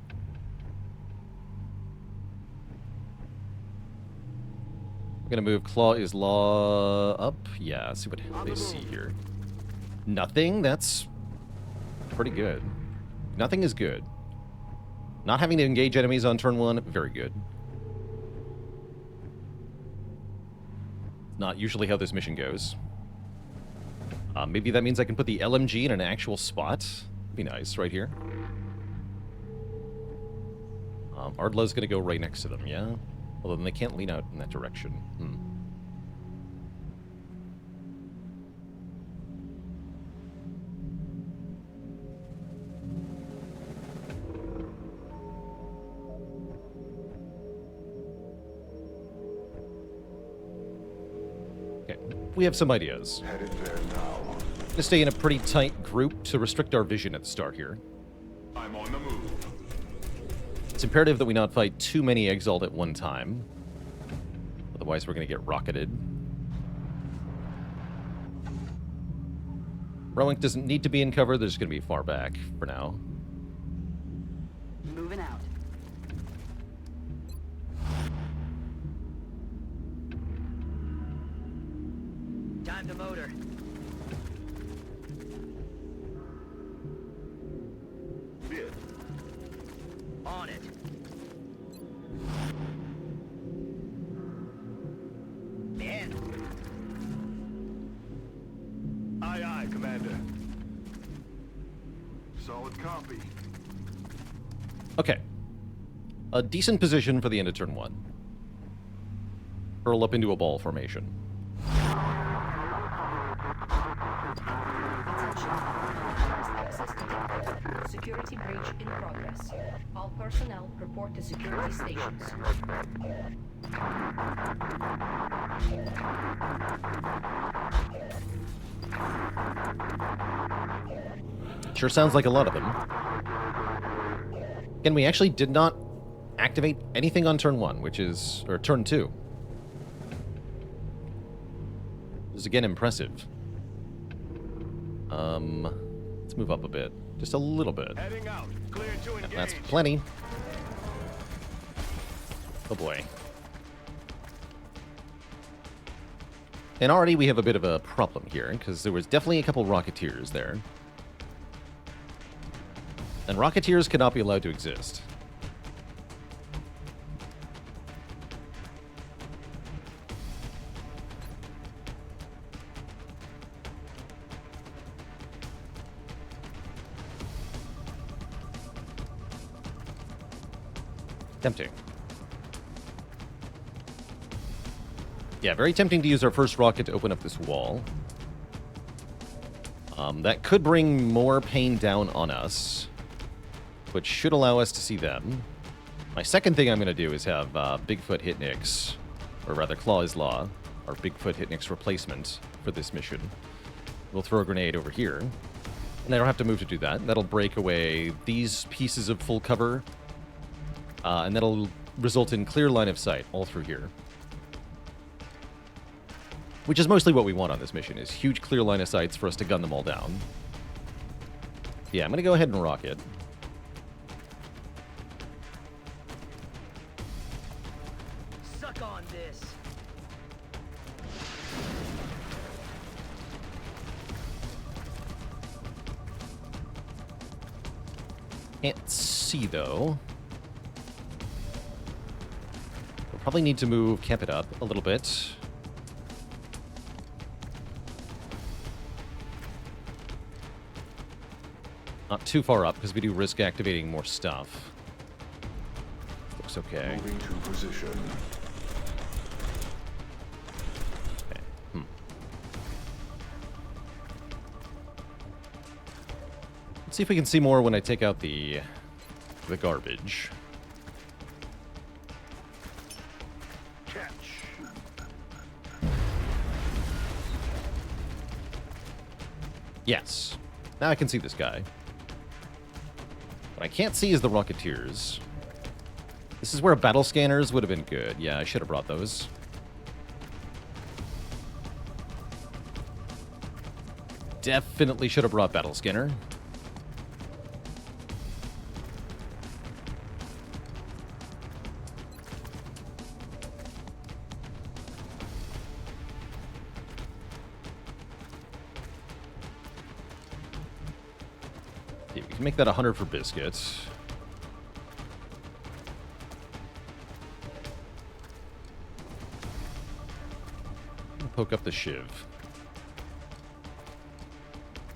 I'm gonna move Claw is Law up. Yeah, see what they see here. Nothing? That's pretty good. Nothing is good. Not having to engage enemies on turn 1, very good. Not usually how this mission goes. Maybe that means I can put the LMG in an actual spot. Be nice, right here. Ardla's gonna go right next to them, yeah? Although then they can't lean out in that direction. Okay, we have some ideas. Headed there now. To stay in a pretty tight group to restrict our vision at the start here. I'm on the move. It's imperative that we not fight too many Exalt at one time. Otherwise, we're going to get rocketed. Rowank doesn't need to be in cover. They're just going to be far back for now. Moving out. Time to motor. Bid. On it. In. Aye, aye, Commander. Solid copy. Okay. A decent position for the end of turn 1. Hurl up into a ball formation. Security breach in progress. All personnel report to security stations. Sure sounds like a lot of them. Again, we actually did not activate anything on turn 1, which is... or turn 2. This is again impressive. Let's move up a bit. Just a little bit. Heading out. Clear to engage. That's plenty. Oh boy. And already we have a bit of a problem here, because there was definitely a couple Rocketeers there. And Rocketeers cannot be allowed to exist. Tempting. Yeah, very tempting to use our first rocket to open up this wall. That could bring more pain down on us, which should allow us to see them. My second thing I'm going to do is have Bigfoot hit Nix, or rather Claw's Law, our Bigfoot hit Nix replacement for this mission. We'll throw a grenade over here, and I don't have to move to do that. That'll break away these pieces of full cover, and that'll result in clear line of sight all through here. Which is mostly what we want on this mission, is huge clear line of sights for us to gun them all down. Yeah, I'm going to go ahead and rocket. Suck on this. Can't see, though. We'll probably need to move Camp It up a little bit. Not too far up, because we do risk activating more stuff. Looks okay. Moving to position. Okay. Let's see if we can see more when I take out the garbage. Catch. Yes. Now I can see this guy. What I can't see is the Rocketeers. This is where battle scanners would have been good. Yeah, I should have brought those. Definitely should have brought battle scanner. Okay, we can make that 100 for biscuits. Poke up the shiv.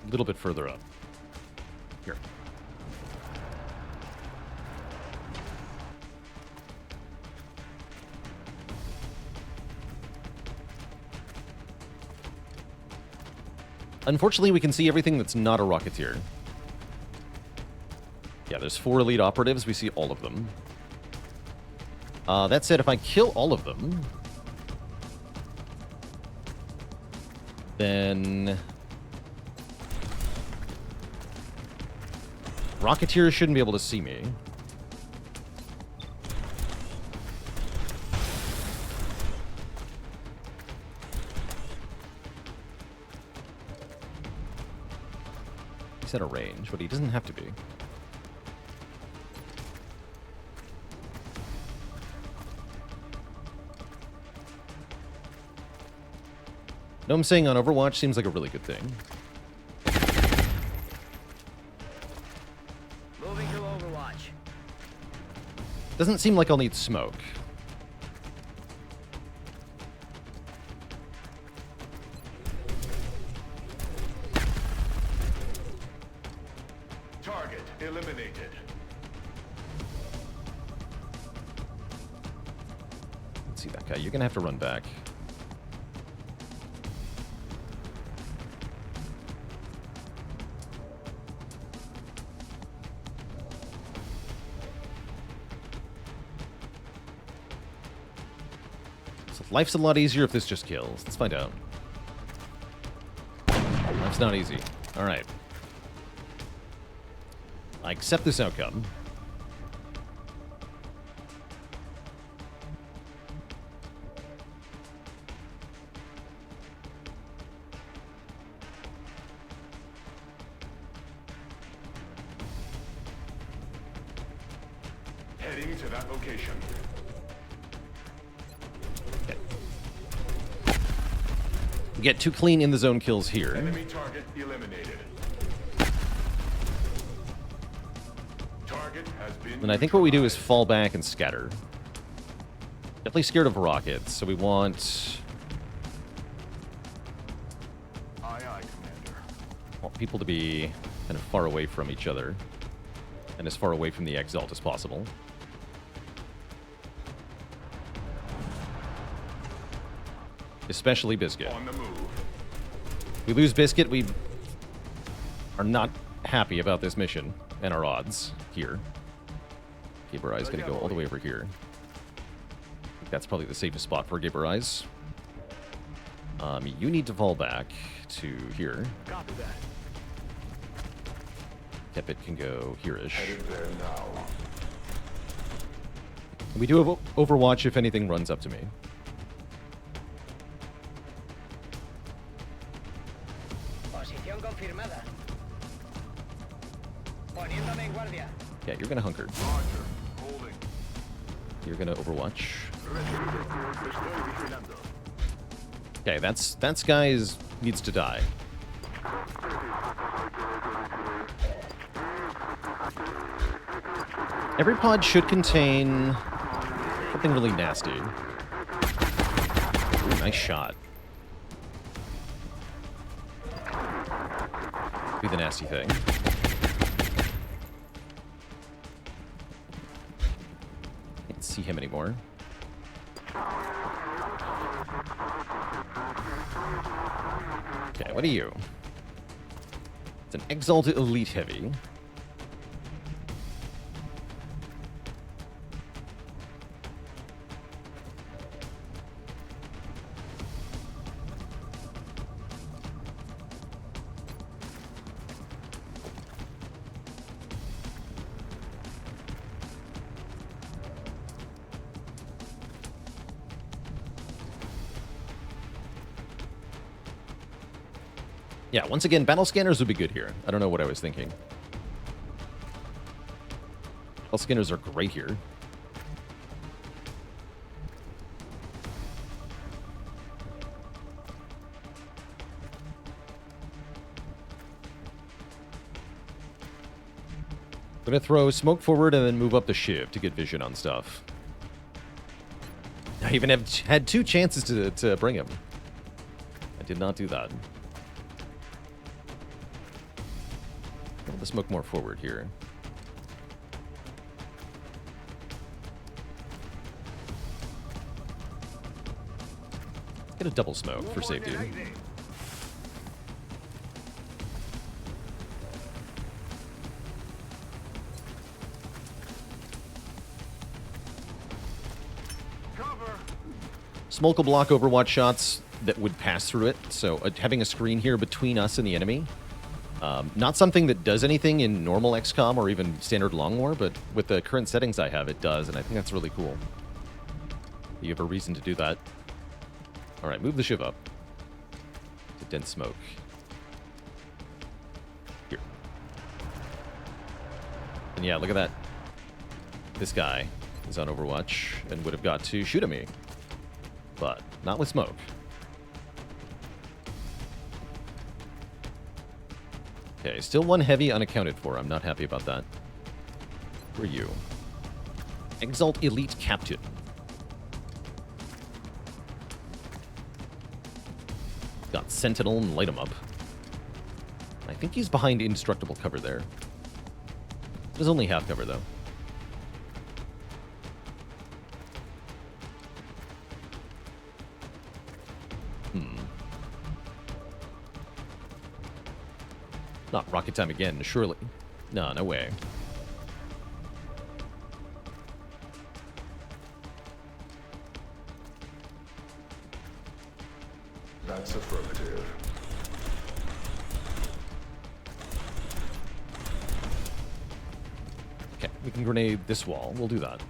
A little bit further up. Here. Unfortunately, we can see everything that's not a Rocketeer. Yeah, there's 4 elite operatives. We see all of them. That said, if I kill all of them, then Rocketeers shouldn't be able to see me. He's at a range, but he doesn't have to be. Gnome saying on Overwatch seems like a really good thing. Moving to Overwatch. Doesn't seem like I'll need smoke. Target eliminated. Let's see that guy. You're gonna have to run back. Life's a lot easier if this just kills. Let's find out. Life's not easy. Alright. I accept this outcome. Heading to that location. We get 2 clean in the zone kills here. Enemy target eliminated. Target has been. And I think what we do is fall back and scatter. Definitely scared of rockets, so we want people to be kind of far away from each other and as far away from the Exalt as possible. Especially Biscuit. On the move. We lose Biscuit, we are not happy about this mission and our odds here. Gaber Eye's gonna go all the way over here. I think that's probably the safest spot for Gaber Eyes. You need to fall back to here. Copy that. Tepit can go here-ish. Headed there now. We do have Overwatch if anything runs up to me. Posición confirmada. Poniéndome en guardia. Yeah, you're gonna hunker. Roger. Holding. You're gonna Overwatch. Okay, that guy needs to die. Every pod should contain something really nasty. Ooh, nice shot. Be the nasty thing. Can't see him anymore. Okay, what are you? It's an Exalted Elite Heavy. Yeah, once again, battle scanners would be good here. I don't know what I was thinking. Battle scanners are great here. I'm gonna throw smoke forward and then move up the shiv to get vision on stuff. I even had 2 chances to bring him. I did not do that. The smoke more forward here. Get a double smoke for safety. Smoke will block Overwatch shots that would pass through it, so having a screen here between us and the enemy. Not something that does anything in normal XCOM or even standard Long War, but with the current settings I have, it does, and I think that's really cool. You have a reason to do that. Alright, move the shiv up. To dense smoke. Here. And yeah, look at that. This guy is on Overwatch and would have got to shoot at me. But not with smoke. Okay, still 1 heavy unaccounted for. I'm not happy about that. Who are you? Exalt Elite Captain. Got Sentinel and light him up. I think he's behind indestructible cover there. There's only half cover, though. Not rocket time again, surely. No, no way. That's affirmative. Okay, we can grenade this wall. We'll do that.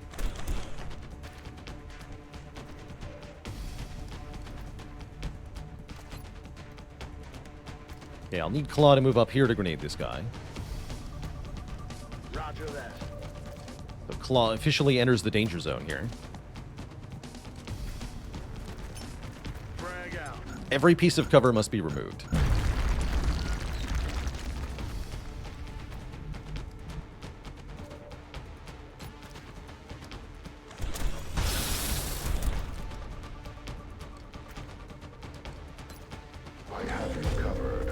Okay, I'll need Claw to move up here to grenade this guy. Roger that. The Claw officially enters the danger zone here. Frag out. Every piece of cover must be removed. I have you covered.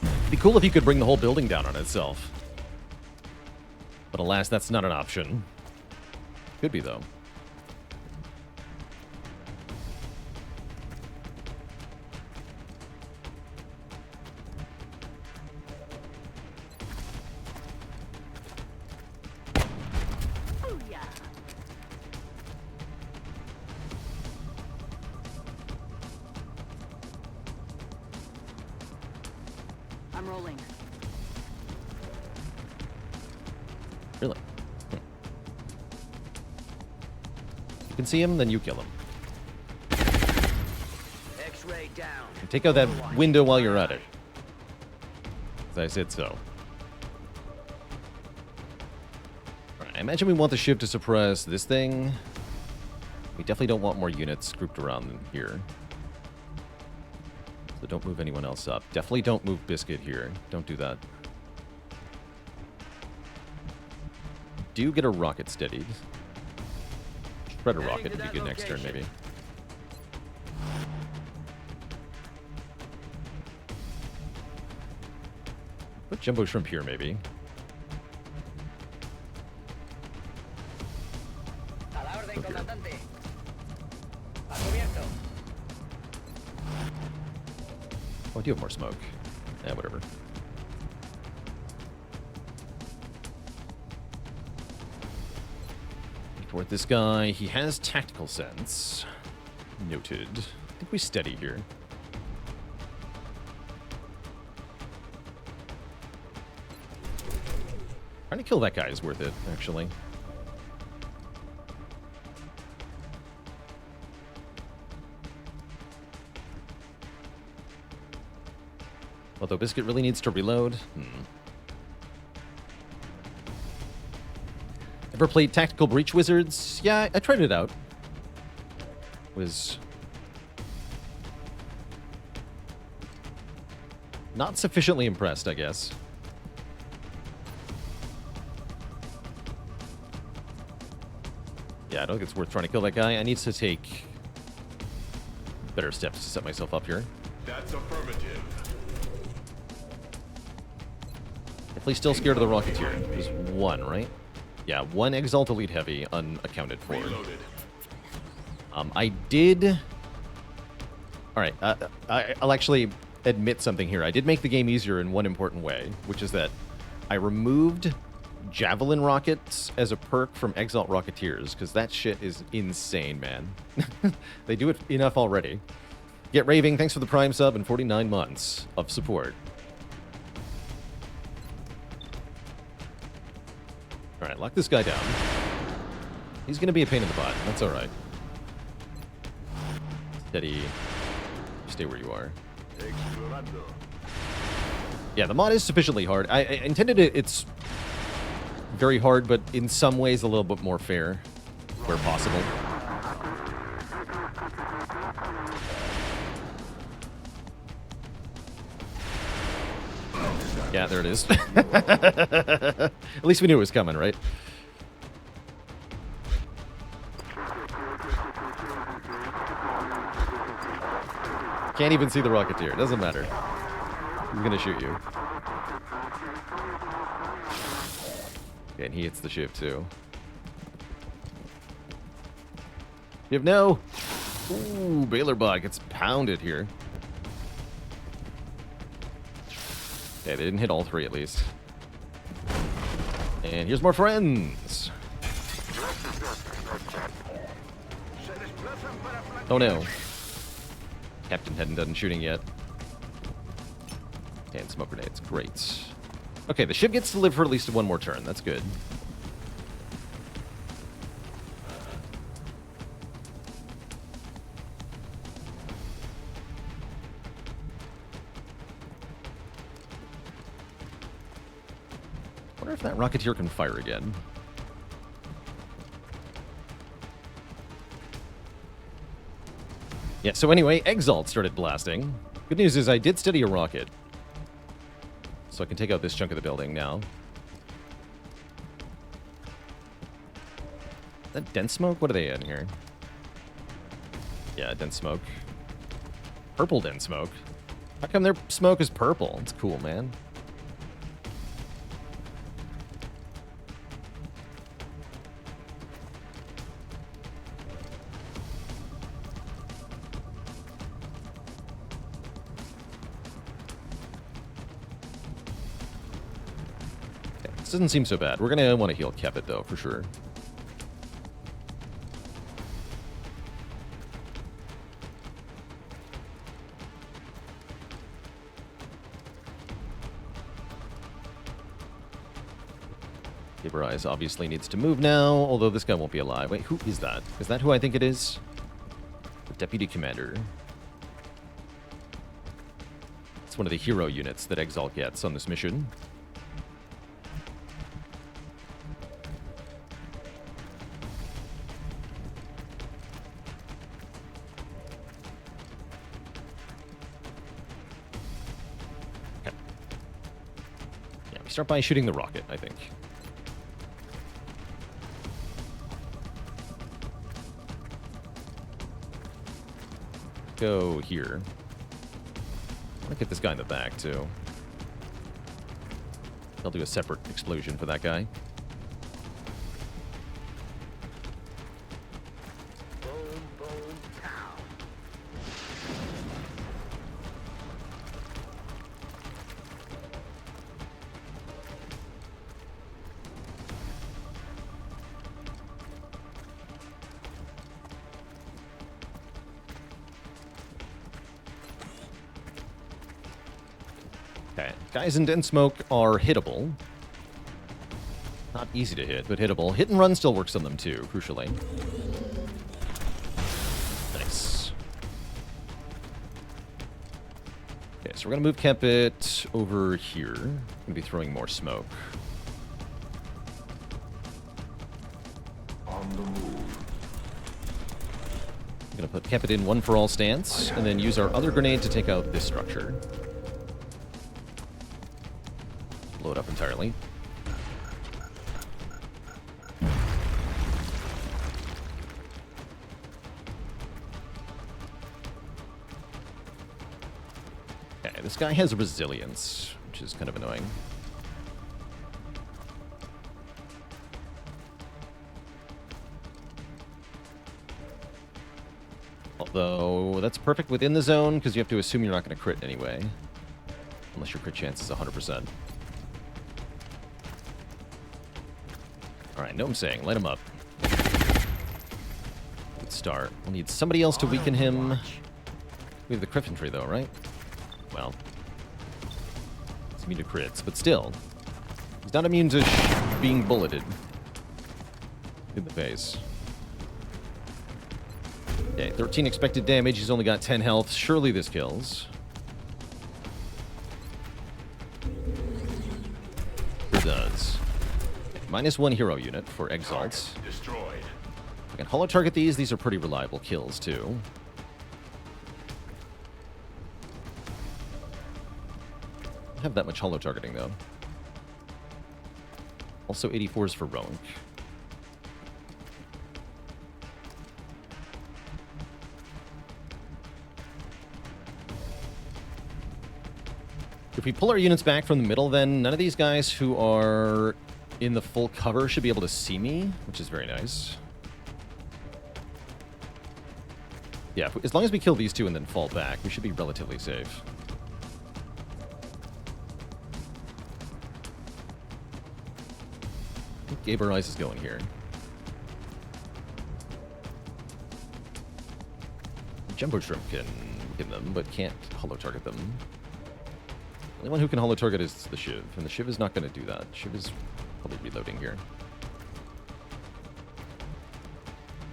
It'd be cool if you could bring the whole building down on itself. But alas, that's not an option. Could be, though. I'm rolling. Really? You can see him, then you kill him. X-ray down. And take out that window while you're at it. As I said so. Alright, I imagine we want the ship to suppress this thing. We definitely don't want more units grouped around here. So don't move anyone else up. Definitely don't move Biscuit here. Don't do that. Do get a rocket steadied. Spread a rocket would be good next turn, maybe. Put Jumbo Shrimp here, maybe. A la orden, Look here. comandante. A cubierto. Oh, I do have more smoke. Yeah, whatever. Toward this guy, he has tactical sense. Noted. I think we steady here. Trying to kill that guy is worth it, actually. Although Biscuit really needs to reload. Ever played Tactical Breach Wizards? Yeah, I tried it out. Was not sufficiently impressed, I guess. Yeah, I don't think it's worth trying to kill that guy. I need to take better steps to set myself up here. That's affirmative. Definitely still scared of the Rocketeer. There's one, right? Yeah, one Exalt Elite Heavy unaccounted for. Reloaded. I did... Alright, I'll actually admit something here. I did make the game easier in one important way, which is that I removed Javelin Rockets as a perk from Exalt Rocketeers, because that shit is insane, man. They do it enough already. Get Raving, thanks for the Prime sub and 49 months of support. Alright, lock this guy down. He's going to be a pain in the butt. That's alright. Steady. Stay where you are. Explorando. Yeah, the mod is sufficiently hard. I intended it's very hard, but in some ways a little bit more fair, where possible. Yeah, there it is. At least we knew it was coming, right? Can't even see the Rocketeer. Doesn't matter. He's gonna shoot you. Okay, and he hits the ship too. You have no. Ooh, Baalor bot gets pounded here. Okay, they didn't hit all three at least. And here's more friends. Oh no. Captain hadn't done shooting yet. And smoke grenades, great. Okay, the ship gets to live for at least one more turn. That's good. wonder if that Rocketeer can fire again. Yeah, so anyway, Exalt started blasting. Good news is I did steady a rocket. So I can take out this chunk of the building now. Is that dense smoke? What are they in here? Yeah, dense smoke. Purple dense smoke. How come their smoke is purple? It's cool, man. This doesn't seem so bad. We're going to want to heal Kepit, though, for sure. Eyes obviously needs to move now, although this guy won't be alive. Wait, who is that? Is that who I think it is? The Deputy Commander. It's one of the hero units that Exalt gets on this mission. Okay. Yeah, we start by shooting the rocket, I think. Go here. I'll get this guy in the back, too. I'll do a separate explosion for that guy. Boom, boom, pow. Okay, guys in dense smoke are hittable. Not easy to hit, but hittable. Hit and run still works on them too, crucially. Nice. Okay, so we're gonna move Kepit over here. I'm gonna be throwing more smoke. On the move. I'm gonna put Kepit in one for all stance, and then use our other grenade to take out this structure. Blow it up entirely. Okay, this guy has resilience, which is kind of annoying. Although, that's perfect within the zone, because you have to assume you're not going to crit anyway. Unless your crit chance is 100%. Alright, know what I'm saying. Light him up. Good start. We'll need somebody else to weaken him. We have the crit infantry, though, right? Well. He's immune to crits, but still. He's not immune to being bulleted in the face. Okay, 13 expected damage. He's only got 10 health. Surely this kills. It does. -1 hero unit for Exalts. Destroyed. I can holo target these. These are pretty reliable kills, too. Don't have that much holo targeting, though. Also 84s for Rowan. If we pull our units back from the middle, then none of these guys who are in the full cover should be able to see me, which is very nice. Yeah, as long as we kill these two and then fall back, we should be relatively safe. I think Gaber Eyes is going here. Jumbo Shrimp can hit them, but can't holo target them. The only one who can holo target is the Shiv, and the Shiv is not going to do that. Shiv is probably reloading here.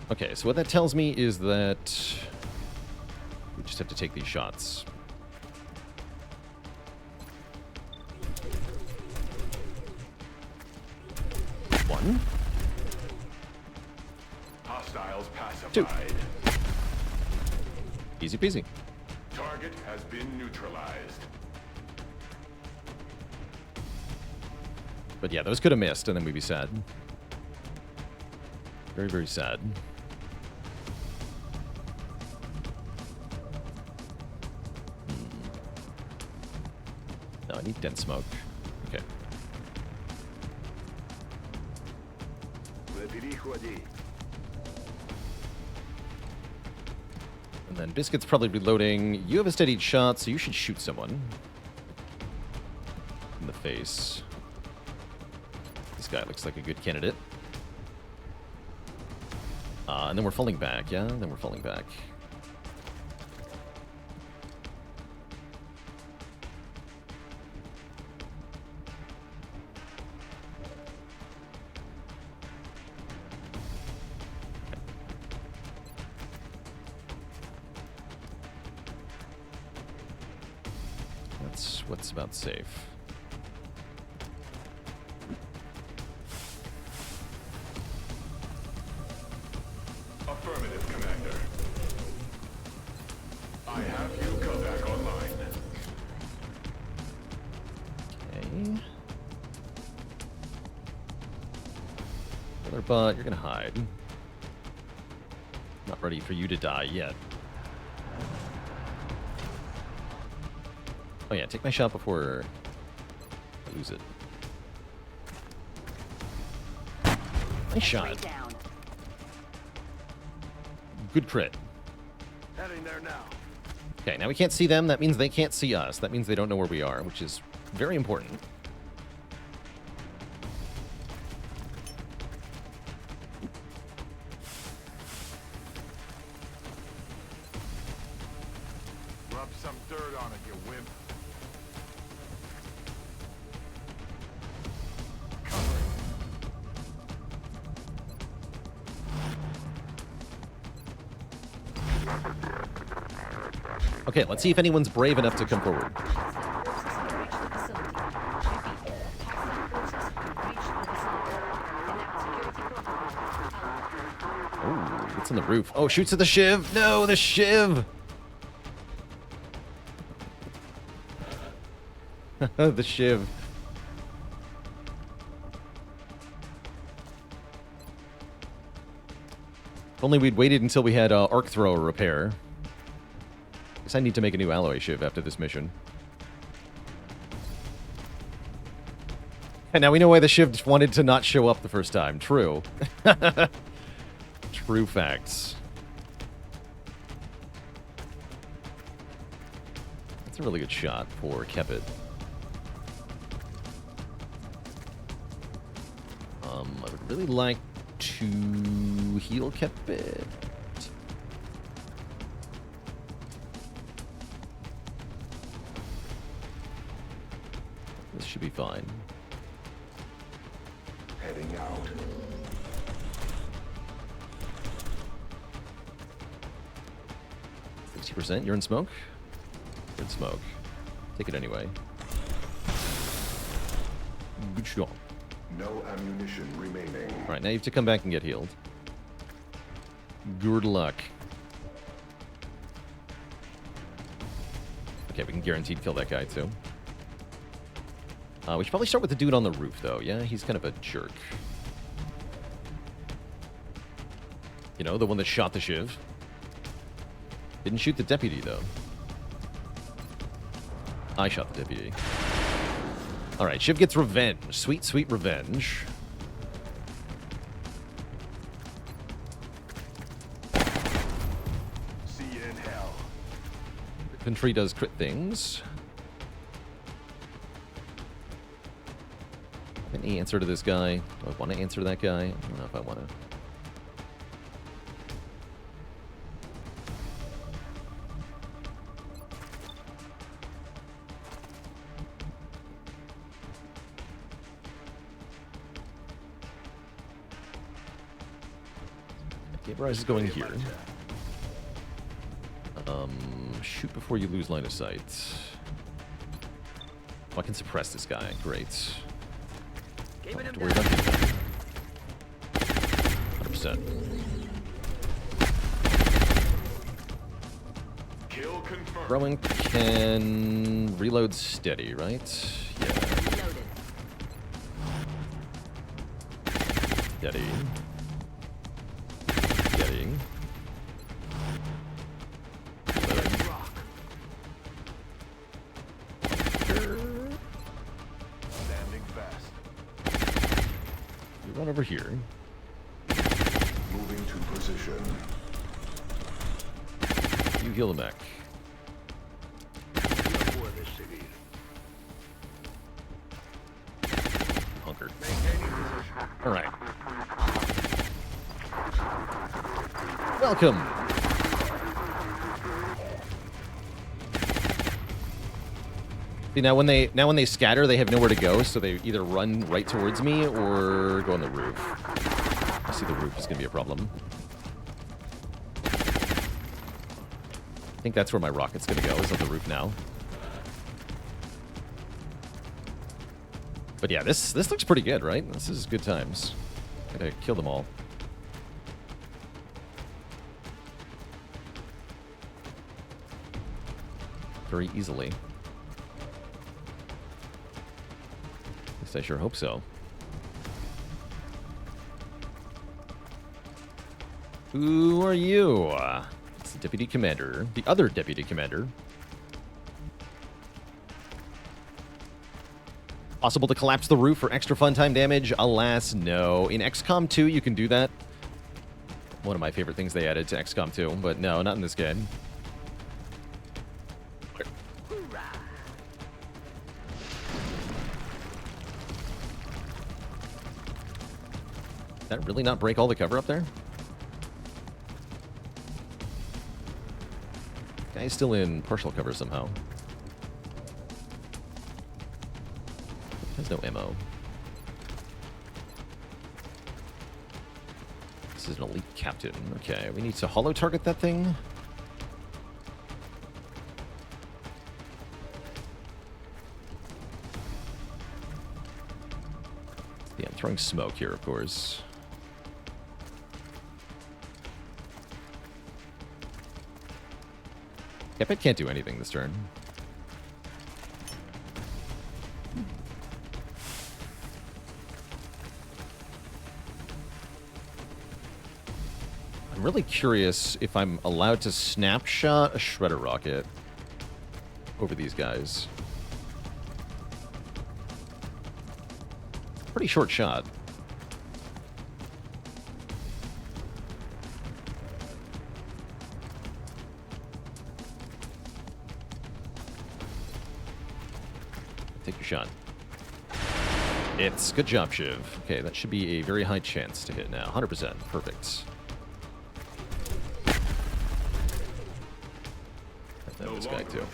Okay, so what that tells me is that we just have to take these shots. 1. Hostiles 2. pacified. Easy peasy. Target has been neutralized. But yeah, those could have missed, and then we'd be sad. Very, very sad. No, I need dense smoke. Okay. And then Biscuit's probably reloading. You have a steadied shot, so you should shoot someone. In the face. This guy looks like a good candidate. And then we're falling back, yeah? Then we're falling back. That's what's about safe. Affirmative, Commander. I have you come back online. Okay. Brother Bot, you're gonna hide. Not ready for you to die yet. Oh yeah, take my shot before I lose it. Nice shot. Good crit. Heading there now. Okay, now we can't see them. That means they can't see us. That means they don't know where we are, which is very important. Rub some dirt on it, you wimp. Okay, let's see if anyone's brave enough to come forward. Oh, what's on the roof? Oh, shoots at the shiv! No, the shiv! The shiv. If only we'd waited until we had arc thrower repair. Guess I need to make a new alloy shiv after this mission. And now we know why the shiv wanted to not show up the first time. True. True facts. That's a really good shot for Kepit. I would really like to heal Kepit. This should be fine. Heading out. %. You're in smoke? You're in smoke. Take it anyway. Good shot. No ammunition remaining. Alright, now you have to come back and get healed. Good luck. Okay, we can guaranteed kill that guy too. We should probably start with the dude on the roof, though. Yeah, he's kind of a jerk. You know, the one that shot the shiv. Didn't shoot the deputy, though. I shot the deputy. Alright, Shiv gets revenge. Sweet, sweet revenge. See you in hell. Infantry does crit things. Any answer to this guy? Do I want to answer that guy? I don't know if I want to. Rise is going here. Shoot before you lose line of sight. Oh, I can suppress this guy. Great. Don't have to worry about that. 100%. Kill confirmed. Rowan can reload steady, right? Yeah. Noted. Steady. Steady. Reload. Rock. Standing fast. You run over here. Moving to position. You heal the mech. For the city. Hunkered. Maintaining position. All right. Welcome. See, now when they scatter, they have nowhere to go, so they either run right towards me or go on the roof. I see the roof is going to be a problem. I think that's where my rocket's going to go, is on the roof now. But yeah, this looks pretty good, right? This is good times. Gotta kill them all. Very easily. At least I sure hope so. Who are you? It's the Deputy Commander. The other Deputy Commander. Possible to collapse the roof for extra fun time damage? Alas, no. In XCOM 2, you can do that. One of my favorite things they added to XCOM 2, but no, not in this game. Did that really not break all the cover up there? Guy's still in partial cover somehow. Has no ammo. This is an elite captain. Okay, we need to holo target that thing. Yeah, I'm throwing smoke here, of course. Yep, it can't do anything this turn. I'm really curious if I'm allowed to snapshot a shredder rocket over these guys. Pretty short shot. Take your shot. It's good job, Shiv. Okay, that should be a very high chance to hit now. 100%. Perfect. And this guy too.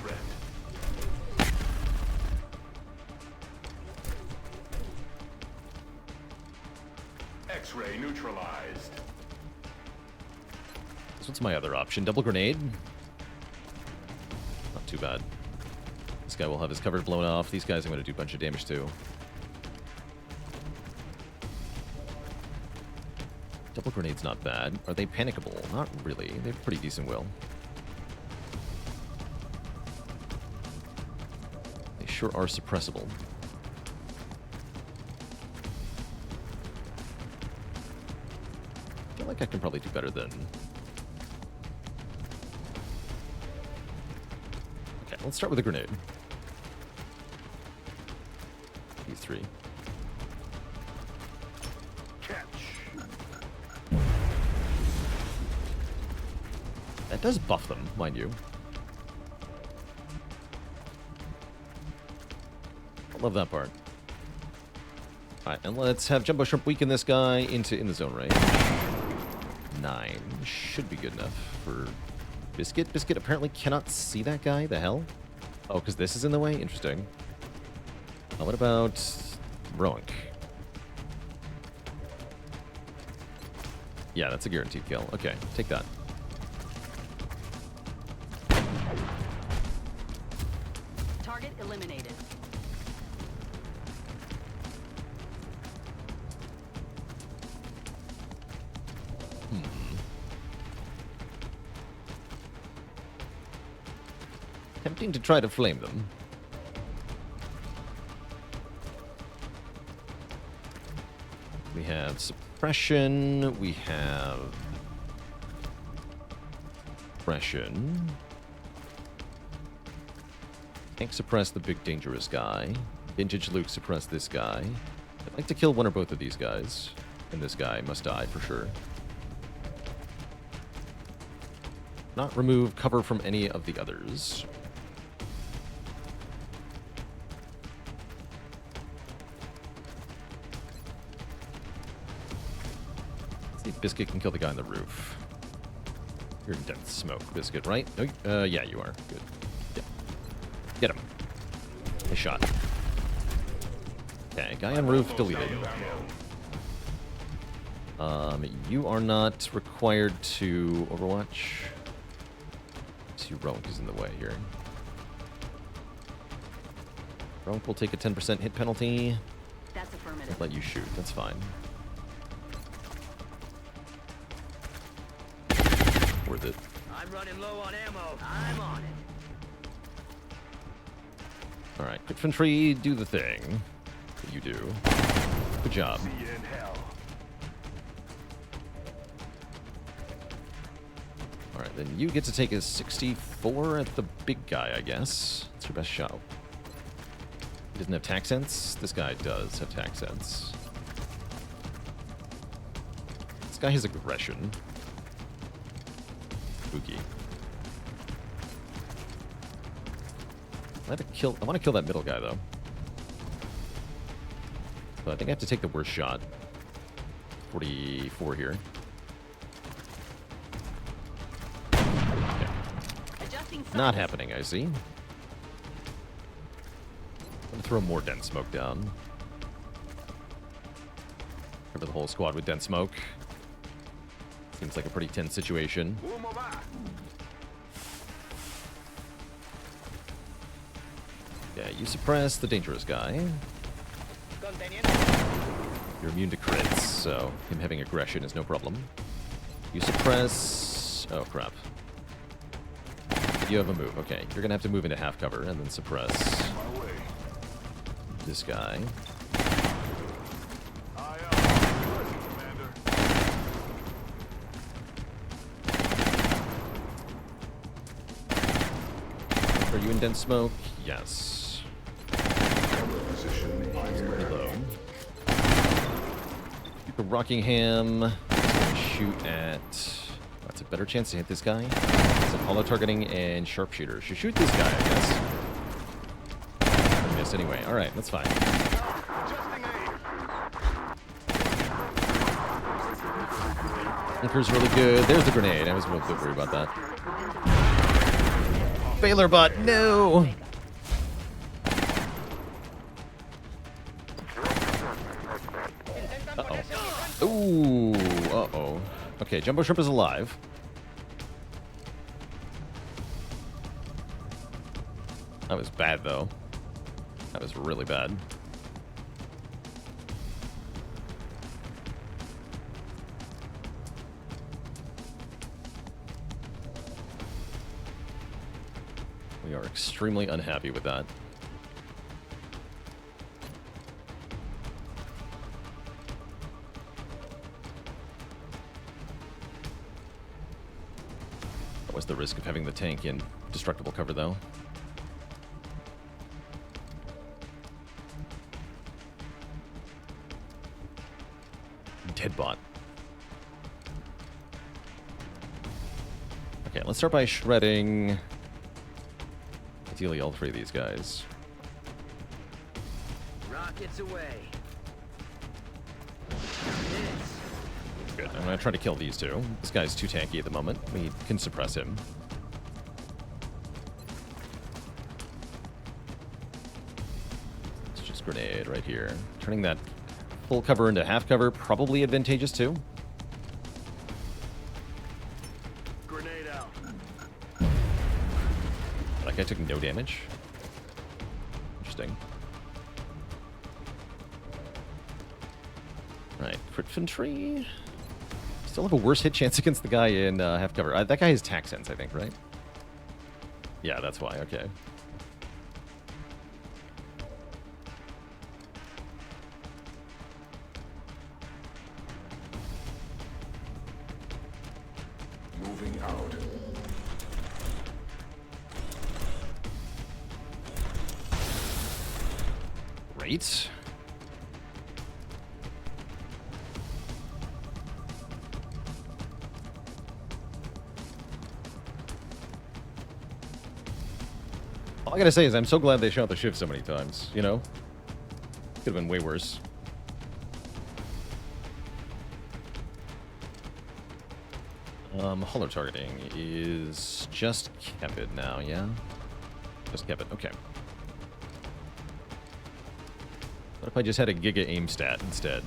X-ray neutralized. So what's my other option? Double grenade? Not too bad. This guy will have his cover blown off. These guys I'm going to do a bunch of damage to. Double grenade's not bad. Are they panicable? Not really. They have pretty decent will. They sure are suppressible. I feel like I can probably do better than... Okay, let's start with a grenade. These three. That does buff them, mind you. I love that part. Alright, and let's have Jumbo Shrimp weaken this guy into in the zone range. 9. Should be good enough for Biscuit. Biscuit apparently cannot see that guy. The hell? Oh, because this is in the way? Interesting. What about Roink? Yeah, that's a guaranteed kill. Okay, take that. Target eliminated. tempting to try to flame them. We have suppression. We have suppression. Tank suppress the big dangerous guy. Vintage Luke suppress this guy. I'd like to kill one or both of these guys. And this guy must die for sure. Not remove cover from any of the others. Let's see if Biscuit can kill the guy on the roof. You're in dense smoke, Biscuit, right? Oh, yeah, you are. Good. Yep. Get him. Nice shot. Okay, guy on roof deleted. You are not required to Overwatch. See, Ronk is in the way here. Ronk will take a 10% hit penalty. That's affirmative. I'll let you shoot. That's fine. Worth it. I'm running low on ammo. I'm on it. Alright, infantry, do the thing that you do. Good job. See you in hell. Alright, then you get to take a 64 at the big guy, I guess. It's your best shot. He doesn't have tack sense? This guy does have tack sense. This guy has aggression. Spooky. I want to kill that middle guy, though. But I think I have to take the worst shot. 44 here. Not happening, I see. I'm gonna throw more dense smoke down. Cover the whole squad with dense smoke. Seems like a pretty tense situation. Yeah, you suppress the dangerous guy. You're immune to crits, so him having aggression is no problem. You suppress... Oh, crap. You have a move. Okay, you're gonna have to move into half cover and then suppress this guy. Are you in dense smoke? Yes. Hello. Keep a Rockingham. Shoot at... That's a better chance to hit this guy. It's an auto targeting and sharpshooter. Should shoot this guy, I guess. I missed anyway. Alright, that's fine. Bunker's really good. There's the grenade. I was a little bit worried about that. Baalor bot, no! Uh-oh. Ooh, uh-oh. Okay, Jumbo Shrimp is alive. That was bad, though. That was really bad. We are extremely unhappy with that. What was the risk of having the tank in destructible cover, though? Dead bot. Okay, let's start by shredding... Ideally, all three of these guys. Rockets away. Good. I'm gonna try to kill these two. This guy's too tanky at the moment. We can suppress him. It's just grenade right here. Turning that full cover into half cover, probably advantageous too. Grenade out. That guy took no damage. Interesting. Right, crit infantry. Still have a worse hit chance against the guy in half cover. That guy has tack sense, I think, right? Yeah, that's why. Okay. Moving out. Great. All I gotta say is I'm so glad they shot the shift so many times, you know? Could have been way worse. Hollow targeting is just Kepid now, yeah? Just Kepid, okay. What if I just had a Giga aim stat instead?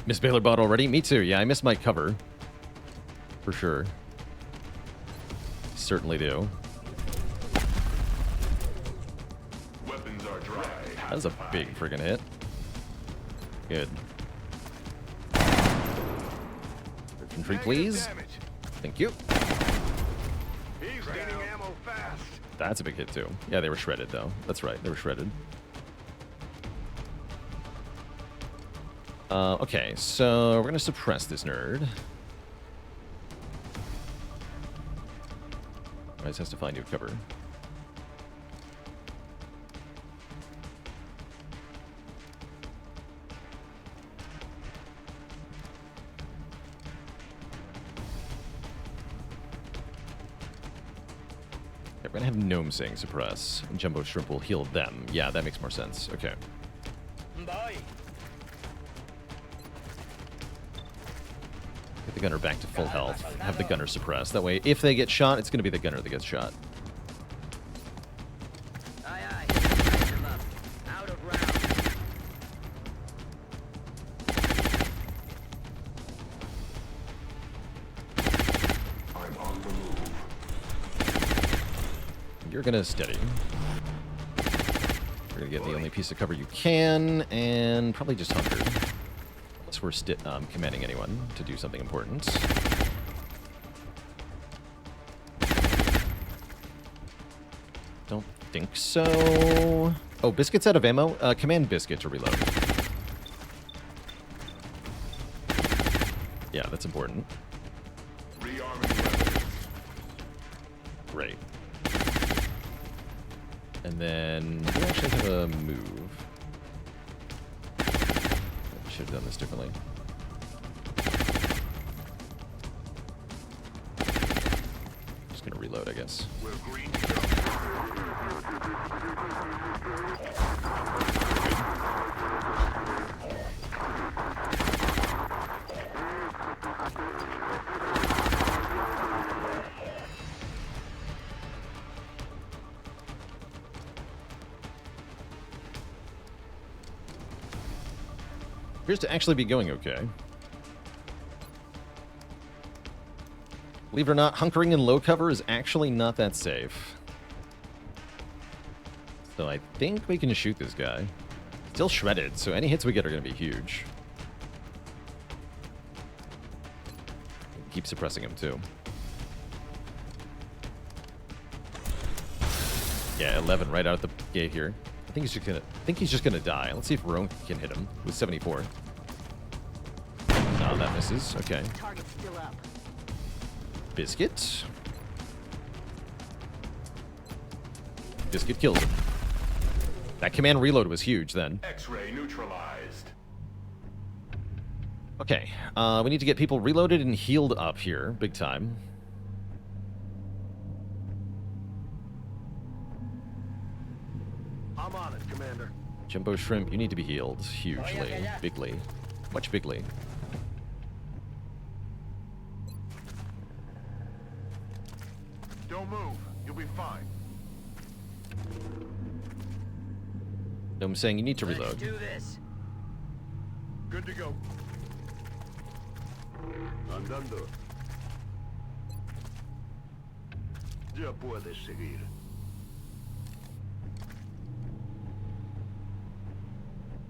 Miss Baalor bot already? Me too. Yeah, I missed my cover. For sure. Certainly do. Weapons are dry. That was a big friggin' hit. Good. Infantry, please. Thank you. He's raining ammo fast. That's a big hit too. Yeah, they were shredded though. That's right, they were shredded. Okay, so we're gonna suppress this nerd. Guys has to find new cover. We're gonna have Gnome Sing suppress, and Jumbo Shrimp will heal them. Yeah, that makes more sense. Okay. Bye. Get the gunner back to full health. Have the gunner suppress. That way, if they get shot, it's gonna be the gunner that gets shot. Aye, aye. Light them up. Out of round. I'm on the move. You're gonna steady. You're gonna get the only piece of cover you can, and probably just hunker. Unless we're commanding anyone to do something important. Don't think so. Oh, Biscuit's out of ammo? Command Biscuit to reload. Yeah, that's important. Rearming weapons. Great. And then we actually have a move. Should have done this differently. Just gonna reload, I guess. We're green to go. Appears to actually be going okay. Believe it or not, hunkering in low cover is actually not that safe. So I think we can shoot this guy. Still shredded, so any hits we get are going to be huge. Keep suppressing him too. Yeah, 11 right out the gate here. I think he's just gonna die. Let's see if Roan can hit him with 74. No, that misses. Okay. Target's still up. Biscuit. Biscuit kills him. That command reload was huge then. X-ray neutralized. Okay, we need to get people reloaded and healed up here, big time. I'm on it, Commander. Jumbo Shrimp, you need to be healed hugely, bigly, much bigly. Don't move. You'll be fine. No, I'm saying you need to Let's reload. do this. Good to go. Andando. Ya puedes seguir.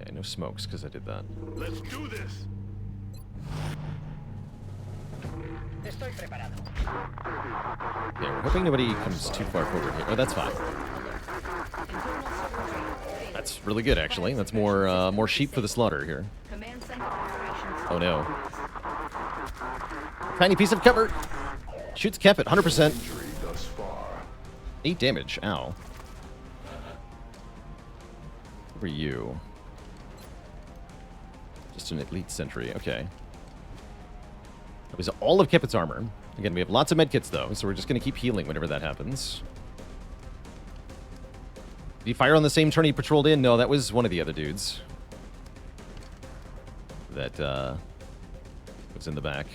Okay, no smokes because I did that. Let's do this. Estoy preparado. Okay, we're hoping nobody comes too far forward here. Oh, that's fine. That's really good, actually. That's more sheep for the slaughter here. Command center operations. Oh no. Tiny piece of cover. Shoots Kep at 100%. 8 damage. Ow. Who are you? Just an elite sentry. Okay. That was all of Kepit's armor. Again, we have lots of medkits, though, so we're just going to keep healing whenever that happens. Did he fire on the same turn he patrolled in? No, that was one of the other dudes. That was in the back.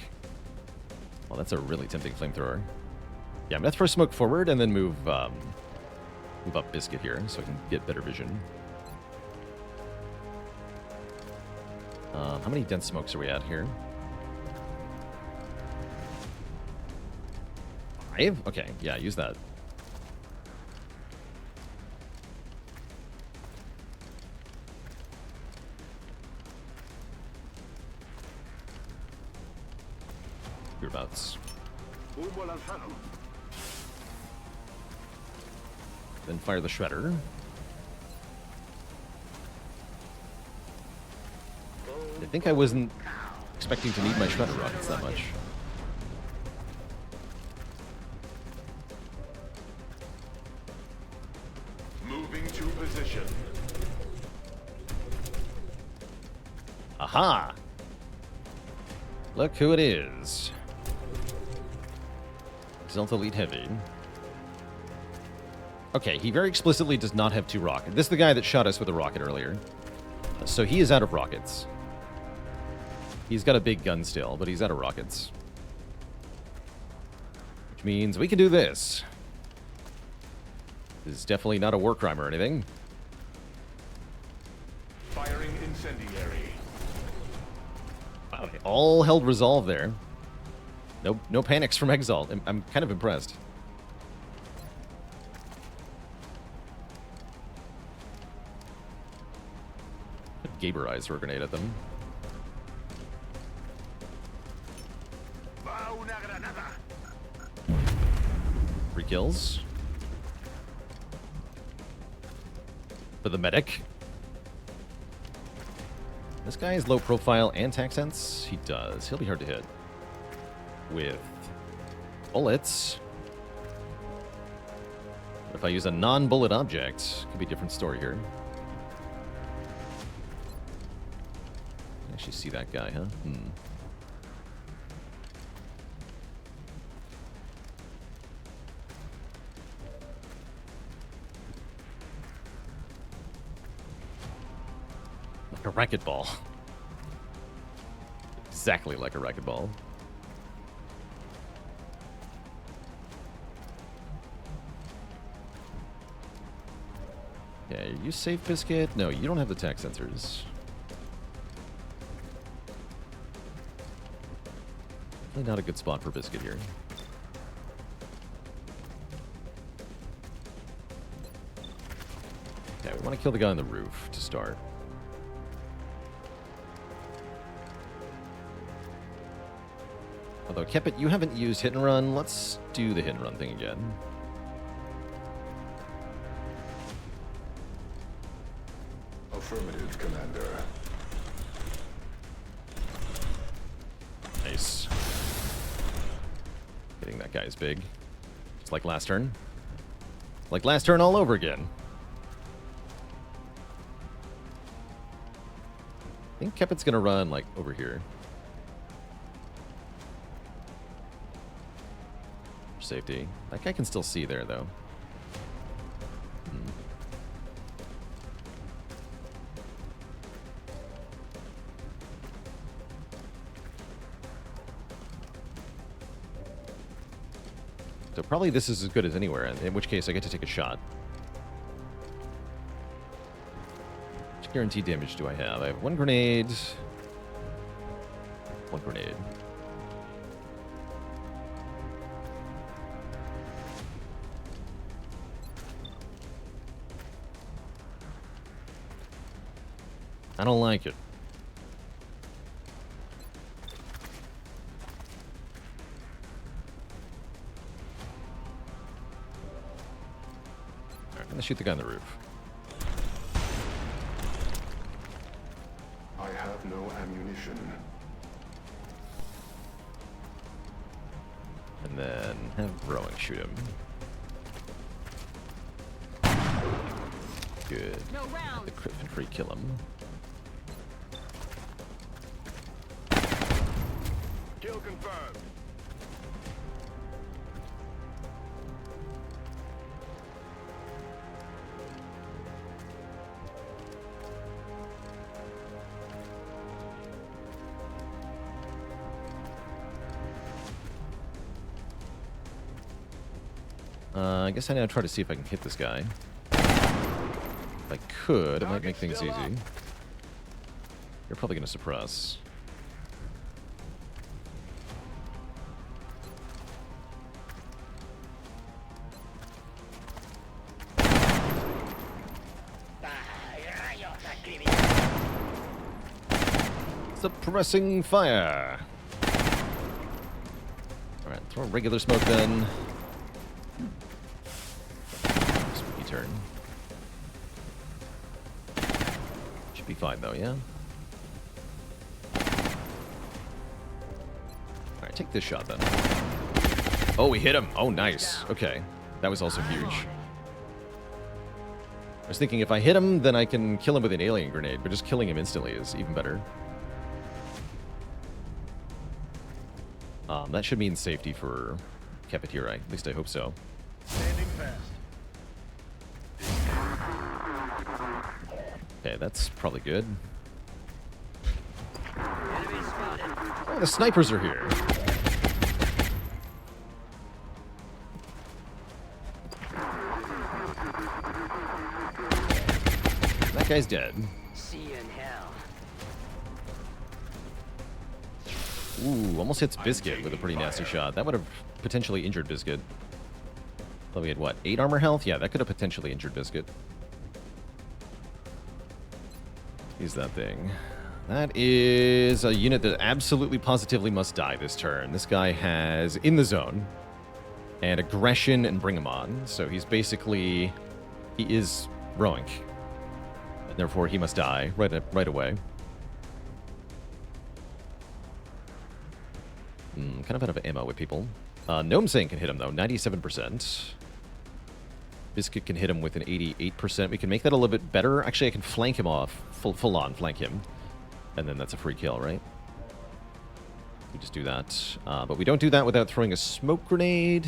Well, that's a really tempting flamethrower. Yeah, I'm going to throw smoke forward and then move up Biscuit here so I can get better vision. How many dense smokes are we at here? 5? Okay, yeah, use that. Hereabouts. Humo lanzado. Then fire the shredder. I think I wasn't expecting to need my shredder rockets that much. Moving to position. Aha! Look who it is. Exalt Elite Heavy. Okay, he very explicitly does not have 2 rockets. This is the guy that shot us with a rocket earlier. So he is out of rockets. He's got a big gun still, but he's out of rockets. Which means we can do this. This is definitely not a war crime or anything. Firing incendiary. Wow, they all held resolve there. No panics from Exalt. I'm kind of impressed. Gaberize throw a grenade at them. 3 kills. For the medic. This guy is low profile and tac sense. He does. He'll be hard to hit. With bullets. If I use a non-bullet object, could be a different story here. Actually see that guy, huh? Like a racquetball. Exactly like a racquetball. Okay, you safe, Biscuit? No, you don't have the tac sensors. Definitely not a good spot for Biscuit here. Okay, we want to kill the guy on the roof to start. Although, Kepit, you haven't used hit and run. Let's do the hit and run thing again. Affirmative, Commander. Nice. Hitting that guy's big. Just like last turn. Like last turn all over again. I think Kepit's gonna run, like, over here. For safety. That guy can still see there, though. So probably this is as good as anywhere, in which case I get to take a shot. Which guaranteed damage do I have? I have 1 grenade. 1 grenade. I don't like it. Alright, I'm gonna shoot the guy on the roof. I have no ammunition. And then have Rowing shoot him. Good. No rounds. The crit free kill him. Kill confirmed. I guess I now try to see if I can hit this guy. If I could, it might make things easy. You're probably going to suppress. Suppressing fire. Alright, throw a regular smoke then. Spooky turn. Should be fine though, yeah? Alright, take this shot then. Oh, we hit him! Oh, nice. Okay. That was also huge. I was thinking if I hit him, then I can kill him with an alien grenade, but just killing him instantly is even better. That should mean safety for Cafeteria. At least I hope so. Standing fast. Okay, that's probably good. Oh, the snipers are here. That guy's dead. See you in hell. Ooh, almost hits Biscuit with a pretty nasty shot. That would have potentially injured Biscuit. But we had, what, 8 armor health? Yeah, that could have potentially injured Biscuit. Use that thing. That is a unit that absolutely positively must die this turn. This guy has In the Zone and Aggression and Bring Him On. So he's basically... he is Rowing. And therefore he must die right away. Kind of out of ammo with people. Gnome Saint can hit him, though. 97%. Biscuit can hit him with an 88%. We can make that a little bit better. Actually, I can flank him off. Full-on flank him. And then that's a free kill, right? We just do that. But we don't do that without throwing a smoke grenade.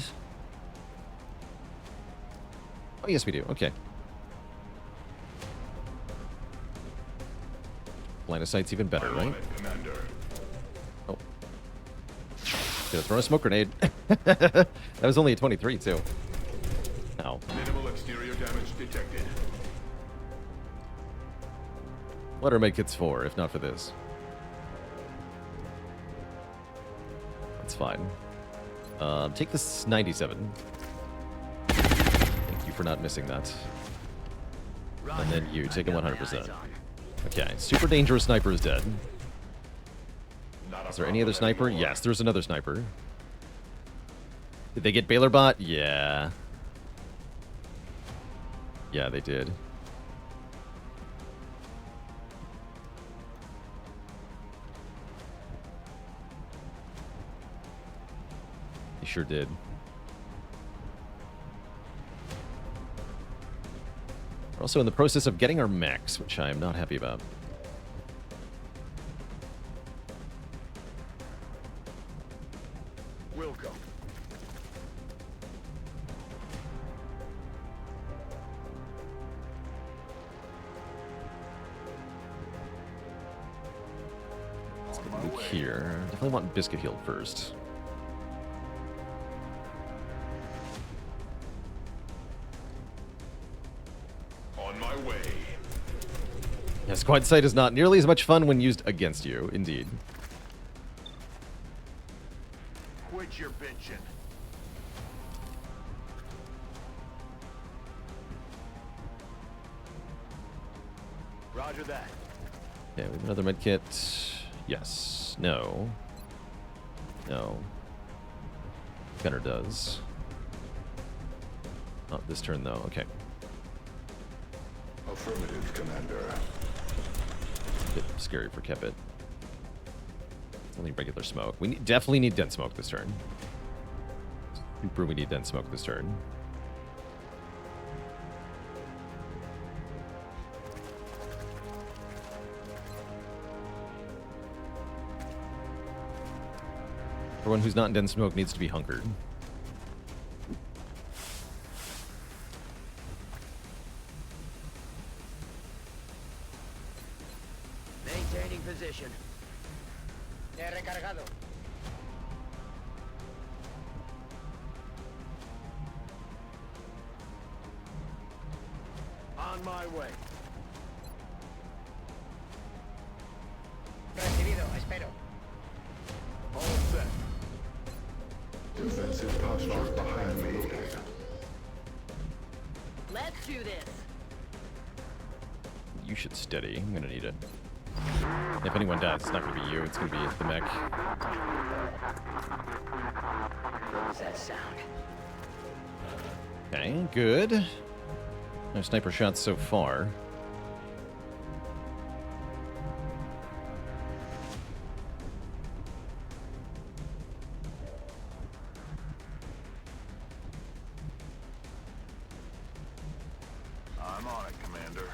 Oh, yes, we do. Okay. Line of sight's even better, right? Oh. Should have thrown a smoke grenade. That was only a 23, too. Ow. Minimal exterior damage detected. What are medkits for, if not for this? That's fine. Take this 97. Thank you for not missing that. And then you, take it 100%. Okay, super dangerous sniper is dead. Is there any other sniper? Yes, there's another sniper. Did they get Baalor bot? Yeah. Yeah, they did. They sure did. We're also in the process of getting our mechs, which I am not happy about. Welcome. Let's get Luke here. Definitely want Biscuit healed first. On my way. Yeah, Squad Sight is not nearly as much fun when used against you, indeed. Quit your bitching. Roger that. Okay, we have another med kit. Yes. No. No. Gunner does. Not this turn, though. Okay. Affirmative, Commander. Bit scary for Kepit. Only regular smoke. We definitely need dense smoke this turn. Super, we need dense smoke this turn. Everyone who's not in dense smoke needs to be hunkered. Maintaining position. He recargado. On my way. Recibido, espero. All set. Defensive postures behind me. Let's do this. You should steady. I'm gonna need it. If anyone dies, it's not gonna be you. It's gonna be the mech. What was that sound? Okay, good. No sniper shots so far. I'm on it, Commander.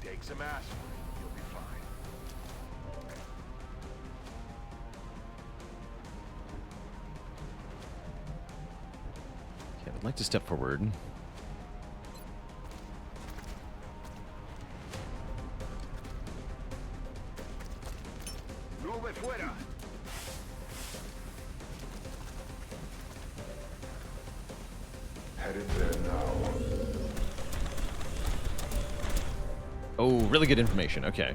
Take some aspirin. You'll be fine. Okay, I'd like to step forward. Nube fuera. Headed there now. Oh, really good information. Okay.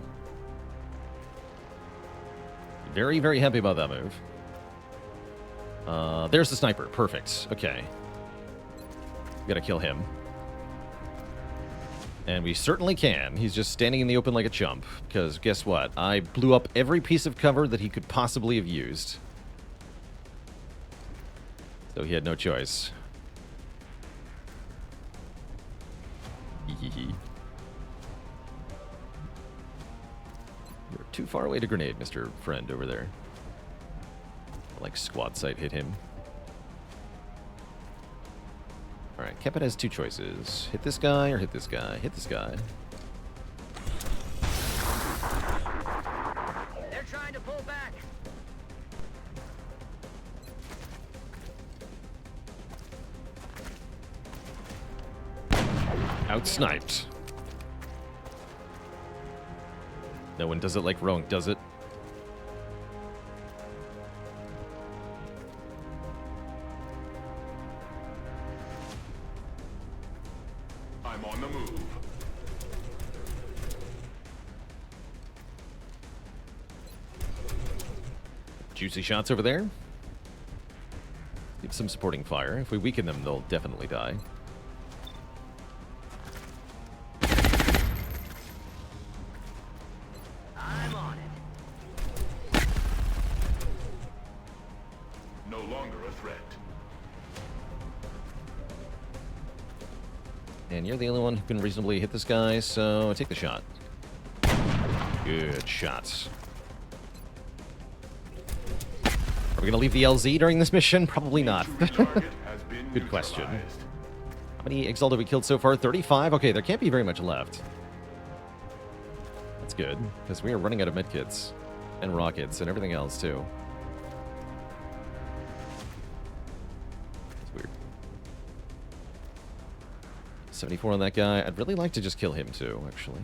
Very, very happy about that move. There's the sniper. Perfect. Okay. We gotta kill him. And we certainly can. He's just standing in the open like a chump. Because guess what? I blew up every piece of cover that he could possibly have used. So he had no choice. Hee. You're too far away to grenade, Mr. Friend over there. Like squad sight hit him. Alright, Kepit has two choices. Hit this guy or hit this guy. Hit this guy. They're trying to pull back. Outsniped. No one does it like Rogue does it. I'm on the move. Juicy shots over there. Give some supporting fire. If we weaken them, they'll definitely die. I'm on it. No longer a threat. And you're the only one who can reasonably hit this guy, so take the shot. Good shots. Are we going to leave the LZ during this mission? Probably not. Target has been Good question. neutralized. How many Exalt have we killed so far? 35? Okay, there can't be very much left. That's good, because we are running out of medkits. And rockets and everything else, too. That's weird. 74 on that guy. I'd really like to just kill him, too, actually.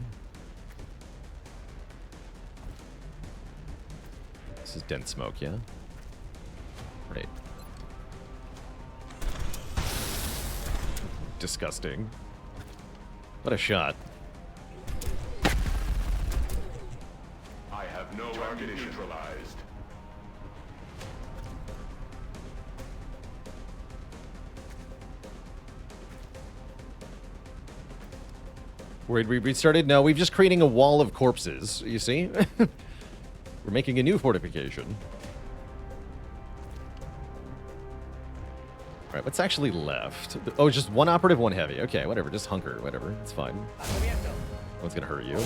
This is dense smoke, yeah? Right. Disgusting. What a shot. I have no target neutralized. Where'd we restarted? No, we're just creating a wall of corpses, you see? We're making a new fortification. Alright, what's actually left? Oh, just one operative, one heavy. Okay, whatever, just hunker, whatever. It's fine. No one's gonna hurt you.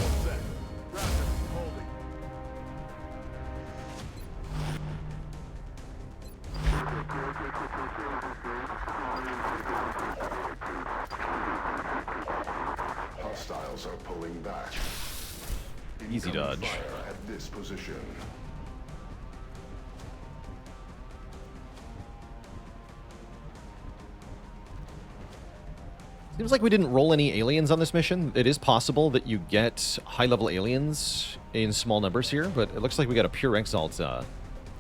Hostiles are pulling back. Easy dodge. Fire at this position. Seems like we didn't roll any aliens on this mission. It is possible that you get high-level aliens in small numbers here, but it looks like we got a pure Exalt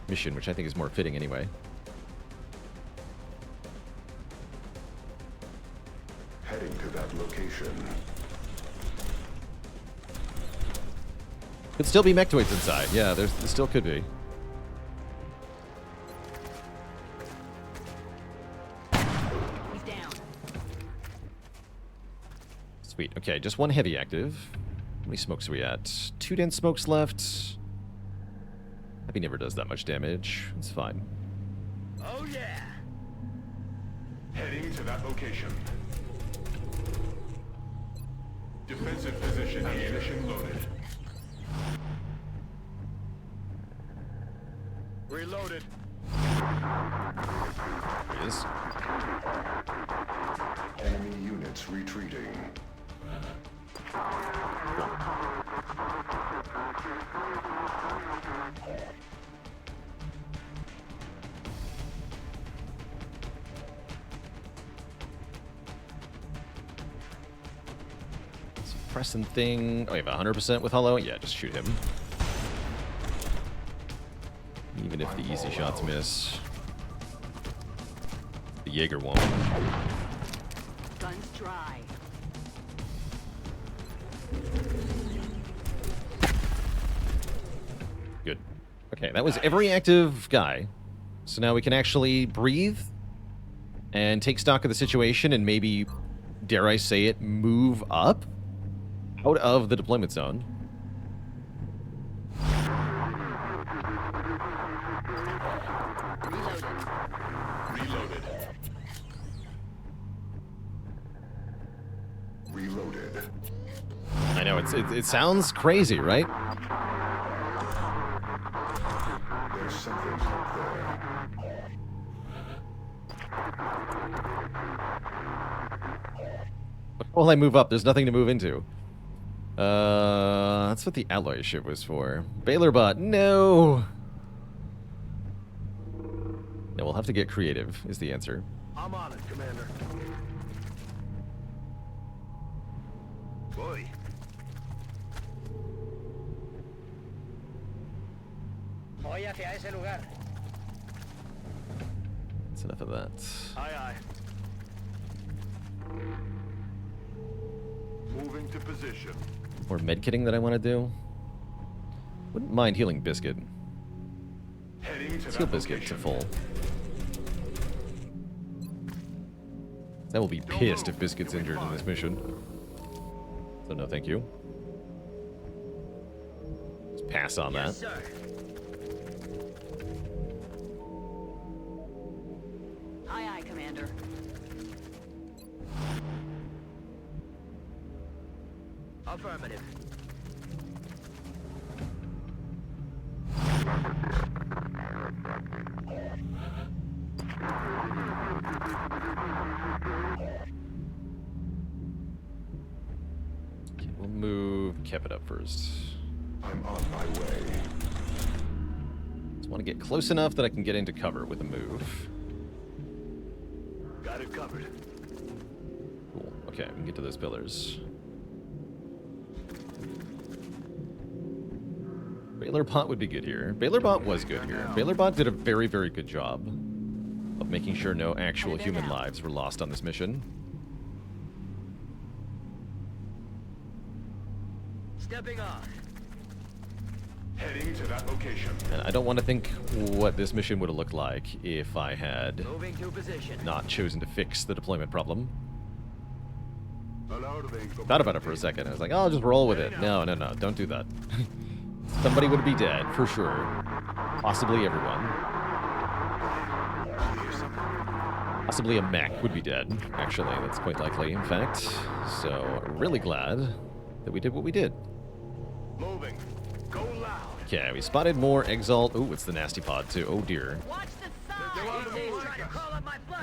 mission, which I think is more fitting anyway. Heading to that location. Could still be mechtoids inside. Yeah, there still could be. He's down. Sweet. Okay, just one heavy active. How many smokes are we at? 2 dense smokes left. Heavy never does that much damage. It's fine. Oh yeah! Heading to that location. Defensive position. Ammunition loaded. Reloaded. There he is. Enemy units retreating. Suppressing thing. Oh, you have 100% with Hollow? Yeah, just shoot him. Even if the easy shots miss. The Jaeger won't. Guns dry. Good. Okay, that was every active guy. So now we can actually breathe and take stock of the situation and maybe, dare I say it, move up out of the deployment zone. Reloaded. Reloaded. I know, it sounds crazy, right? There's something up there. While I move up, there's nothing to move into. That's what the alloy ship was for. Baalor bot, no! No, we'll have to get creative, is the answer. I'm on it, Commander. Boy. Voy hacia ese lugar. That's enough of that. Aye, aye. Moving to position. More medkitting that I want to do. Wouldn't mind healing Biscuit. Heading to Let's heal that Biscuit to location. full. I will be pissed if Biscuit's injured in this mission. So no thank you. Just pass on that. Yes, sir. Aye, aye, Commander. Affirmative. Okay, we'll move Kev it up first. I'm on my way. Just want to get close enough that I can get into cover with a move. Got it covered. Cool. Okay, we can get to those pillars. Baalor bot would be good here. Baalor bot was good here. Baalor bot did a very, very good job of making sure no actual human lives were lost on this mission. Stepping off. Heading to that location. And I don't want to think what this mission would have looked like if I had Moving to position. not chosen to fix the deployment problem. Thought about it for a second. I was like, oh, I'll just roll with it. No, no, no. Don't do that. Somebody would be dead, for sure. Possibly everyone. Possibly a mech would be dead, actually. That's quite likely, in fact. So, really glad that we did what we did. Moving. Go loud. Okay, we spotted more Exalt. Ooh, it's the nasty pod, too. Oh, dear. Watch the side!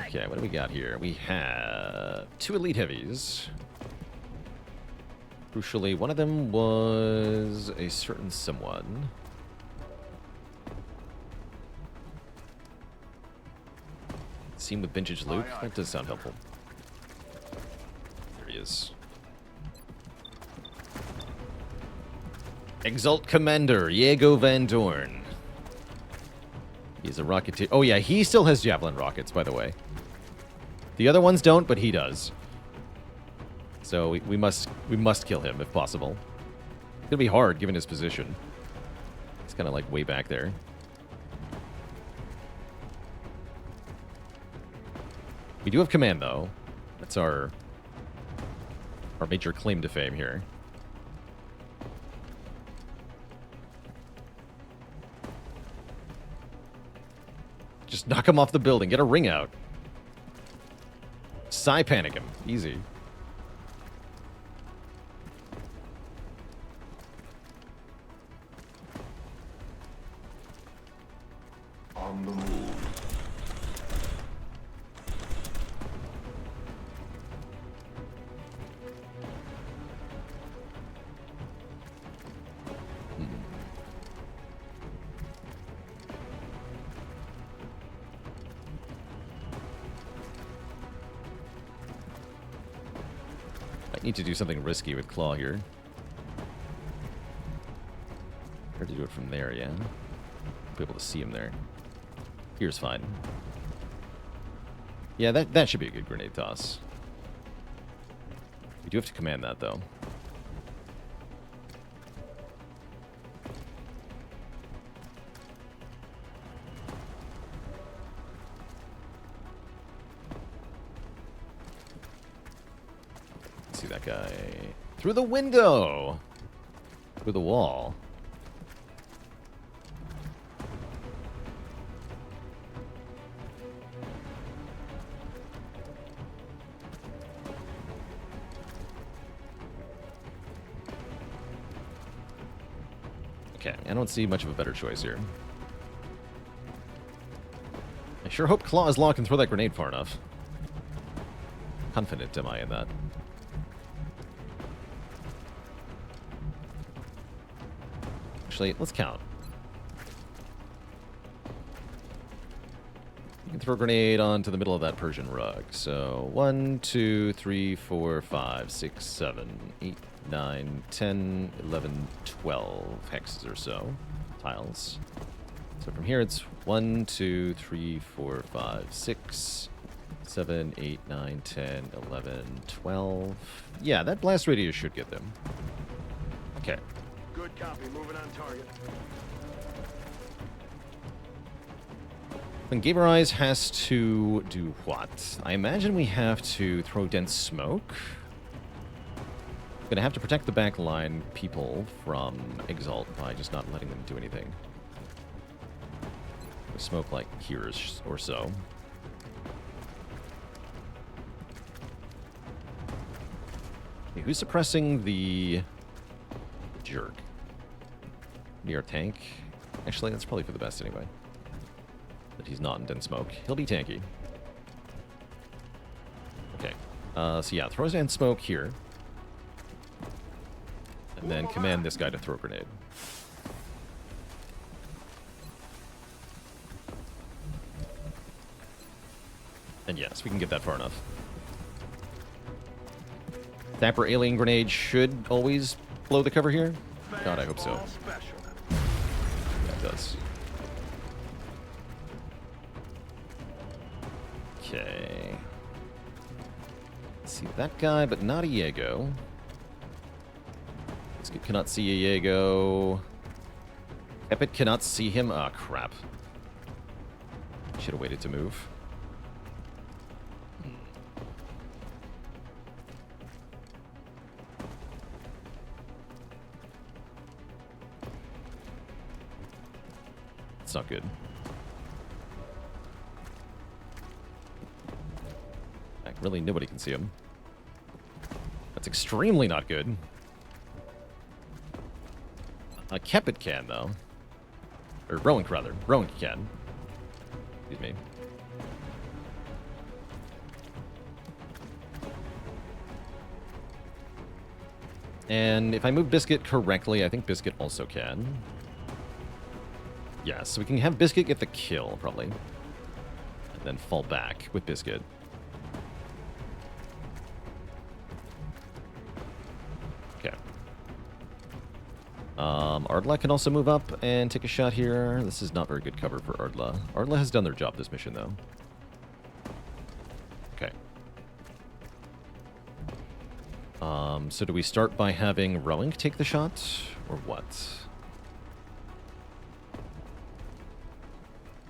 Okay, what do we got here? We have 2 elite heavies. Crucially, one of them was a certain someone. Seen with vintage Luke? That does sound helpful. There he is. Exalt Commander, Diego Van Dorn. He's a rocketeer. Oh yeah, he still has javelin rockets, by the way. The other ones don't, but he does. So we must kill him if possible. It's gonna be hard given his position. It's kind of like way back there. We do have command though. That's our major claim to fame here. Just knock him off the building. Get a ring out. Psy panic him. Easy. On the move. I need to do something risky with Claw here. Hard to do it from there, yeah. Be able to see him there. Here's fine. Yeah, that should be a good grenade toss. We do have to command that, though. See that guy through the window, through the wall. Okay, I don't see much of a better choice here. I sure hope Claw is locked and throw that grenade far enough. Confident am I in that? Actually, let's count. You can throw a grenade onto the middle of that Persian rug. So 1, 2, 3, 4, 5, 6, 7, 8, 9, 10, 11, 12 hexes or so. Tiles. So from here it's 1, 2, 3, 4, 5, 6, 7, 8, 9, 10, 11, 12. Yeah, that blast radius should get them. Okay. Good copy. Moving on target. Then Gamer Eyes has to do what? I imagine we have to throw dense smoke. Gonna have to protect the backline people from Exalt by just not letting them do anything. We smoke like here or so. Okay, who's suppressing the jerk? Near tank. Actually, that's probably for the best anyway. That he's not in dense smoke. He'll be tanky. Okay. So yeah, throws in smoke here. And then command this guy to throw a grenade. And yes, we can get that far enough. Dapper alien grenade should always blow the cover here. God, I hope so. Yeah, it does. Okay. See that guy, but not Diego. This kid cannot see Diego. Epit cannot see him. Ah, crap. Should have waited to move. That's not good. Really, nobody can see him. That's extremely not good. Kepit can, though. Or Rowan, rather. Rowan can. Excuse me. And if I move Biscuit correctly, I think Biscuit also can. Yeah, so we can have Biscuit get the kill, probably. And then fall back with Biscuit. Okay. Ardla can also move up and take a shot here. This is not very good cover for Ardla. Ardla has done their job this mission, though. Okay. So do we start by having Rowan take the shot, or what?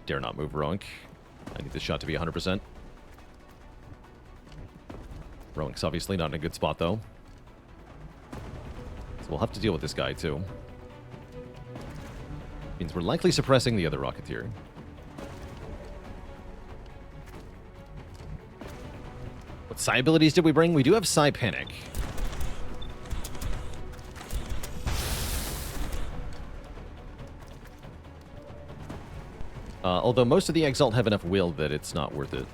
Dare not move Rowan. I need this shot to be 100%. Rowan's obviously not in a good spot, though. So we'll have to deal with this guy, too. Means we're likely suppressing the other Rocketeer. What Psi abilities did we bring? We do have Psi Panic. Although most of the Exalt have enough will that it's not worth it.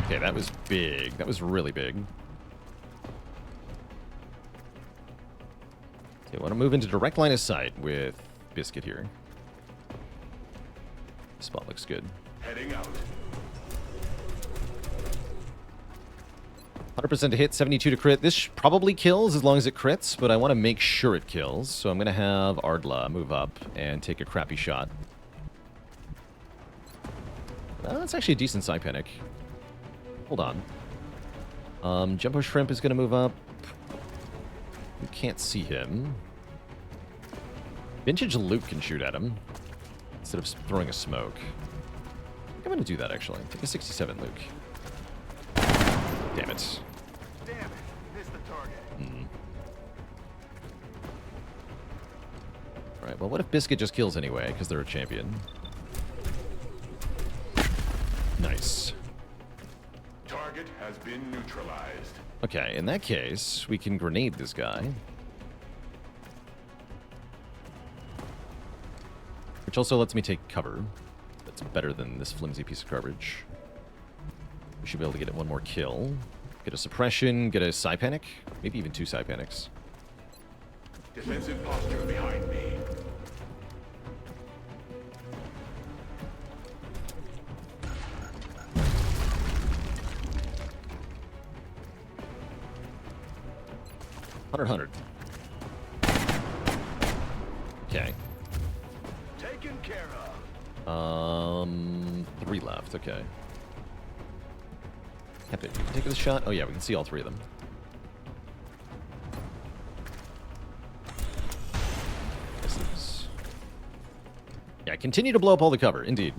Okay, that was big. That was really big. Okay, I want to move into direct line of sight with Biscuit here. Spot looks good. Heading out. 100% to hit, 72 to crit. This probably kills as long as it crits, but I want to make sure it kills. So I'm going to have Ardla move up and take a crappy shot. That's actually a decent Psi Panic. Hold on. Jumbo Shrimp is going to move up. You can't see him. Vintage Luke can shoot at him instead of throwing a smoke. I think I'm going to do that, actually. Take a 67, Luke. Damn it. Damn it. Missed the target. Alright, well, what if Biscuit just kills anyway, because they're a champion? Nice. Target has been neutralized. Okay, in that case, we can grenade this guy. Which also lets me take cover. That's better than this flimsy piece of garbage. We should be able to get one more kill. Get a suppression, get a Psi Panic. Maybe even 2 Psi Panics. Defensive posture behind me. Hundred. Okay. Taken care of. 3 left. Okay. Epic. You can take this shot. Oh yeah, we can see all 3 of them. Misses. Yeah, continue to blow up all the cover. Indeed.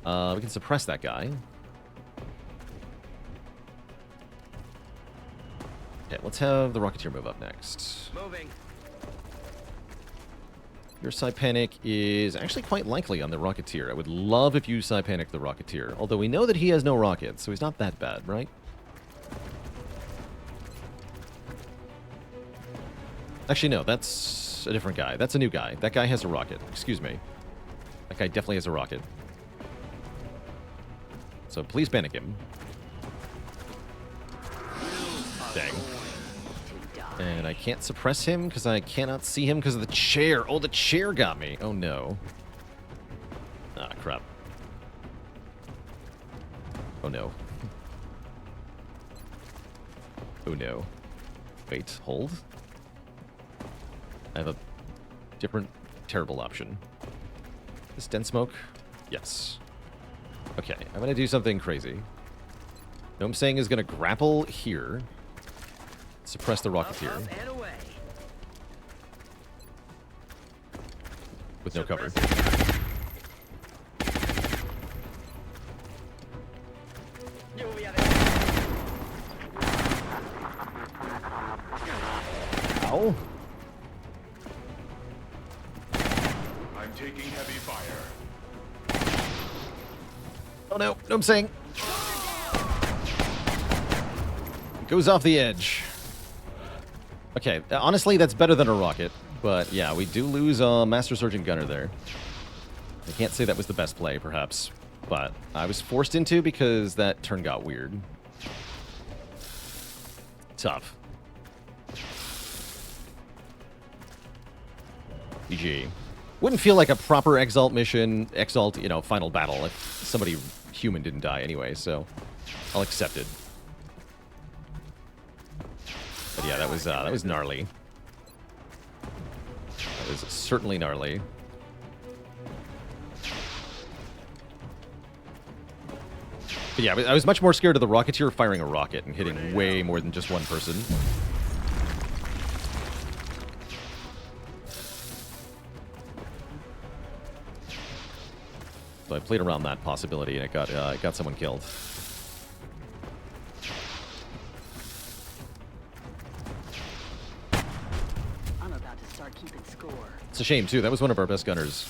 We can suppress that guy. Okay, let's have the Rocketeer move up next. Moving. Your Psi Panic is actually quite likely on the Rocketeer. I would love if you Psi Panic the Rocketeer. Although we know that he has no rockets, so he's not that bad, right? Actually, no, that's a different guy. That's a new guy. That guy has a rocket. Excuse me. That guy definitely has a rocket. So please panic him. Dang. And I can't suppress him because I cannot see him because of the chair. Oh, the chair got me. Oh, no. Ah, crap. Oh, no. Oh, no. Wait, hold? I have a different, terrible option. This dense smoke? Yes. Okay, I'm going to do something crazy. No, I'm saying is going to grapple here. Suppress the Rocketeer. Up and away. With no cover. Ow. Oh no, no, I'm saying. It goes off the edge. Okay, honestly, that's better than a rocket. But yeah, we do lose a Master Sergeant Gunner there. I can't say that was the best play, perhaps. But I was forced into because that turn got weird. Tough. GG. Wouldn't feel like a proper Exalt mission, Exalt, you know, final battle if somebody human didn't die anyway, so I'll accept it. But yeah, that was gnarly. That was certainly gnarly. But yeah, I was much more scared of the Rocketeer firing a rocket and hitting way more than just one person. So I played around that possibility, and it got someone killed. I'm about to start keeping score. It's a shame, too. That was one of our best gunners.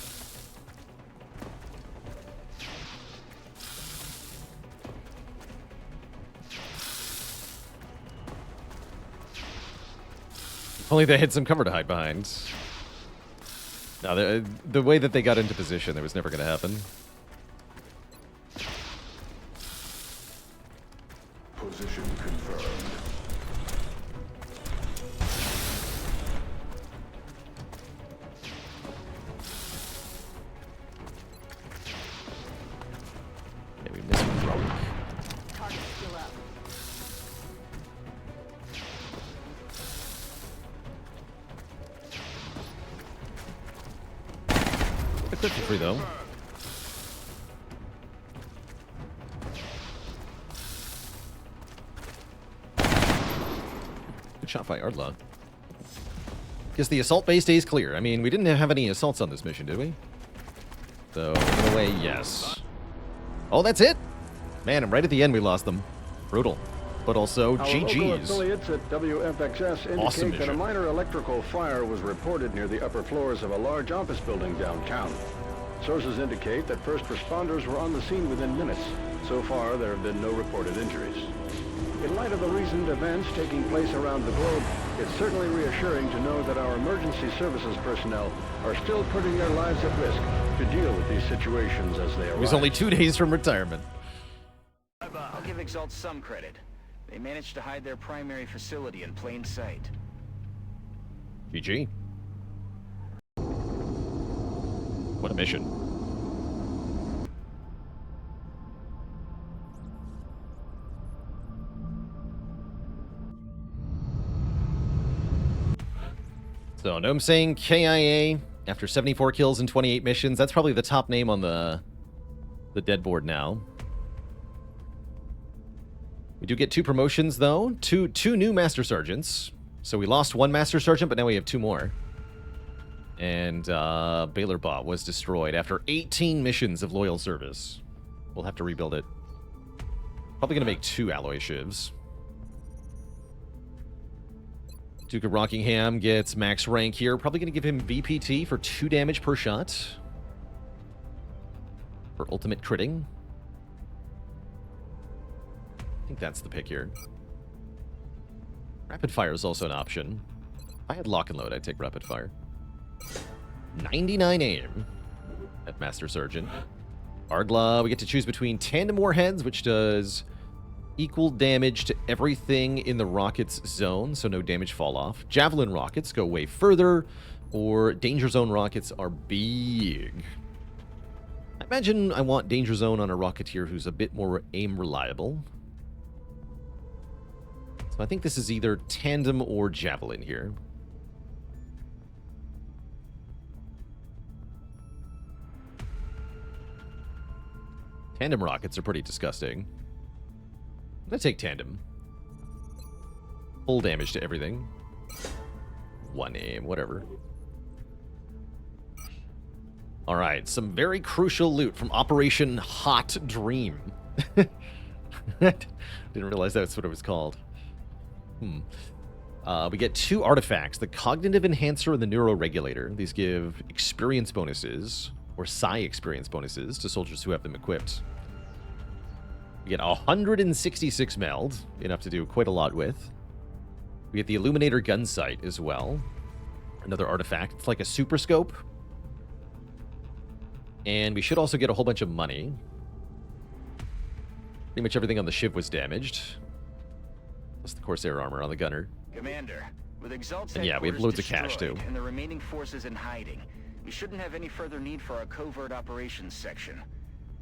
If only they had some cover to hide behind. No, the way that they got into position, that was never going to happen. Position confirmed. Okay, we missed a rogue. Target still up. Quick for free, though. Good shot by Ardla. Guess the assault bay stays clear. I mean, we didn't have any assaults on this mission, did we? So, in a way, yes. Oh, that's it? Man, and right at the end we lost them. Brutal. But also, Our local GG's. affiliates at WFXS indicate Awesome that a mission. minor electrical fire was reported near the upper floors of a large office building downtown. Sources indicate that first responders were on the scene within minutes. So far, there have been no reported injuries. In light of the recent events taking place around the globe, it's certainly reassuring to know that our emergency services personnel are still putting their lives at risk to deal with these situations as they arise. It was only 2 days from retirement. I'll give Exalt some credit. They managed to hide their primary facility in plain sight. GG. What a mission. So, Gnome saying KIA after 74 kills and 28 missions. That's probably the top name on the dead board now. We do get 2 promotions, though. Two new Master Sergeants. So we lost 1 Master Sergeant, but now we have 2 more. And Baalor bot was destroyed after 18 missions of loyal service. We'll have to rebuild it. Probably going to make 2 alloy shivs. Duke of Rockingham gets max rank here. Probably going to give him VPT for 2 damage per shot. For ultimate critting. I think that's the pick here. Rapid fire is also an option. If I had lock and load, I'd take rapid fire. 99 aim at Master Sergeant. Ardla, we get to choose between Tandem Warheads, which does equal damage to everything in the rocket's zone, so no damage fall off. Javelin rockets go way further, or Danger Zone rockets are big. I imagine I want Danger Zone on a Rocketeer who's a bit more aim reliable. So I think this is either Tandem or Javelin here. Tandem rockets are pretty disgusting. I'm gonna take Tandem. Full damage to everything. 1 aim, whatever. Alright, some very crucial loot from Operation Hot Dream. Didn't realize that's what it was called. We get 2 artifacts, the Cognitive Enhancer and the Neuroregulator. These give experience bonuses, or psi experience bonuses, to soldiers who have them equipped. We get 166 meld, enough to do quite a lot with. We get the Illuminator gun sight as well. Another artifact. It's like a super scope. And we should also get a whole bunch of money. Pretty much everything on the Shiv was damaged. Plus the Corsair armor on the gunner. Commander, with Exalt's And yeah, we have loads of cash, destroyed too. and the remaining forces in hiding, we shouldn't have any further need for our covert operations section.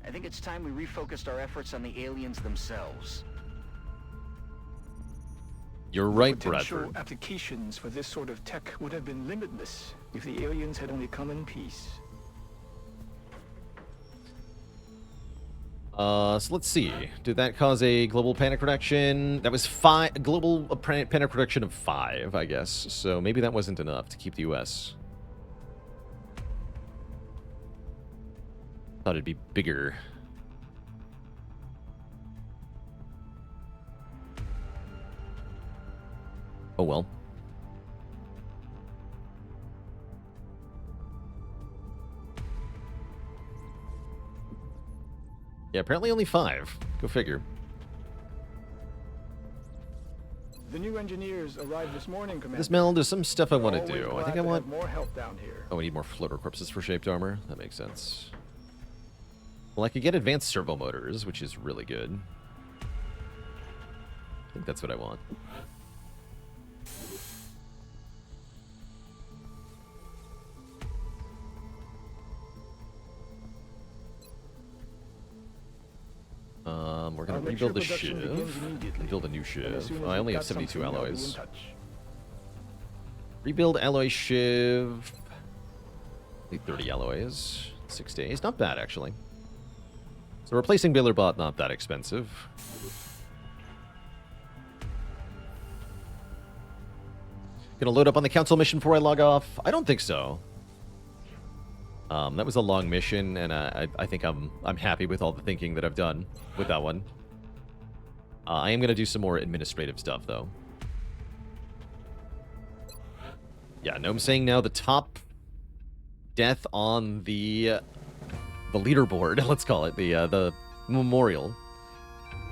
I think it's time we refocused our efforts on the aliens themselves. You're right, Potential Bradford. applications for this sort of tech would have been limitless if the aliens had only come in peace. So let's see. Did that cause a global panic reduction? That was a global panic reduction of 5, I guess. So maybe that wasn't enough to keep the U.S. Thought it'd be bigger. Oh well. Yeah, apparently only 5. Go figure. The new engineers arrived this morning, Commander. This meld is some stuff I want to Always do. I glad think I to want... have more help down here. Oh, we need more floater corpses for shaped armor. That makes sense. Well, I could get advanced servo motors, which is really good. I think that's what I want. We're going to rebuild the Shiv. Build a new Shiv. I only have 72 alloys. Rebuild alloy Shiv. Need 30 alloys. 6 days. Not bad, actually. So replacing Baalor bot, not that expensive. Gonna load up on the council mission before I log off? I don't think so. That was a long mission, and I think I'm happy with all the thinking that I've done with that one. I am gonna do some more administrative stuff, though. Yeah, no, I'm saying now the top death on the leaderboard, let's call it, the memorial,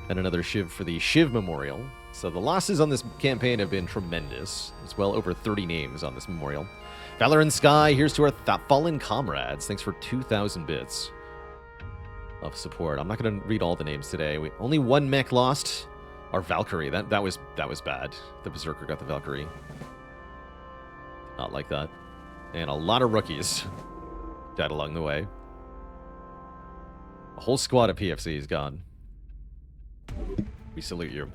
and another Shiv for the Shiv memorial. So the losses on this campaign have been tremendous. There's well over 30 names on this memorial. Valor and Sky, here's to our fallen comrades. Thanks for 2,000 bits of support. I'm not going to read all the names today. Only one mech lost. Our Valkyrie. That was bad. The Berserker got the Valkyrie. Not like that. And a lot of rookies died along the way. A whole squad of PFC is gone. We salute you.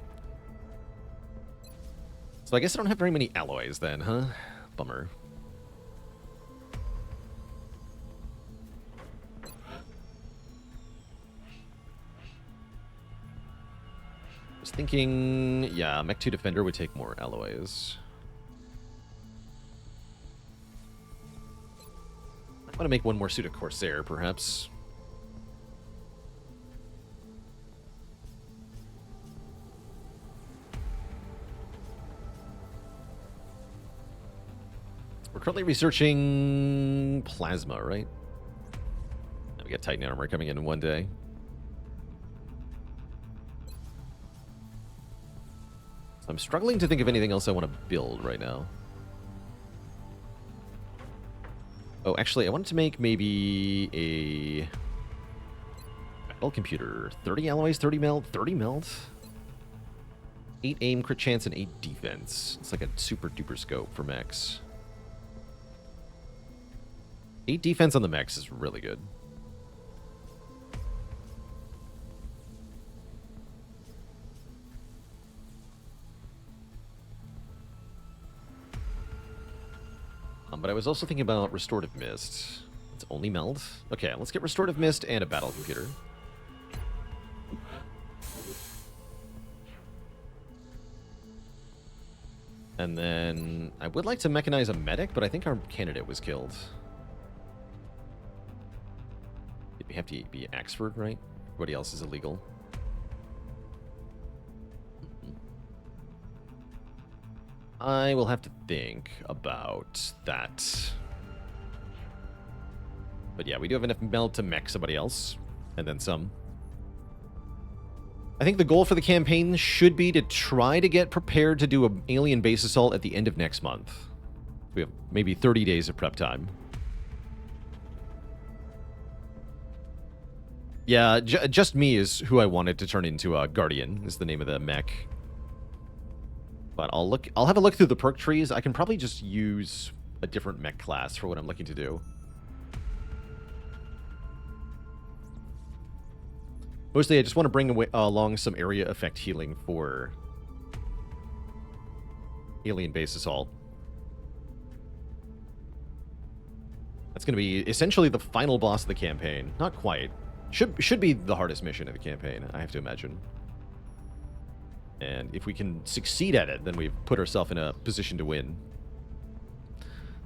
So I guess I don't have very many alloys then, huh? Bummer. I was thinking, yeah, Mech 2 Defender would take more alloys. I want to make one more suit of Corsair, perhaps. We're currently researching plasma, right? We got Titan armor coming in one day. I'm struggling to think of anything else I want to build right now. Oh, actually, I wanted to make maybe a battle computer. 30 alloys, 30 meld, 30 meld. 8 aim, crit chance, and 8 defense. It's like a super duper scope for mechs. 8 defense on the mechs is really good. But I was also thinking about Restorative Mist. It's only meld. Okay, let's get Restorative Mist and a battle computer. And then I would like to mechanize a medic, but I think our candidate was killed. We have to be Axford, right? Everybody else is illegal. I will have to think about that. But yeah, we do have enough meld to mech somebody else. And then some. I think the goal for the campaign should be to try to get prepared to do an alien base assault at the end of next month. We have maybe 30 days of prep time. Yeah, Just Me is who I wanted to turn into. Guardian is the name of the mech. But I'll have a look through the perk trees. I can probably just use a different mech class for what I'm looking to do. Mostly, I just want to bring along some area effect healing for alien base assault. That's going to be essentially the final boss of the campaign. Not quite. Should be the hardest mission of the campaign, I have to imagine. And if we can succeed at it, then we've put ourselves in a position to win.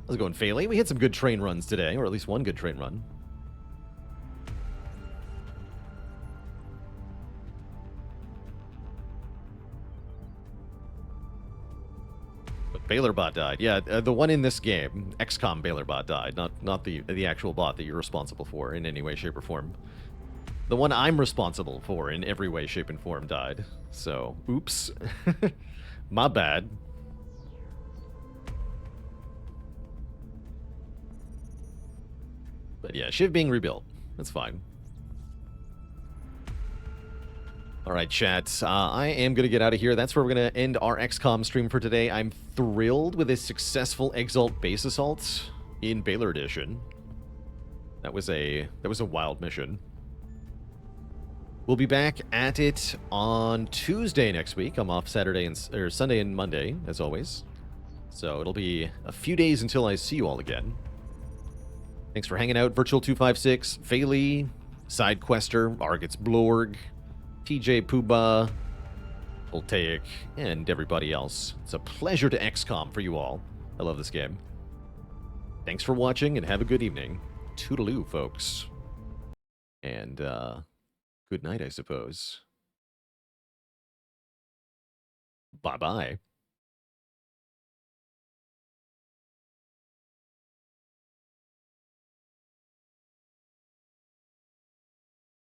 How's it going, Phaley? We had some good train runs today, or at least one good train run. But Baalor bot died. Yeah, the one in this game, XCOM Baalor bot died, not the actual bot that you're responsible for in any way, shape, or form. The one I'm responsible for in every way, shape, and form died. So, oops. My bad. But yeah, Shiv being rebuilt. That's fine. Alright, chat. I am going to get out of here. That's where we're going to end our XCOM stream for today. I'm thrilled with a successful Exalt base assault in Baalor Edition. That was a wild mission. We'll be back at it on Tuesday next week. I'm off Sunday and Monday, as always. So it'll be a few days until I see you all again. Thanks for hanging out, Virtual256, Phaley, Sidequester, Argot's Blorg, TJ Puba, Voltaic, and everybody else. It's a pleasure to XCOM for you all. I love this game. Thanks for watching, and have a good evening. Toodaloo, folks. And, good night, I suppose. Bye-bye.